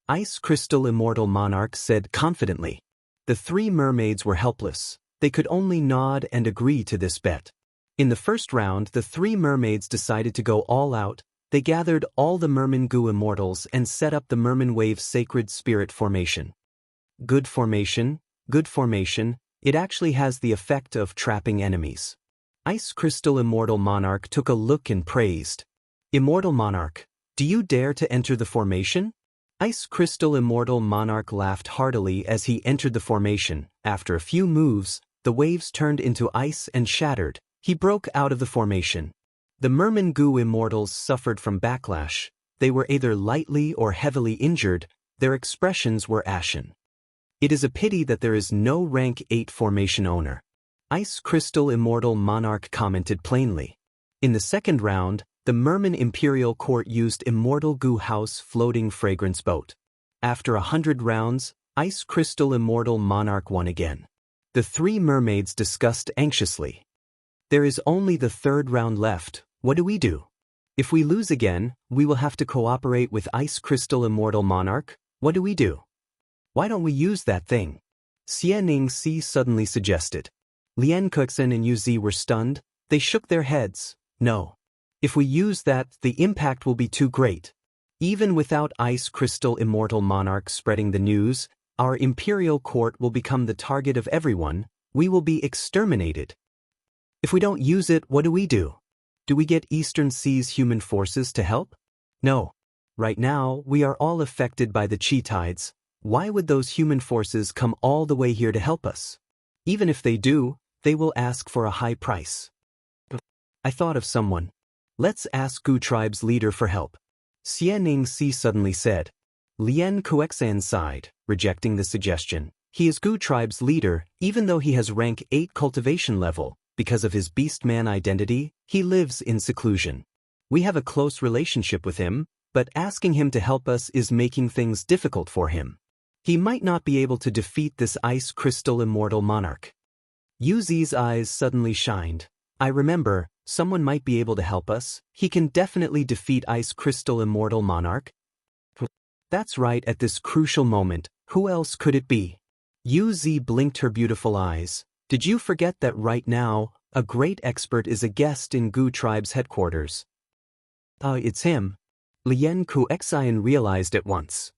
[SPEAKER 1] Ice Crystal Immortal Monarch said confidently. The three mermaids were helpless. They could only nod and agree to this bet. In the first round, the three mermaids decided to go all out. They gathered all the merman goo immortals and set up the Merman Wave Sacred Spirit Formation. Good formation, good formation. It actually has the effect of trapping enemies. Ice Crystal Immortal Monarch took a look and praised. "Immortal Monarch, do you dare to enter the formation?" Ice Crystal Immortal Monarch laughed heartily as he entered the formation. After a few moves, the waves turned into ice and shattered. He broke out of the formation. The Merman Goo Immortals suffered from backlash. They were either lightly or heavily injured. Their expressions were ashen. It is a pity that there is no rank 8 formation owner. Ice Crystal Immortal Monarch commented plainly. In the second round, the Merman Imperial Court used Immortal Goo House Floating Fragrance Boat. After 100 rounds, Ice Crystal Immortal Monarch won again. The three mermaids discussed anxiously. "There is only the 3rd round left. What do we do? If we lose again, we will have to cooperate with Ice Crystal Immortal Monarch. What do we do? Why don't we use that thing?" Xianing Si suddenly suggested. Lian Kuxin and Yuzi were stunned. They shook their heads. "No. If we use that, the impact will be too great. Even without Ice Crystal Immortal Monarch spreading the news, our Imperial Court will become the target of everyone. We will be exterminated. If we don't use it, what do we do? Do we get Eastern Seas human forces to help? No. Right now, we are all affected by the chi tides. Why would those human forces come all the way here to help us? Even if they do, they will ask for a high price." I thought of someone. "Let's ask Gu Tribe's leader for help." Xianing Si suddenly said. Lian Kuexan sighed, rejecting the suggestion. He is Gu Tribe's leader, even though he has rank 8 cultivation level. Because of his beastman identity, he lives in seclusion. We have a close relationship with him, but asking him to help us is making things difficult for him. He might not be able to defeat this Ice Crystal Immortal Monarch. Yuzi's eyes suddenly shined. "I remember, someone might be able to help us. He can definitely defeat Ice Crystal Immortal Monarch." That's right, at this crucial moment, who else could it be? Yuzi blinked her beautiful eyes. Did you forget that right now, a great expert is a guest in Gu Tribe's headquarters? It's him. Lian Kuexian realized at once.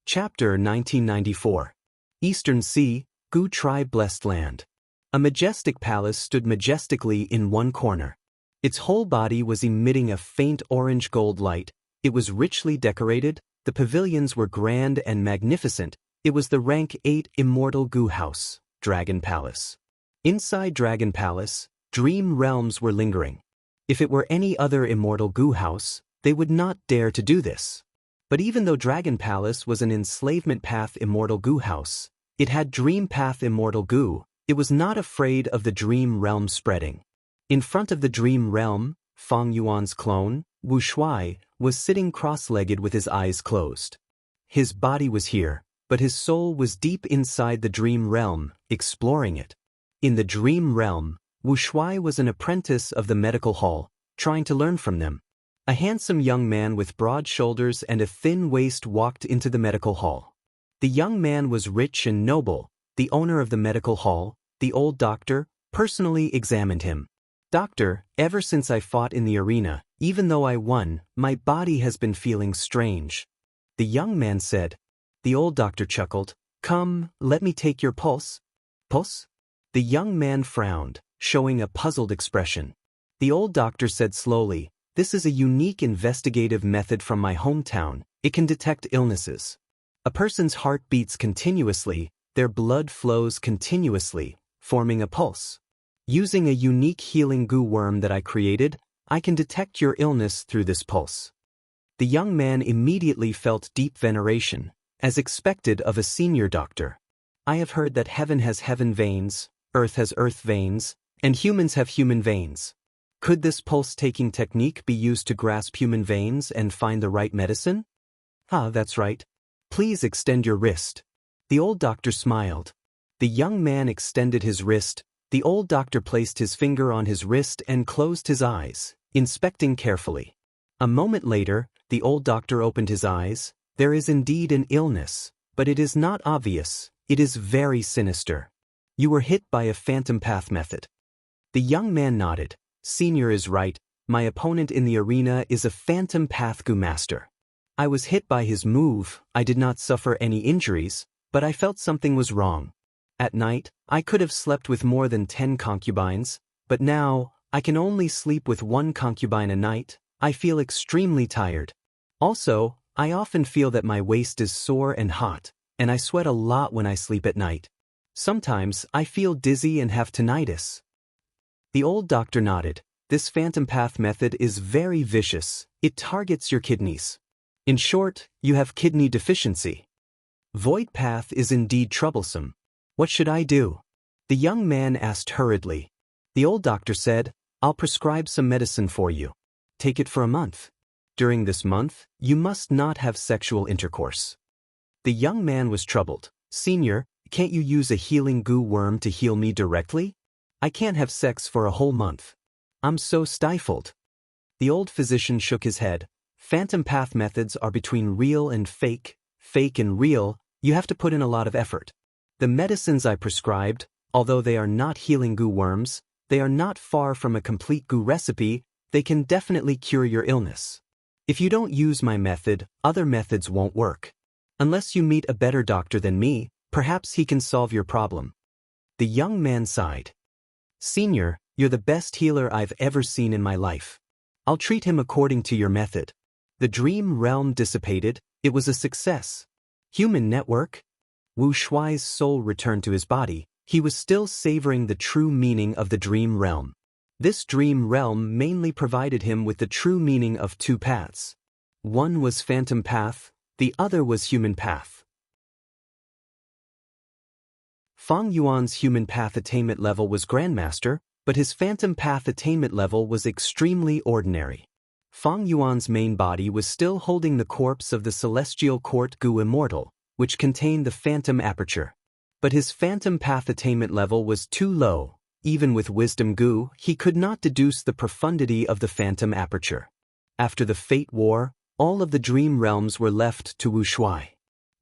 [SPEAKER 1] Chapter 1994. Eastern Sea, Gu Tribe Blessed Land. A majestic palace stood majestically in one corner. Its whole body was emitting a faint orange-gold light. It was richly decorated. The pavilions were grand and magnificent. It was the rank 8 Immortal Goo House, Dragon Palace. Inside Dragon Palace, dream realms were lingering. If it were any other Immortal Goo House, they would not dare to do this. But even though Dragon Palace was an enslavement path immortal goo house, it had dream path immortal goo. It was not afraid of the dream realm spreading. In front of the dream realm, Fang Yuan's clone, Wu Shuai, was sitting cross-legged with his eyes closed. His body was here, but his soul was deep inside the dream realm, exploring it. In the dream realm, Wu Shuai was an apprentice of the medical hall, trying to learn from them. A handsome young man with broad shoulders and a thin waist walked into the medical hall. The young man was rich and noble. The owner of the medical hall, the old doctor, personally examined him. "Doctor, ever since I fought in the arena, even though I won, my body has been feeling strange," the young man said. The old doctor chuckled. "Come, let me take your pulse." "Pulse?" The young man frowned, showing a puzzled expression. The old doctor said slowly, "This is a unique investigative method from my hometown. It can detect illnesses. A person's heart beats continuously, their blood flows continuously, forming a pulse. Using a unique healing goo worm that I created, I can detect your illness through this pulse." The young man immediately felt deep veneration, as expected of a senior doctor. "I have heard that heaven has heaven veins, earth has earth veins, and humans have human veins. Could this pulse-taking technique be used to grasp human veins and find the right medicine?" "Ah, that's right. Please extend your wrist." The old doctor smiled. The young man extended his wrist. The old doctor placed his finger on his wrist and closed his eyes, inspecting carefully. A moment later, the old doctor opened his eyes. "There is indeed an illness, but it is not obvious. It is very sinister. You were hit by a phantom path method." The young man nodded. "Senior is right. My opponent in the arena is a phantom path goo master. I was hit by his move. I did not suffer any injuries, but I felt something was wrong. At night, I could have slept with more than 10 concubines, but now, I can only sleep with 1 concubine a night. I feel extremely tired. Also, I often feel that my waist is sore and hot, and I sweat a lot when I sleep at night. Sometimes, I feel dizzy and have tinnitus." The old doctor nodded. "This phantom path method is very vicious. It targets your kidneys. In short, you have kidney deficiency. Void path is indeed troublesome. What should I do?" the young man asked hurriedly. The old doctor said, "I'll prescribe some medicine for you. Take it for a month. During this month, you must not have sexual intercourse." The young man was troubled. "Senior, can't you use a healing goo worm to heal me directly? I can't have sex for a whole month. I'm so stifled." The old physician shook his head. "Phantom path methods are between real and fake and real. You have to put in a lot of effort. The medicines I prescribed, although they are not healing goo worms, they are not far from a complete goo recipe. They can definitely cure your illness. If you don't use my method, other methods won't work. Unless you meet a better doctor than me, perhaps he can solve your problem." The young man sighed. "Senior, you're the best healer I've ever seen in my life. I'll treat him according to your method." The dream realm dissipated. It was a success. Human network? Wu Shuai's soul returned to his body. He was still savoring the true meaning of the dream realm. This dream realm mainly provided him with the true meaning of 2 paths. One was phantom path, the other was human path. Fang Yuan's human path attainment level was Grandmaster, but his phantom path attainment level was extremely ordinary. Fang Yuan's main body was still holding the corpse of the celestial court goo immortal, which contained the phantom aperture. But his phantom path attainment level was too low. Even with wisdom goo, he could not deduce the profundity of the phantom aperture. After the Fate War, all of the dream realms were left to Wu Shuai.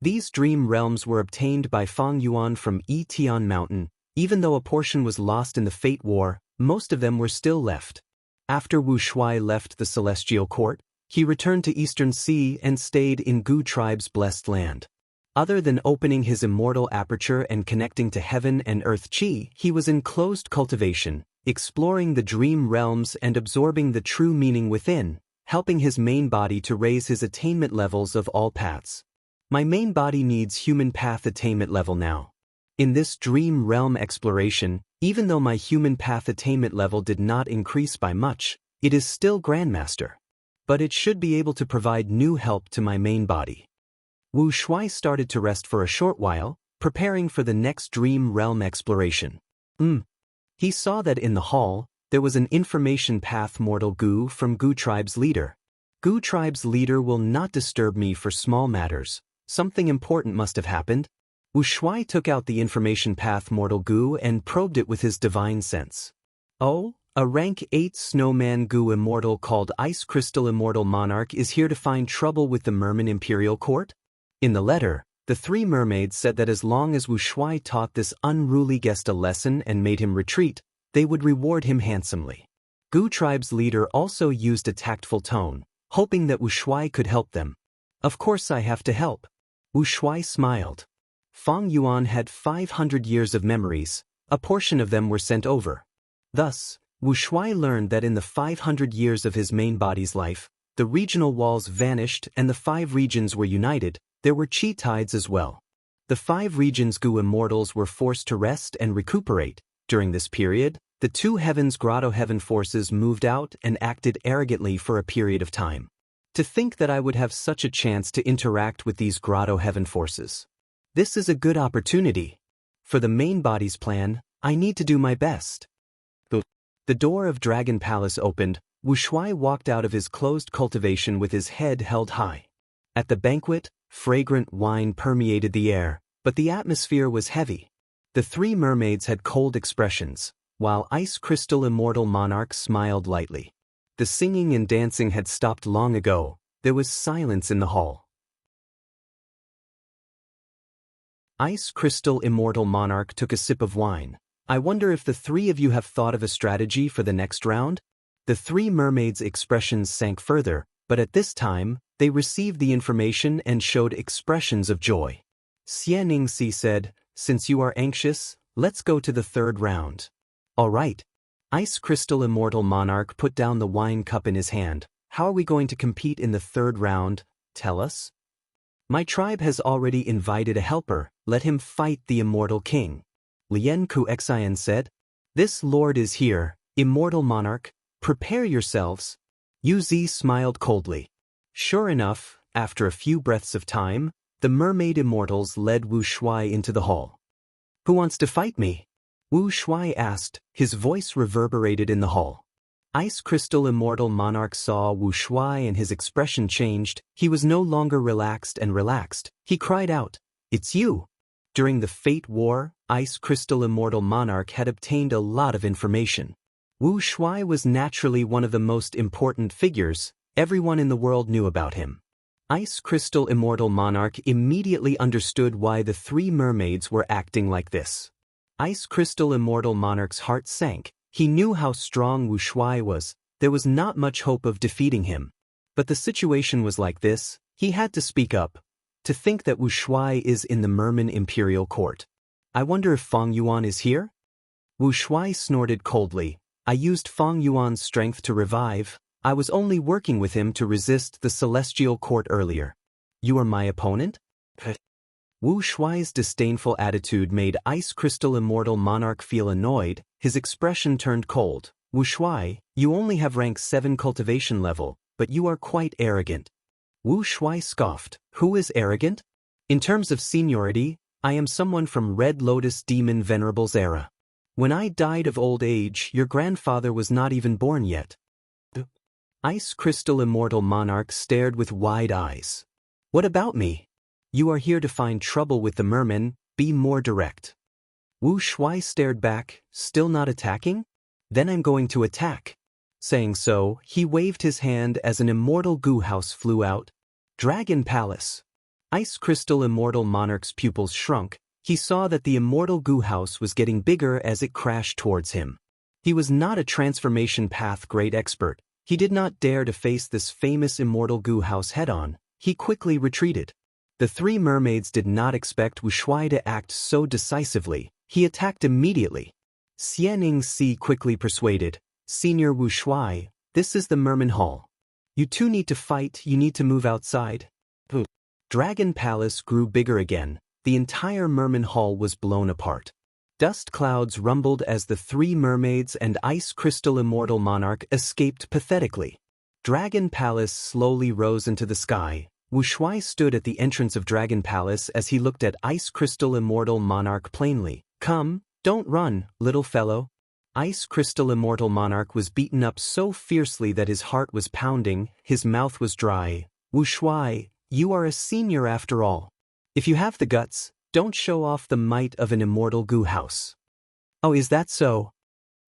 [SPEAKER 1] These dream realms were obtained by Fang Yuan from Yitian Mountain. Even though a portion was lost in the Fate War, most of them were still left. After Wu Shuai left the Celestial Court, he returned to Eastern Sea and stayed in Goo Tribe's blessed land. Other than opening his immortal aperture and connecting to heaven and earth chi, he was in closed cultivation, exploring the dream realms and absorbing the true meaning within, helping his main body to raise his attainment levels of all paths. My main body needs human path attainment level now. In this dream realm exploration, even though my human path attainment level did not increase by much, it is still Grandmaster. but it should be able to provide new help to my main body. Wu Shuai started to rest for a short while, preparing for the next dream realm exploration. He saw that in the hall, there was an information path mortal Gu from Gu tribe's leader. Gu tribe's leader will not disturb me for small matters. Something important must have happened. Wu Shuai took out the information path mortal Gu and probed it with his divine sense. Oh, a rank 8 snowman Gu immortal called Ice Crystal Immortal Monarch is here to find trouble with the Merman Imperial Court? In the letter, the 3 mermaids said that as long as Wu Shuai taught this unruly guest a lesson and made him retreat, they would reward him handsomely. Gu tribe's leader also used a tactful tone, hoping that Wu Shuai could help them. Of course I have to help. Wu Shuai smiled. Feng Yuan had 500 years of memories, a portion of them were sent over. Thus, Wu Shuai learned that in the 500 years of his main body's life, the regional walls vanished and the 5 regions were united. There were chi tides as well. The 5 regions Gu immortals were forced to rest and recuperate. During this period, the 2 heavens grotto heaven forces moved out and acted arrogantly for a period of time. To think that I would have such a chance to interact with these grotto heaven forces. This is a good opportunity. For the main body's plan, I need to do my best. The door of Dragon Palace opened. Wu Shuai walked out of his closed cultivation with his head held high. At the banquet, fragrant wine permeated the air, but the atmosphere was heavy. The 3 mermaids had cold expressions, while Ice Crystal Immortal Monarch smiled lightly. The singing and dancing had stopped long ago. There was silence in the hall. Ice Crystal Immortal Monarch took a sip of wine. I wonder if the 3 of you have thought of a strategy for the next round? The 3 mermaids' expressions sank further, but at this time, they received the information and showed expressions of joy. Xie Ningxi said, "Since you are anxious, let's go to the 3rd round." All right. Ice Crystal Immortal Monarch put down the wine cup in his hand. How are we going to compete in the 3rd round? Tell us. My tribe has already invited a helper. Let him fight the Immortal King. Lien Kuxian said. This lord is here, Immortal Monarch. Prepare yourselves. Yu Zi smiled coldly. Sure enough, after a few breaths of time, the mermaid immortals led Wu Shuai into the hall. Who wants to fight me? Wu Shuai asked, his voice reverberated in the hall. Ice Crystal Immortal Monarch saw Wu Shuai and his expression changed. He was no longer relaxed. He cried out, "It's you!" During the Fate War, Ice Crystal Immortal Monarch had obtained a lot of information. Wu Shuai was naturally one of the most important figures. Everyone in the world knew about him. Ice Crystal Immortal Monarch immediately understood why the 3 mermaids were acting like this. Ice Crystal Immortal Monarch's heart sank. He knew how strong Wu Shuai was. There was not much hope of defeating him. But the situation was like this. He had to speak up. To think that Wu Shuai is in the Merman Imperial Court. I wonder if Feng Yuan is here? Wu Shuai snorted coldly. I used Feng Yuan's strength to revive. I was only working with him to resist the Celestial Court earlier. You are my opponent? Wu Shuai's disdainful attitude made Ice Crystal Immortal Monarch feel annoyed. His expression turned cold. Wu Shuai, you only have rank 7 cultivation level, but you are quite arrogant. Wu Shuai scoffed. Who is arrogant? In terms of seniority, I am someone from Red Lotus Demon Venerable's era. When I died of old age, your grandfather was not even born yet. Ice Crystal Immortal Monarch stared with wide eyes. What about me? You are here to find trouble with the mermen. Be more direct. Wu Shuai stared back, still not attacking? Then I'm going to attack. Saying so, he waved his hand as an immortal goo house flew out. Dragon Palace. Ice Crystal Immortal Monarch's pupils shrunk. He saw that the immortal goo house was getting bigger as it crashed towards him. He was not a transformation path great expert. He did not dare to face this famous immortal goo house head-on. He quickly retreated. The 3 mermaids did not expect Wu Shuai to act so decisively. He attacked immediately. Xie Ningxi quickly persuaded, Senior Wu Shuai, this is the Merman Hall. You 2 need to fight, you need to move outside. Dragon Palace grew bigger again. The entire Merman Hall was blown apart. Dust clouds rumbled as the 3 mermaids and Ice Crystal Immortal Monarch escaped pathetically. Dragon Palace slowly rose into the sky. Wu Shuai stood at the entrance of Dragon Palace as he looked at Ice Crystal Immortal Monarch plainly. "Come, don't run, little fellow." Ice Crystal Immortal Monarch was beaten up so fiercely that his heart was pounding, his mouth was dry. "Wu Shuai, you are a senior after all. If you have the guts, don't show off the might of an immortal goo house." "Oh, is that so?"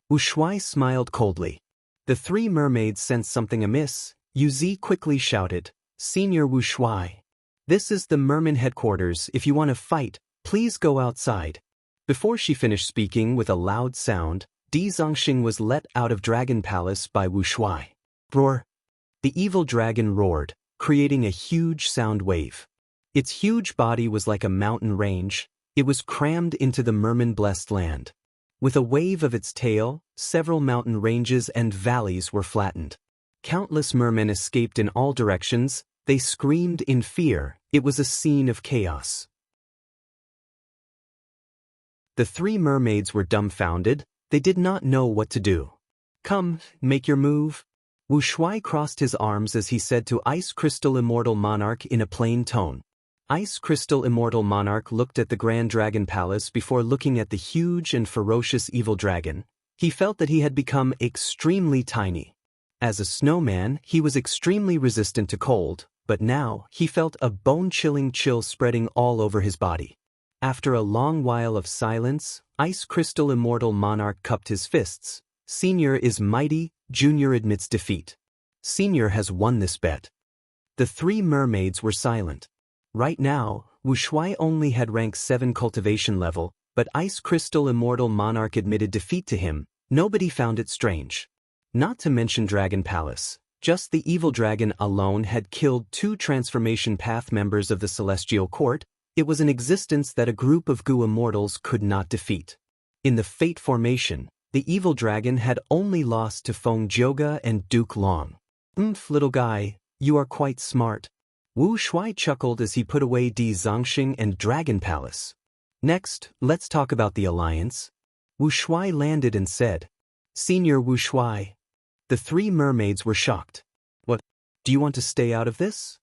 [SPEAKER 1] Wu Shuai smiled coldly. The three mermaids sensed something amiss. Yu Zi quickly shouted, "Senior Wu Shuai, this is the Merman headquarters. If you want to fight, please go outside." Before she finished speaking with a loud sound, Di Zongxing was let out of Dragon Palace by Wu Shuai. Roar! The evil dragon roared, creating a huge sound wave. Its huge body was like a mountain range. It was crammed into the Merman-blessed land. With a wave of its tail, several mountain ranges and valleys were flattened. Countless mermen escaped in all directions. They screamed in fear. It was a scene of chaos. The three mermaids were dumbfounded. They did not know what to do. "Come, make your move." Wu Shuai crossed his arms as he said to Ice Crystal Immortal Monarch in a plain tone. Ice Crystal Immortal Monarch looked at the Grand Dragon Palace before looking at the huge and ferocious evil dragon. He felt that he had become extremely tiny. As a snowman, he was extremely resistant to cold, but now he felt a bone-chilling chill spreading all over his body. After a long while of silence, Ice Crystal Immortal Monarch cupped his fists. "Senior is mighty, Junior admits defeat. Senior has won this bet." The three mermaids were silent. Right now, Wu Shuai only had rank 7 cultivation level, but Ice Crystal Immortal Monarch admitted defeat to him. Nobody found it strange. Not to mention Dragon Palace. Just the evil dragon alone had killed 2 transformation path members of the Celestial Court. It was an existence that a group of goo immortals could not defeat. In the Fate formation, the evil dragon had only lost to Feng Jioge and Duke Long. Little guy, you are quite smart." Wu Shuai chuckled as he put away Di Zongxing and Dragon Palace. "Next, let's talk about the alliance." Wu Shuai landed and said, "Senior Wu Shuai." The three mermaids were shocked. "What? Do you want to stay out of this?"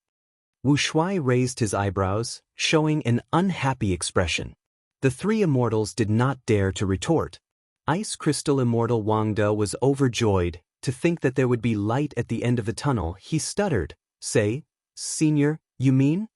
[SPEAKER 1] Wu Shuai raised his eyebrows, showing an unhappy expression. The three immortals did not dare to retort. Ice Crystal Immortal Wang De was overjoyed to think that there would be light at the end of the tunnel. He stuttered, "Say, Senior, you mean?"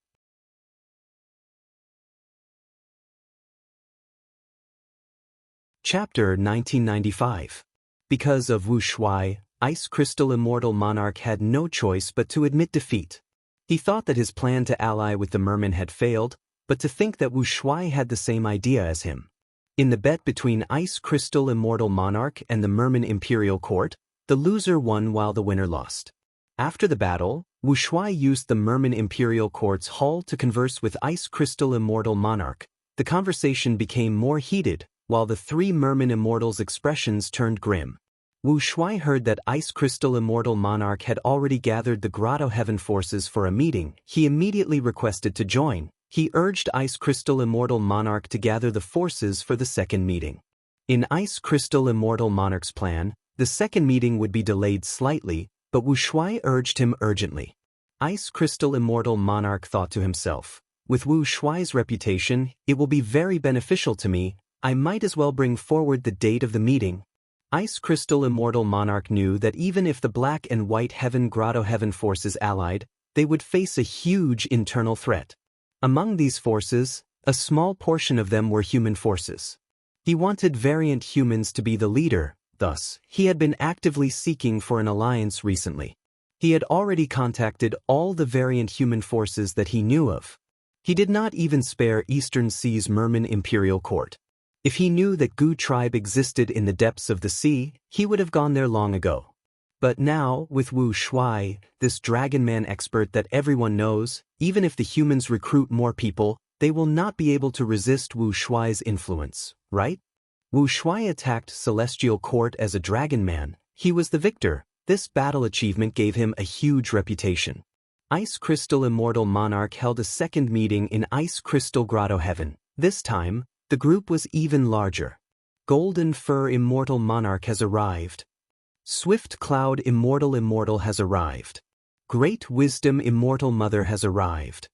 [SPEAKER 1] Chapter 1995. Because of Wu Shuai, Ice Crystal Immortal Monarch had no choice but to admit defeat. He thought that his plan to ally with the merman had failed, but to think that Wu Shuai had the same idea as him. In the bet between Ice Crystal Immortal Monarch and the Merman Imperial Court, the loser won while the winner lost. After the battle, Wu Shuai used the Merman Imperial Court's hall to converse with Ice Crystal Immortal Monarch. The conversation became more heated, while the three Merman Immortals' expressions turned grim. Wu Shuai heard that Ice Crystal Immortal Monarch had already gathered the Grotto Heaven forces for a meeting. He immediately requested to join. He urged Ice Crystal Immortal Monarch to gather the forces for the second meeting. In Ice Crystal Immortal Monarch's plan, the second meeting would be delayed slightly, but Wu Shuai urged him urgently. Ice Crystal Immortal Monarch thought to himself, "With Wu Shuai's reputation, it will be very beneficial to me. I might as well bring forward the date of the meeting." Ice Crystal Immortal Monarch knew that even if the Black and White Heaven Grotto Heaven forces allied, they would face a huge internal threat. Among these forces, a small portion of them were human forces. He wanted variant humans to be the leader, thus, he had been actively seeking for an alliance recently. He had already contacted all the variant human forces that he knew of. He did not even spare Eastern Sea's Merman Imperial Court. If he knew that Gu tribe existed in the depths of the sea, he would have gone there long ago. But now, with Wu Shuai, this Dragon Man expert that everyone knows, even if the humans recruit more people, they will not be able to resist Wu Shuai's influence, right? Wu Shuai attacked Celestial Court as a Dragon Man. He was the victor. This battle achievement gave him a huge reputation. Ice Crystal Immortal Monarch held a second meeting in Ice Crystal Grotto Heaven. This time, the group was even larger. Golden Fur Immortal Monarch has arrived. Swift Cloud Immortal has arrived. Great Wisdom Immortal Mother has arrived.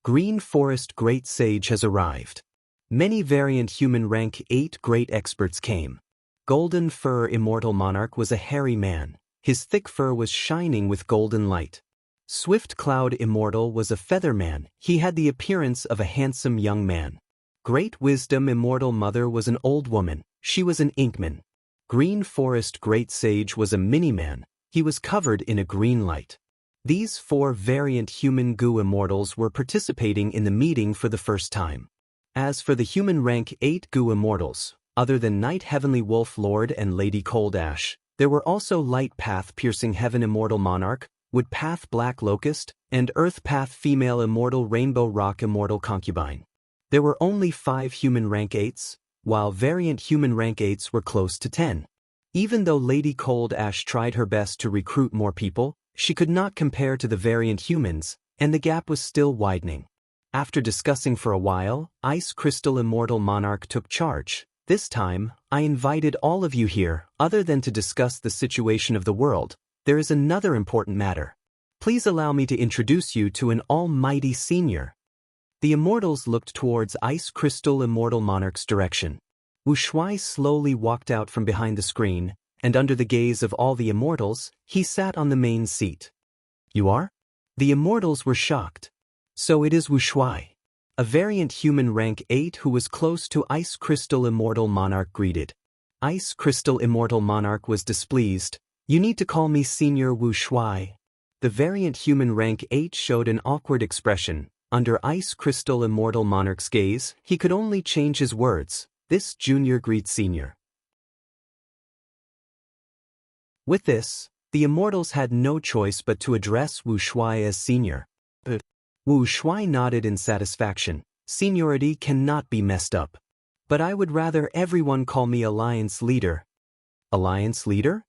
[SPEAKER 1] Green Forest Great Sage has arrived. Many variant human rank 8 great experts came. Golden Fur Immortal Monarch was a hairy man. His thick fur was shining with golden light. Swift Cloud Immortal was a feather man. He had the appearance of a handsome young man. Great Wisdom Immortal Mother was an old woman. She was an inkman. Green Forest Great Sage was a mini-man. He was covered in a green light. These 4 variant human goo immortals were participating in the meeting for the first time. As for the human rank 8 goo immortals, other than Night Heavenly Wolf Lord and Lady Cold Ash, there were also Light Path Piercing Heaven Immortal Monarch, Wood Path Black Locust, and Earth Path Female Immortal Rainbow Rock Immortal Concubine. There were only 5 human rank 8s, while variant human rank 8s were close to 10. Even though Lady Cold Ash tried her best to recruit more people, she could not compare to the variant humans, and the gap was still widening. After discussing for a while, Ice Crystal Immortal Monarch took charge. This time, I invited all of you here, other than to discuss the situation of the world. There is another important matter. Please allow me to introduce you to an almighty senior. The immortals looked towards Ice Crystal Immortal Monarch's direction. Wu Shuai slowly walked out from behind the screen, and under the gaze of all the immortals, he sat on the main seat. You are? The immortals were shocked. So it is Wu Shuai. A variant human rank 8 who was close to Ice Crystal Immortal Monarch greeted. Ice Crystal Immortal Monarch was displeased. You need to call me Senior Wu Shuai. The variant human rank 8 showed an awkward expression. Under Ice Crystal Immortal Monarch's gaze, he could only change his words. This junior greets senior. With this, the immortals had no choice but to address Wu Shuai as senior. But Wu Shuai nodded in satisfaction. Seniority cannot be messed up. But I would rather everyone call me Alliance Leader. Alliance Leader?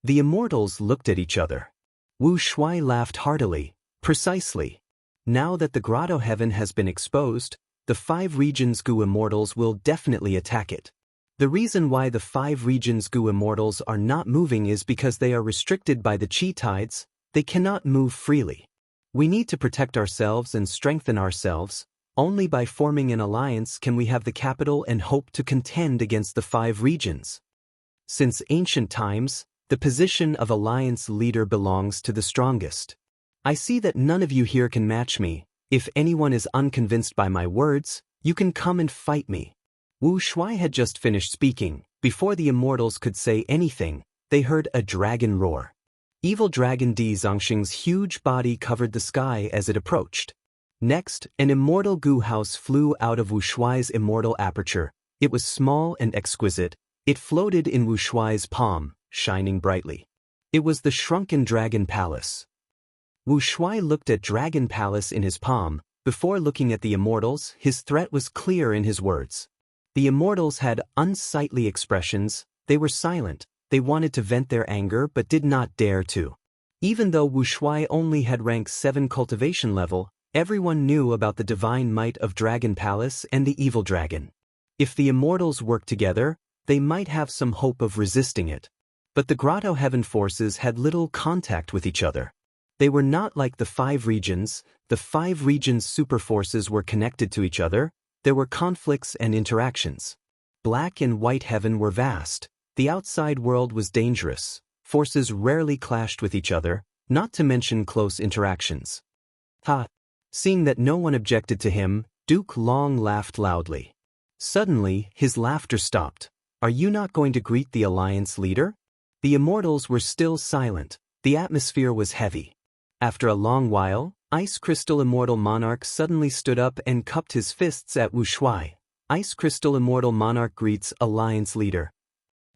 [SPEAKER 1] The immortals looked at each other. Wu Shuai laughed heartily. Precisely. Now that the Grotto Heaven has been exposed, the 5 regions goo immortals will definitely attack it. The reason why the 5 regions goo immortals are not moving is because they are restricted by the chi tides. They cannot move freely. We need to protect ourselves and strengthen ourselves. Only by forming an alliance can we have the capital and hope to contend against the 5 regions. Since ancient times, the position of alliance leader belongs to the strongest. I see that none of you here can match me. If anyone is unconvinced by my words, you can come and fight me. Wu Shuai had just finished speaking. Before the immortals could say anything, they heard a dragon roar. Evil Dragon Di Zongxing's huge body covered the sky as it approached. Next, an immortal goo house flew out of Wu Shuai's immortal aperture. It was small and exquisite. It floated in Wu Shuai's palm, shining brightly. It was the shrunken Dragon Palace. Wu Shuai looked at Dragon Palace in his palm. Before looking at the immortals, his threat was clear in his words. The immortals had unsightly expressions. They were silent. They wanted to vent their anger but did not dare to. Even though Wu Shuai only had rank 7 cultivation level, everyone knew about the divine might of Dragon Palace and the evil dragon. If the immortals worked together, they might have some hope of resisting it. But the Grotto Heaven forces had little contact with each other. They were not like the 5 regions. The 5 regions' superforces were connected to each other. There were conflicts and interactions. Black and White Heaven were vast. The outside world was dangerous. Forces rarely clashed with each other, not to mention close interactions. Ha! Seeing that no one objected to him, Duke Long laughed loudly. Suddenly, his laughter stopped. Are you not going to greet the alliance leader? The immortals were still silent. The atmosphere was heavy. After a long while, Ice Crystal Immortal Monarch suddenly stood up and cupped his fists at Wu Shuai. Ice Crystal Immortal Monarch greets Alliance Leader.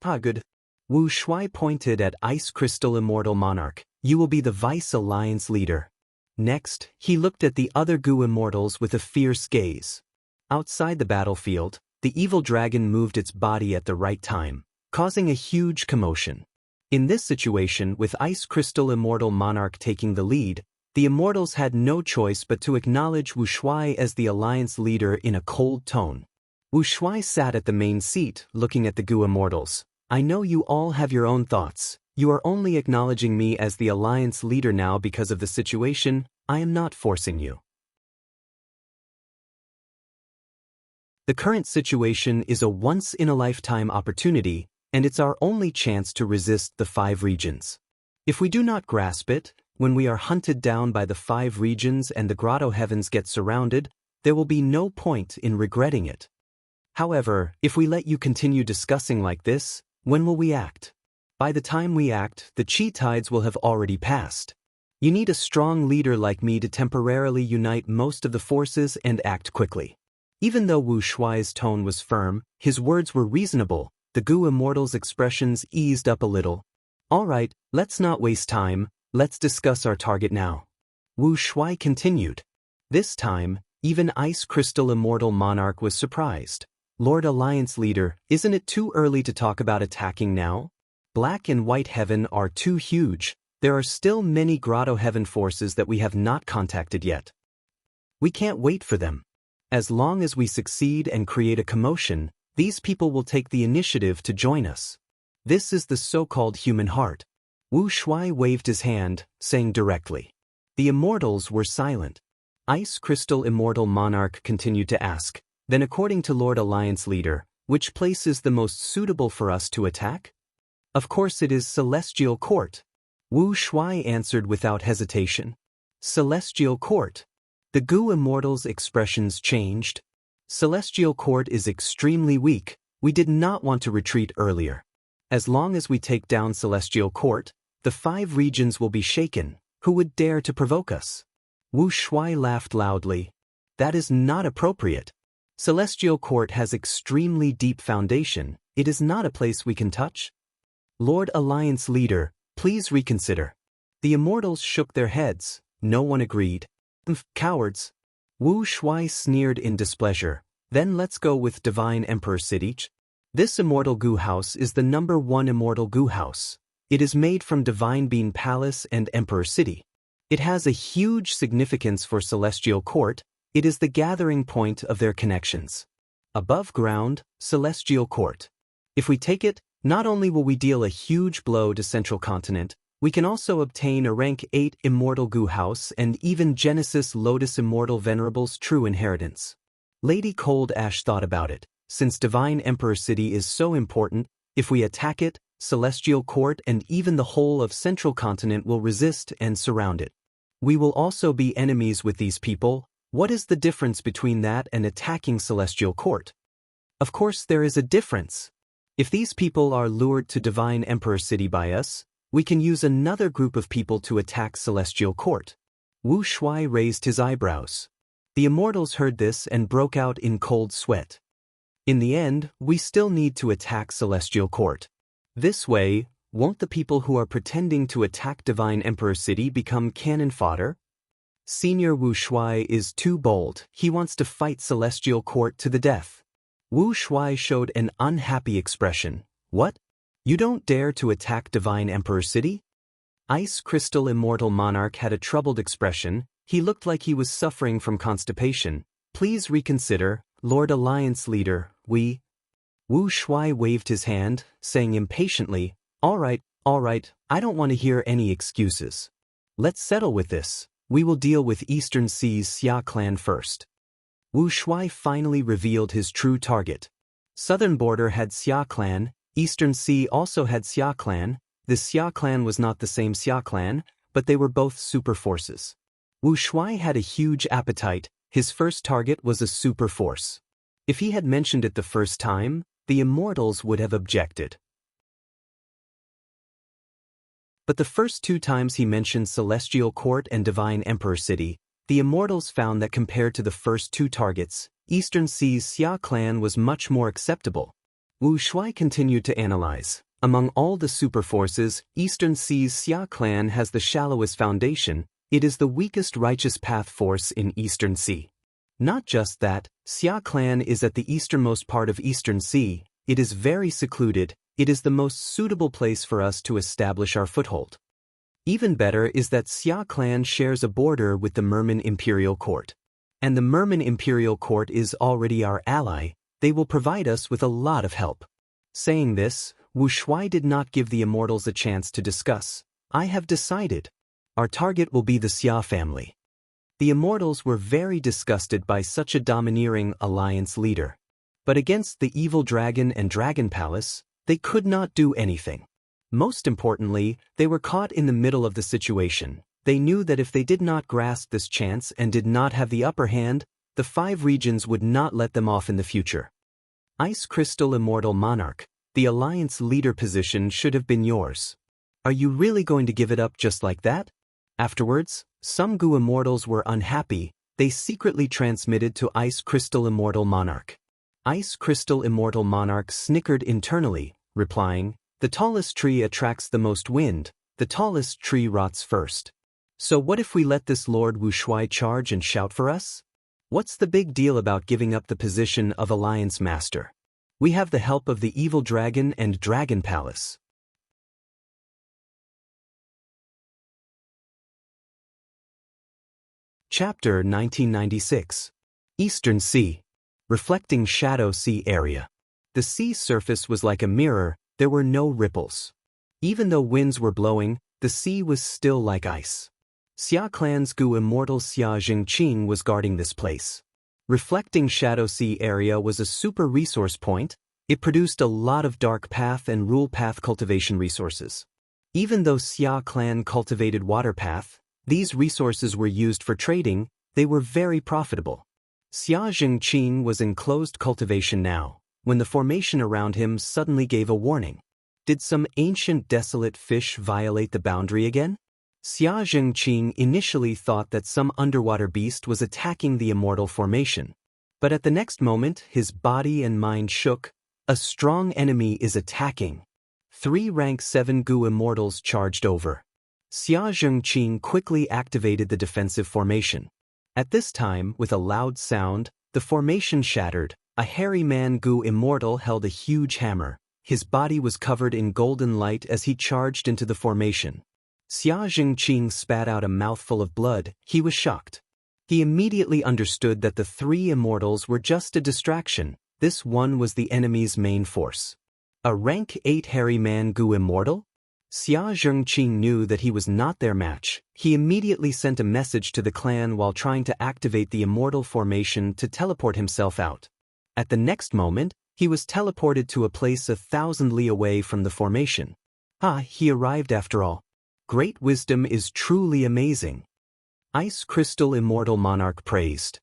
[SPEAKER 1] Good. Wu Shuai pointed at Ice Crystal Immortal Monarch. You will be the Vice Alliance Leader. Next, he looked at the other goo immortals with a fierce gaze. Outside the battlefield, the evil dragon moved its body at the right time, causing a huge commotion. In this situation, with Ice Crystal Immortal Monarch taking the lead, the immortals had no choice but to acknowledge Wu Shuai as the alliance leader in a cold tone. Wu Shuai sat at the main seat, looking at the goo immortals. I know you all have your own thoughts. You are only acknowledging me as the alliance leader now because of the situation. I am not forcing you. The current situation is a once-in-a-lifetime opportunity, and it's our only chance to resist the 5 regions. If we do not grasp it, when we are hunted down by the 5 regions and the grotto heavens get surrounded, there will be no point in regretting it. However, if we let you continue discussing like this, when will we act? By the time we act, the chi tides will have already passed. You need a strong leader like me to temporarily unite most of the forces and act quickly. Even though Wu Shuai's tone was firm, his words were reasonable. The Gu Immortal's expressions eased up a little. All right, let's not waste time, let's discuss our target now. Wu Shuai continued. This time, even Ice Crystal Immortal Monarch was surprised. Lord Alliance Leader, isn't it too early to talk about attacking now? Black and White Heaven are too huge. There are still many Grotto Heaven forces that we have not contacted yet. We can't wait for them. As long as we succeed and create a commotion, these people will take the initiative to join us. This is the so-called human heart. Wu Shuai waved his hand, saying directly. The immortals were silent. Ice Crystal Immortal Monarch continued to ask, then according to Lord Alliance Leader, which place is the most suitable for us to attack? Of course it is Celestial Court. Wu Shuai answered without hesitation. Celestial Court. The Gu Immortal's expressions changed. Celestial Court is extremely weak. We did not want to retreat earlier. As long as we take down Celestial Court, the 5 regions will be shaken. Who would dare to provoke us? Wu Shuai laughed loudly. That is not appropriate. Celestial Court has extremely deep foundation. It is not a place we can touch. Lord Alliance Leader, please reconsider. The immortals shook their heads. No one agreed. Cowards. Wu Shuai sneered in displeasure. Then let's go with Divine Emperor City. This Immortal Gu House is the #1 Immortal Gu House. It is made from Divine Bean Palace and Emperor City. It has a huge significance for Celestial Court. It is the gathering point of their connections. Above ground, Celestial Court. If we take it, not only will we deal a huge blow to Central Continent, we can also obtain a rank 8 Immortal Gu House and even Genesis Lotus Immortal Venerable's true inheritance. Lady Cold Ash thought about it. Since Divine Emperor City is so important, if we attack it, Celestial Court and even the whole of Central Continent will resist and surround it. We will also be enemies with these people. What is the difference between that and attacking Celestial Court? Of course there is a difference. If these people are lured to Divine Emperor City by us, we can use another group of people to attack Celestial Court. Wu Shuai raised his eyebrows. The immortals heard this and broke out in cold sweat. In the end, we still need to attack Celestial Court. This way, won't the people who are pretending to attack Divine Emperor City become cannon fodder? Senior Wu Shuai is too bold. He wants to fight Celestial Court to the death. Wu Shuai showed an unhappy expression. What? You don't dare to attack Divine Emperor City? Ice Crystal Immortal Monarch had a troubled expression. He looked like he was suffering from constipation. Please reconsider, Lord Alliance Leader, we... Wu Shuai waved his hand, saying impatiently, all right, I don't want to hear any excuses. Let's settle with this. We will deal with Eastern Sea's Xia clan first. Wu Shuai finally revealed his true target. Southern Border had Xia clan, Eastern Sea also had Xia clan. The Xia clan was not the same Xia clan, but they were both super forces. Wu Shuai had a huge appetite. His first target was a super force. If he had mentioned it the first time, the immortals would have objected. But the first 2 times he mentioned Celestial Court and Divine Emperor City, the immortals found that compared to the first 2 targets, Eastern Sea's Xia clan was much more acceptable. Wu Shuai continued to analyze. Among all the super forces, Eastern Sea's Xia clan has the shallowest foundation. It is the weakest righteous path force in Eastern Sea. Not just that, Xia clan is at the easternmost part of Eastern Sea. It is very secluded. It is the most suitable place for us to establish our foothold. Even better is that Xia clan shares a border with the Merman Imperial Court. And the Merman Imperial Court is already our ally. They will provide us with a lot of help. Saying this, Wu Shuai did not give the immortals a chance to discuss. I have decided. Our target will be the Xia family. The immortals were very disgusted by such a domineering alliance leader. But against the evil dragon and dragon palace, they could not do anything. Most importantly, they were caught in the middle of the situation. They knew that if they did not grasp this chance and did not have the upper hand, the 5 regions would not let them off in the future. Ice Crystal Immortal Monarch, the alliance leader position should have been yours. Are you really going to give it up just like that? Afterwards, some Gu immortals were unhappy. They secretly transmitted to Ice Crystal Immortal Monarch. Ice Crystal Immortal Monarch snickered internally, replying, "The tallest tree attracts the most wind, the tallest tree rots first. So what if we let this Lord Wu Shuai charge and shout for us? What's the big deal about giving up the position of Alliance Master? We have the help of the evil dragon and dragon palace." Chapter 1996. Eastern Sea. Reflecting Shadow Sea Area. The sea surface was like a mirror, there were no ripples. Even though winds were blowing, the sea was still like ice. Xia Clan's Gu immortal Xia Jingqing was guarding this place. Reflecting Shadow Sea Area was a super resource point. It produced a lot of dark path and rule path cultivation resources. Even though Xia Clan cultivated water path, these resources were used for trading. They were very profitable. Xia Jingqing was in closed cultivation now, when the formation around him suddenly gave a warning. Did some ancient desolate fish violate the boundary again? Xia Jingqing initially thought that some underwater beast was attacking the immortal formation. But at the next moment, his body and mind shook. A strong enemy is attacking. 3 rank 7 Gu immortals charged over. Xia Jingqing quickly activated the defensive formation. At this time, with a loud sound, the formation shattered. A hairy man Gu immortal held a huge hammer. His body was covered in golden light as he charged into the formation. Xia Jingqing spat out a mouthful of blood. He was shocked. He immediately understood that the 3 immortals were just a distraction. This one was the enemy's main force. A rank 8 hairy man Gu immortal? Xia Jingqing knew that he was not their match. He immediately sent a message to the clan while trying to activate the immortal formation to teleport himself out. At the next moment, he was teleported to a place 1,000 li away from the formation. He arrived after all. Great wisdom is truly amazing. Ice Crystal Immortal Monarch praised.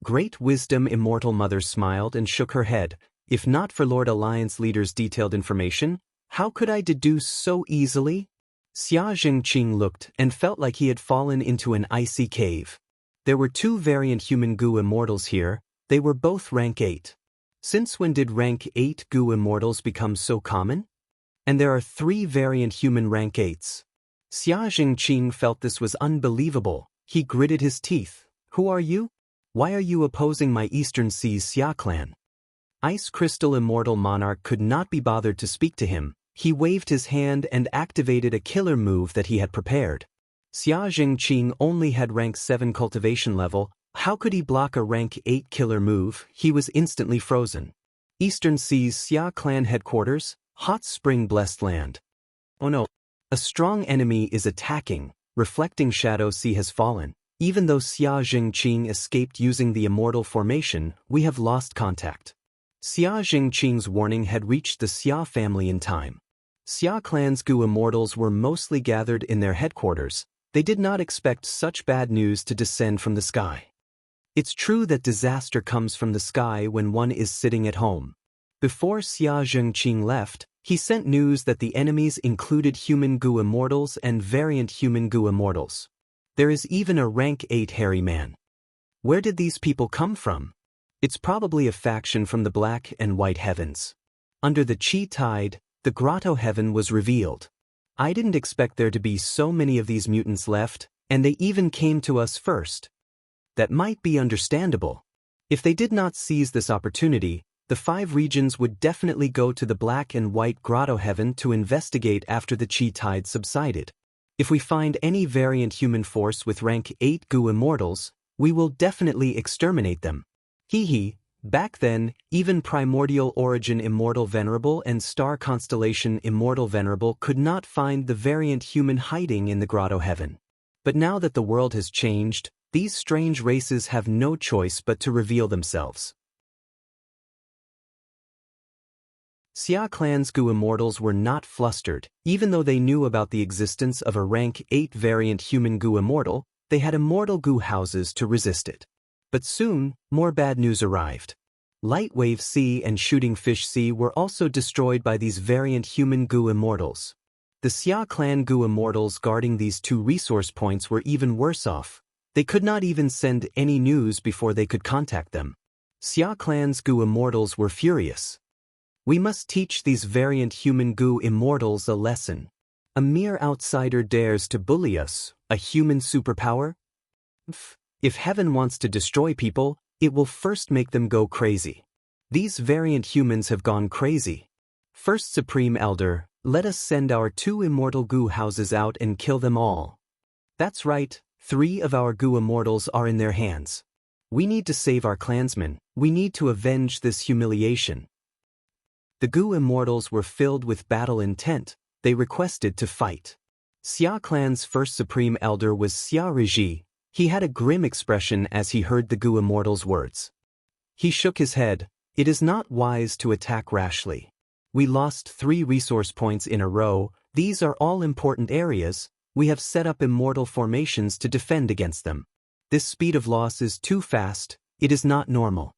[SPEAKER 1] Great wisdom Immortal Mother smiled and shook her head. If not for Lord Alliance Leader's detailed information, how could I deduce so easily? Xia Jingqing looked and felt like he had fallen into an icy cave. There were 2 variant human Gu immortals here. They were both rank 8. Since when did rank 8 Gu immortals become so common? And there are 3 variant human rank 8s. Xia Jingqing felt this was unbelievable. He gritted his teeth. Who are you? Why are you opposing my Eastern Seas Xia clan? Ice Crystal Immortal Monarch could not be bothered to speak to him. He waved his hand and activated a killer move that he had prepared. Xia Jingqing only had rank 7 cultivation level. How could he block a rank 8 killer move? He was instantly frozen. Eastern Seas Xia clan headquarters, Hot Spring Blessed Land. Oh no. A strong enemy is attacking. Reflecting Shadow Sea has fallen. Even though Xia Jingqing escaped using the immortal formation, we have lost contact. Xia Jingqing's warning had reached the Xia family in time. Xia clan's Gu immortals were mostly gathered in their headquarters. They did not expect such bad news to descend from the sky. It's true that disaster comes from the sky when one is sitting at home. Before Xia Jingqing left, he sent news that the enemies included human Gu immortals and variant human Gu immortals. There is even a rank 8 hairy man. Where did these people come from? It's probably a faction from the Black and White Heavens. Under the Qi tide, the Grotto Heaven was revealed. I didn't expect there to be so many of these mutants left, and they even came to us first. That might be understandable. If they did not seize this opportunity, the 5 regions would definitely go to the Black and White Grotto Heaven to investigate after the Qi tide subsided. If we find any variant human force with rank 8 Gu immortals, we will definitely exterminate them. Back then, even primordial origin Immortal Venerable and star constellation Immortal Venerable could not find the variant human hiding in the grotto heaven. But now that the world has changed, these strange races have no choice but to reveal themselves. Xia Clan's Gu Immortals were not flustered. Even though they knew about the existence of a rank 8 variant human Gu Immortal, they had immortal Gu houses to resist it. But soon, more bad news arrived. Lightwave C and Shooting Fish C were also destroyed by these variant human Gu Immortals. The Xia Clan Gu Immortals guarding these 2 resource points were even worse off. They could not even send any news before they could contact them. Xia Clan's Gu Immortals were furious. We must teach these variant human Gu Immortals a lesson. A mere outsider dares to bully us, a human superpower? If heaven wants to destroy people, it will first make them go crazy. These variant humans have gone crazy. First Supreme Elder, let us send our 2 immortal Gu houses out and kill them all. That's right, 3 of our Gu Immortals are in their hands. We need to save our clansmen. We need to avenge this humiliation. The Gu Immortals were filled with battle intent. They requested to fight. Xia Clan's first Supreme Elder was Xia Riji. He had a grim expression as he heard the Gu Immortals' words. He shook his head. It is not wise to attack rashly. We lost 3 resource points in a row. These are all important areas. We have set up immortal formations to defend against them. This speed of loss is too fast. It is not normal.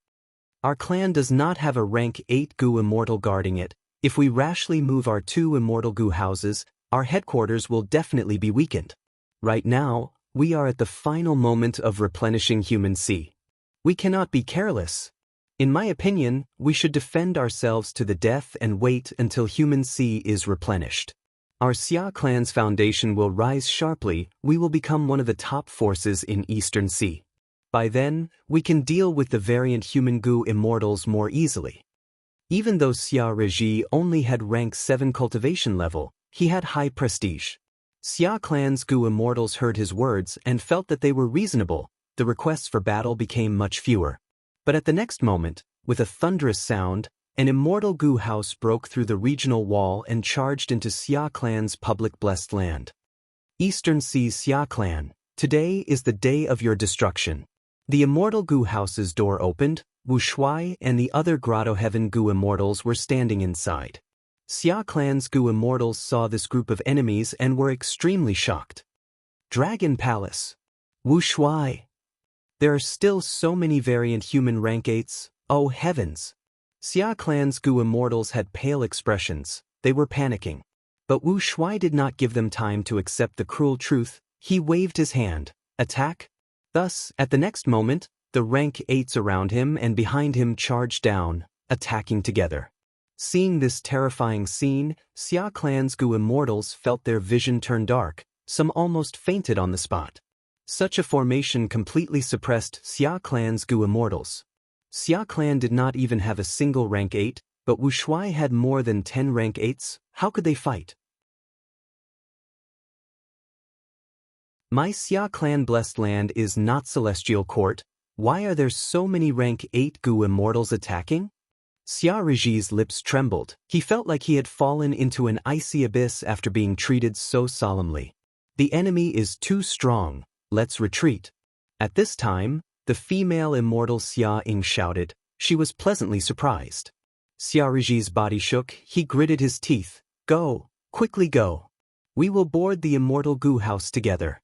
[SPEAKER 1] Our clan does not have a rank 8 Gu Immortal guarding it. If we rashly move our 2 immortal Gu houses, our headquarters will definitely be weakened. Right now, we are at the final moment of replenishing human C. We cannot be careless. In my opinion, we should defend ourselves to the death and wait until human C is replenished. Our Xia Clan's foundation will rise sharply. We will become one of the top forces in Eastern Sea. By then, we can deal with the variant human Gu Immortals more easily. Even though Xia Riji only had rank 7 cultivation level, he had high prestige. Xia Clan's Gu Immortals heard his words and felt that they were reasonable. The requests for battle became much fewer. But at the next moment, with a thunderous sound, an immortal Gu house broke through the regional wall and charged into Xia Clan's public blessed land. Eastern Sea's Xia Clan, today is the day of your destruction. The immortal Gu house's door opened. Wu Shuai and the other Grotto Heaven Gu Immortals were standing inside. Xia Clan's Gu Immortals saw this group of enemies and were extremely shocked. Dragon Palace. Wu Shuai. There are still so many variant human rank 8s, oh heavens. Xia Clan's Gu Immortals had pale expressions. They were panicking. But Wu Shuai did not give them time to accept the cruel truth. He waved his hand. Attack? Thus, at the next moment, the rank 8s around him and behind him charged down, attacking together. Seeing this terrifying scene, Xia Clan's Gu Immortals felt their vision turn dark. Some almost fainted on the spot. Such a formation completely suppressed Xia Clan's Gu Immortals. Xia Clan did not even have a single rank 8, but Wu Shuai had more than 10 rank 8s. How could they fight? My Xia Clan blessed land is not Celestial Court. Why are there so many rank 8 Gu Immortals attacking? Xia Riji's lips trembled. He felt like he had fallen into an icy abyss after being treated so solemnly. The enemy is too strong. Let's retreat. At this time, the female immortal Xia Ying shouted. She was pleasantly surprised. Xia Riji's body shook. He gritted his teeth. Go, quickly go. We will board the immortal Gu house together.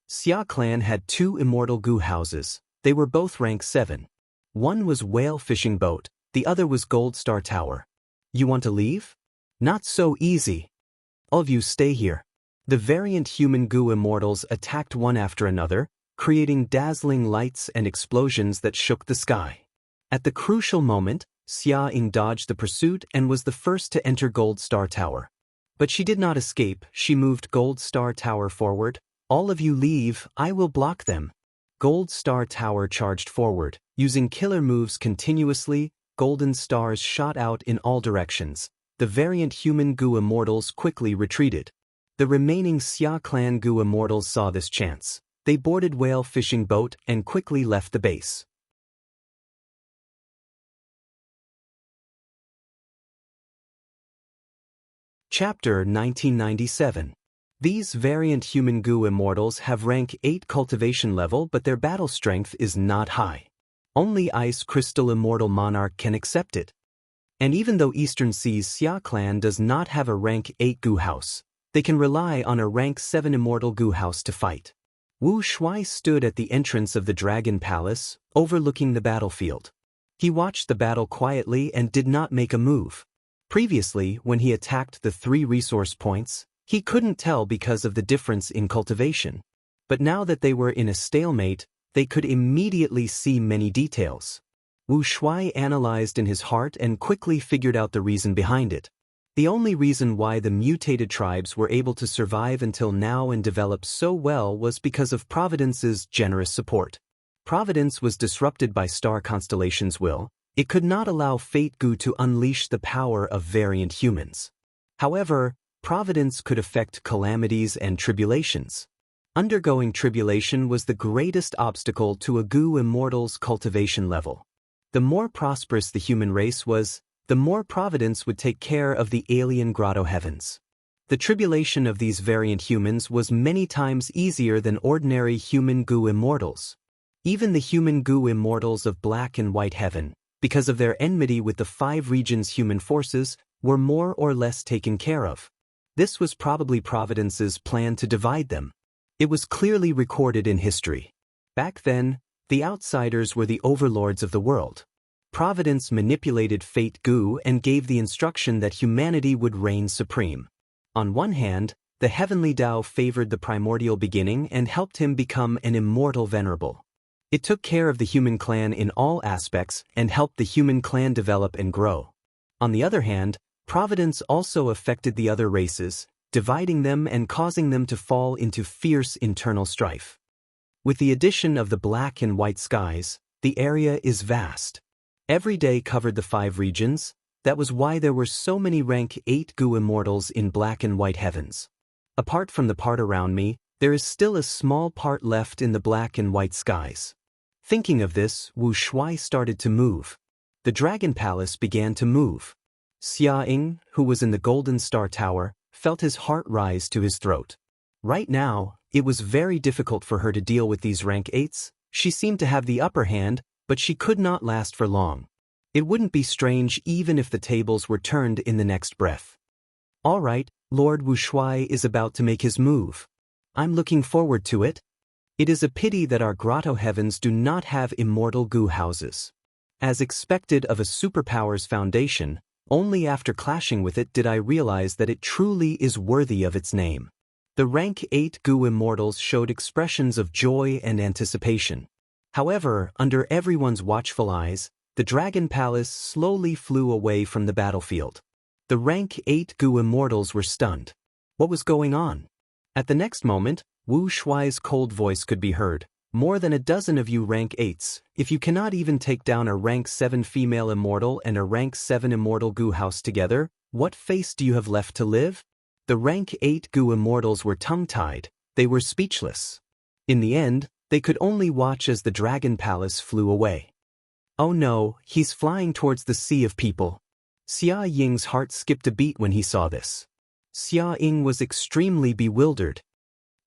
[SPEAKER 1] Xia Clan had 2 immortal Gu houses. They were both rank 7. One was Whale Fishing Boat, the other was Gold Star Tower. You want to leave? Not so easy. All of you stay here. The variant human Gu Immortals attacked one after another, creating dazzling lights and explosions that shook the sky. At the crucial moment, Xia Ying dodged the pursuit and was the first to enter Gold Star Tower. But she did not escape. She moved Gold Star Tower forward. All of you leave, I will block them. Gold Star Tower charged forward. Using killer moves continuously, golden stars shot out in all directions. The variant human Gu Immortals quickly retreated. The remaining Xia Clan Gu Immortals saw this chance. They boarded Whale Fishing Boat and quickly left the base. Chapter 1997. These variant human goo immortals have rank 8 cultivation level, but their battle strength is not high. Only Ice Crystal Immortal Monarch can accept it. And even though Eastern Sea's Xia clan does not have a rank 8 goo house, they can rely on a rank 7 immortal goo house to fight. Wu Shuai stood at the entrance of the Dragon Palace, overlooking the battlefield. He watched the battle quietly and did not make a move. Previously, when he attacked the 3 resource points, he couldn't tell because of the difference in cultivation. But now that they were in a stalemate, they could immediately see many details. Wu Shuai analyzed in his heart and quickly figured out the reason behind it. The only reason why the mutated tribes were able to survive until now and develop so well was because of Providence's generous support. Providence was disrupted by Star Constellation's will. It could not allow Fate Goo to unleash the power of variant humans. However, Providence could affect calamities and tribulations. Undergoing tribulation was the greatest obstacle to a Goo Immortal's cultivation level. The more prosperous the human race was, the more Providence would take care of the alien grotto heavens. The tribulation of these variant humans was many times easier than ordinary human Goo Immortals. Even the human Goo Immortals of Black and White Heaven, because of their enmity with the 5 regions' human forces, were more or less taken care of. This was probably Providence's plan to divide them. It was clearly recorded in history. Back then, the outsiders were the overlords of the world. Providence manipulated Fate Goo and gave the instruction that humanity would reign supreme. On one hand, the heavenly Tao favored the primordial beginning and helped him become an immortal venerable. It took care of the human clan in all aspects and helped the human clan develop and grow. On the other hand, Providence also affected the other races, dividing them and causing them to fall into fierce internal strife. With the addition of the black and white skies, the area is vast. Every day covered the 5 regions. That was why there were so many rank 8 Goo Immortals in Black and White Heavens. Apart from the part around me, there is still a small part left in the black and white skies. Thinking of this, Wu Shuai started to move. The Dragon Palace began to move. Xia Ying, who was in the Golden Star Tower, felt his heart rise to his throat. Right now, it was very difficult for her to deal with these rank 8s. She seemed to have the upper hand, but she could not last for long. It wouldn't be strange even if the tables were turned in the next breath. All right, Lord Wu Shuai is about to make his move. I'm looking forward to it. It is a pity that our grotto heavens do not have immortal Goo houses. As expected of a superpower's foundation, only after clashing with it did I realize that it truly is worthy of its name. The rank 8 Goo Immortals showed expressions of joy and anticipation. However, under everyone's watchful eyes, the Dragon Palace slowly flew away from the battlefield. The rank 8 Goo Immortals were stunned. What was going on? At the next moment, Wu Shuai's cold voice could be heard. More than a dozen of you rank 8s, if you cannot even take down a rank 7 female immortal and a rank 7 immortal Goo house together, what face do you have left to live? The rank 8 Goo Immortals were tongue-tied. They were speechless. In the end, they could only watch as the Dragon Palace flew away. Oh no, he's flying towards the sea of people. Xia Ying's heart skipped a beat when he saw this. Xia Ying was extremely bewildered.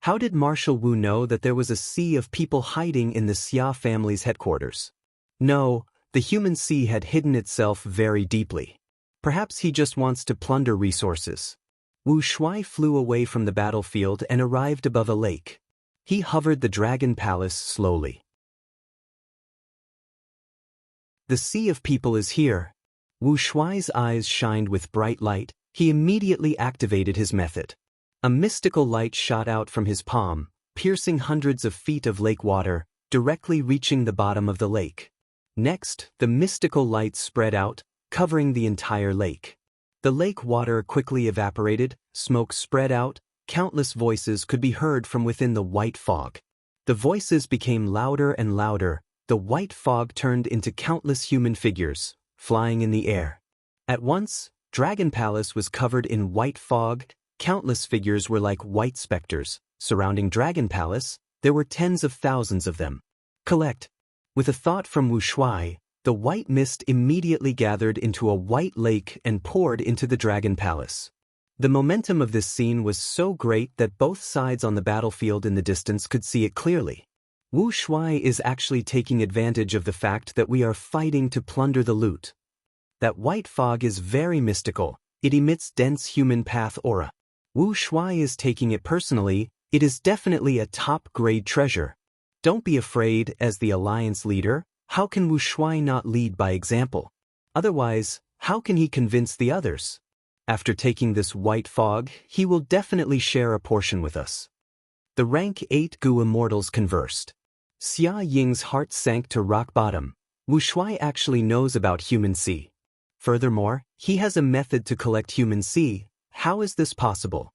[SPEAKER 1] How did Marshal Wu know that there was a sea of people hiding in the Xia family's headquarters? No, the human sea had hidden itself very deeply. Perhaps he just wants to plunder resources. Wu Shuai flew away from the battlefield and arrived above a lake. He hovered the Dragon Palace slowly. The sea of people is here. Wu Shuai's eyes shined with bright light. He immediately activated his method. A mystical light shot out from his palm, piercing hundreds of feet of lake water, directly reaching the bottom of the lake. Next, the mystical light spread out, covering the entire lake. The lake water quickly evaporated, smoke spread out, countless voices could be heard from within the white fog. The voices became louder and louder. The white fog turned into countless human figures, flying in the air. At once, Dragon Palace was covered in white fog. Countless figures were like white specters. Surrounding Dragon Palace, there were tens of thousands of them. Collect. With a thought from Wu Shuai, the white mist immediately gathered into a white lake and poured into the Dragon Palace. The momentum of this scene was so great that both sides on the battlefield in the distance could see it clearly. Wu Shuai is actually taking advantage of the fact that we are fighting to plunder the loot. That white fog is very mystical, it emits dense human path aura. Wu Shuai is taking it personally, it is definitely a top-grade treasure. Don't be afraid, as the alliance leader, how can Wu Shuai not lead by example? Otherwise, how can he convince the others? After taking this white fog, he will definitely share a portion with us. The rank 8 Gu immortals conversed. Xia Ying's heart sank to rock bottom. Wu Shuai actually knows about human C. Furthermore, he has a method to collect human C. How is this possible?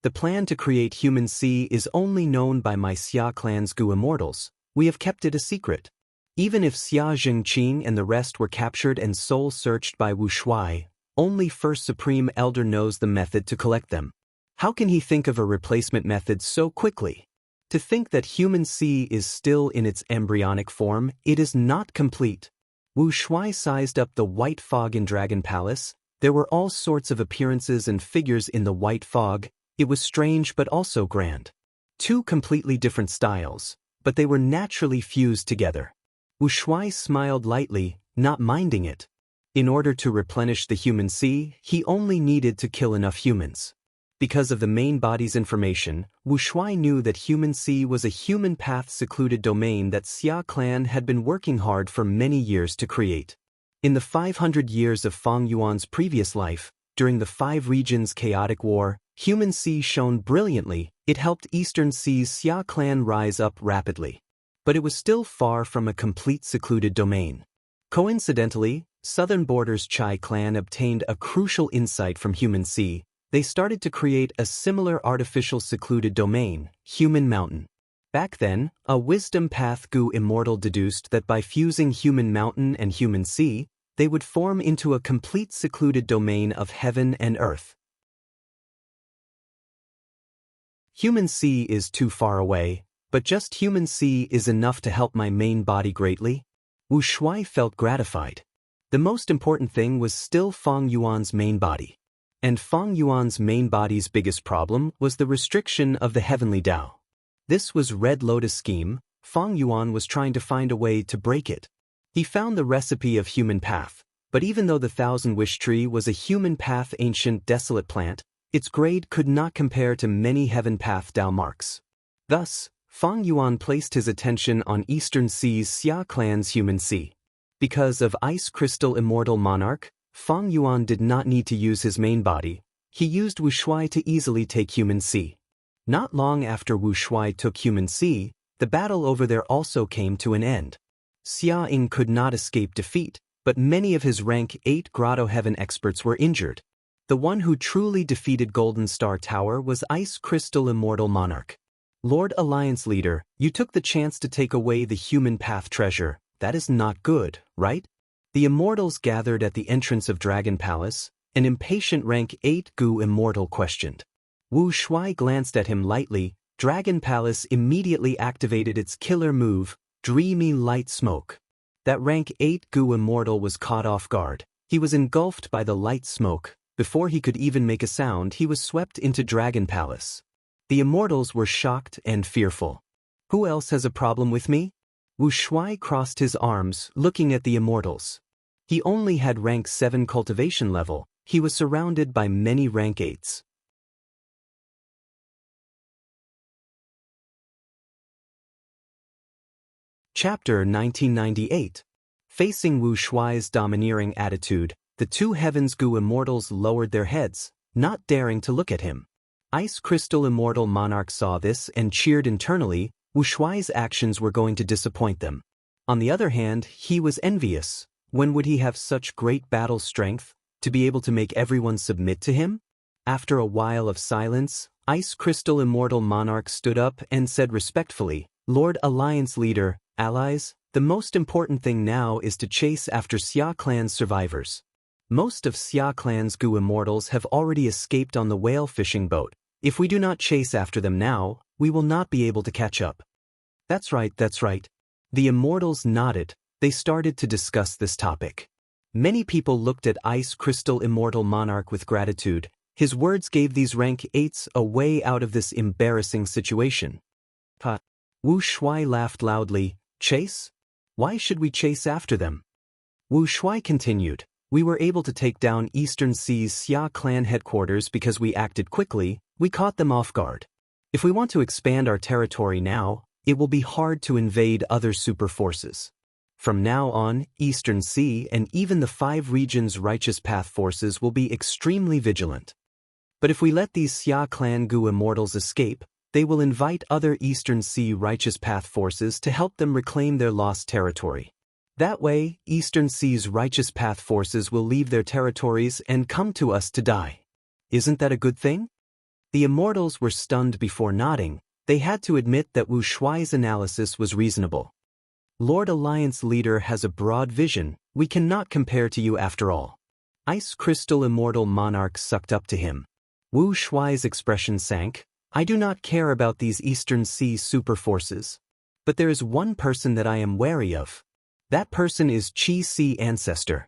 [SPEAKER 1] The plan to create human C is only known by my Xia clan's Gu immortals. We have kept it a secret. Even if Xia Zhengqing and the rest were captured and soul-searched by Wu Shuai, only First Supreme Elder knows the method to collect them. How can he think of a replacement method so quickly? To think that human C is still in its embryonic form, it is not complete. Wu Shuai sized up the white fog in Dragon Palace. There were all sorts of appearances and figures in the white fog. It was strange but also grand. Two completely different styles, but they were naturally fused together. Wu Shuai smiled lightly, not minding it. In order to replenish the human C, he only needed to kill enough humans. Because of the main body's information, Wu Shuai knew that human C was a human path secluded domain that Xia clan had been working hard for many years to create. In the 500 years of Fang Yuan's previous life, during the 5 regions chaotic war, human C shone brilliantly. It helped Eastern Sea's Xia clan rise up rapidly. But it was still far from a complete secluded domain. Coincidentally, Southern Border's Chai clan obtained a crucial insight from human C. They started to create a similar artificial secluded domain, Human Mountain. Back then, a Wisdom Path Gu immortal deduced that by fusing Human Mountain and Human Sea, they would form into a complete secluded domain of heaven and earth. Human Sea is too far away, but just Human Sea is enough to help my main body greatly. Wu Shuai felt gratified. The most important thing was still Fang Yuan's main body. And Fang Yuan's main body's biggest problem was the restriction of the heavenly Tao. This was Red Lotus scheme. Fang Yuan was trying to find a way to break it. He found the recipe of human path, but even though the Thousand Wish Tree was a human path ancient desolate plant, its grade could not compare to many heaven path Tao marks. Thus, Fang Yuan placed his attention on Eastern Sea's Xia clan's human sea. Because of Ice Crystal Immortal Monarch, Fang Yuan did not need to use his main body. He used Wu Shuai to easily take human C. Not long after Wu Shuai took human C, the battle over there also came to an end. Xia Ying could not escape defeat, but many of his rank 8 Grotto Heaven experts were injured. The one who truly defeated Golden Star Tower was Ice Crystal Immortal Monarch. Lord Alliance Leader, you took the chance to take away the human path treasure. That is not good, right? The immortals gathered at the entrance of Dragon Palace. An impatient rank 8 Gu immortal questioned. Wu Shuai glanced at him lightly. Dragon Palace immediately activated its killer move, Dreamy Light Smoke. That rank 8 Gu immortal was caught off guard. He was engulfed by the light smoke. Before he could even make a sound, he was swept into Dragon Palace. The immortals were shocked and fearful. Who else has a problem with me? Wu Shuai crossed his arms, looking at the immortals. He only had rank 7 cultivation level. He was surrounded by many rank 8s. Chapter 1998. Facing Wu Shuai's domineering attitude, the 2 Heavens Gu immortals lowered their heads, not daring to look at him. Ice Crystal Immortal Monarch saw this and cheered internally. Wu Shuai's actions were going to disappoint them. On the other hand, he was envious. When would he have such great battle strength, to be able to make everyone submit to him? After a while of silence, Ice Crystal Immortal Monarch stood up and said respectfully, Lord Alliance Leader, allies, the most important thing now is to chase after Xia Clan's survivors. Most of Xia Clan's Gu immortals have already escaped on the whale fishing boat. If we do not chase after them now, we will not be able to catch up. That's right, that's right. The immortals nodded. They started to discuss this topic. Many people looked at Ice Crystal Immortal Monarch with gratitude. His words gave these rank 8s a way out of this embarrassing situation. Ha! Wu Shuai laughed loudly. Chase? Why should we chase after them? Wu Shuai continued. We were able to take down Eastern Sea's Xia clan headquarters because we acted quickly. We caught them off guard. If we want to expand our territory now, it will be hard to invade other super forces. From now on, Eastern Sea and even the 5 regions' Righteous Path forces will be extremely vigilant. But if we let these Xia clan Gu immortals escape, they will invite other Eastern Sea Righteous Path forces to help them reclaim their lost territory. That way, Eastern Sea's Righteous Path forces will leave their territories and come to us to die. Isn't that a good thing? The immortals were stunned before nodding. They had to admit that Wu Shuai's analysis was reasonable. Lord Alliance Leader has a broad vision. We cannot compare to you after all. Ice Crystal Immortal Monarch sucked up to him. Wu Shuai's expression sank. I do not care about these Eastern Sea super forces. But there is one person that I am wary of. That person is Qi Si Ancestor.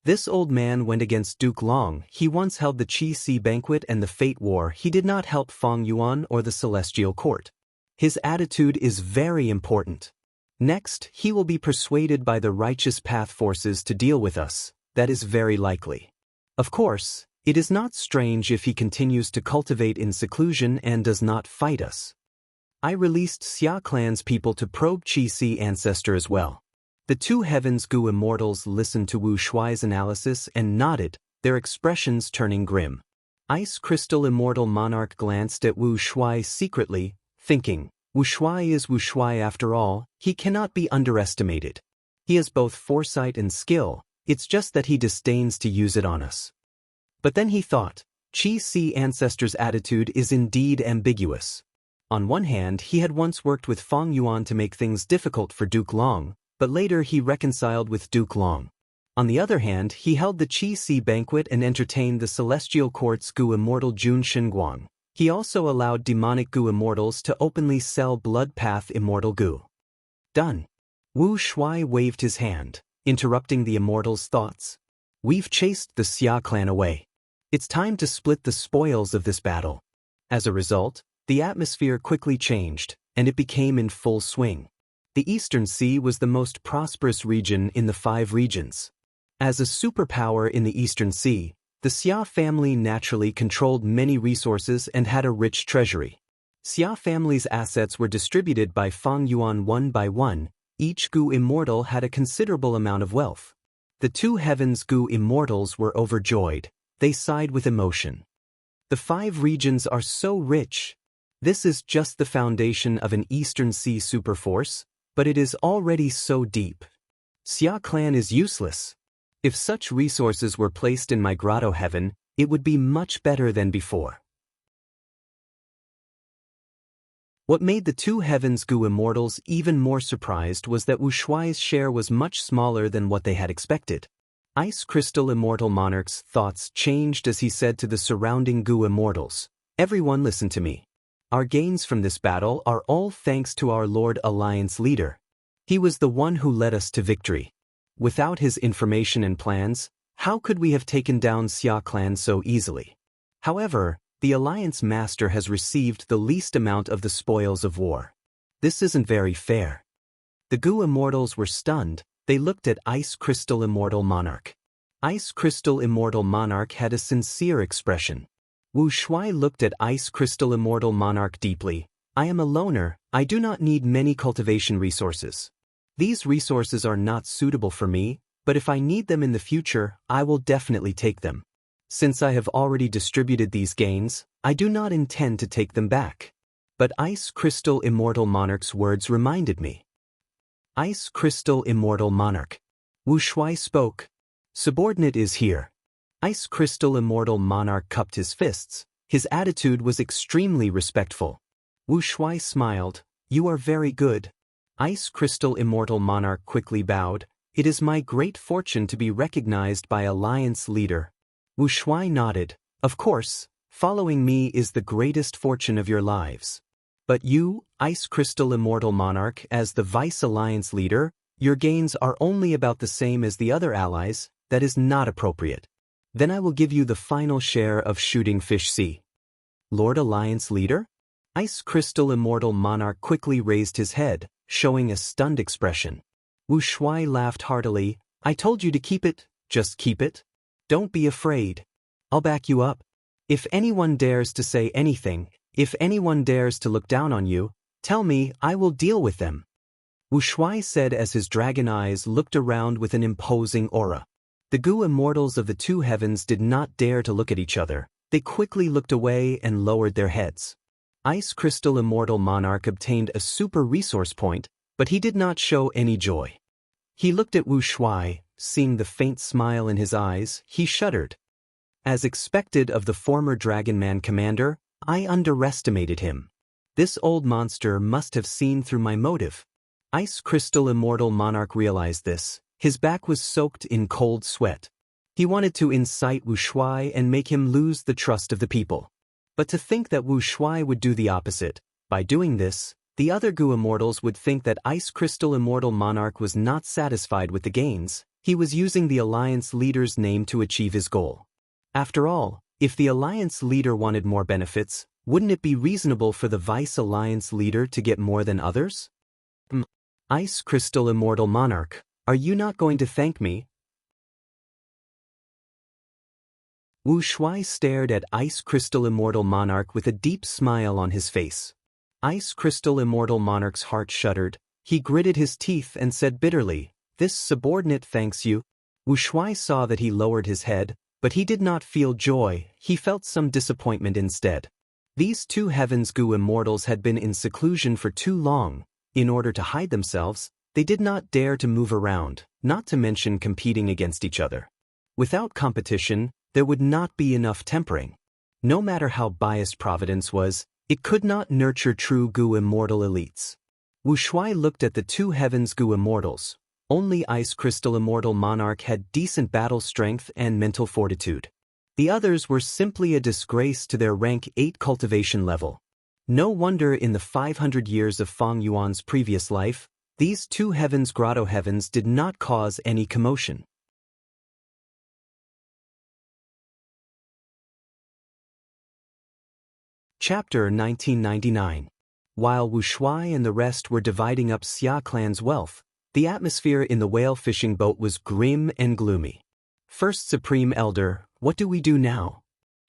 [SPEAKER 1] This old man went against Duke Long. He once held the Qi Si Banquet and the Fate War. He did not help Feng Yuan or the Celestial Court. His attitude is very important. Next, he will be persuaded by the Righteous Path forces to deal with us. That is very likely. Of course, it is not strange if he continues to cultivate in seclusion and does not fight us. I released Xia Clan's people to probe Qi Si Ancestor as well. The 2 Heavens Gu immortals listened to Wu Shuai's analysis and nodded, their expressions turning grim. Ice Crystal Immortal Monarch glanced at Wu Shuai secretly, thinking, Wu Shuai is Wu Shuai after all. He cannot be underestimated. He has both foresight and skill, it's just that he disdains to use it on us. But then he thought, Qi Si Ancestor's attitude is indeed ambiguous. On one hand, he had once worked with Feng Yuan to make things difficult for Duke Long, but later he reconciled with Duke Long. On the other hand, he held the Qi Si Banquet and entertained the Celestial Court's Gu Immortal Jun Xinguang. He also allowed demonic Gu immortals to openly sell Blood Path Immortal Gu. Done. Wu Shuai waved his hand, interrupting the immortals' thoughts. We've chased the Xia clan away. It's time to split the spoils of this battle. As a result, the atmosphere quickly changed, and it became in full swing. The Eastern Sea was the most prosperous region in the 5 regions. As a superpower in the Eastern Sea, the Xia family naturally controlled many resources and had a rich treasury. Xia family's assets were distributed by Feng Yuan one by one. Each Gu immortal had a considerable amount of wealth. The 2 Heavens Gu immortals were overjoyed. They sighed with emotion. The 5 regions are so rich. This is just the foundation of an Eastern Sea superforce, but it is already so deep. Xia clan is useless. If such resources were placed in my grotto heaven, it would be much better than before. What made the 2 Heavens Gu immortals even more surprised was that Wu Shuai's share was much smaller than what they had expected. Ice Crystal Immortal Monarch's thoughts changed as he said to the surrounding Gu immortals, Everyone listen to me. Our gains from this battle are all thanks to our Lord Alliance Leader. He was the one who led us to victory. Without his information and plans, how could we have taken down Xia clan so easily? However, the Alliance Master has received the least amount of the spoils of war. This isn't very fair. The Gu immortals were stunned. They looked at Ice Crystal Immortal Monarch. Ice Crystal Immortal Monarch had a sincere expression. Wu Shuai looked at Ice Crystal Immortal Monarch deeply. I am a loner. I do not need many cultivation resources. These resources are not suitable for me, but if I need them in the future, I will definitely take them. Since I have already distributed these gains, I do not intend to take them back. But Ice Crystal Immortal Monarch's words reminded me. Ice Crystal Immortal Monarch. Wu Shuai spoke. Subordinate is here. Ice Crystal Immortal Monarch cupped his fists. His attitude was extremely respectful. Wu Shuai smiled. You are very good. Ice Crystal Immortal Monarch quickly bowed. It is my great fortune to be recognized by Alliance Leader. Wu Shuai nodded. Of course, following me is the greatest fortune of your lives. But you, Ice Crystal Immortal Monarch, as the Vice Alliance Leader, your gains are only about the same as the other allies. That is not appropriate. Then I will give you the final share of Shooting Fish Sea. Lord Alliance Leader? Ice Crystal Immortal Monarch quickly raised his head, showing a stunned expression. Wu Shuai laughed heartily. I told you to keep it, just keep it. Don't be afraid. I'll back you up. If anyone dares to say anything, if anyone dares to look down on you, tell me, I will deal with them. Wu Shuai said as his dragon eyes looked around with an imposing aura. The Gu Immortals of the two heavens did not dare to look at each other. They quickly looked away and lowered their heads. Ice Crystal Immortal Monarch obtained a super resource point, but he did not show any joy. He looked at Wu Shuai, seeing the faint smile in his eyes, he shuddered. As expected of the former Dragon Man commander, I underestimated him. This old monster must have seen through my motive. Ice Crystal Immortal Monarch realized this. His back was soaked in cold sweat. He wanted to incite Wu Shuai and make him lose the trust of the people. But to think that Wu Shuai would do the opposite, by doing this, the other Gu Immortals would think that Ice Crystal Immortal Monarch was not satisfied with the gains. He was using the Alliance leader's name to achieve his goal. After all, if the Alliance leader wanted more benefits, wouldn't it be reasonable for the Vice Alliance leader to get more than others? Ice Crystal Immortal Monarch, are you not going to thank me? Wu Shuai stared at Ice Crystal Immortal Monarch with a deep smile on his face. Ice Crystal Immortal Monarch's heart shuddered. He gritted his teeth and said bitterly, "This subordinate thanks you." Wu Shuai saw that he lowered his head, but he did not feel joy, he felt some disappointment instead. These two Heavens Gu Immortals had been in seclusion for too long. In order to hide themselves, they did not dare to move around, not to mention competing against each other. Without competition, there would not be enough tempering. No matter how biased Providence was, it could not nurture true Gu Immortal elites. Wu Shuai looked at the two Heavens Gu Immortals. Only Ice Crystal Immortal Monarch had decent battle strength and mental fortitude. The others were simply a disgrace to their rank 8 cultivation level. No wonder in the 500 years of Feng Yuan's previous life, these two Heavens Grotto Heavens did not cause any commotion. Chapter 1999. While Wu Shuai and the rest were dividing up Xia clan's wealth, the atmosphere in the whale fishing boat was grim and gloomy. First Supreme Elder, what do we do now?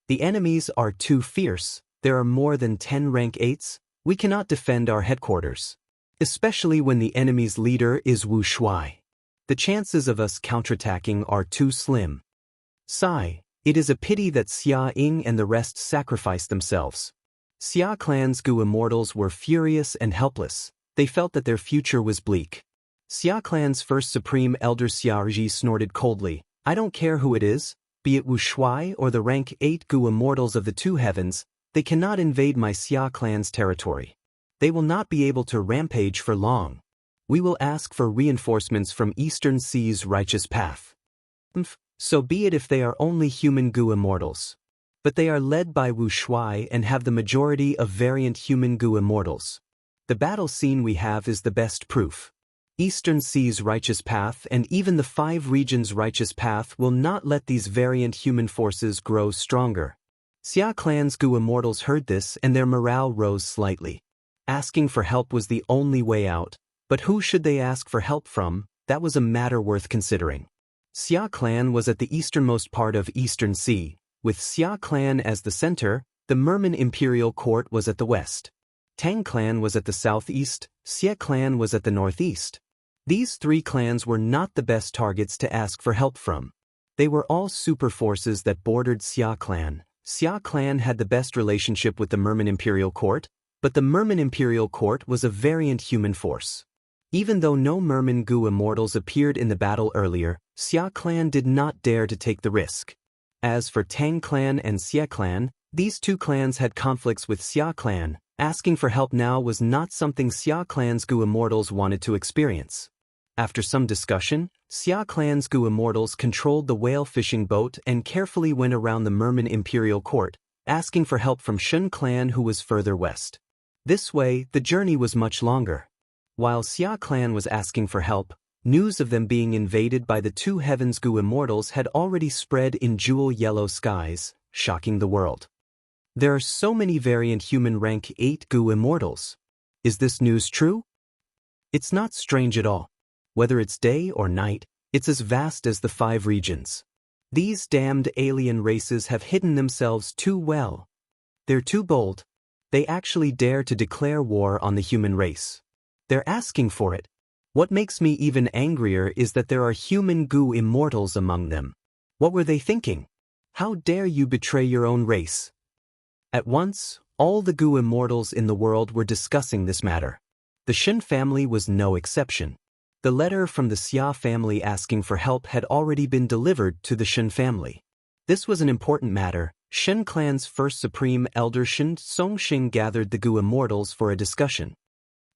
[SPEAKER 1] The enemies are too fierce, there are more than 10 rank 8s, we cannot defend our headquarters. Especially when the enemy's leader is Wu Shuai. The chances of us counterattacking are too slim. Sigh, it is a pity that Xia Ying and the rest sacrificed themselves. Xia clan's Gu Immortals were furious and helpless, they felt that their future was bleak. Xia clan's first Supreme Elder Xia Ji snorted coldly, I don't care who it is, be it Wu Shuai or the rank 8 Gu Immortals of the two heavens, they cannot invade my Xia clan's territory. They will not be able to rampage for long. We will ask for reinforcements from Eastern Sea's righteous path. So be it if they are only human Gu Immortals. But they are led by Wu Shuai and have the majority of variant human Gu Immortals. The battle scene we have is the best proof. Eastern Sea's righteous path and even the 5 regions' righteous path will not let these variant human forces grow stronger. Xia clan's Gu Immortals heard this and their morale rose slightly. Asking for help was the only way out, but who should they ask for help from? That was a matter worth considering. Xia clan was at the easternmost part of Eastern Sea. With Xia clan as the center, the Merman Imperial Court was at the west. Tang clan was at the southeast, Xie clan was at the northeast. These 3 clans were not the best targets to ask for help from. They were all super forces that bordered Xia clan. Xia clan had the best relationship with the Merman Imperial Court, but the Merman Imperial Court was a variant human force. Even though no Merman Gu Immortals appeared in the battle earlier, Xia clan did not dare to take the risk. As for Tang clan and Xie clan, these two clans had conflicts with Xia clan. Asking for help now was not something Xia clan's Gu Immortals wanted to experience. After some discussion, Xia clan's Gu Immortals controlled the whale fishing boat and carefully went around the Merman Imperial Court, asking for help from Shun clan who was further west. This way, the journey was much longer. While Xia clan was asking for help, News of them being invaded by the two Heavens Gu immortals had already spread in jewel yellow skies, shocking the world. There are so many variant human rank 8 Gu immortals. Is this news true? It's not strange at all. Whether it's day or night, it's as vast as the 5 regions. These damned alien races have hidden themselves too well. They're too bold. They actually dare to declare war on the human race. They're asking for it. What makes me even angrier is that there are human Gu immortals among them. What were they thinking? How dare you betray your own race? At once, all the Gu immortals in the world were discussing this matter. The Shin family was no exception. The letter from the Xia family asking for help had already been delivered to the Shin family. This was an important matter. Shin clan's first supreme elder Shin Songxing gathered the Gu immortals for a discussion.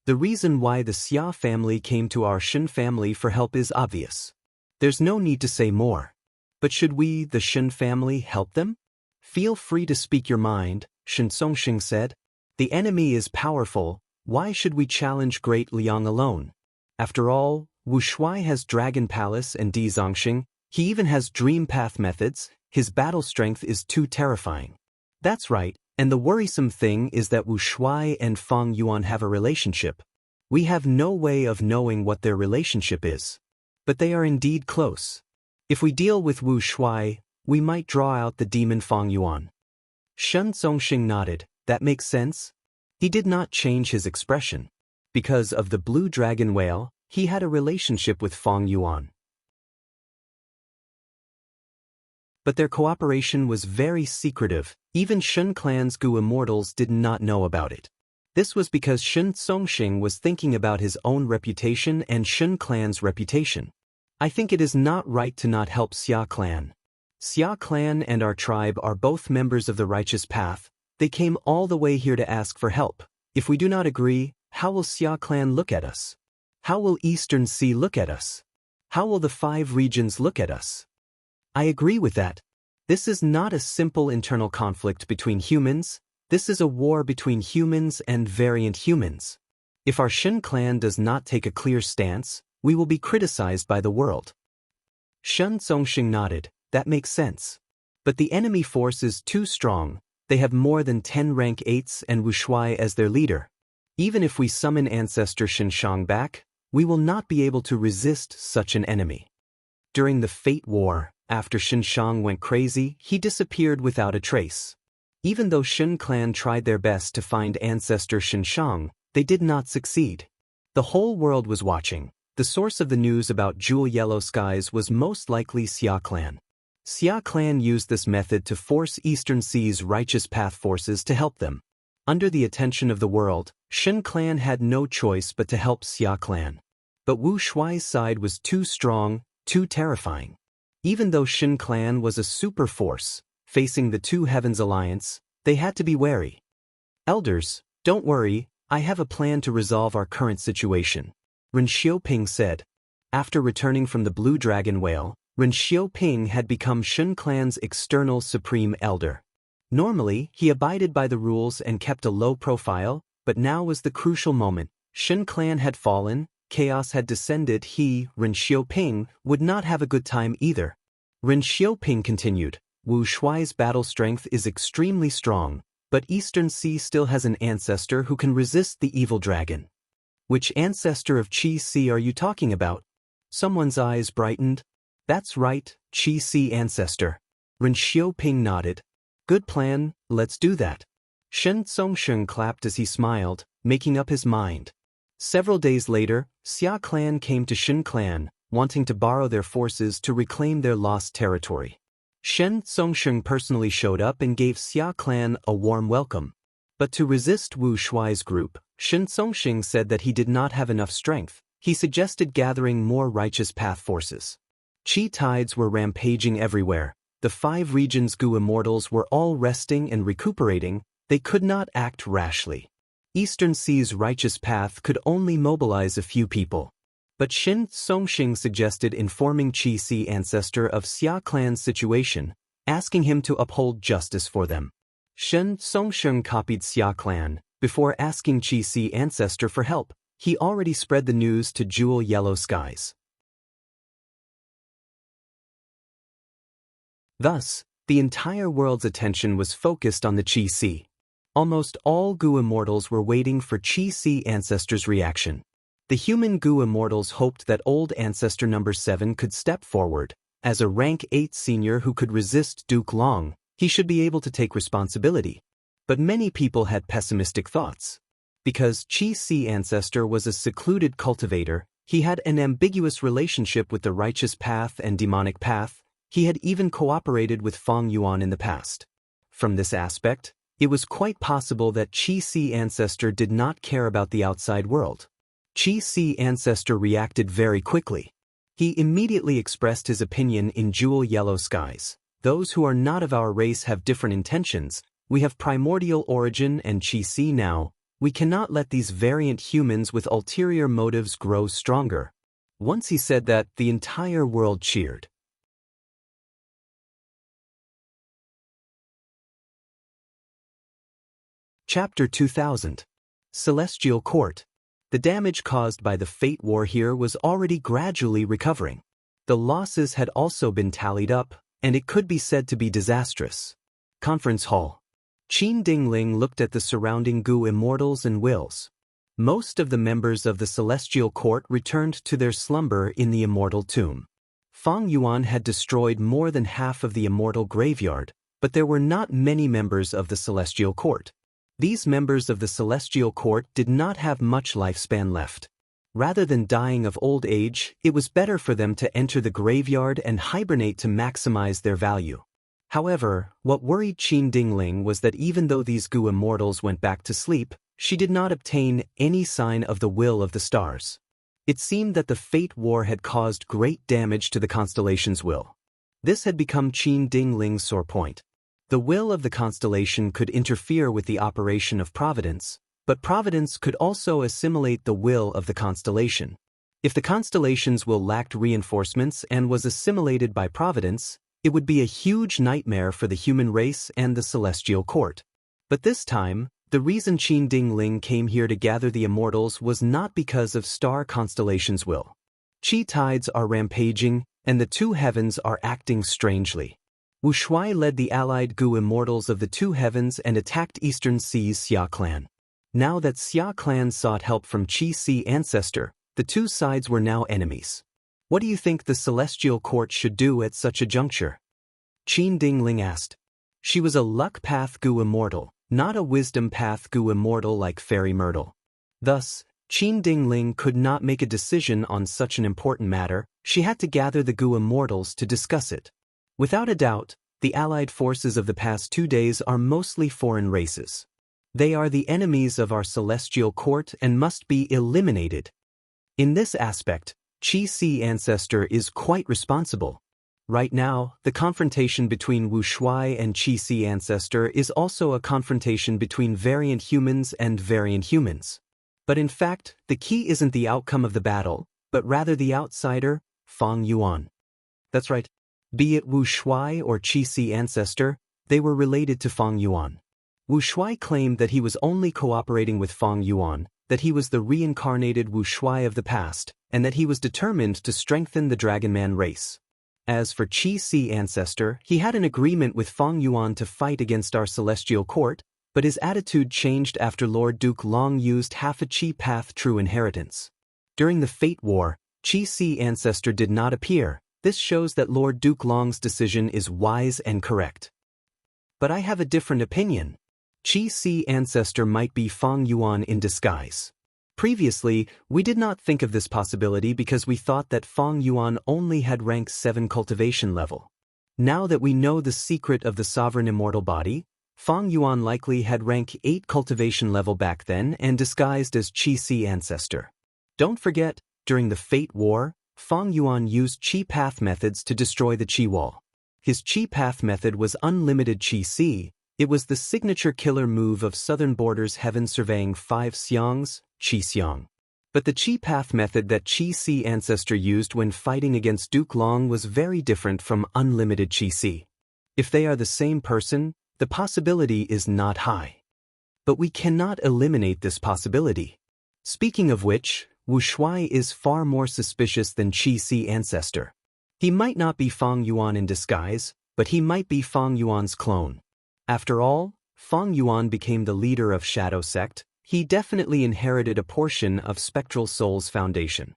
[SPEAKER 1] The reason why the Xia family came to our Shin family for help is obvious. There's no need to say more. But should we, the Shin family, help them? Feel free to speak your mind, Shin Songxing said. The enemy is powerful. Why should we challenge Great Liang alone? After all, Wu Shuai has Dragon Palace and Di Zongxing. He even has Dream Path methods. His battle strength is too terrifying. That's right, and the worrisome thing is that Wu Shuai and Feng Yuan have a relationship. We have no way of knowing what their relationship is. But they are indeed close. If we deal with Wu Shuai, we might draw out the demon Feng Yuan. Shen Songxing nodded. That makes sense. He did not change his expression. Because of the blue dragon whale, he had a relationship with Feng Yuan. But their cooperation was very secretive. Even Shen clan's Gu immortals did not know about it. This was because Shen Songxing was thinking about his own reputation and Shen clan's reputation. I think it is not right to not help Xia clan. Xia clan and our tribe are both members of the righteous path. They came all the way here to ask for help. If we do not agree, how will Xia clan look at us? How will Eastern Sea look at us? How will the 5 regions look at us? I agree with that. This is not a simple internal conflict between humans. This is a war between humans and variant humans. If our Shin clan does not take a clear stance, we will be criticized by the world. Shen Songxing nodded. That makes sense. But the enemy force is too strong. They have more than 10 rank 8s and Wu Shuai as their leader. Even if we summon Ancestor Xinshang back, we will not be able to resist such an enemy. During the Fate War, after Xinshang went crazy, he disappeared without a trace. Even though Shin clan tried their best to find Ancestor Xinshang, they did not succeed. The whole world was watching. The source of the news about Jewel Yellow Skies was most likely Xia clan. Xia clan used this method to force Eastern Sea's righteous path forces to help them. Under the attention of the world, Shin clan had no choice but to help Xia clan. But Wu Shuai's side was too strong, too terrifying. Even though Shin clan was a super force, facing the Two Heavens Alliance, they had to be wary. Elders, don't worry, I have a plan to resolve our current situation, Ren Xiaoping said. After returning from the Blue Dragon Whale, Ren Xiaoping had become Shin clan's external supreme elder. Normally, he abided by the rules and kept a low profile, but now was the crucial moment. Shin clan had fallen, chaos had descended. He, Ren Xiaoping, would not have a good time either. Ren Xiaoping continued, Wu Shuai's battle strength is extremely strong, but Eastern Sea still has an ancestor who can resist the evil dragon. Which ancestor of Qi Si are you talking about? Someone's eyes brightened. That's right, Qi Si ancestor. Ren Xiaoping nodded. Good plan, let's do that. Shen Songxing clapped as he smiled, making up his mind. Several days later, Xia clan came to Shin clan, wanting to borrow their forces to reclaim their lost territory. Shen Songxing personally showed up and gave Xia clan a warm welcome. But to resist Wu Shuai's group, Shen Songxing said that he did not have enough strength. He suggested gathering more righteous path forces. Qi tides were rampaging everywhere. The 5 regions Gu immortals were all resting and recuperating. They could not act rashly. Eastern Sea's righteous path could only mobilize a few people. But Shen Songxing suggested informing Qi Si ancestor of Xia clan's situation, asking him to uphold justice for them. Shen Songxing copied Xia clan. Before asking Qi Si ancestor for help, he already spread the news to Jewel Yellow Skies. Thus, the entire world's attention was focused on the Qi-Si. Almost all Gu immortals were waiting for Qi-Si ancestors' reaction. The human Gu immortals hoped that old ancestor number 7 could step forward. As a rank 8 senior who could resist Duke Long, he should be able to take responsibility. But many people had pessimistic thoughts. Because Qi-Si ancestor was a secluded cultivator, he had an ambiguous relationship with the righteous path and demonic path. He had even cooperated with Feng Yuan in the past. From this aspect, it was quite possible that Qi-Si ancestor did not care about the outside world. Qi-Si ancestor reacted very quickly. He immediately expressed his opinion in jewel yellow skies. Those who are not of our race have different intentions. We have primordial origin and Qi-Si now. We cannot let these variant humans with ulterior motives grow stronger. Once he said that, the entire world cheered. Chapter 2000. Celestial Court. The damage caused by the Fate War here was already gradually recovering. The losses had also been tallied up, and it could be said to be disastrous. Conference Hall. Qin Dingling looked at the surrounding Gu immortals and wills. Most of the members of the Celestial Court returned to their slumber in the immortal tomb. Feng Yuan had destroyed more than half of the immortal graveyard, but there were not many members of the Celestial Court. These members of the Celestial Court did not have much lifespan left. Rather than dying of old age, it was better for them to enter the graveyard and hibernate to maximize their value. However, what worried Qin Dingling was that even though these Gu immortals went back to sleep, she did not obtain any sign of the will of the stars. It seemed that the Fate War had caused great damage to the constellation's will. This had become Qin Dingling's sore point. The will of the constellation could interfere with the operation of Providence, but Providence could also assimilate the will of the constellation. If the constellation's will lacked reinforcements and was assimilated by Providence, it would be a huge nightmare for the human race and the Celestial Court. But this time, the reason Qin Dingling came here to gather the immortals was not because of star constellation's will. Qi tides are rampaging, and the two heavens are acting strangely. Wu Shuai led the allied Gu immortals of the two heavens and attacked Eastern Sea's Xia clan. Now that Xia clan sought help from Qi-Si ancestor, the two sides were now enemies. What do you think the Celestial Court should do at such a juncture? Qin Dingling asked. She was a luck path Gu immortal, not a wisdom path Gu immortal like Fairy Myrtle. Thus, Qin Dingling could not make a decision on such an important matter. She had to gather the Gu immortals to discuss it. Without a doubt, the allied forces of the past 2 days are mostly foreign races. They are the enemies of our Celestial Court and must be eliminated. In this aspect, Qi-Si ancestor is quite responsible. Right now, the confrontation between Wu Shuai and Qi-Si ancestor is also a confrontation between variant humans and variant humans. But in fact, the key isn't the outcome of the battle, but rather the outsider, Feng Yuan. That's right. Be it Wu Shuai or Qi-Si ancestor, they were related to Feng Yuan. Wu Shuai claimed that he was only cooperating with Feng Yuan, that he was the reincarnated Wu Shuai of the past, and that he was determined to strengthen the Dragonman race. As for Qi-Si ancestor, he had an agreement with Feng Yuan to fight against our Celestial Court, but his attitude changed after Lord Duke Long used half a Qi path true inheritance. During the Fate War, Qi-Si ancestor did not appear. This shows that Lord Duke Long's decision is wise and correct. But I have a different opinion. Qi-Si ancestor might be Feng Yuan in disguise. Previously, we did not think of this possibility because we thought that Feng Yuan only had rank 7 cultivation level. Now that we know the secret of the sovereign immortal body, Feng Yuan likely had rank 8 cultivation level back then and disguised as Qi-Si ancestor. Don't forget, during the Fate War, Feng Yuan used Qi path methods to destroy the Qi wall. His Qi path method was unlimited Qi-Si. It was the signature killer move of Southern Borders Heaven Surveying 5 Xiangs, Qi Xiang. But the Qi path method that Qi-Si ancestor used when fighting against Duke Long was very different from unlimited Qi-Si. If they are the same person, the possibility is not high. But we cannot eliminate this possibility. Speaking of which, Wu Shuai is far more suspicious than Qi-Si ancestor. He might not be Feng Yuan in disguise, but he might be Fang Yuan's clone. After all, Fang Yuan became the leader of Shadow Sect. He definitely inherited a portion of Spectral Soul's foundation.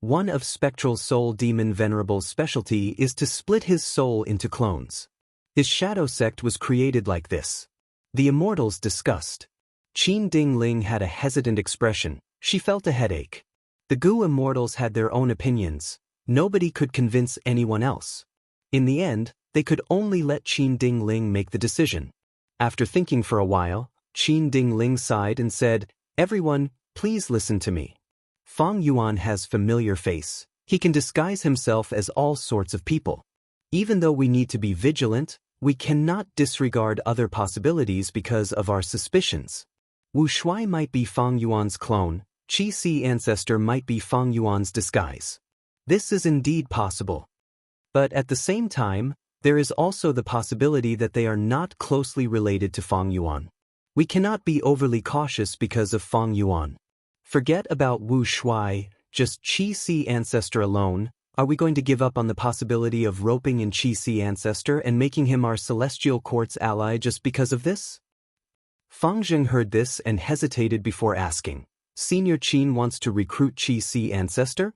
[SPEAKER 1] One of Spectral Soul Demon Venerable's specialty is to split his soul into clones. His Shadow Sect was created like this. The Immortals discussed. Qin Ding Ling had a hesitant expression. She felt a headache. The Gu Immortals had their own opinions. Nobody could convince anyone else. In the end, they could only let Qin Ding Ling make the decision. After thinking for a while, Qin Ding Ling sighed and said, "Everyone, please listen to me. Fang Yuan has familiar face. He can disguise himself as all sorts of people. Even though we need to be vigilant, we cannot disregard other possibilities because of our suspicions. Wu Shuai might be Fang Yuan's clone, Qi Si ancestor might be Fang Yuan's disguise. This is indeed possible. But at the same time, there is also the possibility that they are not closely related to Fang Yuan. We cannot be overly cautious because of Fang Yuan. Forget about Wu Shuai, just Qi Si ancestor alone. Are we going to give up on the possibility of roping in Qi Si ancestor and making him our celestial court's ally just because of this?" Fang Zheng heard this and hesitated before asking, "Senior Qin wants to recruit Qi Si ancestor?"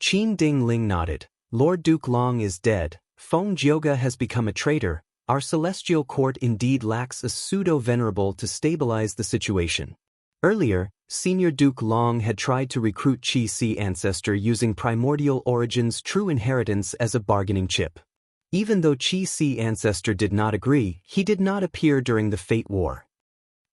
[SPEAKER 1] Qin Ding Ling nodded. "Lord Duke Long is dead. Feng Jioga has become a traitor. Our celestial court indeed lacks a pseudo-venerable to stabilize the situation. Earlier, Senior Duke Long had tried to recruit Qi Si ancestor using Primordial Origin's true inheritance as a bargaining chip. Even though Qi Si ancestor did not agree, he did not appear during the Fate War.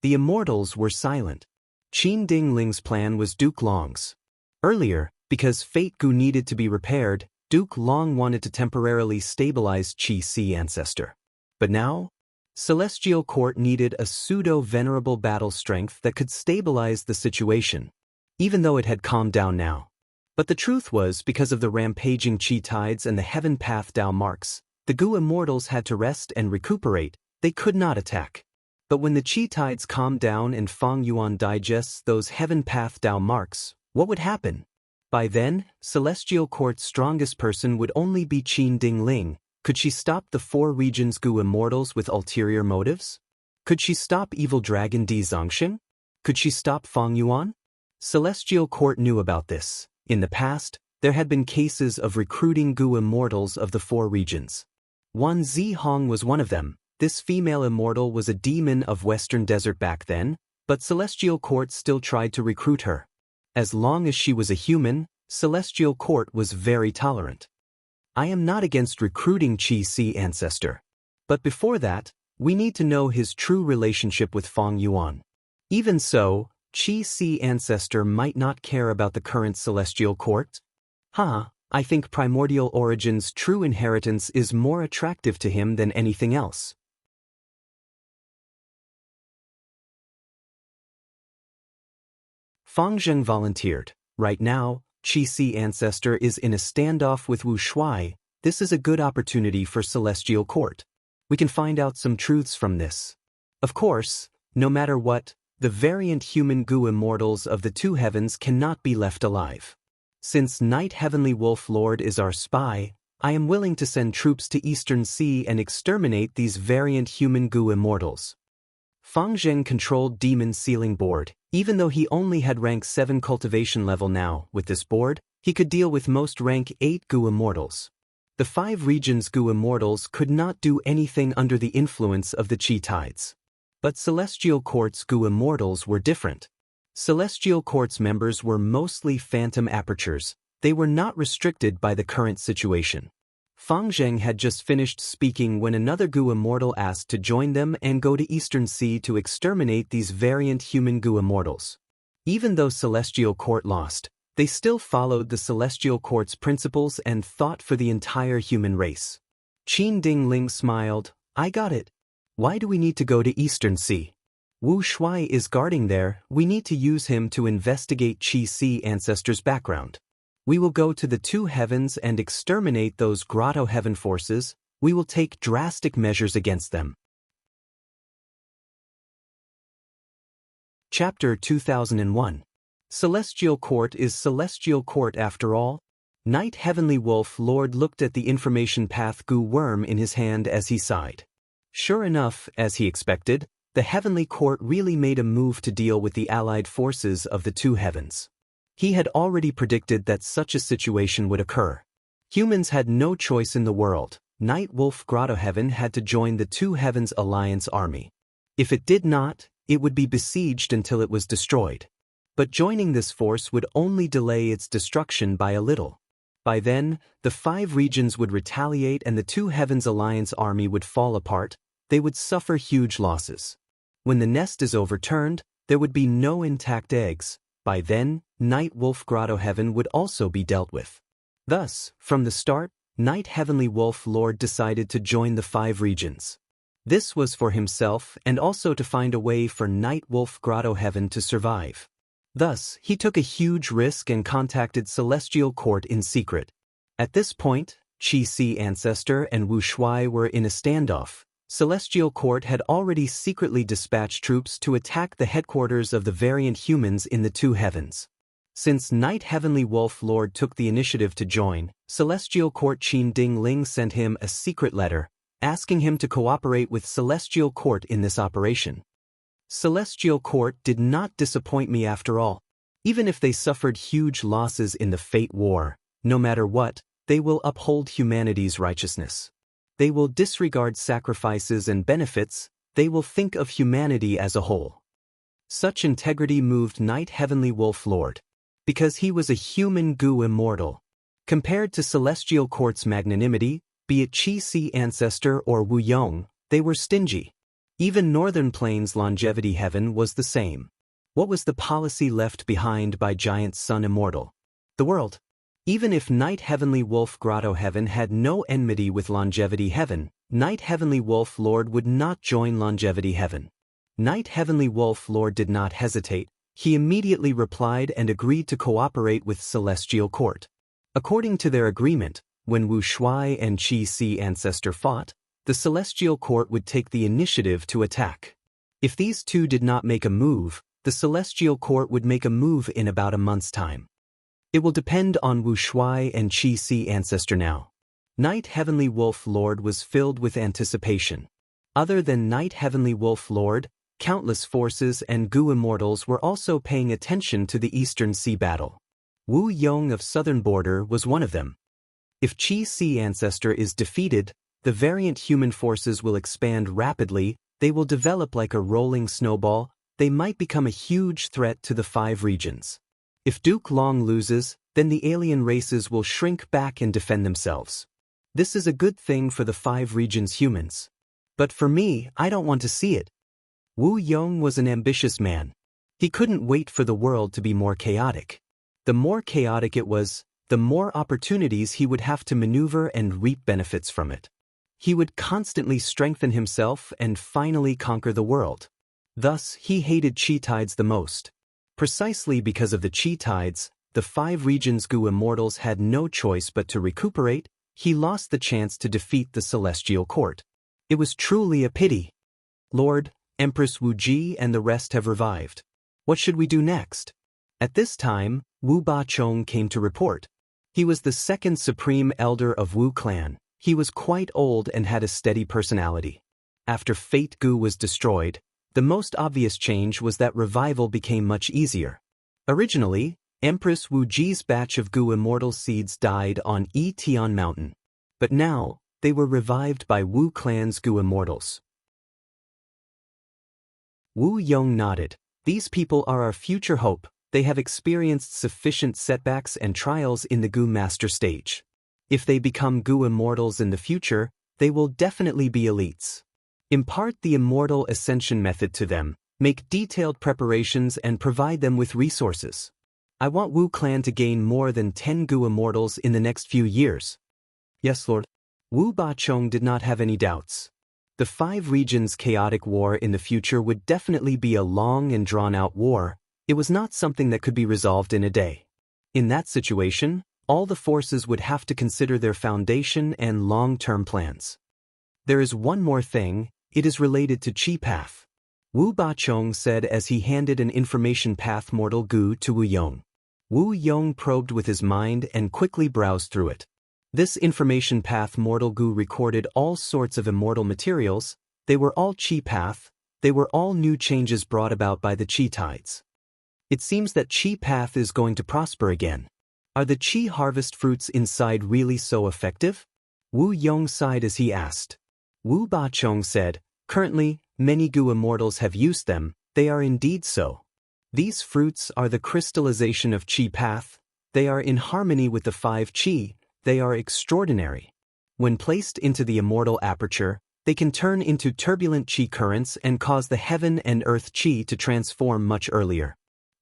[SPEAKER 1] The Immortals were silent. Qin Ding Ling's plan was Duke Long's. Earlier, because Fate Gu needed to be repaired, Duke Long wanted to temporarily stabilize Qi Si ancestor. But now, Celestial Court needed a pseudo-venerable battle strength that could stabilize the situation, even though it had calmed down now. But the truth was, because of the rampaging Qi tides and the Heaven Path Dao marks, the Gu Immortals had to rest and recuperate. They could not attack. But when the Qi tides calmed down and Fang Yuan digests those Heaven Path Dao marks, what would happen? By then, Celestial Court's strongest person would only be Qin Ding Ling. Could she stop the four regions Gu Immortals with ulterior motives? Could she stop evil dragon Di Zongxin? Could she stop Fang Yuan? Celestial Court knew about this. In the past, there had been cases of recruiting Gu Immortals of the four regions. Wan Zi Hong was one of them. This female immortal was a demon of Western Desert back then, but Celestial Court still tried to recruit her. As long as she was a human, Celestial Court was very tolerant. I am not against recruiting Qi Si ancestor. But before that, we need to know his true relationship with Fang Yuan. Even so, Qi Si ancestor might not care about the current Celestial Court. I think Primordial Origin's true inheritance is more attractive to him than anything else. Fang Zheng volunteered. Right now, Qi Si ancestor is in a standoff with Wu Shuai. This is a good opportunity for Celestial Court. We can find out some truths from this. Of course, no matter what, the variant human Gu Immortals of the two heavens cannot be left alive. Since Night Heavenly Wolf Lord is our spy, I am willing to send troops to Eastern Sea and exterminate these variant human Gu Immortals. Fang Zheng controlled Demon Sealing Board. Even though he only had rank 7 cultivation level now, with this board, he could deal with most rank 8 Gu Immortals. The 5 regions Gu Immortals could not do anything under the influence of the Qi tides. But Celestial Court's Gu Immortals were different. Celestial Court's members were mostly phantom apertures. They were not restricted by the current situation. Fang Zheng had just finished speaking when another Gu Immortal asked to join them and go to Eastern Sea to exterminate these variant human Gu Immortals. Even though Celestial Court lost, they still followed the Celestial Court's principles and thought for the entire human race. Qin Ding Ling smiled. I got it. Why do we need to go to Eastern Sea? Wu Shuai is guarding there. We need to use him to investigate Qi Si ancestors' background. We will go to the two heavens and exterminate those grotto heaven forces. We will take drastic measures against them. Chapter 2001. Celestial Court is Celestial Court after all? Knight Heavenly Wolf Lord looked at the information path goo worm in his hand as he sighed. Sure enough, as he expected, the Heavenly Court really made a move to deal with the allied forces of the two heavens. He had already predicted that such a situation would occur. Humans had no choice in the world. Night Wolf Grotto Heaven had to join the Two Heavens Alliance army. If it did not, it would be besieged until it was destroyed. But joining this force would only delay its destruction by a little. By then, the 5 regions would retaliate and the Two Heavens Alliance army would fall apart. They would suffer huge losses. When the nest is overturned, there would be no intact eggs. By then, Night Wolf Grotto Heaven would also be dealt with. Thus, from the start, Night Heavenly Wolf Lord decided to join the 5 regions. This was for himself and also to find a way for Night Wolf Grotto Heaven to survive. Thus, he took a huge risk and contacted Celestial Court in secret. At this point, Chi Si Ancestor and Wu Shui were in a standoff. Celestial Court had already secretly dispatched troops to attack the headquarters of the variant humans in the Two Heavens. Since Night Heavenly Wolf Lord took the initiative to join, Celestial Court Qin Ding Ling sent him a secret letter, asking him to cooperate with Celestial Court in this operation. Celestial Court did not disappoint me after all. Even if they suffered huge losses in the Fate War, no matter what, they will uphold humanity's righteousness. They will disregard sacrifices and benefits. They will think of humanity as a whole. Such integrity moved Night Heavenly Wolf Lord. Because he was a human goo immortal. Compared to Celestial Court's magnanimity, be it Chi Si Ancestor or Wu Yong, they were stingy. Even Northern Plains Longevity Heaven was the same. What was the policy left behind by Giant Sun Immortal? The world. Even if Night Heavenly Wolf Grotto Heaven had no enmity with Longevity Heaven, Night Heavenly Wolf Lord would not join Longevity Heaven. Night Heavenly Wolf Lord did not hesitate. He immediately replied and agreed to cooperate with Celestial Court. According to their agreement, when Wu Shui and Chi Si Ancestor fought, the Celestial Court would take the initiative to attack. If these two did not make a move, the Celestial Court would make a move in about a month's time. It will depend on Wu Shui and Chi Si Ancestor now. Night Heavenly Wolf Lord was filled with anticipation. Other than Night Heavenly Wolf Lord, countless forces and goo immortals were also paying attention to the Eastern Sea battle. Wu Yong of Southern Border was one of them. If Chi Si Ancestor is defeated, the variant human forces will expand rapidly. They will develop like a rolling snowball. They might become a huge threat to the 5 regions. If Duke Long loses, then the alien races will shrink back and defend themselves. This is a good thing for the 5 regions humans. But for me, I don't want to see it. Wu Yong was an ambitious man. He couldn't wait for the world to be more chaotic. The more chaotic it was, the more opportunities he would have to maneuver and reap benefits from it. He would constantly strengthen himself and finally conquer the world. Thus, he hated Chi Tides the most. Precisely because of the Chi Tides, the 5 regions goo immortals had no choice but to recuperate. He lost the chance to defeat the Celestial Court. It was truly a pity. Lord, Empress Wu Ji and the rest have revived. What should we do next? At this time, Wu Ba Chong came to report. He was the 2nd Supreme Elder of Wu Clan. He was quite old and had a steady personality. After Fate Goo was destroyed, the most obvious change was that revival became much easier. Originally, Empress Wu Ji's batch of goo immortal seeds died on Tian Mountain. But now, they were revived by Wu Clan's goo immortals. Wu Yong nodded. These people are our future hope. They have experienced sufficient setbacks and trials in the goo master stage. If they become goo immortals in the future, they will definitely be elites. Impart the immortal ascension method to them, make detailed preparations and provide them with resources. I want Wu Clan to gain more than 10 goo immortals in the next few years. Yes, Lord. Wu Ba Chong did not have any doubts. The 5 regions' chaotic war in the future would definitely be a long and drawn-out war. It was not something that could be resolved in a day. In that situation, all the forces would have to consider their foundation and long-term plans. There is one more thing. It is related to Chi Path. Wu Ba Chong said as he handed an information path mortal goo to Wu Yong. Wu Yong probed with his mind and quickly browsed through it. This information path Mortal Gu recorded all sorts of immortal materials. They were all Qi path. They were all new changes brought about by the Qi tides. It seems that Qi path is going to prosper again. Are the Qi harvest fruits inside really so effective? Wu Yong sighed as he asked. Wu Bachong said, currently, many Gu immortals have used them. They are indeed so. These fruits are the crystallization of Qi path. They are in harmony with the 5 Qi. They are extraordinary. When placed into the immortal aperture, they can turn into turbulent Qi currents and cause the heaven and earth Qi to transform much earlier.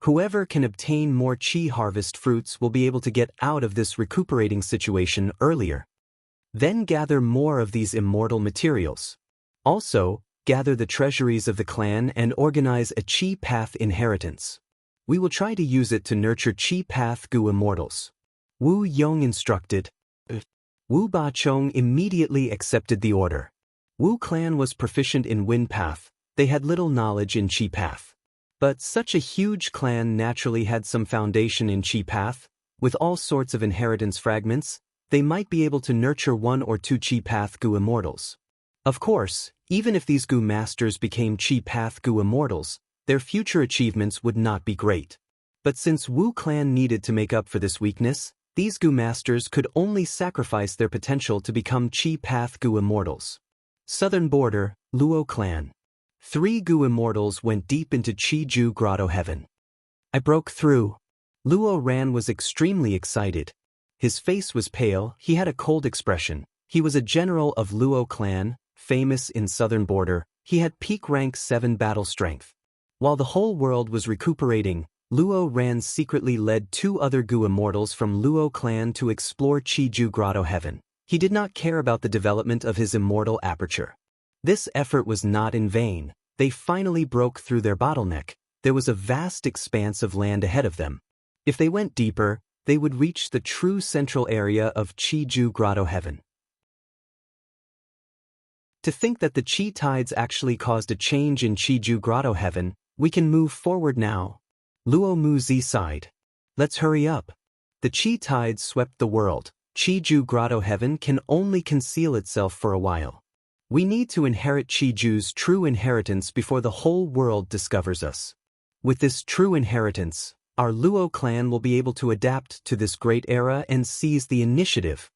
[SPEAKER 1] Whoever can obtain more Qi harvest fruits will be able to get out of this recuperating situation earlier. Then gather more of these immortal materials. Also, gather the treasuries of the clan and organize a Qi path inheritance. We will try to use it to nurture Qi path Gu immortals. Wu Yong instructed. Wu Bachong immediately accepted the order. Wu clan was proficient in Wind path. They had little knowledge in Qi path. But such a huge clan naturally had some foundation in Qi path. With all sorts of inheritance fragments, they might be able to nurture 1 or 2 Qi path Gu immortals. Of course, even if these Gu masters became Qi path Gu immortals, their future achievements would not be great. But since Wu clan needed to make up for this weakness, these Gu masters could only sacrifice their potential to become Qi path Gu immortals. Southern border, Luo clan. 3 Gu immortals went deep into Qi-Ju Grotto heaven. I broke through. Luo Ran was extremely excited. His face was pale, he had a cold expression. He was a general of Luo clan, famous in southern border. He had peak rank 7 battle strength. While the whole world was recuperating, Luo Ran secretly led 2 other Gu immortals from Luo clan to explore Qi-Ju Grotto heaven. He did not care about the development of his immortal aperture. This effort was not in vain. They finally broke through their bottleneck. There was a vast expanse of land ahead of them. If they went deeper, they would reach the true central area of Qi-Ju Grotto heaven. To think that the Qi tides actually caused a change in Qi-Ju Grotto heaven, we can move forward now. Luo Muzi sighed. Let's hurry up. The Qi tides swept the world. Qi-Ju Grotto heaven can only conceal itself for a while. We need to inherit Qi-Ju's true inheritance before the whole world discovers us. With this true inheritance, our Luo clan will be able to adapt to this great era and seize the initiative.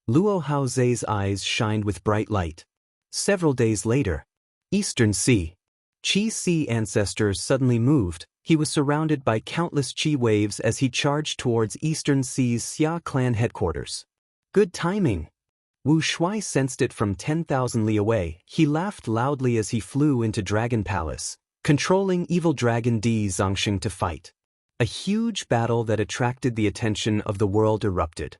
[SPEAKER 1] Luo Haozei's eyes shined with bright light. Several days later, Eastern Sea. Qi Sea ancestor suddenly moved. He was surrounded by countless Qi waves as he charged towards Eastern Sea's Xia clan headquarters. Good timing. Wu Shuai sensed it from 10,000 li away. He laughed loudly as he flew into Dragon Palace, controlling evil dragon Di Zongxing to fight. A huge battle that attracted the attention of the world erupted.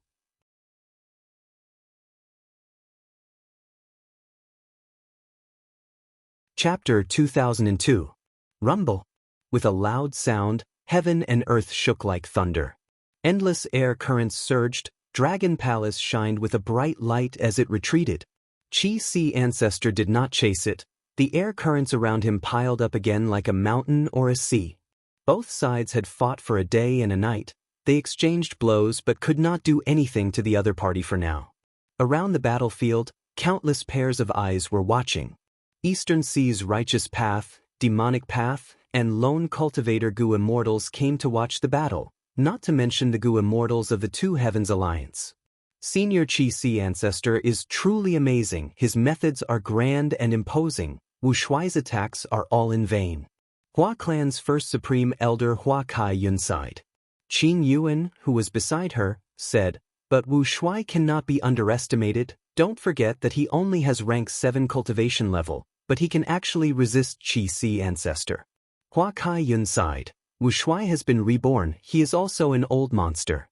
[SPEAKER 1] Chapter 2002. Rumble. With a loud sound, heaven and earth shook like thunder. Endless air currents surged. Dragon Palace shined with a bright light as it retreated. Qi Sea ancestor did not chase it. The air currents around him piled up again like a mountain or a sea. Both sides had fought for a day and a night. They exchanged blows but could not do anything to the other party for now. Around the battlefield, countless pairs of eyes were watching. Eastern Sea's righteous path, demonic path, and lone cultivator Gu immortals came to watch the battle, not to mention the Gu immortals of the Two Heavens Alliance. Senior Qi Sea ancestor is truly amazing. His methods are grand and imposing. Wu Shuai's attacks are all in vain. Hua clan's first supreme elder Hua Kai Yun sighed. Qing Yuan, who was beside her, said, "But Wu Shuai cannot be underestimated. Don't forget that he only has rank 7 cultivation level, but he can actually resist Qi Sea ancestor." Hua Kai Yun sighed. Wu Shuai has been reborn. He is also an old monster.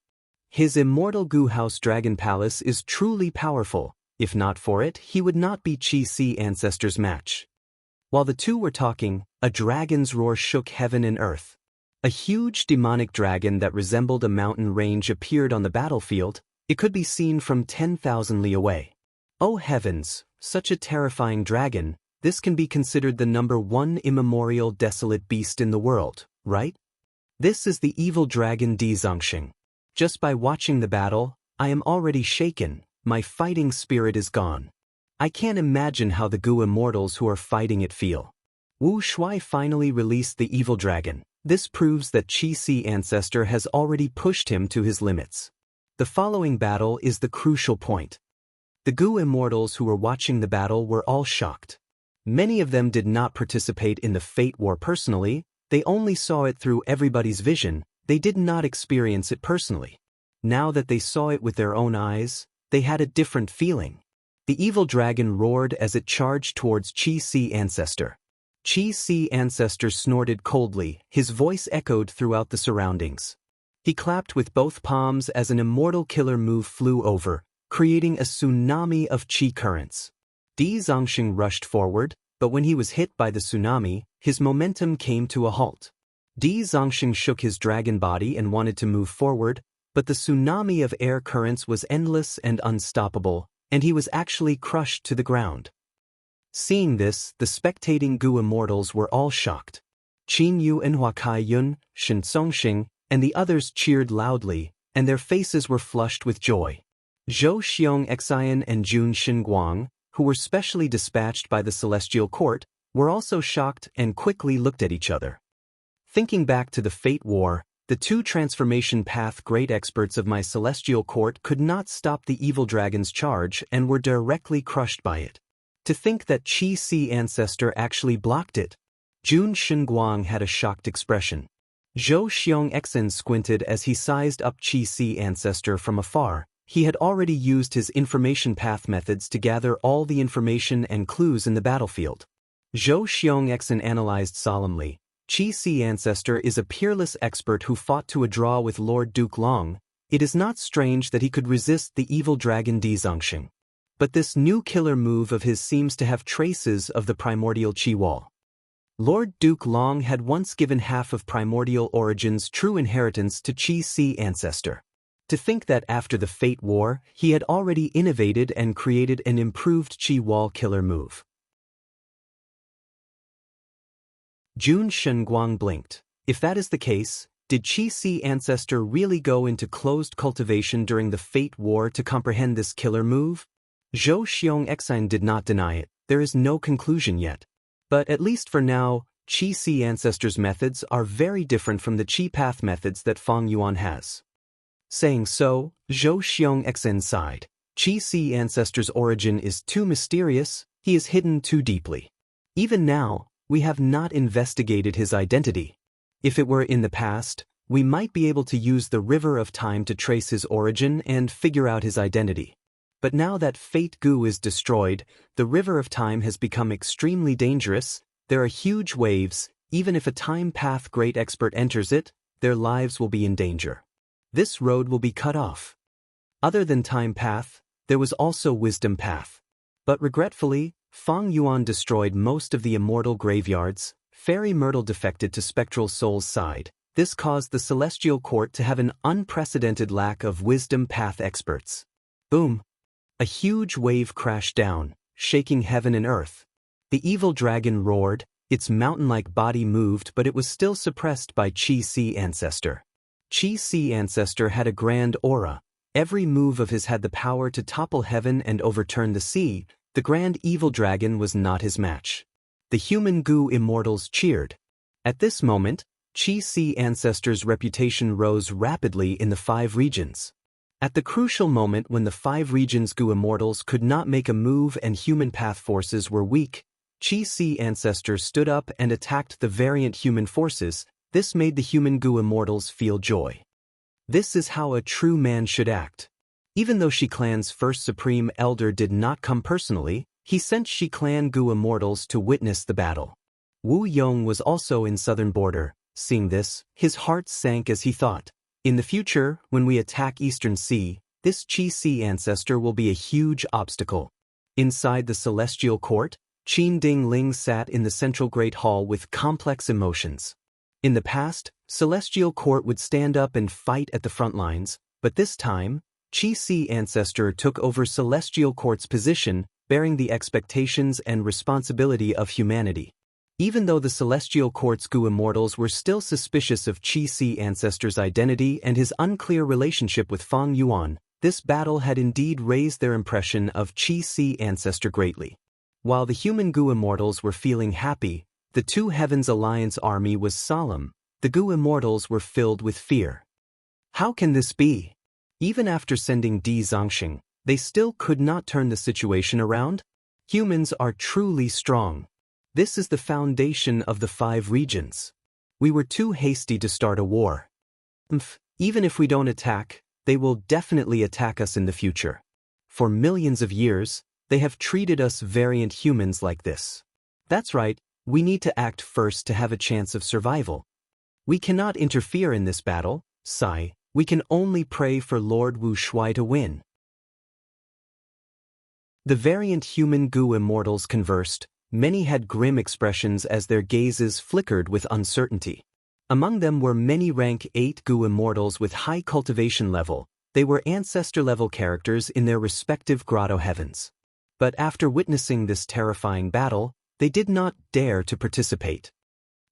[SPEAKER 1] His immortal Gu House Dragon Palace is truly powerful. If not for it, he would not be Qi Sea ancestor's match. While the two were talking, a dragon's roar shook heaven and earth. A huge demonic dragon that resembled a mountain range appeared on the battlefield. It could be seen from 10,000 li away. Oh heavens, such a terrifying dragon. This can be considered the #1 immemorial desolate beast in the world, right? This is the evil dragon Di Zongxing. Just by watching the battle, I am already shaken, my fighting spirit is gone. I can't imagine how the Gu immortals who are fighting it feel. Wu Shuai finally released the evil dragon. This proves that Qi Si ancestor has already pushed him to his limits. The following battle is the crucial point. The Gu immortals who were watching the battle were all shocked. Many of them did not participate in the Fate War personally, they only saw it through everybody's vision, they did not experience it personally. Now that they saw it with their own eyes, they had a different feeling. The evil dragon roared as it charged towards Qi Si ancestor. Qi Si ancestor snorted coldly, his voice echoed throughout the surroundings. He clapped with both palms as an immortal killer move flew over, creating a tsunami of qi currents. Di Zongxing rushed forward, but when he was hit by the tsunami, his momentum came to a halt. Di Zongxing shook his dragon body and wanted to move forward, but the tsunami of air currents was endless and unstoppable, and he was actually crushed to the ground. Seeing this, the spectating Gu immortals were all shocked. Qin Yu and Huakai Yun, Shen Songxing, and the others cheered loudly, and their faces were flushed with joy. Zhou Xiong Xian and Jun Xinguang, who were specially dispatched by the Celestial Court, were also shocked and quickly looked at each other. Thinking back to the Fate War, the two transformation path great experts of my Celestial Court could not stop the evil dragon's charge and were directly crushed by it. To think that Qi Si ancestor actually blocked it. Jun Xinguang had a shocked expression. Zhou Xiong Xian squinted as he sized up Qi Si ancestor from afar. He had already used his information path methods to gather all the information and clues in the battlefield. Zhou Xiong Xian analyzed solemnly. Qi Si ancestor is a peerless expert who fought to a draw with Lord Duke Long. It is not strange that he could resist the evil dragon Di Zongxing. But this new killer move of his seems to have traces of the primordial Qi Wall. Lord Duke Long had once given half of primordial origin's true inheritance to Qi Si ancestor. To think that after the Fate War, he had already innovated and created an improved Qi Wall killer move. Jun Xinguang blinked. If that is the case, did Qi Si ancestor really go into closed cultivation during the Fate War to comprehend this killer move? Zhou Xiong Xian did not deny it. There is no conclusion yet. But at least for now, Qi Si ancestor's methods are very different from the Qi Path methods that Fang Yuan has. Saying so, Zhou Xiong Xian sighed. Qi Si ancestor's origin is too mysterious, he is hidden too deeply. Even now, we have not investigated his identity. If it were in the past, we might be able to use the river of time to trace his origin and figure out his identity. But now that Fate Gu is destroyed, the river of time has become extremely dangerous. There are huge waves. Even if a time path great expert enters it, their lives will be in danger. This road will be cut off. Other than time path, there was also wisdom path. But regretfully, Fang Yuan destroyed most of the immortal graveyards. Fairy Myrtle defected to Spectral Soul's side. This caused the Celestial Court to have an unprecedented lack of wisdom path experts. Boom! A huge wave crashed down, shaking heaven and earth. The evil dragon roared, its mountain-like body moved, but it was still suppressed by Qi Si ancestor. Qi Si ancestor had a grand aura. Every move of his had the power to topple heaven and overturn the sea. The grand evil dragon was not his match. The human Gu immortals cheered. At this moment, Qi Si ancestor's reputation rose rapidly in the 5 regions. At the crucial moment when the 5 regions Gu immortals could not make a move and human path forces were weak, Qi Si ancestor stood up and attacked the variant human forces. This made the human Gu immortals feel joy. This is how a true man should act. Even though Shi Clan's first supreme elder did not come personally, he sent Shi Clan Gu immortals to witness the battle. Wu Yong was also in southern border. Seeing this, his heart sank as he thought, in the future, when we attack Eastern Sea, this Qi Si ancestor will be a huge obstacle. Inside the Celestial Court, Qin Ding Ling sat in the central Great Hall with complex emotions. In the past, Celestial Court would stand up and fight at the front lines, but this time, Qi Si ancestor took over Celestial Court's position, bearing the expectations and responsibility of humanity. Even though the celestial court's Gu immortals were still suspicious of Qi Si ancestor's identity and his unclear relationship with Feng Yuan, this battle had indeed raised their impression of Qi Si ancestor greatly. While the human Gu immortals were feeling happy, the Two Heavens Alliance army was solemn. The Gu immortals were filled with fear. How can this be? Even after sending Di Zongxing, they still could not turn the situation around? Humans are truly strong. This is the foundation of the 5 regions. We were too hasty to start a war. Even if we don't attack, they will definitely attack us in the future. For millions of years, they have treated us variant humans like this. That's right, we need to act first to have a chance of survival. We cannot interfere in this battle, Sai. We can only pray for Lord Wu Shuai to win. The variant human Gu immortals conversed. Many had grim expressions as their gazes flickered with uncertainty. Among them were many rank 8 Gu immortals with high cultivation level. They were ancestor-level characters in their respective grotto heavens. But after witnessing this terrifying battle, they did not dare to participate.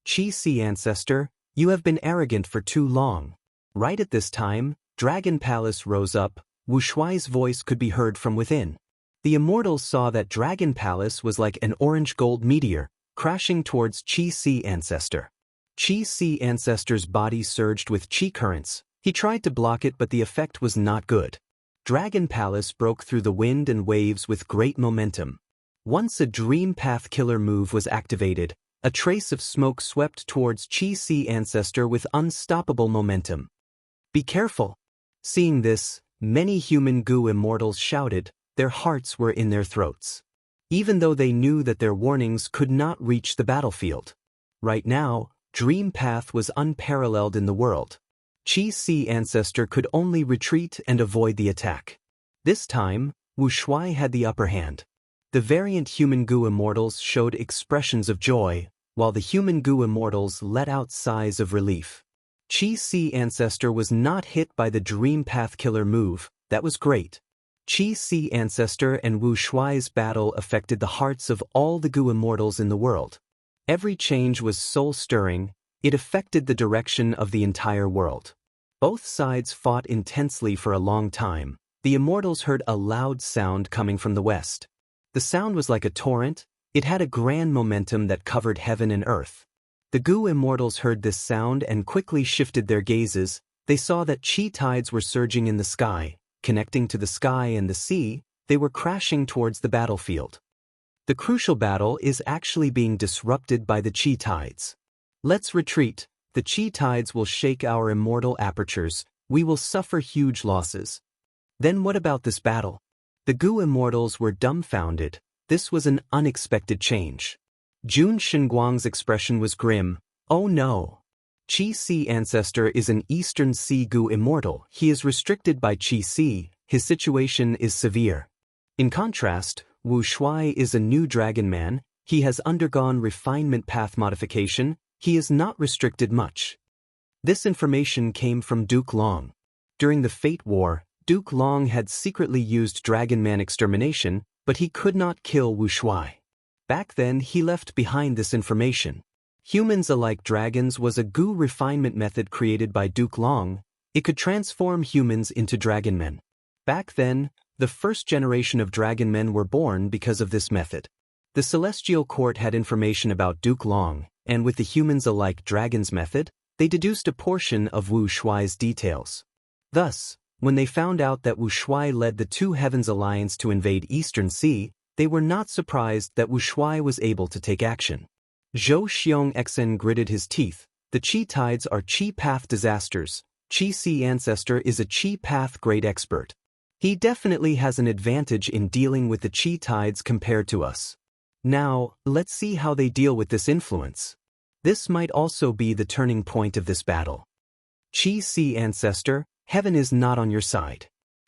[SPEAKER 1] Qi Si ancestor, you have been arrogant for too long. Right at this time, Dragon Palace rose up. Wu Shuai's voice could be heard from within. The immortals saw that Dragon Palace was like an orange-gold meteor, crashing towards Qi Si ancestor. Qi Si ancestor's body surged with qi currents. He tried to block it, but the effect was not good. Dragon Palace broke through the wind and waves with great momentum. Once a Dream Path Killer move was activated, a trace of smoke swept towards Qi Si ancestor with unstoppable momentum. Be careful! Seeing this, many human Gu immortals shouted. Their hearts were in their throats. Even though they knew that their warnings could not reach the battlefield. Right now, Dream Path was unparalleled in the world. Qi Si ancestor could only retreat and avoid the attack. This time, Wu Shuai had the upper hand. The variant human Gu immortals showed expressions of joy, while the human Gu immortals let out sighs of relief. Qi Si ancestor was not hit by the Dream Path Killer move. That was great. Qi Si ancestor and Wu Shuai's battle affected the hearts of all the Gu immortals in the world. Every change was soul-stirring. It affected the direction of the entire world. Both sides fought intensely for a long time. The immortals heard a loud sound coming from the west. The sound was like a torrent. It had a grand momentum that covered heaven and earth. The Gu immortals heard this sound and quickly shifted their gazes. They saw that qi tides were surging in the sky. Connecting to the sky and the sea, they were crashing towards the battlefield. The crucial battle is actually being disrupted by the qi tides. Let's retreat. The qi tides will shake our immortal apertures. We will suffer huge losses. Then what about this battle? The Gu immortals were dumbfounded. This was an unexpected change. Jun Shenguang's expression was grim. Oh no! Qi Si ancestor is an Eastern Sea Gu immortal. He is restricted by Qi Si. His situation is severe. In contrast, Wu Shuai is a new dragon man. He has undergone refinement path modification. He is not restricted much. This information came from Duke Long. During the Fate War, Duke Long had secretly used Dragon Man extermination, but he could not kill Wu Shuai. Back then, he left behind this information. Humans alike dragons was a Gu refinement method created by Duke Long. It could transform humans into dragon men. Back then, the first generation of dragon men were born because of this method. The Celestial Court had information about Duke Long, and with the humans alike dragons method, they deduced a portion of Wu Shuai's details. Thus, when they found out that Wu Shuai led the Two Heavens Alliance to invade Eastern Sea, they were not surprised that Wu Shuai was able to take action. Zhou Xiongxen gritted his teeth. The Qi tides are Qi path disasters. Qi Si ancestor is a Qi path great expert. He definitely has an advantage in dealing with the Qi tides compared to us. Now, let's see how they deal with this influence. This might also be the turning point of this battle. Qi Si ancestor, heaven is not on your side.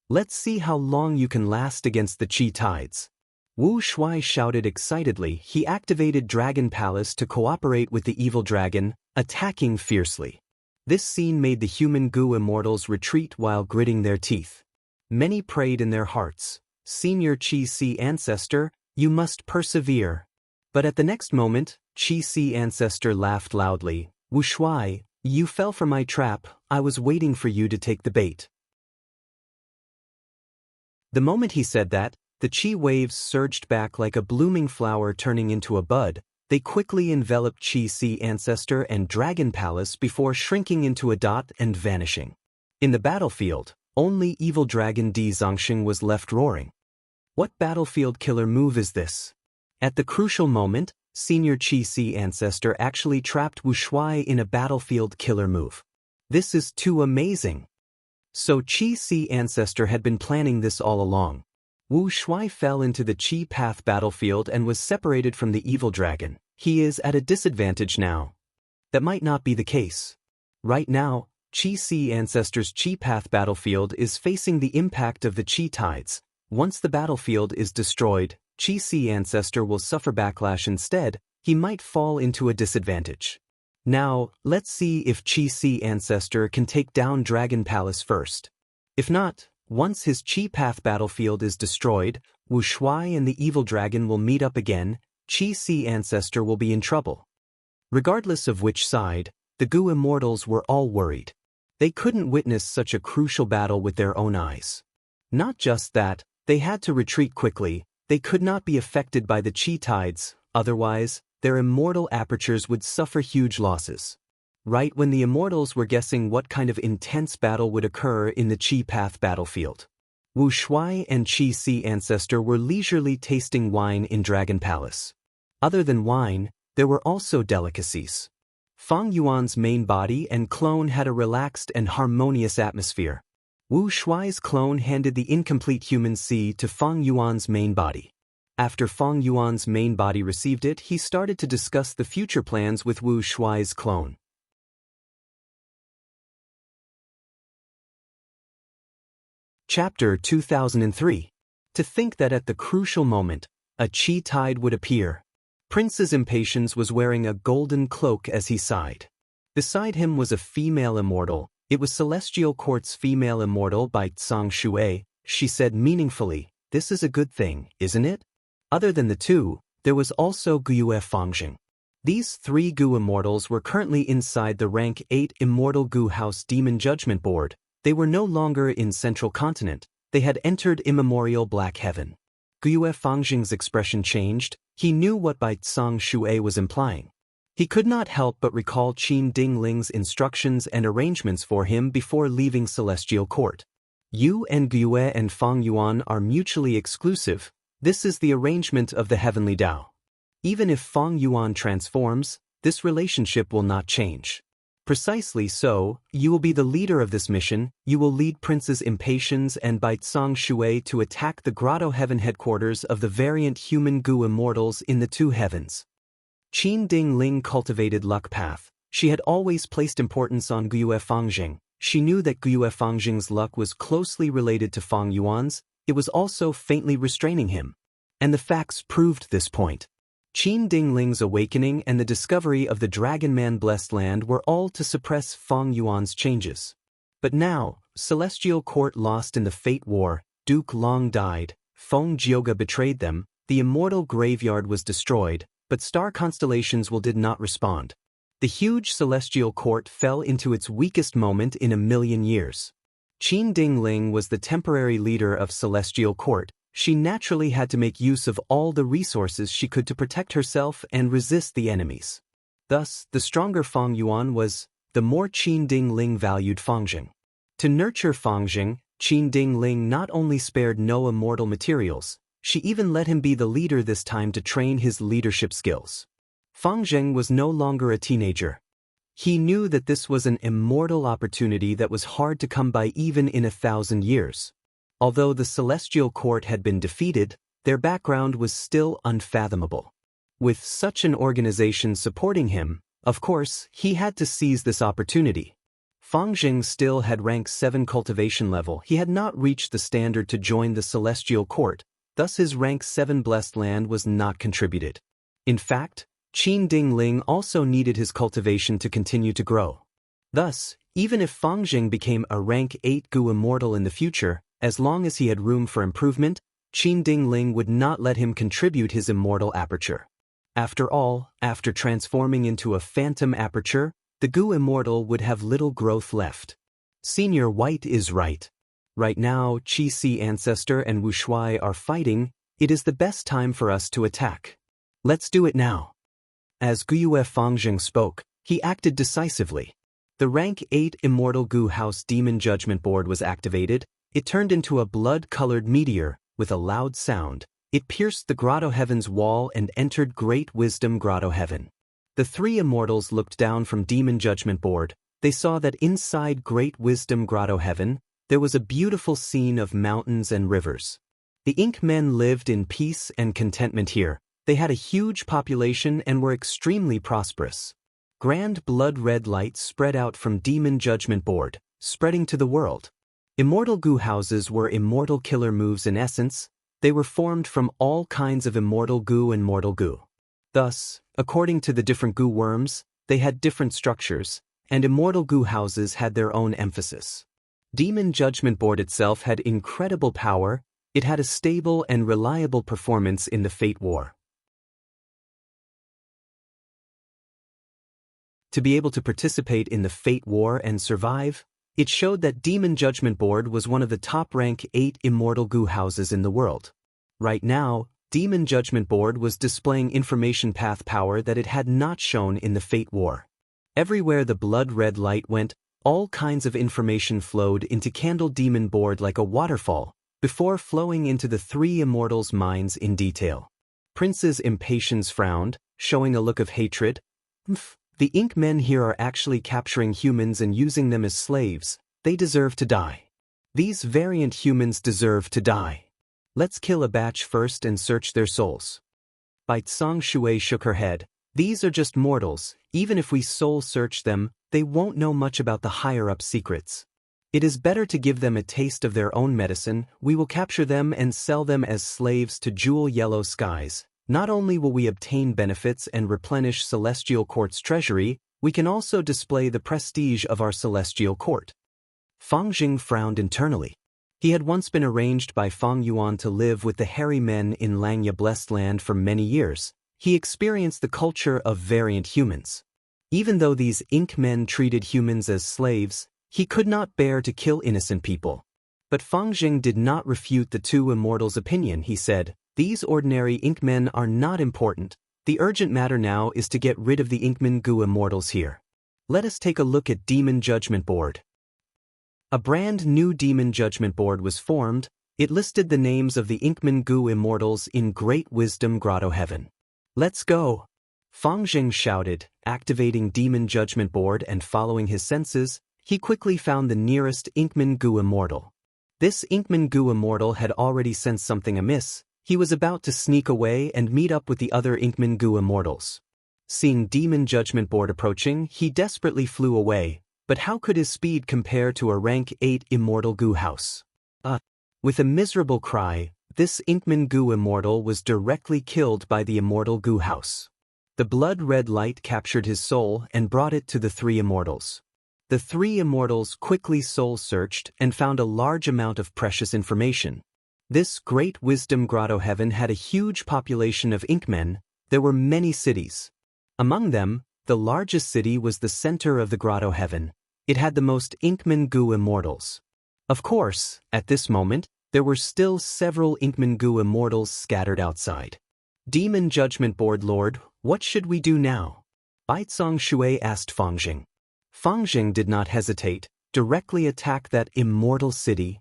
[SPEAKER 1] Let's see how long you can last against the Qi tides. Wu Shuai shouted excitedly. He activated Dragon Palace to cooperate with the evil dragon, attacking fiercely. This scene made the human Gu immortals retreat while gritting their teeth. Many prayed in their hearts, "Senior Qi Si ancestor, you must persevere." But at the next moment, Qi Si ancestor laughed loudly. Wu Shuai, you fell for my trap, I was waiting for you to take the bait. The moment he said that, the Qi waves surged back like a blooming flower turning into a bud. They quickly enveloped Qi Si ancestor and Dragon Palace before shrinking into a dot and vanishing. In the battlefield, only evil dragon Di Zongxing was left roaring. What battlefield killer move is this? At the crucial moment, Senior Qi Si ancestor actually trapped Wu Shuai in a battlefield killer move. This is too amazing. So Qi Si ancestor had been planning this all along. Wu Shuai fell into the Qi path battlefield and was separated from the evil dragon. He is at a disadvantage now. That might not be the case. Right now, Qi Si ancestor's Qi path battlefield is facing the impact of the Qi tides. Once the battlefield is destroyed, Qi Si ancestor will suffer backlash instead. He might fall into a disadvantage. Now, let's see if Qi Si ancestor can take down Dragon Palace first. If not, once his Qi path battlefield is destroyed, Wu Shuai and the evil dragon will meet up again. Qi Si ancestor will be in trouble. Regardless of which side, the Gu immortals were all worried. They couldn't witness such a crucial battle with their own eyes. Not just that, they had to retreat quickly. They could not be affected by the Qi tides, otherwise, their immortal apertures would suffer huge losses. Right when the immortals were guessing what kind of intense battle would occur in the Qi path battlefield, Wu Shuai and Qi Si ancestor were leisurely tasting wine in Dragon Palace. Other than wine, there were also delicacies. Fang Yuan's main body and clone had a relaxed and harmonious atmosphere. Wu Shuai's clone handed the incomplete human seed to Fang Yuan's main body. After Fang Yuan's main body received it, he started to discuss the future plans with Wu Shuai's clone. Chapter 2003. To think that at the crucial moment, a Qi tide would appear. Prince's Impatience was wearing a golden cloak as he sighed. Beside him was a female immortal. It was Celestial Court's female immortal by Zhang Shuai. She said meaningfully, "This is a good thing, isn't it?" Other than the two, there was also Guiyue Fangjing. These three Gu immortals were currently inside the rank 8 Immortal Gu House Demon Judgment Board. They were no longer in Central Continent. They had entered immemorial Black Heaven. Guiyue Fangjing's expression changed. He knew what Bai Zhang Shuai was implying. He could not help but recall Qin Dingling's instructions and arrangements for him before leaving Celestial Court. You and Guiyue and Fang Yuan are mutually exclusive. This is the arrangement of the Heavenly Tao. Even if Fang Yuan transforms, this relationship will not change. Precisely so, you will be the leader of this mission. You will lead Prince's Impatience and Bai Zhang Shuai to attack the Grotto Heaven headquarters of the variant human Gu immortals in the two heavens. Qin Dingling cultivated luck path. She had always placed importance on Guiyue Fangjing. She knew that Guiyue Fangjing's luck was closely related to Fang Yuan's. It was also faintly restraining him. And the facts proved this point. Qin Dingling's awakening and the discovery of the Dragon Man Blessed Land were all to suppress Fang Yuan's changes. But now, Celestial Court lost in the Fate War, Duke Long died, Feng Jioga betrayed them, the Immortal Graveyard was destroyed, but star constellations did not respond. The huge Celestial Court fell into its weakest moment in 1,000,000 years. Qin Dingling was the temporary leader of Celestial Court. She naturally had to make use of all the resources she could to protect herself and resist the enemies. Thus, the stronger Fang Yuan was, the more Qin Dingling valued Fangjing. To nurture Fangjing, Qin Dingling not only spared no immortal materials, she even let him be the leader this time to train his leadership skills. Fangjing was no longer a teenager. He knew that this was an immortal opportunity that was hard to come by even in 1,000 years. Although the Celestial Court had been defeated, their background was still unfathomable. With such an organization supporting him, of course, he had to seize this opportunity. Fangjing still had rank 7 cultivation level. He had not reached the standard to join the Celestial Court, thus his rank 7 Blessed Land was not contributed. In fact, Qin Dingling also needed his cultivation to continue to grow. Thus, even if Fangjing became a rank 8 Gu Immortal in the future, as long as he had room for improvement, Qin Dingling would not let him contribute his immortal aperture. After all, after transforming into a phantom aperture, the goo immortal would have little growth left. Senior White is right. Right now, Qi Si Ancestor and Wu Shuai are fighting. It is the best time for us to attack. Let's do it now. As Guyue Fangjing spoke, he acted decisively. The rank 8 Immortal Goo House Demon Judgment Board was activated. It turned into a blood-colored meteor. With a loud sound, it pierced the Grotto Heaven's wall and entered Great Wisdom Grotto Heaven. The three immortals looked down from Demon Judgment Board. They saw that inside Great Wisdom Grotto Heaven, there was a beautiful scene of mountains and rivers. The Ink Men lived in peace and contentment here. They had a huge population and were extremely prosperous. Grand blood-red light spread out from Demon Judgment Board, spreading to the world. Immortal goo houses were immortal killer moves in essence. They were formed from all kinds of immortal goo and mortal goo. Thus, according to the different goo worms, they had different structures, and immortal goo houses had their own emphasis. Demon Judgment Board itself had incredible power. It had a stable and reliable performance in the Fate War. To be able to participate in the Fate War and survive, it showed that Demon Judgment Board was one of the top rank 8 immortal goo houses in the world. Right now, Demon Judgment Board was displaying information path power that it had not shown in the Fate War. Everywhere the blood-red light went, all kinds of information flowed into Candle Demon Board like a waterfall, before flowing into the three immortals' minds in detail. Prince's Impatience frowned, showing a look of hatred. The Ink Men here are actually capturing humans and using them as slaves. They deserve to die. These variant humans deserve to die. Let's kill a batch first and search their souls. Bai Tsang Shui shook her head. These are just mortals. Even if we soul search them, they won't know much about the higher-up secrets. It is better to give them a taste of their own medicine. We will capture them and sell them as slaves to Jewel Yellow Skies. Not only will we obtain benefits and replenish Celestial Court's treasury, we can also display the prestige of our Celestial Court. Fang Jing frowned internally. He had once been arranged by Fang Yuan to live with the hairy men in Langya Blessed Land for many years. He experienced the culture of variant humans. Even though these Ink Men treated humans as slaves, he could not bear to kill innocent people. But Fang Jing did not refute the two immortals' opinion. He said, "These ordinary Ink Men are not important. The urgent matter now is to get rid of the Inkman goo immortals here. Let us take a look at Demon Judgment Board." A brand new Demon Judgment Board was formed. It listed the names of the Inkman goo immortals in Great Wisdom Grotto Heaven. "Let's go!" Fang Jing shouted, activating Demon Judgment Board and following his senses, he quickly found the nearest Inkman goo immortal. This Inkman goo immortal had already sensed something amiss. He was about to sneak away and meet up with the other Inkman goo immortals. Seeing Demon Judgment Board approaching, he desperately flew away, but how could his speed compare to a rank 8 immortal goo house? With a miserable cry, this Inkman goo immortal was directly killed by the immortal goo house. The blood-red light captured his soul and brought it to the three immortals. The three immortals quickly soul-searched and found a large amount of precious information. This Great Wisdom Grotto Heaven had a huge population of Inkmen. There were many cities. Among them, the largest city was the center of the Grotto Heaven. It had the most Inkman goo immortals. Of course, at this moment, there were still several Inkman goo immortals scattered outside. Demon Judgment Board Lord, what should we do now? Bai Tsang Shui asked Fang Jing. Fang Jing did not hesitate. Directly attack that immortal city.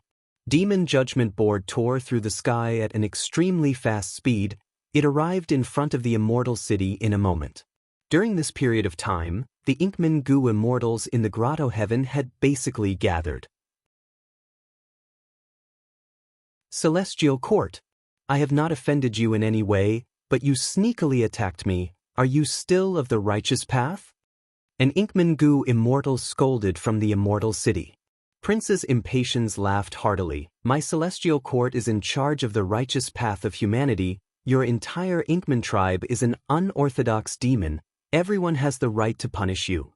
[SPEAKER 1] Demon Judgment Board tore through the sky at an extremely fast speed. It arrived in front of the immortal city in a moment. During this period of time, the Inkman goo immortals in the Grotto Heaven had basically gathered. Celestial Court, I have not offended you in any way, but you sneakily attacked me. Are you still of the righteous path? An Inkman goo immortal scolded from the immortal city. Princess Impatience laughed heartily. My Celestial Court is in charge of the righteous path of humanity. Your entire Inkman tribe is an unorthodox demon. Everyone has the right to punish you.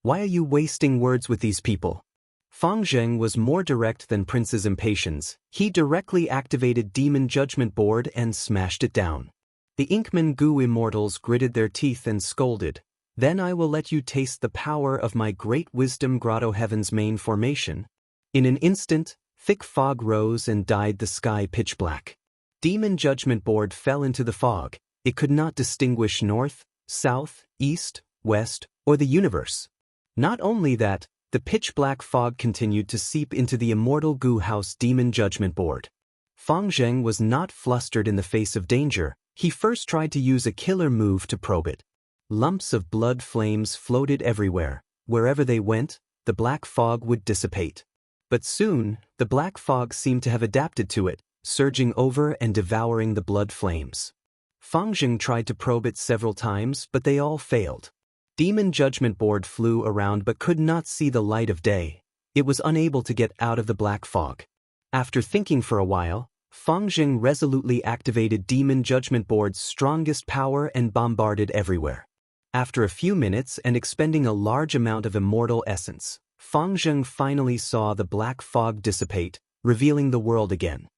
[SPEAKER 1] Why are you wasting words with these people? Fang Jing was more direct than Princess Impatience. He directly activated Demon Judgment Board and smashed it down. The Inkman Gu immortals gritted their teeth and scolded. Then I will let you taste the power of my great wisdom grotto heaven's main formation. In an instant, thick fog rose and dyed the sky pitch black. Demon Judgment Board fell into the fog. It could not distinguish north, south, east, west, or the universe. Not only that, the pitch-black fog continued to seep into the immortal Gu House Demon Judgment Board. Fang Zheng was not flustered in the face of danger. He first tried to use a killer move to probe it. Lumps of blood flames floated everywhere. Wherever they went, the black fog would dissipate. But soon, the black fog seemed to have adapted to it, surging over and devouring the blood flames. Fang Zheng tried to probe it several times, but they all failed. Demon Judgment Board flew around but could not see the light of day. It was unable to get out of the black fog. After thinking for a while, Fang Zheng resolutely activated Demon Judgment Board's strongest power and bombarded everywhere. After a few minutes and expending a large amount of immortal essence, Fang Zheng finally saw the black fog dissipate, revealing the world again.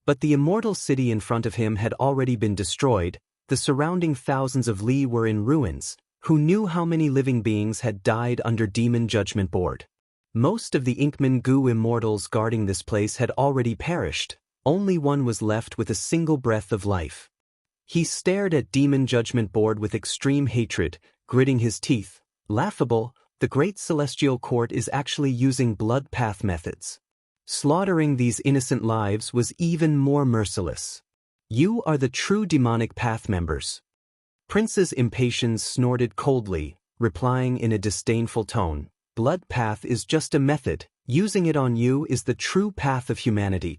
[SPEAKER 1] But the immortal city in front of him had already been destroyed. The surrounding thousands of li were in ruins. Who knew how many living beings had died under Demon Judgment Board? Most of the Inkman Gu immortals guarding this place had already perished. Only one was left with a single breath of life. He stared at Demon Judgment Board with extreme hatred, gritting his teeth. Laughable, the Great Celestial Court is actually using blood path methods. Slaughtering these innocent lives was even more merciless. You are the true demonic path members. Princess Impatience snorted coldly, replying in a disdainful tone. Blood path is just a method. Using it on you is the true path of humanity.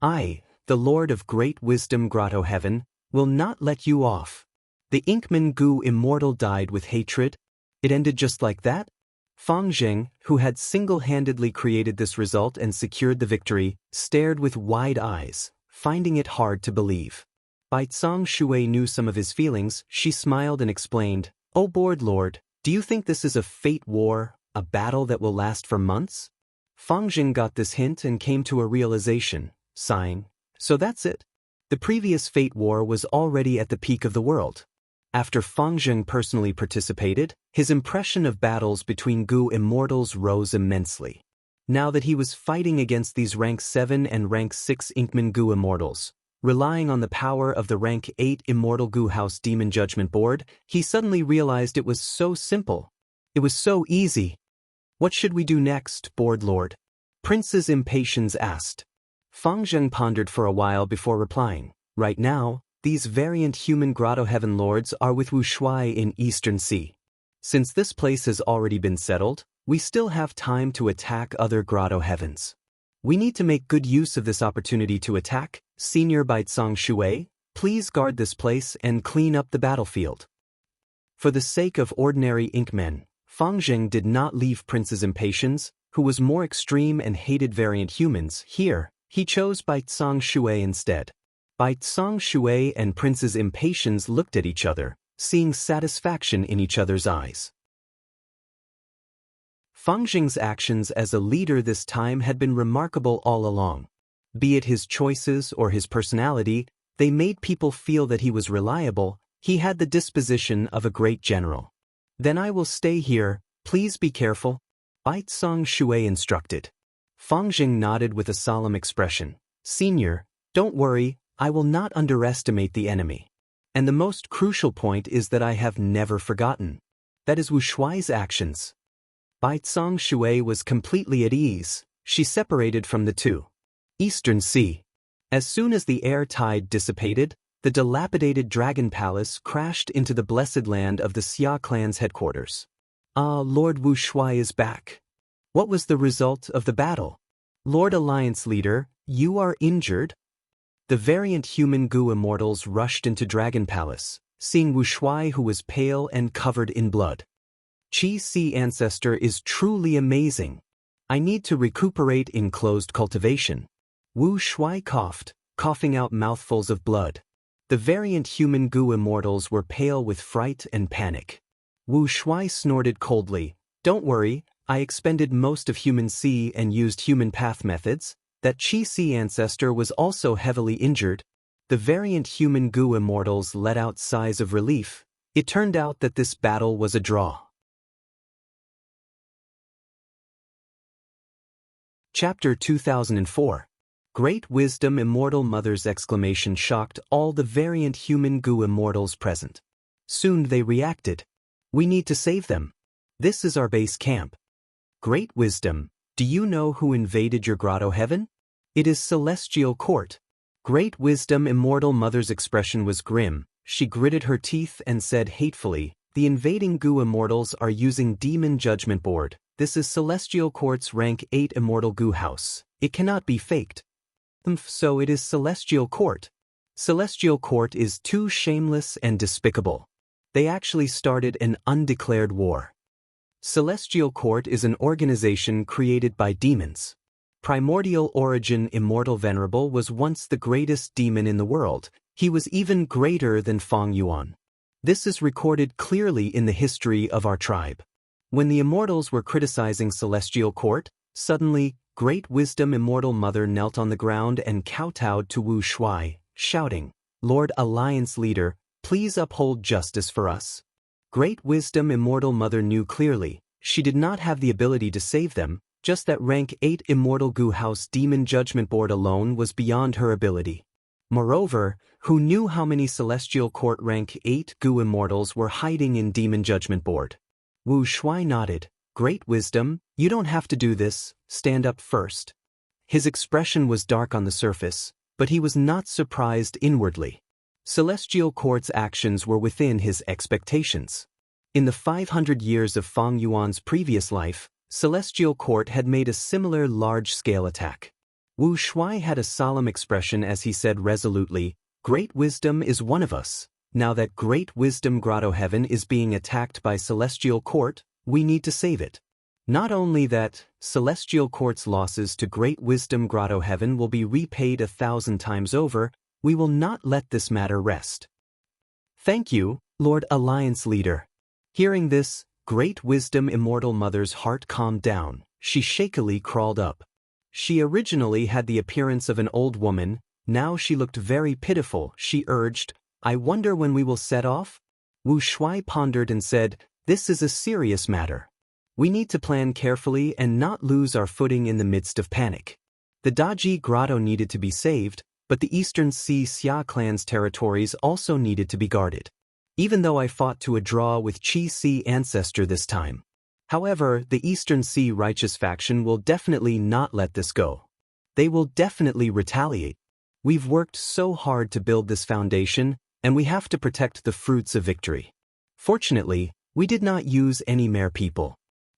[SPEAKER 1] I, the Lord of Great Wisdom Grotto Heaven, will not let you off. The Inkman Gu immortal died with hatred. It ended just like that? Fang Zheng, who had single-handedly created this result and secured the victory, stared with wide eyes, finding it hard to believe. Bai Tsang Shui knew some of his feelings. She smiled and explained, "Oh Board Lord, do you think this is a fate war, a battle that will last for months?" Fang Zheng got this hint and came to a realization, sighing, "So that's it." The previous fate war was already at the peak of the world. After Fang Zheng personally participated, his impression of battles between Gu immortals rose immensely. Now that he was fighting against these rank 7 and rank 6 Inkman Gu immortals, relying on the power of the rank 8 Immortal Gu House Demon Judgment Board, he suddenly realized it was so simple. It was so easy. "What should we do next, Board Lord?" Princess Impatience asked. Fang Zheng pondered for a while before replying. "Right now, these variant human Grotto Heaven Lords are with Wu Shuai in Eastern Sea. Since this place has already been settled, we still have time to attack other Grotto Heavens. We need to make good use of this opportunity to attack. Senior Bai Tsang Shui, please guard this place and clean up the battlefield." For the sake of ordinary Inkmen, Fang Zheng did not leave Princess Impatience, who was more extreme and hated variant humans, here. He chose Bai Tsang Shui instead. Bai Tsang Shui and Princess Impatience looked at each other, seeing satisfaction in each other's eyes. Fang Zheng's actions as a leader this time had been remarkable all along. Be it his choices or his personality, they made people feel that he was reliable. He had the disposition of a great general. "Then I will stay here, please be careful," Bai Tsang Shui instructed. Fang Zheng nodded with a solemn expression. "Senior, don't worry, I will not underestimate the enemy. And the most crucial point is that I have never forgotten. That is Wu Shuai's actions." Bai Tsang Shui was completely at ease. She separated from the two. Eastern Sea. As soon as the air tide dissipated, the dilapidated Dragon Palace crashed into the blessed land of the Xia clan's headquarters. "Ah, Lord Wu Shuai is back. What was the result of the battle? Lord Alliance Leader, you are injured?" The variant human Gu immortals rushed into Dragon Palace, seeing Wu Shuai who was pale and covered in blood. "Qi Si Ancestor is truly amazing. I need to recuperate in closed cultivation." Wu Shuai coughed, coughing out mouthfuls of blood. The variant human Gu immortals were pale with fright and panic. Wu Shuai snorted coldly. "Don't worry, I expended most of human C and used human path methods. That Qi Si Ancestor was also heavily injured." The variant human goo immortals let out sighs of relief. It turned out that this battle was a draw. Chapter 2004. Great Wisdom Immortal Mother's exclamation shocked all the variant human goo immortals present. Soon they reacted. We need to save them. This is our base camp. Great Wisdom, do you know who invaded your grotto heaven? It is Celestial Court. Great Wisdom Immortal Mother's expression was grim. She gritted her teeth and said hatefully, the invading goo immortals are using Demon Judgment Board. This is Celestial Court's rank 8 immortal goo house. It cannot be faked. So it is Celestial Court. Celestial Court is too shameless and despicable. They actually started an undeclared war. Celestial Court is an organization created by demons. Primordial origin Immortal Venerable was once the greatest demon in the world. He was even greater than Feng Yuan. This is recorded clearly in the history of our tribe. When the immortals were criticizing Celestial Court, suddenly, Great Wisdom Immortal Mother knelt on the ground and kowtowed to Wu Shuai, shouting, Lord Alliance Leader, please uphold justice for us. Great Wisdom Immortal Mother knew clearly, she did not have the ability to save them, just that rank 8 Immortal Goo House Demon Judgment Board alone was beyond her ability. Moreover, who knew how many Celestial Court rank 8 Goo Immortals were hiding in Demon Judgment Board? Wu Shuai nodded. Great Wisdom, you don't have to do this, stand up first. His expression was dark on the surface, but he was not surprised inwardly. Celestial Court's actions were within his expectations. In the 500 years of Feng Yuan's previous life, Celestial Court had made a similar large-scale attack. Wu Shuai had a solemn expression as he said resolutely, Great Wisdom is one of us. Now that Great Wisdom Grotto Heaven is being attacked by Celestial Court, we need to save it. Not only that, Celestial Court's losses to Great Wisdom Grotto Heaven will be repaid 1,000 times over, we will not let this matter rest. Thank you, Lord Alliance Leader. Hearing this, Great Wisdom Immortal Mother's heart calmed down. She shakily crawled up. She originally had the appearance of an old woman, now she looked very pitiful. She urged, I wonder when we will set off? Wu Shuai pondered and said, This is a serious matter. We need to plan carefully and not lose our footing in the midst of panic. The Daji Grotto needed to be saved, but the Eastern Sea Xia clan's territories also needed to be guarded. Even though I fought to a draw with Qi Si Ancestor this time. However, the Eastern Sea righteous faction will definitely not let this go. They will definitely retaliate. We've worked so hard to build this foundation, and we have to protect the fruits of victory. Fortunately, we did not use any Mare people.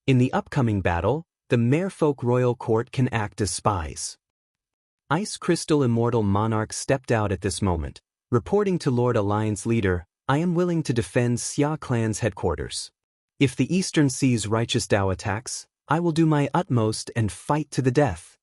[SPEAKER 1] In the upcoming battle, the Merfolk Royal Court can act as spies. Ice Crystal Immortal Monarch stepped out at this moment, reporting to Lord Alliance Leader, I am willing to defend Xia Clan's headquarters. If the Eastern Sea's righteous Dao attacks, I will do my utmost and fight to the death.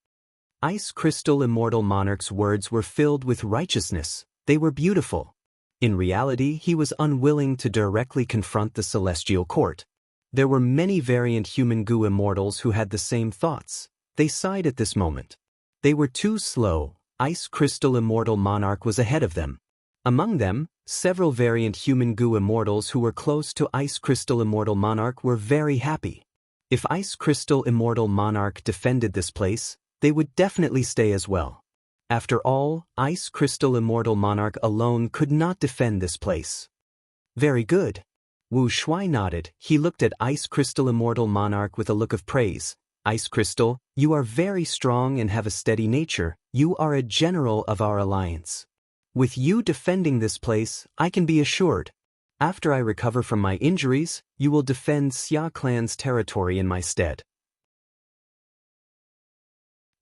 [SPEAKER 1] Ice Crystal Immortal Monarch's words were filled with righteousness, they were beautiful. In reality, he was unwilling to directly confront the Celestial Court. There were many variant human goo immortals who had the same thoughts. They sighed at this moment. They were too slow. Ice Crystal Immortal Monarch was ahead of them. Among them, several variant human goo immortals who were close to Ice Crystal Immortal Monarch were very happy. If Ice Crystal Immortal Monarch defended this place, they would definitely stay as well. After all, Ice Crystal Immortal Monarch alone could not defend this place. Very good. Wu Shuai nodded. He looked at Ice Crystal Immortal Monarch with a look of praise. Ice Crystal, you are very strong and have a steady nature. You are a general of our alliance. With you defending this place, I can be assured. After I recover from my injuries, you will defend Xia Clan's territory in my stead.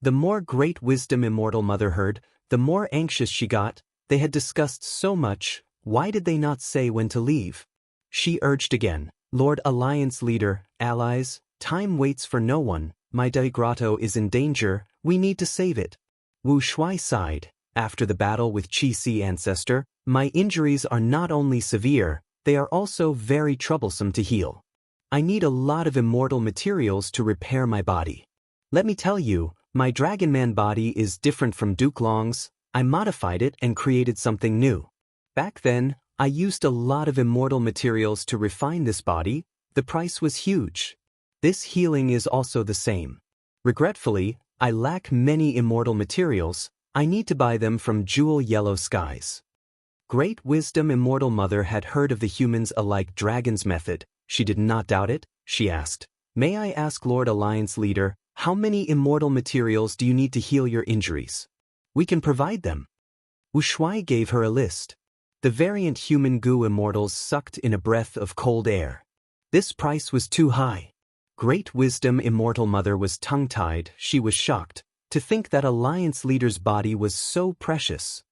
[SPEAKER 1] The more Great Wisdom Immortal Mother heard, the more anxious she got. They had discussed so much, why did they not say when to leave? She urged again, Lord Alliance Leader, allies, time waits for no one, my Dai Grotto is in danger, we need to save it. Wu Shuai sighed. After the battle with Qi Si Ancestor, my injuries are not only severe, they are also very troublesome to heal. I need a lot of immortal materials to repair my body. Let me tell you, my Dragon Man body is different from Duke Long's. I modified it and created something new. Back then, I used a lot of immortal materials to refine this body. The price was huge. This healing is also the same. Regretfully, I lack many immortal materials. I need to buy them from Jewel Yellow Skies. Great Wisdom Immortal Mother had heard of the humans alike dragon's method. She did not doubt it. She asked, "May I ask Lord Alliance Leader, how many immortal materials do you need to heal your injuries? We can provide them." Wu Shuai gave her a list. The variant human goo immortals sucked in a breath of cold air. This price was too high. Great Wisdom Immortal Mother was tongue-tied. She was shocked to think that Alliance Leader's body was so precious.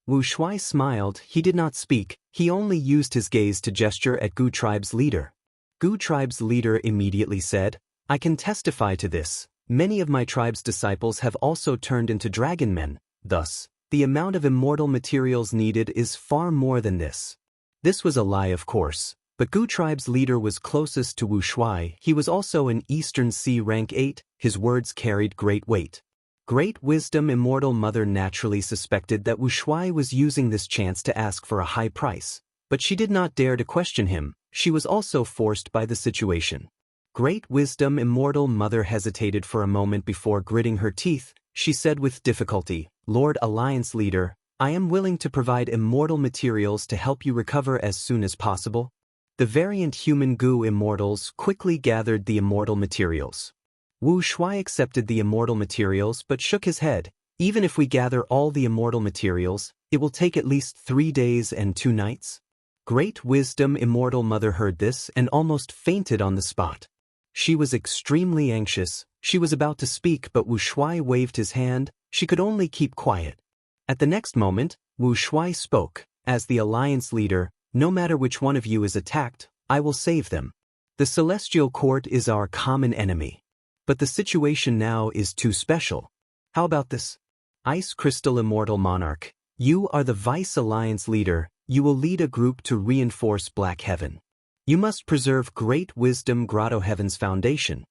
[SPEAKER 1] Wu Shuai smiled. He did not speak. He only used his gaze to gesture at Gu Tribe's leader. Gu Tribe's leader immediately said, "I can testify to this. Many of my tribe's disciples have also turned into dragon men. Thus, the amount of immortal materials needed is far more than this." This was a lie, of course, but Gu Tribe's leader was closest to Wu Shuai. He was also an Eastern Sea rank 8. His words carried great weight. Great Wisdom Immortal Mother naturally suspected that Wu Shuai was using this chance to ask for a high price, but she did not dare to question him. She was also forced by the situation. Great Wisdom Immortal Mother hesitated for a moment before gritting her teeth. She said with difficulty, "Lord Alliance Leader, I am willing to provide immortal materials to help you recover as soon as possible." The variant human goo immortals quickly gathered the immortal materials. Wu Shuai accepted the immortal materials but shook his head. "Even if we gather all the immortal materials, it will take at least 3 days and 2 nights. Great Wisdom Immortal Mother heard this and almost fainted on the spot. She was extremely anxious. She was about to speak, but Wu Shuai waved his hand. She could only keep quiet. At the next moment, Wu Shuai spoke. "As the Alliance Leader, no matter which one of you is attacked, I will save them. The Celestial Court is our common enemy. But the situation now is too special. How about this? Ice Crystal Immortal Monarch, you are the Vice Alliance Leader. You will lead a group to reinforce Black Heaven. You must preserve Great Wisdom Grotto Heaven's foundation."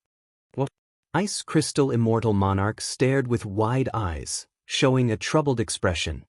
[SPEAKER 1] What? Ice Crystal Immortal Monarch stared with wide eyes, showing a troubled expression.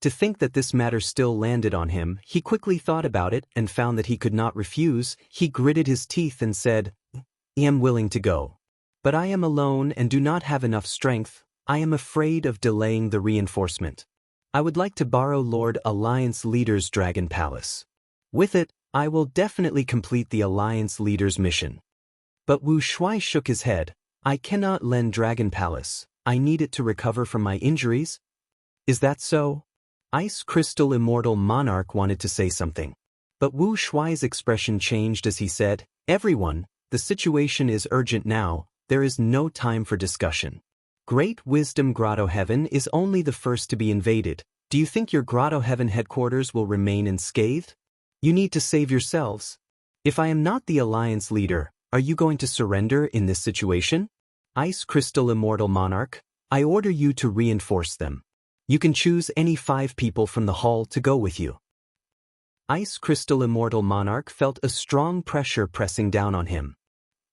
[SPEAKER 1] To think that this matter still landed on him, he quickly thought about it and found that he could not refuse. He gritted his teeth and said, "I am willing to go. But I am alone and do not have enough strength. I am afraid of delaying the reinforcement. I would like to borrow Lord Alliance Leader's Dragon Palace. With it, I will definitely complete the Alliance Leader's mission." But Wu Shuai shook his head. "I cannot lend Dragon Palace. I need it to recover from my injuries." "Is that so?" Ice Crystal Immortal Monarch wanted to say something. But Wu Shuai's expression changed as he said, "Everyone, the situation is urgent now. There is no time for discussion. Great Wisdom Grotto Heaven is only the first to be invaded. Do you think your Grotto Heaven headquarters will remain unscathed? You need to save yourselves. If I am not the Alliance Leader, are you going to surrender in this situation? Ice Crystal Immortal Monarch, I order you to reinforce them. You can choose any 5 people from the hall to go with you." Ice Crystal Immortal Monarch felt a strong pressure pressing down on him.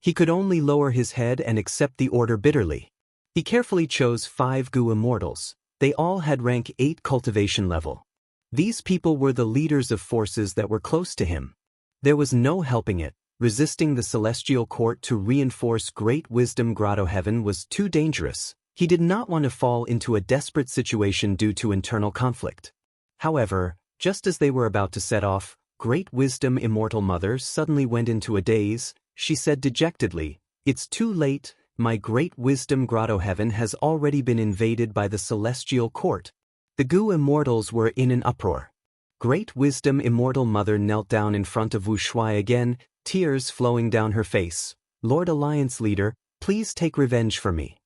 [SPEAKER 1] He could only lower his head and accept the order bitterly. He carefully chose 5 goo immortals. They all had rank 8 cultivation level. These people were the leaders of forces that were close to him. There was no helping it. Resisting the Celestial Court to reinforce Great Wisdom Grotto Heaven was too dangerous. He did not want to fall into a desperate situation due to internal conflict. However, just as they were about to set off, Great Wisdom Immortal Mother suddenly went into a daze. She said dejectedly, "It's too late. My Great Wisdom Grotto Heaven has already been invaded by the Celestial Court." The goo immortals were in an uproar. Great Wisdom Immortal Mother knelt down in front of Wu Shuai again, tears flowing down her face. "Lord Alliance Leader, please take revenge for me.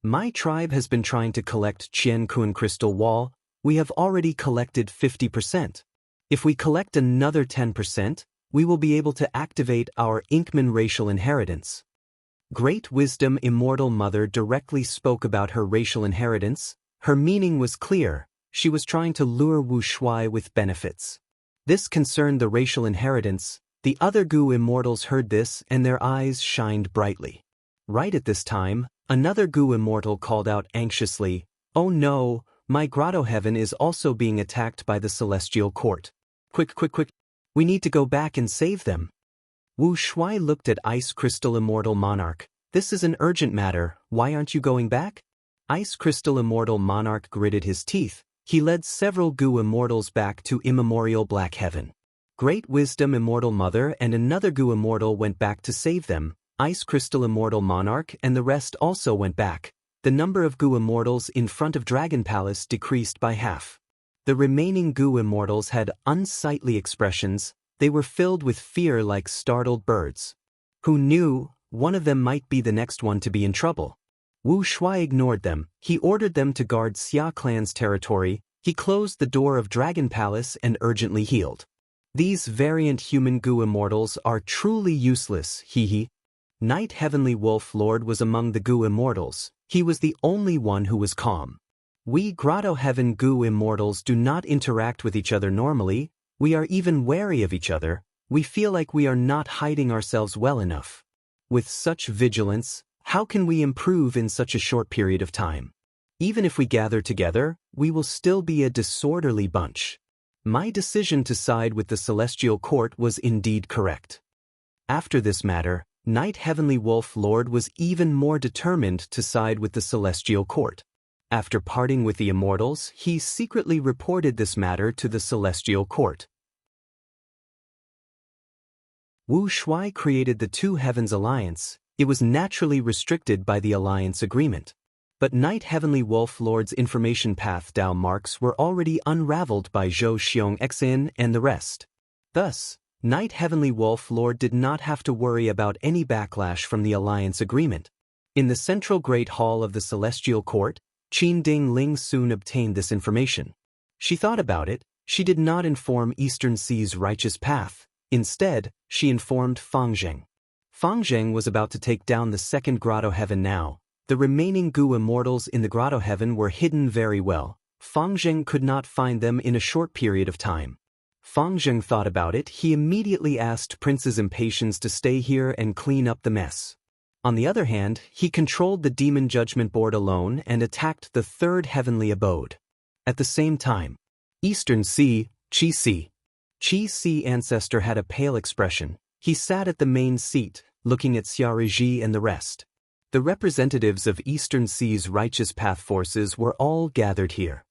[SPEAKER 1] My tribe has been trying to collect Qian Kun Crystal Wall. We have already collected 50%. If we collect another 10%, we will be able to activate our Inkman racial inheritance." Great Wisdom Immortal Mother directly spoke about her racial inheritance. Her meaning was clear. She was trying to lure Wu Shuai with benefits. This concerned the racial inheritance. The other goo immortals heard this and their eyes shined brightly. Right at this time, another Gu immortal called out anxiously, "Oh no, my grotto heaven is also being attacked by the celestial court. Quick, quick, quick, we need to go back and save them." Wu Shuai looked at Ice Crystal Immortal Monarch. "This is an urgent matter, why aren't you going back?" Ice Crystal Immortal Monarch gritted his teeth. He led several Gu immortals back to Immemorial Black Heaven. Great Wisdom Immortal Mother and another Gu immortal went back to save them. Ice Crystal Immortal Monarch and the rest also went back. The number of Gu immortals in front of Dragon Palace decreased by half. The remaining Gu immortals had unsightly expressions. They were filled with fear like startled birds. Who knew, one of them might be the next one to be in trouble. Wu Shuai ignored them. He ordered them to guard Xia Clan's territory. He closed the door of Dragon Palace and urgently healed. These variant human Gu immortals are truly useless, hee. Night Heavenly Wolf Lord was among the Gu immortals. He was the only one who was calm. We Grotto Heaven Gu immortals do not interact with each other normally. We are even wary of each other. We feel like we are not hiding ourselves well enough. With such vigilance, how can we improve in such a short period of time? Even if we gather together, we will still be a disorderly bunch. My decision to side with the Celestial Court was indeed correct. After this matter, Night Heavenly Wolf Lord was even more determined to side with the Celestial Court. After parting with the immortals, he secretly reported this matter to the Celestial Court. Wu Shuai created the Two Heavens Alliance. It was naturally restricted by the alliance agreement. But Night Heavenly Wolf Lord's information path Dao marks were already unraveled by Zhou Xiong Xin and the rest. Thus, Night Heavenly Wolf Lord did not have to worry about any backlash from the alliance agreement. In the central Great Hall of the Celestial Court, Qin Ding Ling soon obtained this information. She thought about it. She did not inform Eastern Sea's righteous path. Instead, she informed Fang Zheng. Fang Zheng was about to take down the second Grotto Heaven now. The remaining Gu immortals in the Grotto Heaven were hidden very well. Fang Zheng could not find them in a short period of time. Fang Zheng thought about it. He immediately asked Princess Impatience to stay here and clean up the mess. On the other hand, he controlled the Demon Judgment Board alone and attacked the third heavenly abode. At the same time, Eastern Sea, Qi Si ancestor had a pale expression. He sat at the main seat, looking at Xiaoji and the rest. The representatives of Eastern Sea's righteous path forces were all gathered here.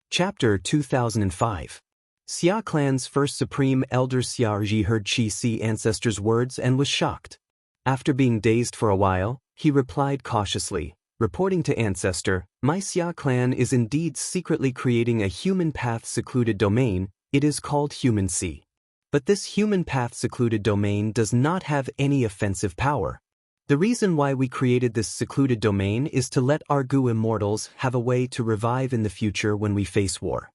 [SPEAKER 1] Chapter 2005. Xia Clan's first Supreme Elder Xiaoji heard Qi Si ancestor's words and was shocked. After being dazed for a while, he replied cautiously, reporting to Ancestor, "My Xia Clan is indeed secretly creating a human path secluded domain. It is called Human Sea. But this human path secluded domain does not have any offensive power. The reason why we created this secluded domain is to let our Gu immortals have a way to revive in the future when we face war."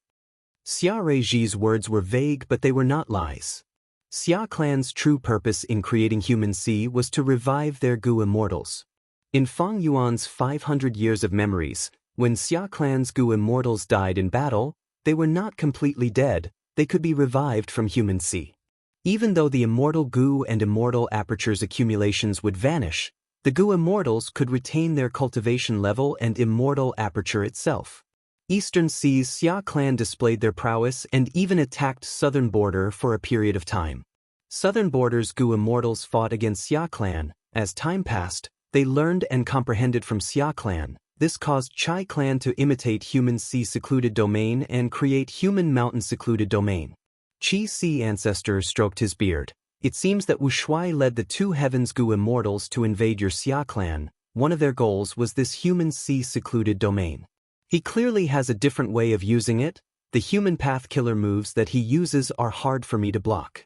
[SPEAKER 1] Xia Reiji's words were vague, but they were not lies. Xia Clan's true purpose in creating Human Sea was to revive their Gu immortals. In Fang Yuan's 500 Years of Memories, when Xia Clan's Gu immortals died in battle, they were not completely dead. They could be revived from Human Sea. Even though the immortal Gu and immortal aperture's accumulations would vanish, the Gu immortals could retain their cultivation level and immortal aperture itself. Eastern Sea's Xia Clan displayed their prowess and even attacked Southern Border for a period of time. Southern Border's Gu immortals fought against Xia Clan. As time passed, they learned and comprehended from Xia Clan. This caused Chai Clan to imitate Human Sea secluded domain and create Human Mountain secluded domain. Qi Si ancestor stroked his beard. It seems that Wu Shuai led the Two Heavens Gu immortals to invade your Xia Clan. One of their goals was this Human Sea secluded domain. He clearly has a different way of using it. The human path killer moves that he uses are hard for me to block.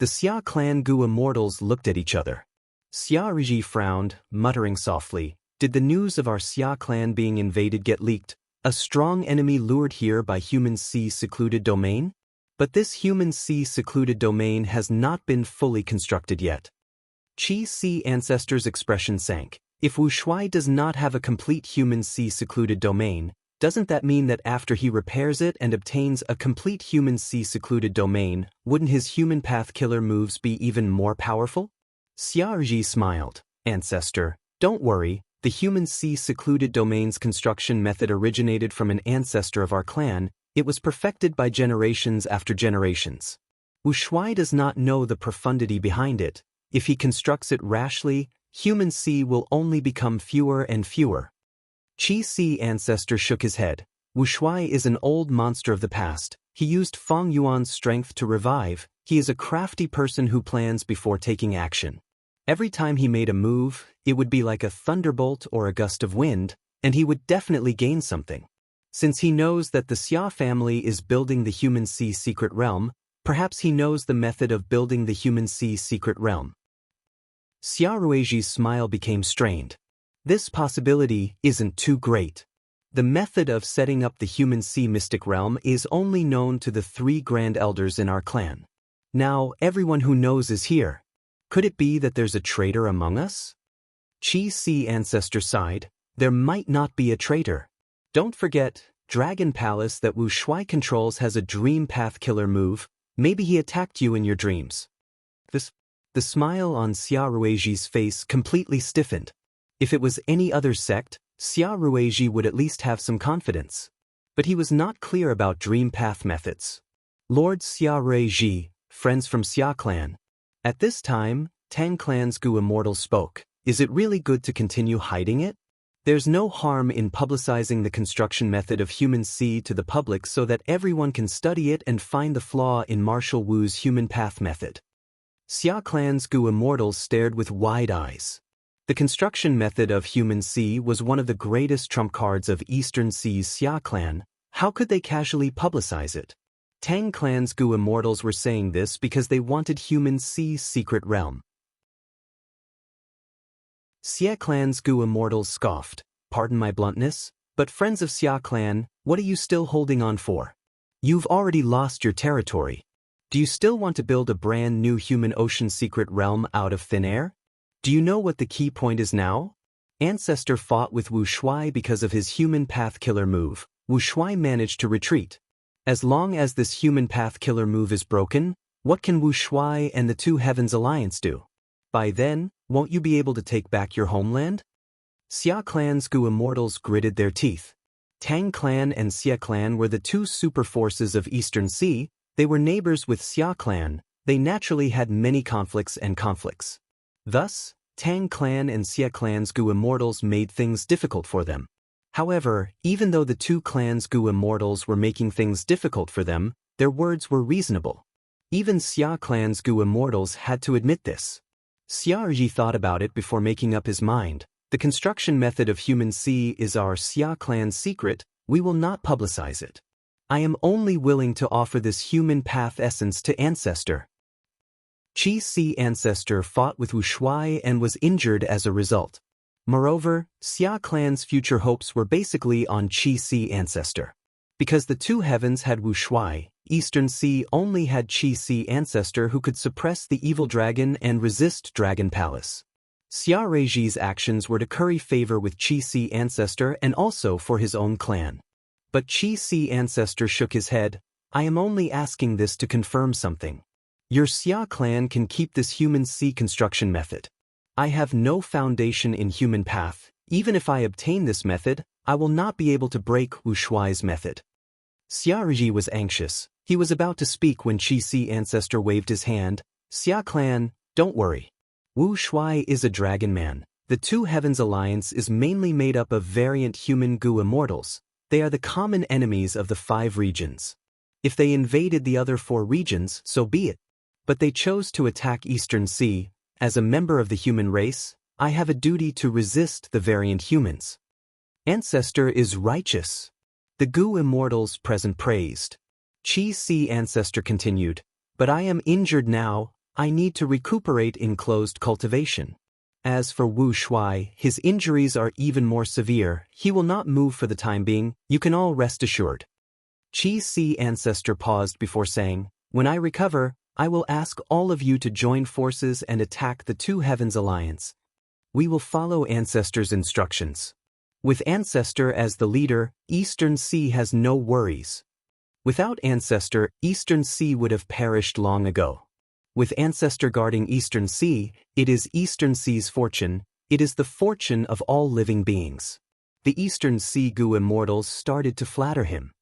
[SPEAKER 1] The Xia Clan Gu immortals looked at each other. Xia Riji frowned, muttering softly, "Did the news of our Xia Clan being invaded get leaked? A strong enemy lured here by Human Sea secluded domain? But this Human Sea secluded domain has not been fully constructed yet." Qi Si ancestor's expression sank. If Wu Shuai does not have a complete Human Sea secluded domain, Doesn't that mean that after he repairs it and obtains a complete human sea-secluded domain, wouldn't his human path killer moves be even more powerful? Xiaozhi smiled. Ancestor, don't worry, the human sea-secluded domain's construction method originated from an ancestor of our clan. It was perfected by generations after generations. Wu Shuai does not know the profundity behind it. If he constructs it rashly, human sea will only become fewer and fewer. Qi Si ancestor shook his head. Wu Shuai is an old monster of the past. He used Feng Yuan's strength to revive. He is a crafty person who plans before taking action. Every time he made a move, it would be like a thunderbolt or a gust of wind, and he would definitely gain something. Since he knows that the Xia family is building the human sea secret realm, perhaps he knows the method of building the human sea secret realm. Xia Ruiji's smile became strained. This possibility isn't too great. The method of setting up the human sea mystic realm is only known to the 3 grand elders in our clan. Now everyone who knows is here. Could it be that there's a traitor among us? Qi Si ancestor sighed. There might not be a traitor. Don't forget, Dragon Palace that Wu Shuai controls has a dream path killer move. Maybe he attacked you in your dreams. The smile on Xia Ruiji's face completely stiffened. If it was any other sect, Xia Ruiji would at least have some confidence. But he was not clear about dream path methods. Lord Xia Ruiji, friends from Xia clan. At this time, Tang clan's Gu Immortal spoke. Is it really good to continue hiding it? There's no harm in publicizing the construction method of human sea to the public so that everyone can study it and find the flaw in Marshal Wu's human path method. Xia clan's Gu Immortals stared with wide eyes. The construction method of human sea was one of the greatest trump cards of Eastern Sea's Xia clan. How could they casually publicize it? Tang clan's Gu Immortals were saying this because they wanted human sea's secret realm. Xia clan's Gu Immortals scoffed. Pardon my bluntness, but friends of Xia clan, what are you still holding on for? You've already lost your territory. Do you still want to build a brand new human ocean secret realm out of thin air? Do you know what the key point is now? Ancestor fought with Wu Shuai because of his human path killer move. Wu Shuai managed to retreat. As long as this human path killer move is broken, what can Wu Shuai and the 2 Heavens Alliance do? By then, won't you be able to take back your homeland? Xia clan's Gu Immortals gritted their teeth. Tang clan and Xia clan were the 2 super forces of Eastern Sea. They were neighbors with Xia clan. They naturally had many conflicts. Thus, Tang clan and Xia clan's Gu Immortals made things difficult for them. However, even though the 2 clans' Gu Immortals were making things difficult for them, their words were reasonable. Even Xia clan's Gu Immortals had to admit this. Xiaozhi thought about it before making up his mind. The construction method of human sea is our Xia clan's secret. We will not publicize it. I am only willing to offer this human path essence to Ancestor. Qi Si Ancestor fought with Wu Shuai and was injured as a result. Moreover, Xia clan's future hopes were basically on Qi Si Ancestor. Because the 2 heavens had Wu Shuai, Eastern Sea only had Qi Si Ancestor who could suppress the evil dragon and resist Dragon Palace. Xia Ruiji's actions were to curry favor with Qi Si Ancestor and also for his own clan. But Qi Si Ancestor shook his head. I am only asking this to confirm something. Your Xia clan can keep this human sea construction method. I have no foundation in human path. Even if I obtain this method, I will not be able to break Wu Shuai's method. Xiaozhi was anxious. He was about to speak when Qi Si Ancestor waved his hand. Xia clan, don't worry. Wu Shuai is a dragon man. The 2 Heavens Alliance is mainly made up of variant human Gu Immortals. They are the common enemies of the 5 regions. If they invaded the other 4 regions, so be it. But they chose to attack Eastern Sea. As a member of the human race, I have a duty to resist the variant humans. Ancestor is righteous. The Gu Immortals present praised. Qi Si Ancestor continued, but I am injured now. I need to recuperate in closed cultivation. As for Wu Shuai, his injuries are even more severe. He will not move for the time being. You can all rest assured. Qi Si Ancestor paused before saying, when I recover, I will ask all of you to join forces and attack the 2 Heavens Alliance. We will follow Ancestor's instructions. With Ancestor as the leader, Eastern Sea has no worries. Without Ancestor, Eastern Sea would have perished long ago. With Ancestor guarding Eastern Sea, it is Eastern Sea's fortune, it is the fortune of all living beings. The Eastern Sea Gu immortals started to flatter him.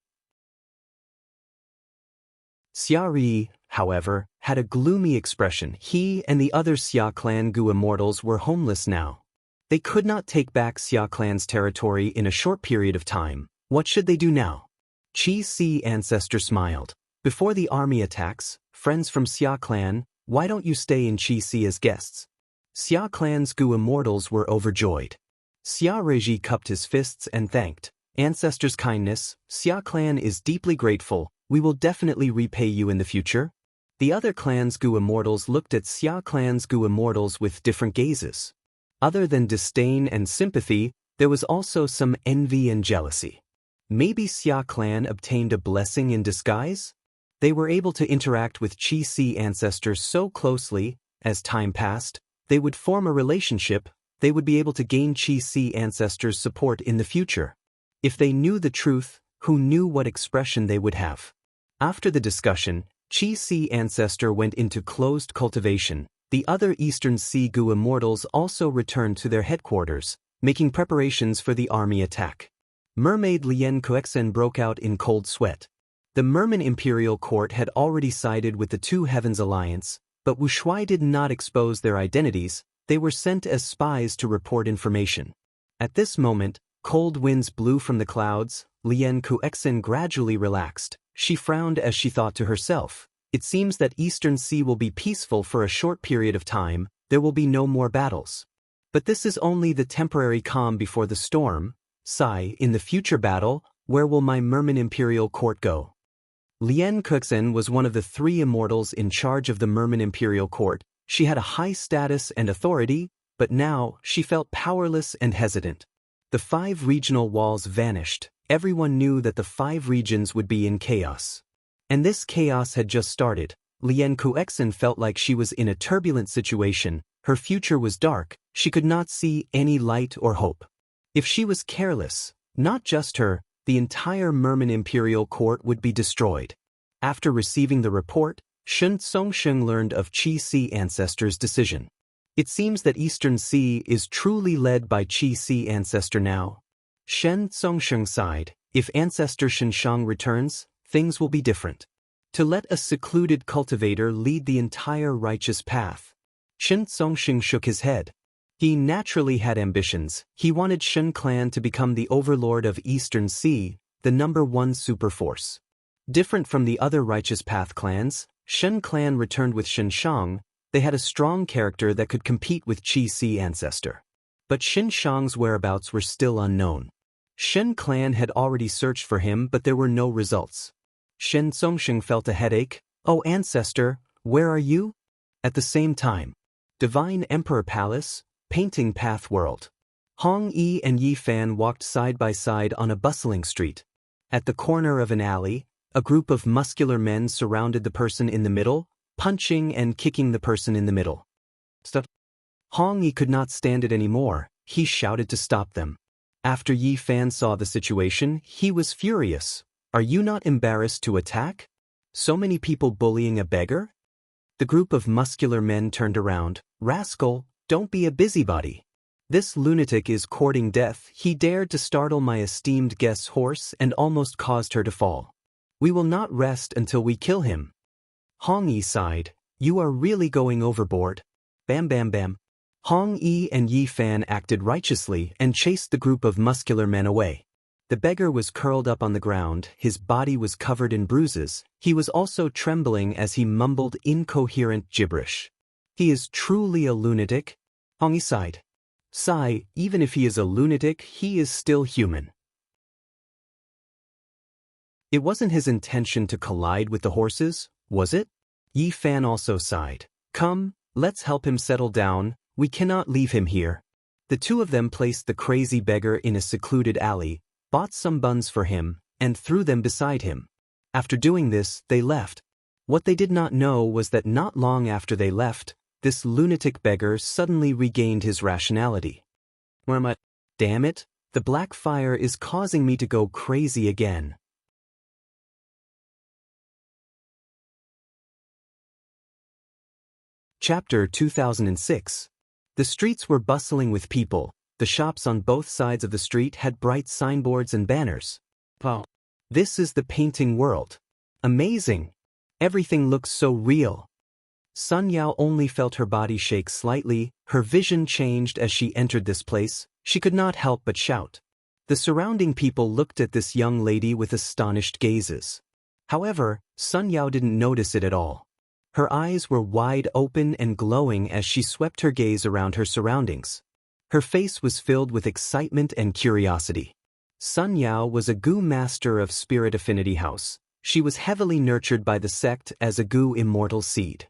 [SPEAKER 1] Xia Ri, however, had a gloomy expression. He and the other Xia clan Gu immortals were homeless now. They could not take back Xia clan's territory in a short period of time. What should they do now? Qi Si Ancestor smiled. Before the army attacks, friends from Xia clan, why don't you stay in Qi Si as guests? Xia clan's Gu immortals were overjoyed. Xia Reiji cupped his fists and thanked. Ancestor's kindness, Xia clan is deeply grateful, we will definitely repay you in the future. The other clan's Gu immortals looked at Xia clan's Gu immortals with different gazes. Other than disdain and sympathy, there was also some envy and jealousy. Maybe Xia clan obtained a blessing in disguise? They were able to interact with Qi Si ancestors so closely, as time passed, they would form a relationship, they would be able to gain Qi Si ancestors' support in the future. If they knew the truth, who knew what expression they would have? After the discussion, Qi Si ancestor went into closed cultivation. The other Eastern Sea Gu immortals also returned to their headquarters, making preparations for the army attack. Mermaid Lien Kuexen broke out in cold sweat. The Merman Imperial Court had already sided with the Two Heavens Alliance, but Wu Shuai did not expose their identities, they were sent as spies to report information. At this moment, cold winds blew from the clouds. Lien Kuexen gradually relaxed. She frowned as she thought to herself, it seems that Eastern Sea will be peaceful for a short period of time, there will be no more battles. But this is only the temporary calm before the storm. Sigh, in the future battle, where will my Merman Imperial Court go? Lien Kuexen was one of the 3 immortals in charge of the Merman Imperial Court. She had a high status and authority, but now she felt powerless and hesitant. The 5 regional walls vanished. Everyone knew that the 5 regions would be in chaos. And this chaos had just started. Lien Kuexen felt like she was in a turbulent situation, her future was dark, she could not see any light or hope. If she was careless, not just her, the entire Merman Imperial Court would be destroyed. After receiving the report, Shen Songsheng learned of Qi Si ancestor's decision. It seems that Eastern Sea is truly led by Qi Si ancestor now. Shen Songsheng sighed, if ancestor Shenshang returns, things will be different. To let a secluded cultivator lead the entire righteous path. Shen Songsheng shook his head. He naturally had ambitions, he wanted Shen clan to become the overlord of Eastern Sea, the #1 superforce. Different from the other righteous path clans, Shen clan returned with Shenshang, they had a strong character that could compete with Qi Si ancestor. But Shenshang's whereabouts were still unknown. Shen clan had already searched for him but there were no results. Shen Songsheng felt a headache, oh ancestor, where are you? At the same time. Divine Emperor Palace, Painting Path World. Hong Yi and Yi Fan walked side by side on a bustling street. At the corner of an alley, a group of muscular men surrounded the person in the middle, punching and kicking the person in the middle. Stop. Hong Yi could not stand it anymore, he shouted to stop them. After Yi Fan saw the situation, he was furious. Are you not embarrassed to attack? So many people bullying a beggar? The group of muscular men turned around. Rascal, don't be a busybody. This lunatic is courting death. He dared to startle my esteemed guest's horse and almost caused her to fall. We will not rest until we kill him. Hong Yi sighed. You are really going overboard. Bam bam bam. Hong Yi and Yi Fan acted righteously and chased the group of muscular men away. The beggar was curled up on the ground, his body was covered in bruises, he was also trembling as he mumbled incoherent gibberish. He is truly a lunatic? Hong Yi sighed. Sigh, even if he is a lunatic, he is still human. It wasn't his intention to collide with the horses, was it? Yi Fan also sighed. Come, let's help him settle down, we cannot leave him here. The two of them placed the crazy beggar in a secluded alley, bought some buns for him, and threw them beside him. After doing this, they left. What they did not know was that not long after they left, this lunatic beggar suddenly regained his rationality. Damn it, The black fire is causing me to go crazy again. Chapter 2006. The streets were bustling with people. The shops on both sides of the street had bright signboards and banners. Wow. This is the painting world. Amazing. Everything looks so real. Sun Yao only felt her body shake slightly. Her vision changed as she entered this place. She could not help but shout. The surrounding people looked at this young lady with astonished gazes. However, Sun Yao didn't notice it at all. Her eyes were wide open and glowing as she swept her gaze around her surroundings. Her face was filled with excitement and curiosity. Sun Yao was a Gu master of Spirit Affinity House. She was heavily nurtured by the sect as a Gu immortal seed.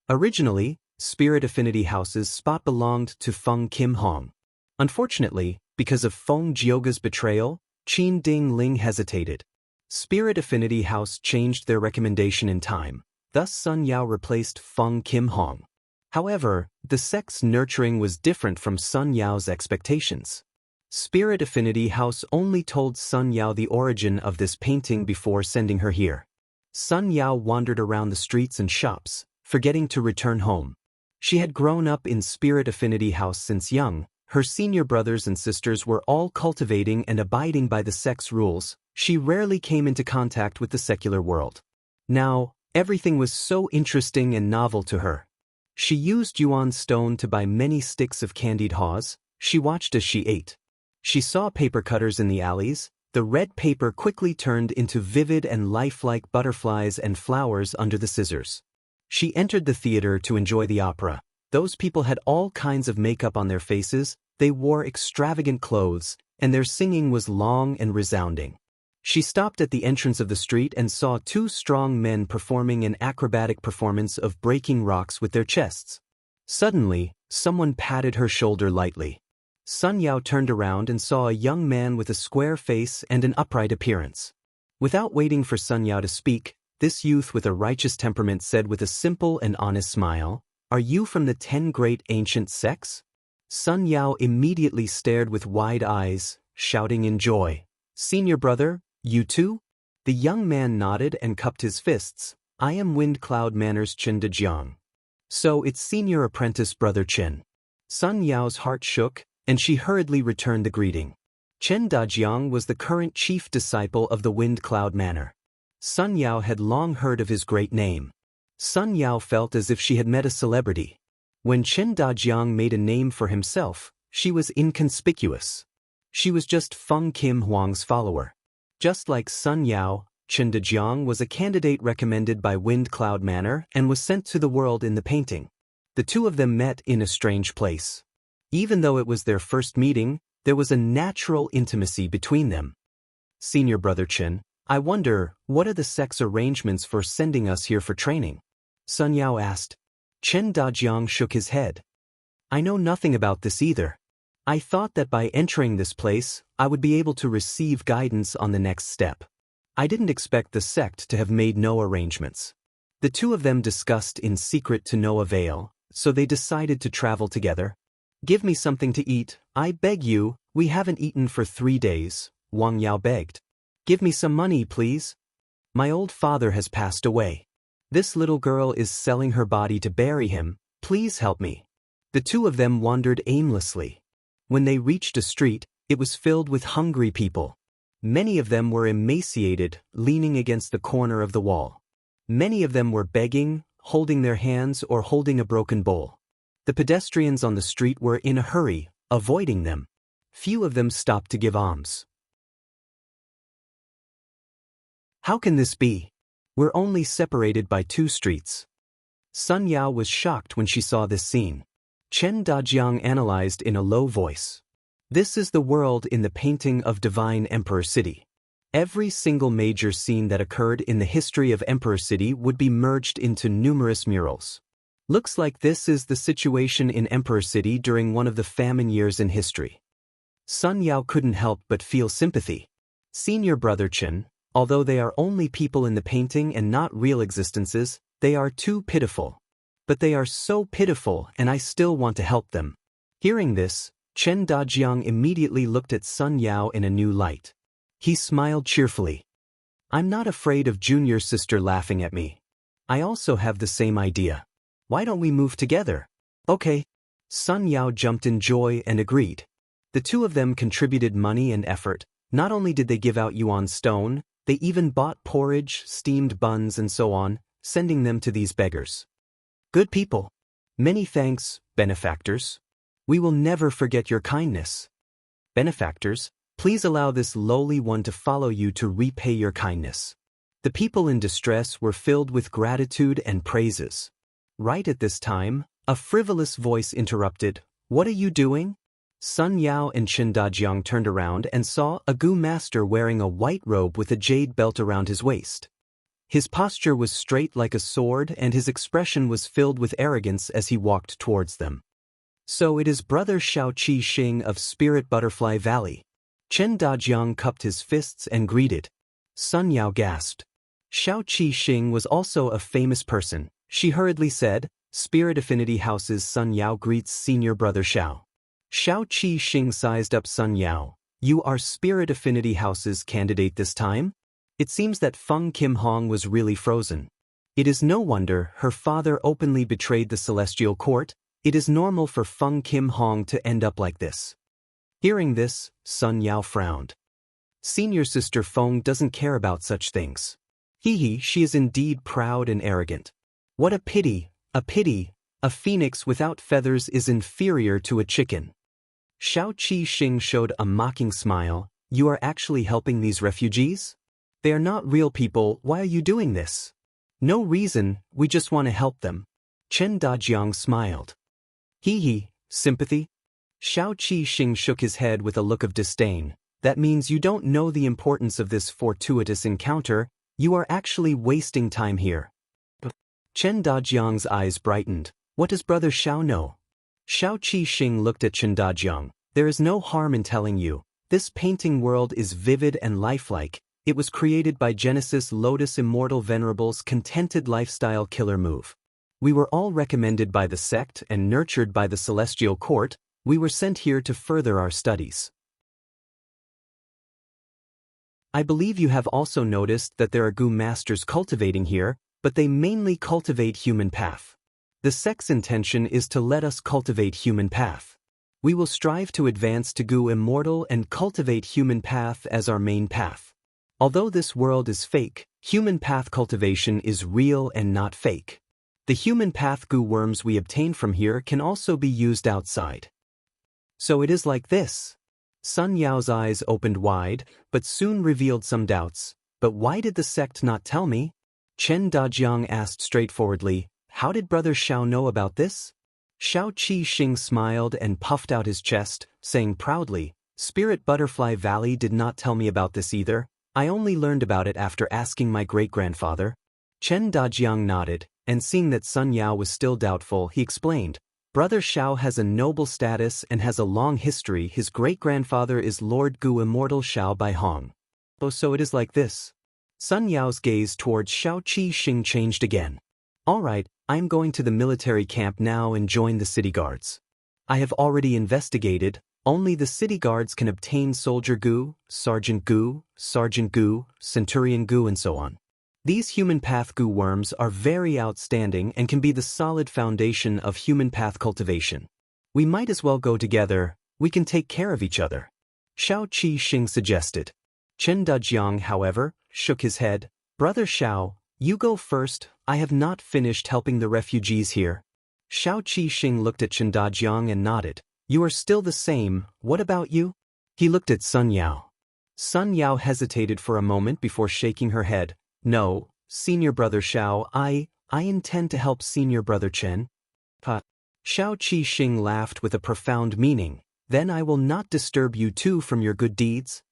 [SPEAKER 1] Originally, Spirit Affinity House's spot belonged to Feng Kim Hong. Unfortunately, because of Feng Jioga's betrayal, Qin Ding Ling hesitated. Spirit Affinity House changed their recommendation in time. Thus Sun Yao replaced Feng Kim Hong. However, the sect's nurturing was different from Sun Yao's expectations. Spirit Affinity House only told Sun Yao the origin of this painting before sending her here. Sun Yao wandered around the streets and shops, forgetting to return home. She had grown up in Spirit Affinity House since young. Her senior brothers and sisters were all cultivating and abiding by the sect's rules. She rarely came into contact with the secular world. Now, everything was so interesting and novel to her. She used yuan stone to buy many sticks of candied haws. She watched as she ate. She saw paper cutters in the alleys. The red paper quickly turned into vivid and lifelike butterflies and flowers under the scissors. She entered the theater to enjoy the opera. Those people had all kinds of makeup on their faces, they wore extravagant clothes, and their singing was long and resounding. She stopped at the entrance of the street and saw two strong men performing an acrobatic performance of breaking rocks with their chests. Suddenly, someone patted her shoulder lightly. Sun Yao turned around and saw a young man with a square face and an upright appearance. Without waiting for Sun Yao to speak, this youth with a righteous temperament said with a simple and honest smile, "Are you from the 10 great ancient sects?" Sun Yao immediately stared with wide eyes, shouting in joy, "Senior brother, you too?" The young man nodded and cupped his fists. "I am Wind Cloud Manor's Chen Dejiang." "So it's senior apprentice brother Chen." Sun Yao's heart shook, and she hurriedly returned the greeting. Chen Dajiang was the current chief disciple of the Wind Cloud Manor. Sun Yao had long heard of his great name. Sun Yao felt as if she had met a celebrity. When Chen Dajiang made a name for himself, she was inconspicuous. She was just Feng Kim Huang's follower. Just like Sun Yao, Chen Dajiang was a candidate recommended by Wind Cloud Manor and was sent to the world in the painting. The two of them met in a strange place. Even though it was their first meeting, there was a natural intimacy between them. "Senior brother Chen, I wonder, what are the sect's arrangements for sending us here for training?" Sun Yao asked. Chen Dajiang shook his head. "I know nothing about this either. I thought that by entering this place, I would be able to receive guidance on the next step. I didn't expect the sect to have made no arrangements." The two of them discussed in secret to no avail, so they decided to travel together. "Give me something to eat, I beg you, we haven't eaten for 3 days, Wang Yao begged. "Give me some money, please. My old father has passed away. This little girl is selling her body to bury him, please help me." The two of them wandered aimlessly. When they reached a street, it was filled with hungry people. Many of them were emaciated, leaning against the corner of the wall. Many of them were begging, holding their hands or holding a broken bowl. The pedestrians on the street were in a hurry, avoiding them. Few of them stopped to give alms. How can this be? We're only separated by 2 streets. Sun Yao was shocked when she saw this scene. Chen Dajiang analyzed in a low voice. This is the world in the painting of Divine Emperor City. Every single major scene that occurred in the history of Emperor City would be merged into numerous murals. Looks like this is the situation in Emperor City during one of the famine years in history. Sun Yao couldn't help but feel sympathy. "Senior brother Chen, although they are only people in the painting and not real existences, they are too pitiful. But they are so pitiful and I still want to help them." Hearing this, Chen Dajiang immediately looked at Sun Yao in a new light. He smiled cheerfully. I'm not afraid of junior sister laughing at me. I also have the same idea. Why don't we move together? Okay. Sun Yao jumped in joy and agreed. The two of them contributed money and effort. Not only did they give out yuan stone, they even bought porridge, steamed buns and so on, sending them to these beggars. Good people. Many thanks, benefactors. We will never forget your kindness. Benefactors, please allow this lowly one to follow you to repay your kindness. The people in distress were filled with gratitude and praises. Right at this time, a frivolous voice interrupted. What are you doing? Sun Yao and Chen Dajiang turned around and saw a Gu master wearing a white robe with a jade belt around his waist. His posture was straight like a sword and his expression was filled with arrogance as he walked towards them. So it is Brother Shao Qi Xing of Spirit Butterfly Valley. Chen Dajiang cupped his fists and greeted. Sun Yao gasped. Shao Qi Xing was also a famous person. She hurriedly said, Spirit Affinity House's Sun Yao greets Senior Brother Shao. Shao Qi Xing sized up Sun Yao. You are Spirit Affinity House's candidate this time? It seems that Feng Kim Hong was really frozen. It is no wonder her father openly betrayed the Celestial Court. It is normal for Feng Kim Hong to end up like this. Hearing this, Sun Yao frowned. Senior sister Feng doesn't care about such things. She is indeed proud and arrogant. What a pity, a pity. A phoenix without feathers is inferior to a chicken. Shao Qi Xing showed a mocking smile. You are actually helping these refugees? They are not real people. Why are you doing this? No reason, we just want to help them. Chen Dajiang smiled. Sympathy? Shao Qi Xing shook his head with a look of disdain. That means you don't know the importance of this fortuitous encounter. You are actually wasting time here. Chen Dajiang's eyes brightened. What does Brother Shao know? Shao Qi Xing looked at Chen Dajiang. There is no harm in telling you. This painting world is vivid and lifelike. It was created by Genesis Lotus Immortal Venerable's contented lifestyle killer move. We were all recommended by the sect and nurtured by the Celestial Court. We were sent here to further our studies. I believe you have also noticed that there are Gu masters cultivating here, but they mainly cultivate human path. The sect's intention is to let us cultivate human path. We will strive to advance to Gu immortal and cultivate human path as our main path. Although this world is fake, human path cultivation is real and not fake. The human path Gu worms we obtain from here can also be used outside. So it is like this. Sun Yao's eyes opened wide, but soon revealed some doubts. But why did the sect not tell me? Chen Dajiang asked straightforwardly, how did Brother Shao know about this? Shao Qi Xing smiled and puffed out his chest, saying proudly, Spirit Butterfly Valley did not tell me about this either. I only learned about it after asking my great-grandfather. Chen Dajiang nodded, and seeing that Sun Yao was still doubtful, he explained, Brother Shao has a noble status and has a long history. His great-grandfather is Lord Gu Immortal Shao Bai Hong. Oh, so it is like this. Sun Yao's gaze towards Shao Qi Xing changed again. All right, I am going to the military camp now and join the city guards. I have already investigated. Only the city guards can obtain Soldier Gu, Sergeant Gu, Centurion Gu and so on. These human path Gu worms are very outstanding and can be the solid foundation of human path cultivation. We might as well go together. We can take care of each other. Shao Qi Xing suggested. Chen Dajiang, however, shook his head. Brother Shao, you go first. I have not finished helping the refugees here. Shao Qi Xing looked at Chen Dajiang and nodded. You are still the same. What about you? He looked at Sun Yao. Sun Yao hesitated for a moment before shaking her head. No, Senior Brother Shao, I intend to help Senior Brother Chen. Shao Qi Xing laughed with a profound meaning. Then I will not disturb you two from your good deeds.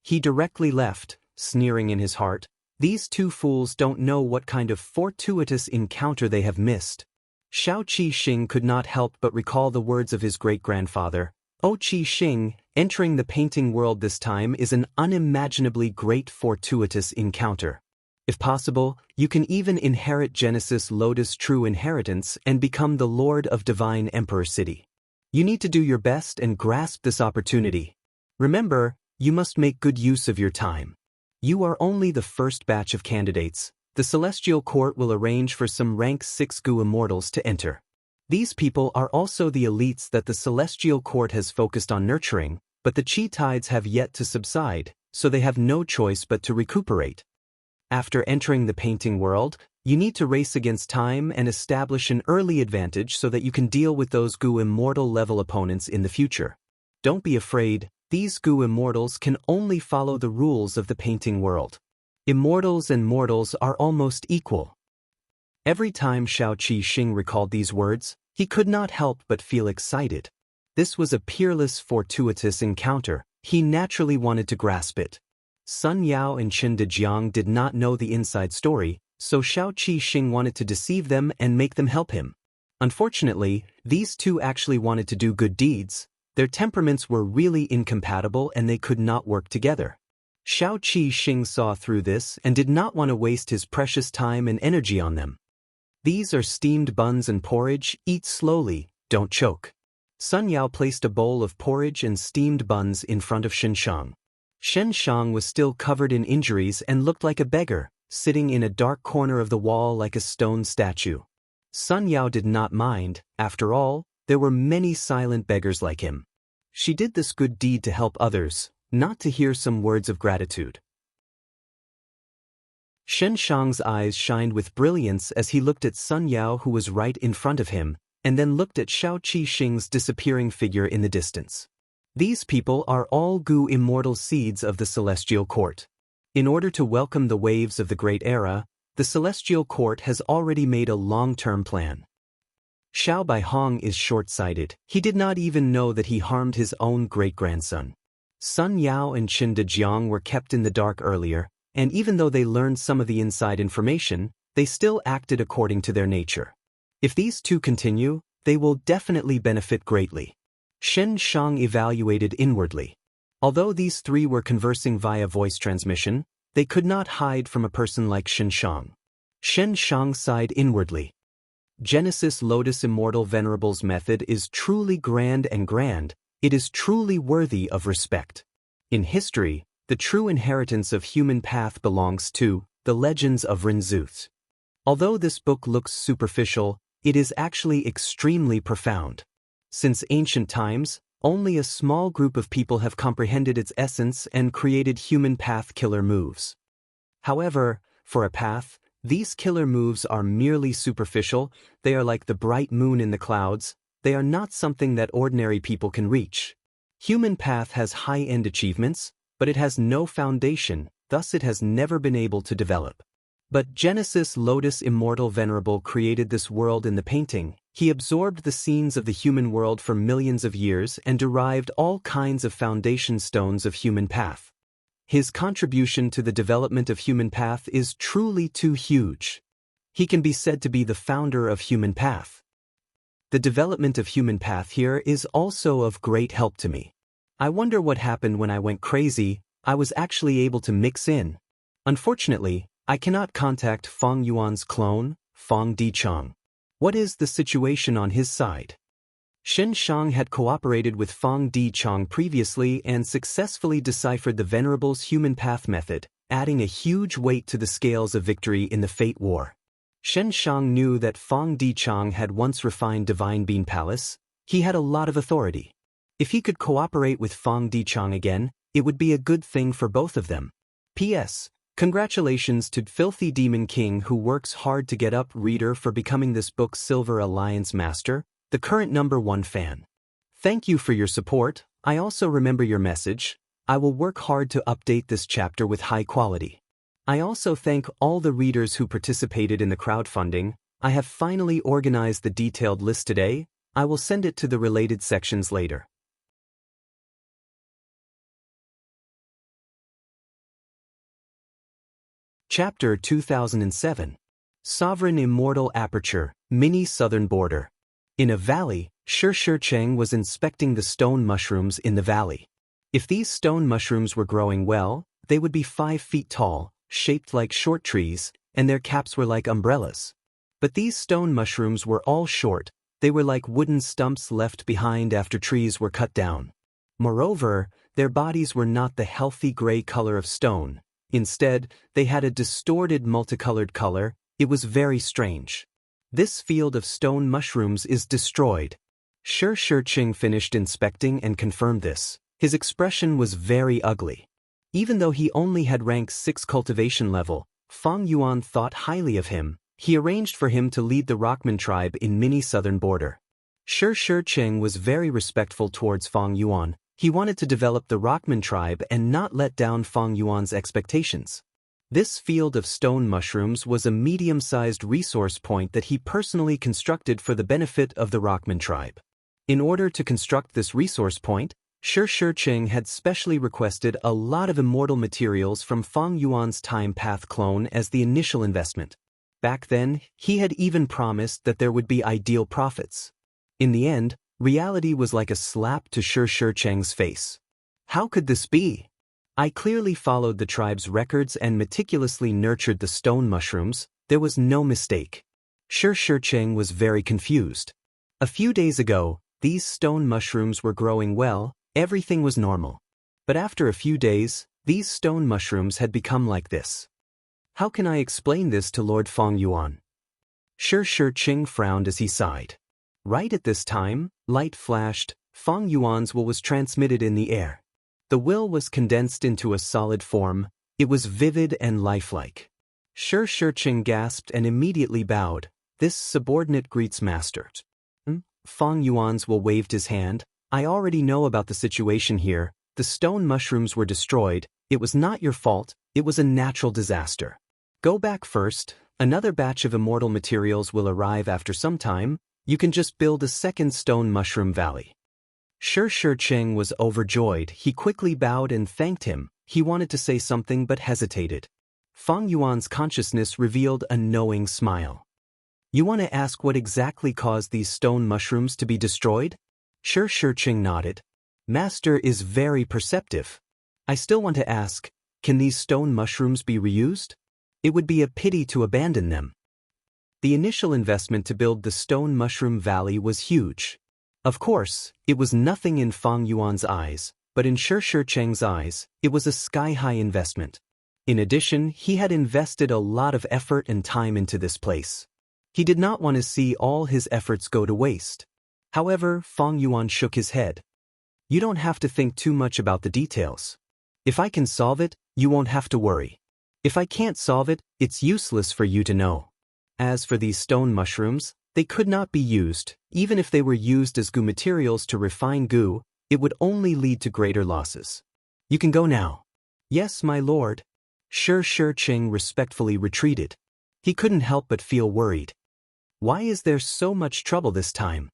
[SPEAKER 1] He directly left, sneering in his heart. These two fools don't know what kind of fortuitous encounter they have missed. Shao Qi Xing could not help but recall the words of his great-grandfather. Oh Qi Xing, entering the painting world this time is an unimaginably great fortuitous encounter. If possible, you can even inherit Genesis Lotus True Inheritance and become the Lord of Divine Emperor City. You need to do your best and grasp this opportunity. Remember, you must make good use of your time. You are only the first batch of candidates. The Celestial Court will arrange for some rank 6 Gu immortals to enter. These people are also the elites that the Celestial Court has focused on nurturing, but the chi tides have yet to subside, so they have no choice but to recuperate. After entering the painting world, you need to race against time and establish an early advantage so that you can deal with those Gu immortal level opponents in the future. Don't be afraid, these Gu immortals can only follow the rules of the painting world. Immortals and mortals are almost equal. Every time Shao Qi recalled these words, he could not help but feel excited. This was a peerless, fortuitous encounter. He naturally wanted to grasp it. Sun Yao and Chen Dejiang did not know the inside story, so Shao Qi wanted to deceive them and make them help him. Unfortunately, these two actually wanted to do good deeds. Their temperaments were really incompatible and they could not work together. Shao Qi saw through this and did not want to waste his precious time and energy on them. These are steamed buns and porridge. Eat slowly, don't choke. Sun Yao placed a bowl of porridge and steamed buns in front of Shen Shang. Shen Shang was still covered in injuries and looked like a beggar, sitting in a dark corner of the wall like a stone statue. Sun Yao did not mind. After all, there were many silent beggars like him. She did this good deed to help others, not to hear some words of gratitude. Shen Shang's eyes shined with brilliance as he looked at Sun Yao, who was right in front of him, and then looked at Shao Qi disappearing figure in the distance. These people are all Gu immortal seeds of the Celestial Court. In order to welcome the waves of the Great Era, the Celestial Court has already made a long-term plan. Xiao Baihong is short-sighted. He did not even know that he harmed his own great-grandson. Sun Yao and Chen Dejiang were kept in the dark earlier, and even though they learned some of the inside information, they still acted according to their nature. If these two continue, they will definitely benefit greatly. Shen Shang evaluated inwardly. Although these three were conversing via voice transmission, they could not hide from a person like Shen Shang. Shen Shang sighed inwardly. Genesis Lotus Immortal Venerable's method is truly grand, it is truly worthy of respect. In history, the true inheritance of human path belongs to the legends of Renzuth. Although this book looks superficial, it is actually extremely profound. Since ancient times, only a small group of people have comprehended its essence and created human path killer moves. However, for a path, these killer moves are merely superficial. They are like the bright moon in the clouds. They are not something that ordinary people can reach. Human path has high-end achievements, but it has no foundation, thus it has never been able to develop. But Genesis Lotus Immortal Venerable created this world in the painting. He absorbed the scenes of the human world for millions of years and derived all kinds of foundation stones of human path. His contribution to the development of human path is truly too huge. He can be said to be the founder of human path. The development of human path here is also of great help to me. I wonder what happened when I went crazy. I was actually able to mix in. Unfortunately, I cannot contact Feng Yuan's clone, Feng Dichang. What is the situation on his side? Shen Shang had cooperated with Feng Dichang previously and successfully deciphered the Venerable's human path method, adding a huge weight to the scales of victory in the Fate War. Shen Shang knew that Feng Dichang had once refined Divine Bean Palace. He had a lot of authority. If he could cooperate with Feng Dichang again, it would be a good thing for both of them. P.S. Congratulations to Filthy Demon King, who works hard to get up reader for becoming this book's Silver Alliance Master, the current #1 fan. Thank you for your support. I also remember your message. I will work hard to update this chapter with high quality. I also thank all the readers who participated in the crowdfunding. I have finally organized the detailed list today. I will send it to the related sections later. Chapter 2007. Sovereign Immortal Aperture, Mini Southern Border. In a valley, Shi Cheng was inspecting the stone mushrooms in the valley. If these stone mushrooms were growing well, they would be 5 feet tall, shaped like short trees, and their caps were like umbrellas. But these stone mushrooms were all short, They were like wooden stumps left behind after trees were cut down. Moreover, their bodies were not the healthy gray color of stone. Instead, they had a distorted multicolored color. It was very strange. This field of stone mushrooms is destroyed. Shirshirching finished inspecting and confirmed this. His expression was very ugly. Even though he only had rank 6 cultivation level, Feng Yuan thought highly of him. He arranged for him to lead the Rockman tribe in mini-southern border. Shirshirching was very respectful towards Feng Yuan. He wanted to develop the Rockman tribe and not let down Feng Yuan's expectations. This field of stone mushrooms was a medium-sized resource point that he personally constructed for the benefit of the Rockman tribe. In order to construct this resource point, Shirshirching had specially requested a lot of immortal materials from Feng Yuan's time path clone as the initial investment. Back then, he had even promised that there would be ideal profits. In the end, reality was like a slap to Shirshircheng's face. How could this be? I clearly followed the tribe's records and meticulously nurtured the stone mushrooms. There was no mistake. Shirshircheng was very confused. A few days ago, these stone mushrooms were growing well, everything was normal. But after a few days, these stone mushrooms had become like this. How can I explain this to Lord Feng Yuan? Shirshircheng frowned as he sighed. Right at this time, light flashed. Feng Yuan's will was transmitted in the air. The will was condensed into a solid form. It was vivid and lifelike. Shirshircheng gasped and immediately bowed. This subordinate greets master. Feng Yuan's will waved his hand. I already know about the situation here. The stone mushrooms were destroyed. It was not your fault. It was a natural disaster. Go back first. Another batch of immortal materials will arrive after some time. You can just build a second stone mushroom valley. Shirshircheng was overjoyed. He quickly bowed and thanked him. He wanted to say something but hesitated. Feng Yuan's consciousness revealed a knowing smile. You want to ask what exactly caused these stone mushrooms to be destroyed? Shirshircheng nodded. Master is very perceptive. I still want to ask, can these stone mushrooms be reused? It would be a pity to abandon them. The initial investment to build the stone mushroom valley was huge. Of course, it was nothing in Feng Yuan's eyes, but in Shirshircheng's eyes, it was a sky-high investment. In addition, he had invested a lot of effort and time into this place. He did not want to see all his efforts go to waste. However, Feng Yuan shook his head. You don't have to think too much about the details. If I can solve it, you won't have to worry. If I can't solve it, it's useless for you to know. As for these stone mushrooms, they could not be used. Even if they were used as goo materials to refine goo, it would only lead to greater losses. You can go now. Yes, my lord. Shirshircheng respectfully retreated. He couldn't help but feel worried. Why is there so much trouble this time?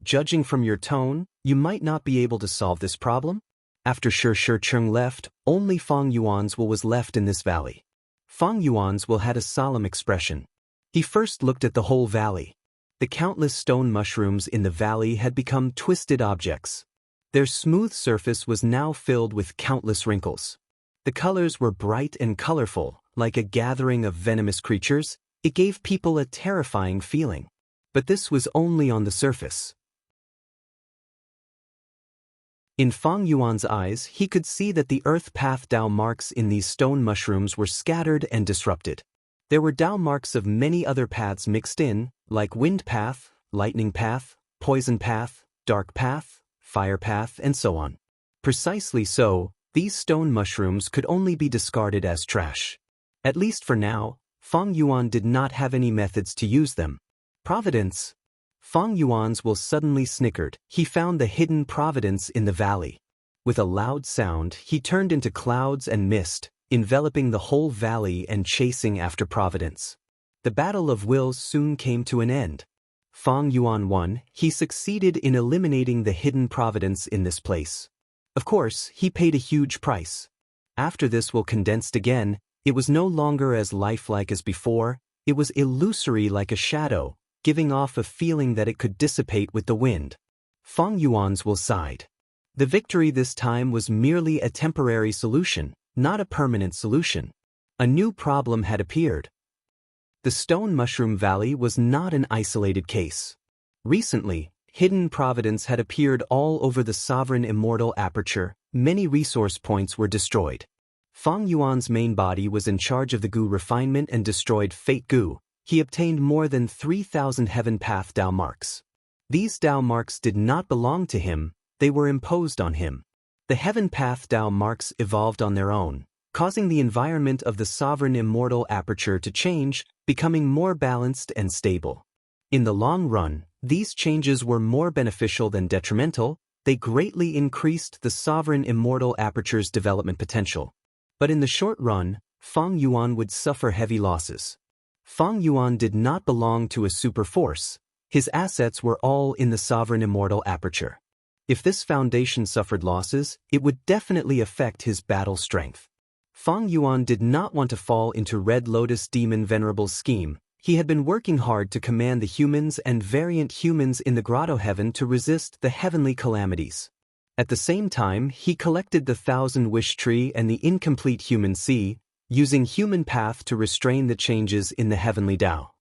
[SPEAKER 1] Judging from your tone, you might not be able to solve this problem? After Shirshircheng left, only Feng Yuan's will was left in this valley. Feng Yuan's will had a solemn expression. He first looked at the whole valley. The countless stone mushrooms in the valley had become twisted objects. Their smooth surface was now filled with countless wrinkles. The colors were bright and colorful, like a gathering of venomous creatures. It gave people a terrifying feeling. But this was only on the surface. In Feng Yuan's eyes, he could see that the earth path Dao marks in these stone mushrooms were scattered and disrupted. There were Dao marks of many other paths mixed in, like wind path, lightning path, poison path, dark path, fire path, and so on. Precisely so, these stone mushrooms could only be discarded as trash. At least for now, Feng Yuan did not have any methods to use them. Providence. Feng Yuan's will suddenly snickered. He found the hidden providence in the valley. With a loud sound, he turned into clouds and mist, enveloping the whole valley and chasing after providence. The battle of wills soon came to an end. Feng Yuan won. He succeeded in eliminating the hidden providence in this place. Of course, he paid a huge price. After this will condensed again, it was no longer as lifelike as before. It was illusory like a shadow, giving off a feeling that it could dissipate with the wind. Feng Yuan's will sighed. The victory this time was merely a temporary solution, not a permanent solution. A new problem had appeared. The stone mushroom valley was not an isolated case. Recently, hidden providence had appeared all over the sovereign immortal aperture. Many resource points were destroyed. Feng Yuan's main body was in charge of the Gu refinement and destroyed Fate Gu. He obtained more than 3,000 Heaven Path Dao marks. These Dao marks did not belong to him, they were imposed on him. The Heaven Path Dao marks evolved on their own, causing the environment of the sovereign immortal aperture to change, becoming more balanced and stable. In the long run, these changes were more beneficial than detrimental. They greatly increased the sovereign immortal aperture's development potential. But in the short run, Feng Yuan would suffer heavy losses. Feng Yuan did not belong to a super force. His assets were all in the sovereign immortal aperture. If this foundation suffered losses, it would definitely affect his battle strength. Feng Yuan did not want to fall into Red Lotus Demon Venerable's scheme. He had been working hard to command the humans and variant humans in the Grotto Heaven to resist the heavenly calamities. At the same time, he collected the Thousand Wish Tree and the Incomplete Human Sea, using Human Path to restrain the changes in the heavenly Tao.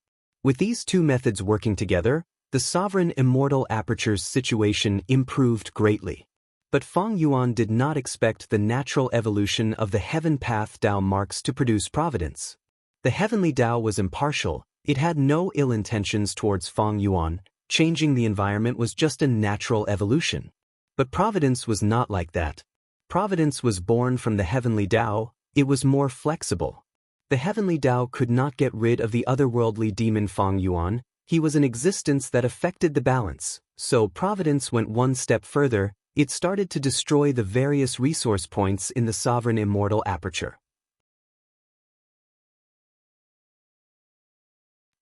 [SPEAKER 1] With these two methods working together, the sovereign immortal aperture's situation improved greatly. But Feng Yuan did not expect the natural evolution of the Heaven Path Tao marks to produce providence. The heavenly Tao was impartial. It had no ill intentions towards Feng Yuan. Changing the environment was just a natural evolution. But providence was not like that. Providence was born from the heavenly Tao. It was more flexible. The heavenly Tao could not get rid of the otherworldly demon Feng Yuan. He was an existence that affected the balance. So providence went one step further. It started to destroy the various resource points in the sovereign immortal aperture.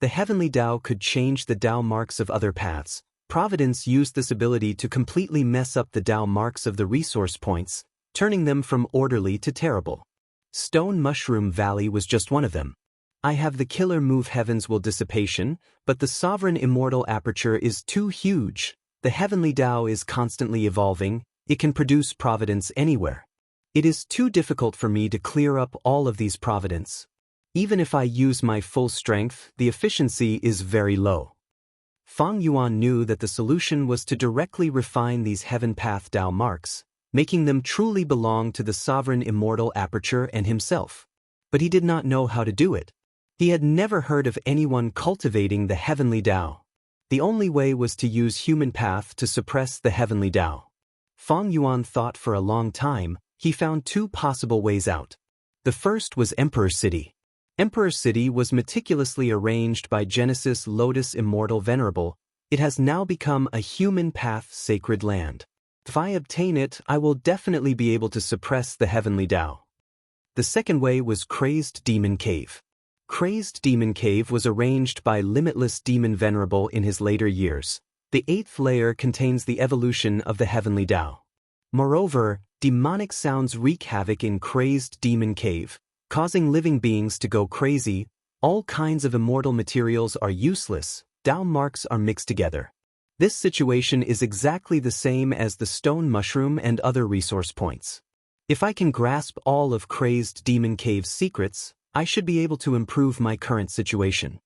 [SPEAKER 1] The heavenly Tao could change the Tao marks of other paths. Providence used this ability to completely mess up the Tao marks of the resource points, turning them from orderly to terrible. Stone Mushroom Valley was just one of them. I have the killer move Heaven's Will Dissipation, but the sovereign immortal aperture is too huge. The heavenly Tao is constantly evolving. It can produce providence anywhere. It is too difficult for me to clear up all of these providence. Even if I use my full strength, the efficiency is very low. Feng Yuan knew that the solution was to directly refine these Heaven Path Tao marks, making them truly belong to the sovereign immortal aperture and himself. But he did not know how to do it. He had never heard of anyone cultivating the heavenly Tao. The only way was to use human path to suppress the heavenly Tao. Feng Yuan thought for a long time. He found two possible ways out. The first was Emperor City. Emperor City was meticulously arranged by Genesis Lotus Immortal Venerable. It has now become a human path sacred land. If I obtain it, I will definitely be able to suppress the heavenly Tao. The second way was Crazed Demon Cave. Crazed Demon Cave was arranged by Limitless Demon Venerable in his later years. The 8th layer contains the evolution of the heavenly Tao. Moreover, demonic sounds wreak havoc in Crazed Demon Cave, causing living beings to go crazy. All kinds of immortal materials are useless. Tao marks are mixed together. This situation is exactly the same as the stone mushroom and other resource points. If I can grasp all of Crazed Demon Cave's secrets, I should be able to improve my current situation.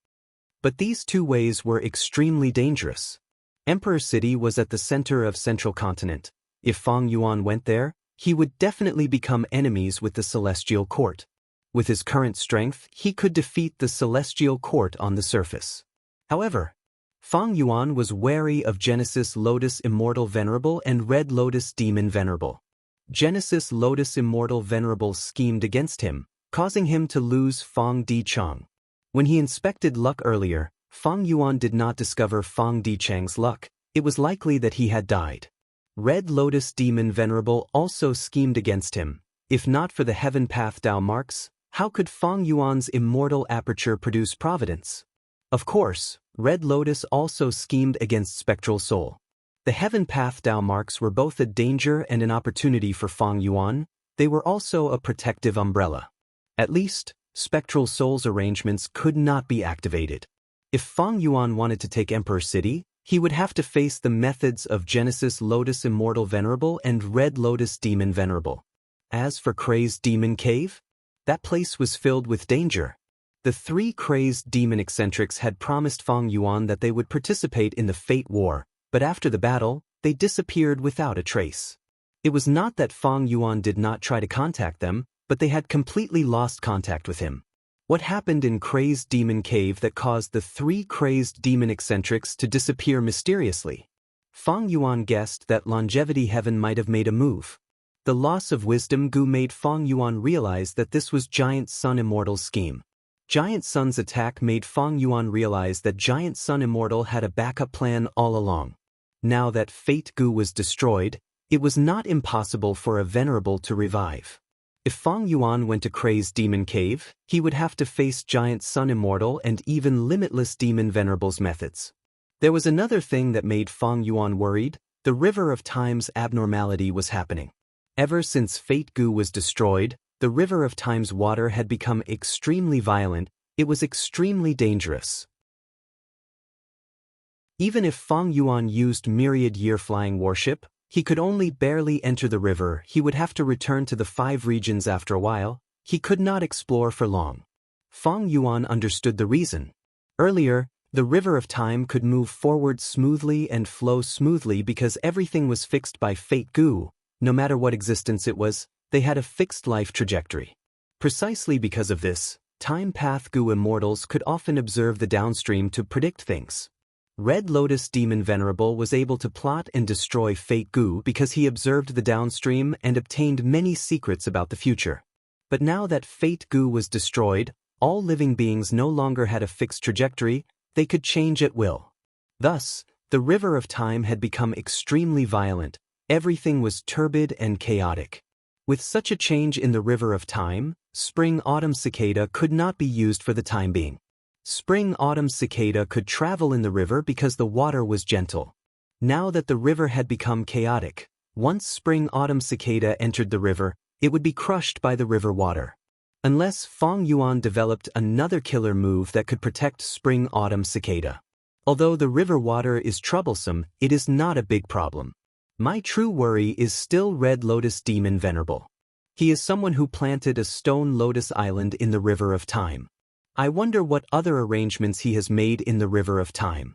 [SPEAKER 1] But these two ways were extremely dangerous. Emperor City was at the center of Central Continent. If Feng Yuan went there, he would definitely become enemies with the Celestial Court. With his current strength, he could defeat the Celestial Court on the surface. However, Feng Yuan was wary of Genesis Lotus Immortal Venerable and Red Lotus Demon Venerable. Genesis Lotus Immortal Venerable schemed against him, causing him to lose Feng Dichang. When he inspected luck earlier, Feng Yuan did not discover Feng Dichang's luck. It was likely that he had died. Red Lotus Demon Venerable also schemed against him. If not for the Heaven Path Tao marks, how could Feng Yuan's immortal aperture produce providence? Of course, Red Lotus also schemed against Spectral Soul. The Heaven Path Tao marks were both a danger and an opportunity for Feng Yuan. They were also a protective umbrella. At least, Spectral Soul's arrangements could not be activated. If Feng Yuan wanted to take Emperor City, he would have to face the methods of Genesis Lotus Immortal Venerable and Red Lotus Demon Venerable. As for Crazed Demon Cave, that place was filled with danger. The three crazed demon eccentrics had promised Feng Yuan that they would participate in the Fate War, but after the battle, they disappeared without a trace. It was not that Feng Yuan did not try to contact them, but they had completely lost contact with him. What happened in Crazed Demon Cave that caused the three crazed demon eccentrics to disappear mysteriously? Feng Yuan guessed that Longevity Heaven might have made a move. The loss of Wisdom Gu made Feng Yuan realize that this was Giant Sun Immortal's scheme. Giant Sun's attack made Feng Yuan realize that Giant Sun Immortal had a backup plan all along. Now that Fate Gu was destroyed, it was not impossible for a Venerable to revive. If Feng Yuan went to Crazed Demon Cave, he would have to face Giant Sun Immortal and even Limitless Demon Venerable's methods. There was another thing that made Feng Yuan worried: the River of Time's abnormality was happening. Ever since Fate Gu was destroyed, the River of Time's water had become extremely violent. It was extremely dangerous. Even if Feng Yuan used Myriad Year Flying Warship, he could only barely enter the river. He would have to return to the 5 regions after a while. He could not explore for long. Feng Yuan understood the reason. Earlier, the River of Time could move forward smoothly and flow smoothly because everything was fixed by Fate Gu. No matter what existence it was, they had a fixed life trajectory. Precisely because of this, Time Path Gu immortals could often observe the downstream to predict things. Red Lotus Demon Venerable was able to plot and destroy Fate Gu because he observed the downstream and obtained many secrets about the future. But now that Fate Gu was destroyed, all living beings no longer had a fixed trajectory. They could change at will. Thus, the River of Time had become extremely violent. Everything was turbid and chaotic. With such a change in the River of Time, Spring-Autumn Cicada could not be used for the time being. Spring-Autumn Cicada could travel in the river because the water was gentle. Now that the river had become chaotic, once Spring-Autumn Cicada entered the river, it would be crushed by the river water. Unless Feng Yuan developed another killer move that could protect Spring-Autumn Cicada. Although the river water is troublesome, it is not a big problem. My true worry is still Red Lotus Demon Venerable. He is someone who planted a stone lotus island in the River of Time. I wonder what other arrangements he has made in the River of Time.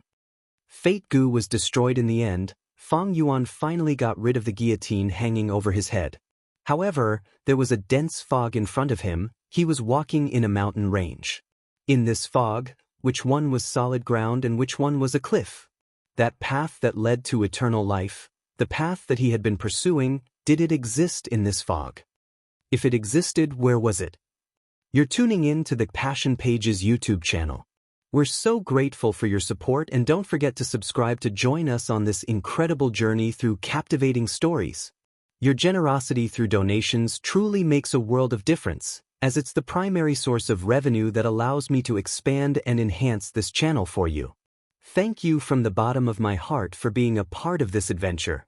[SPEAKER 1] Fate Gu was destroyed in the end. Feng Yuan finally got rid of the guillotine hanging over his head. However, there was a dense fog in front of him. He was walking in a mountain range. In this fog, which one was solid ground and which one was a cliff? That path that led to eternal life, the path that he had been pursuing, did it exist in this fog? If it existed, where was it? You're tuning in to the Passion Pages YouTube channel. We're so grateful for your support, and don't forget to subscribe to join us on this incredible journey through captivating stories. Your generosity through donations truly makes a world of difference, as it's the primary source of revenue that allows me to expand and enhance this channel for you. Thank you from the bottom of my heart for being a part of this adventure.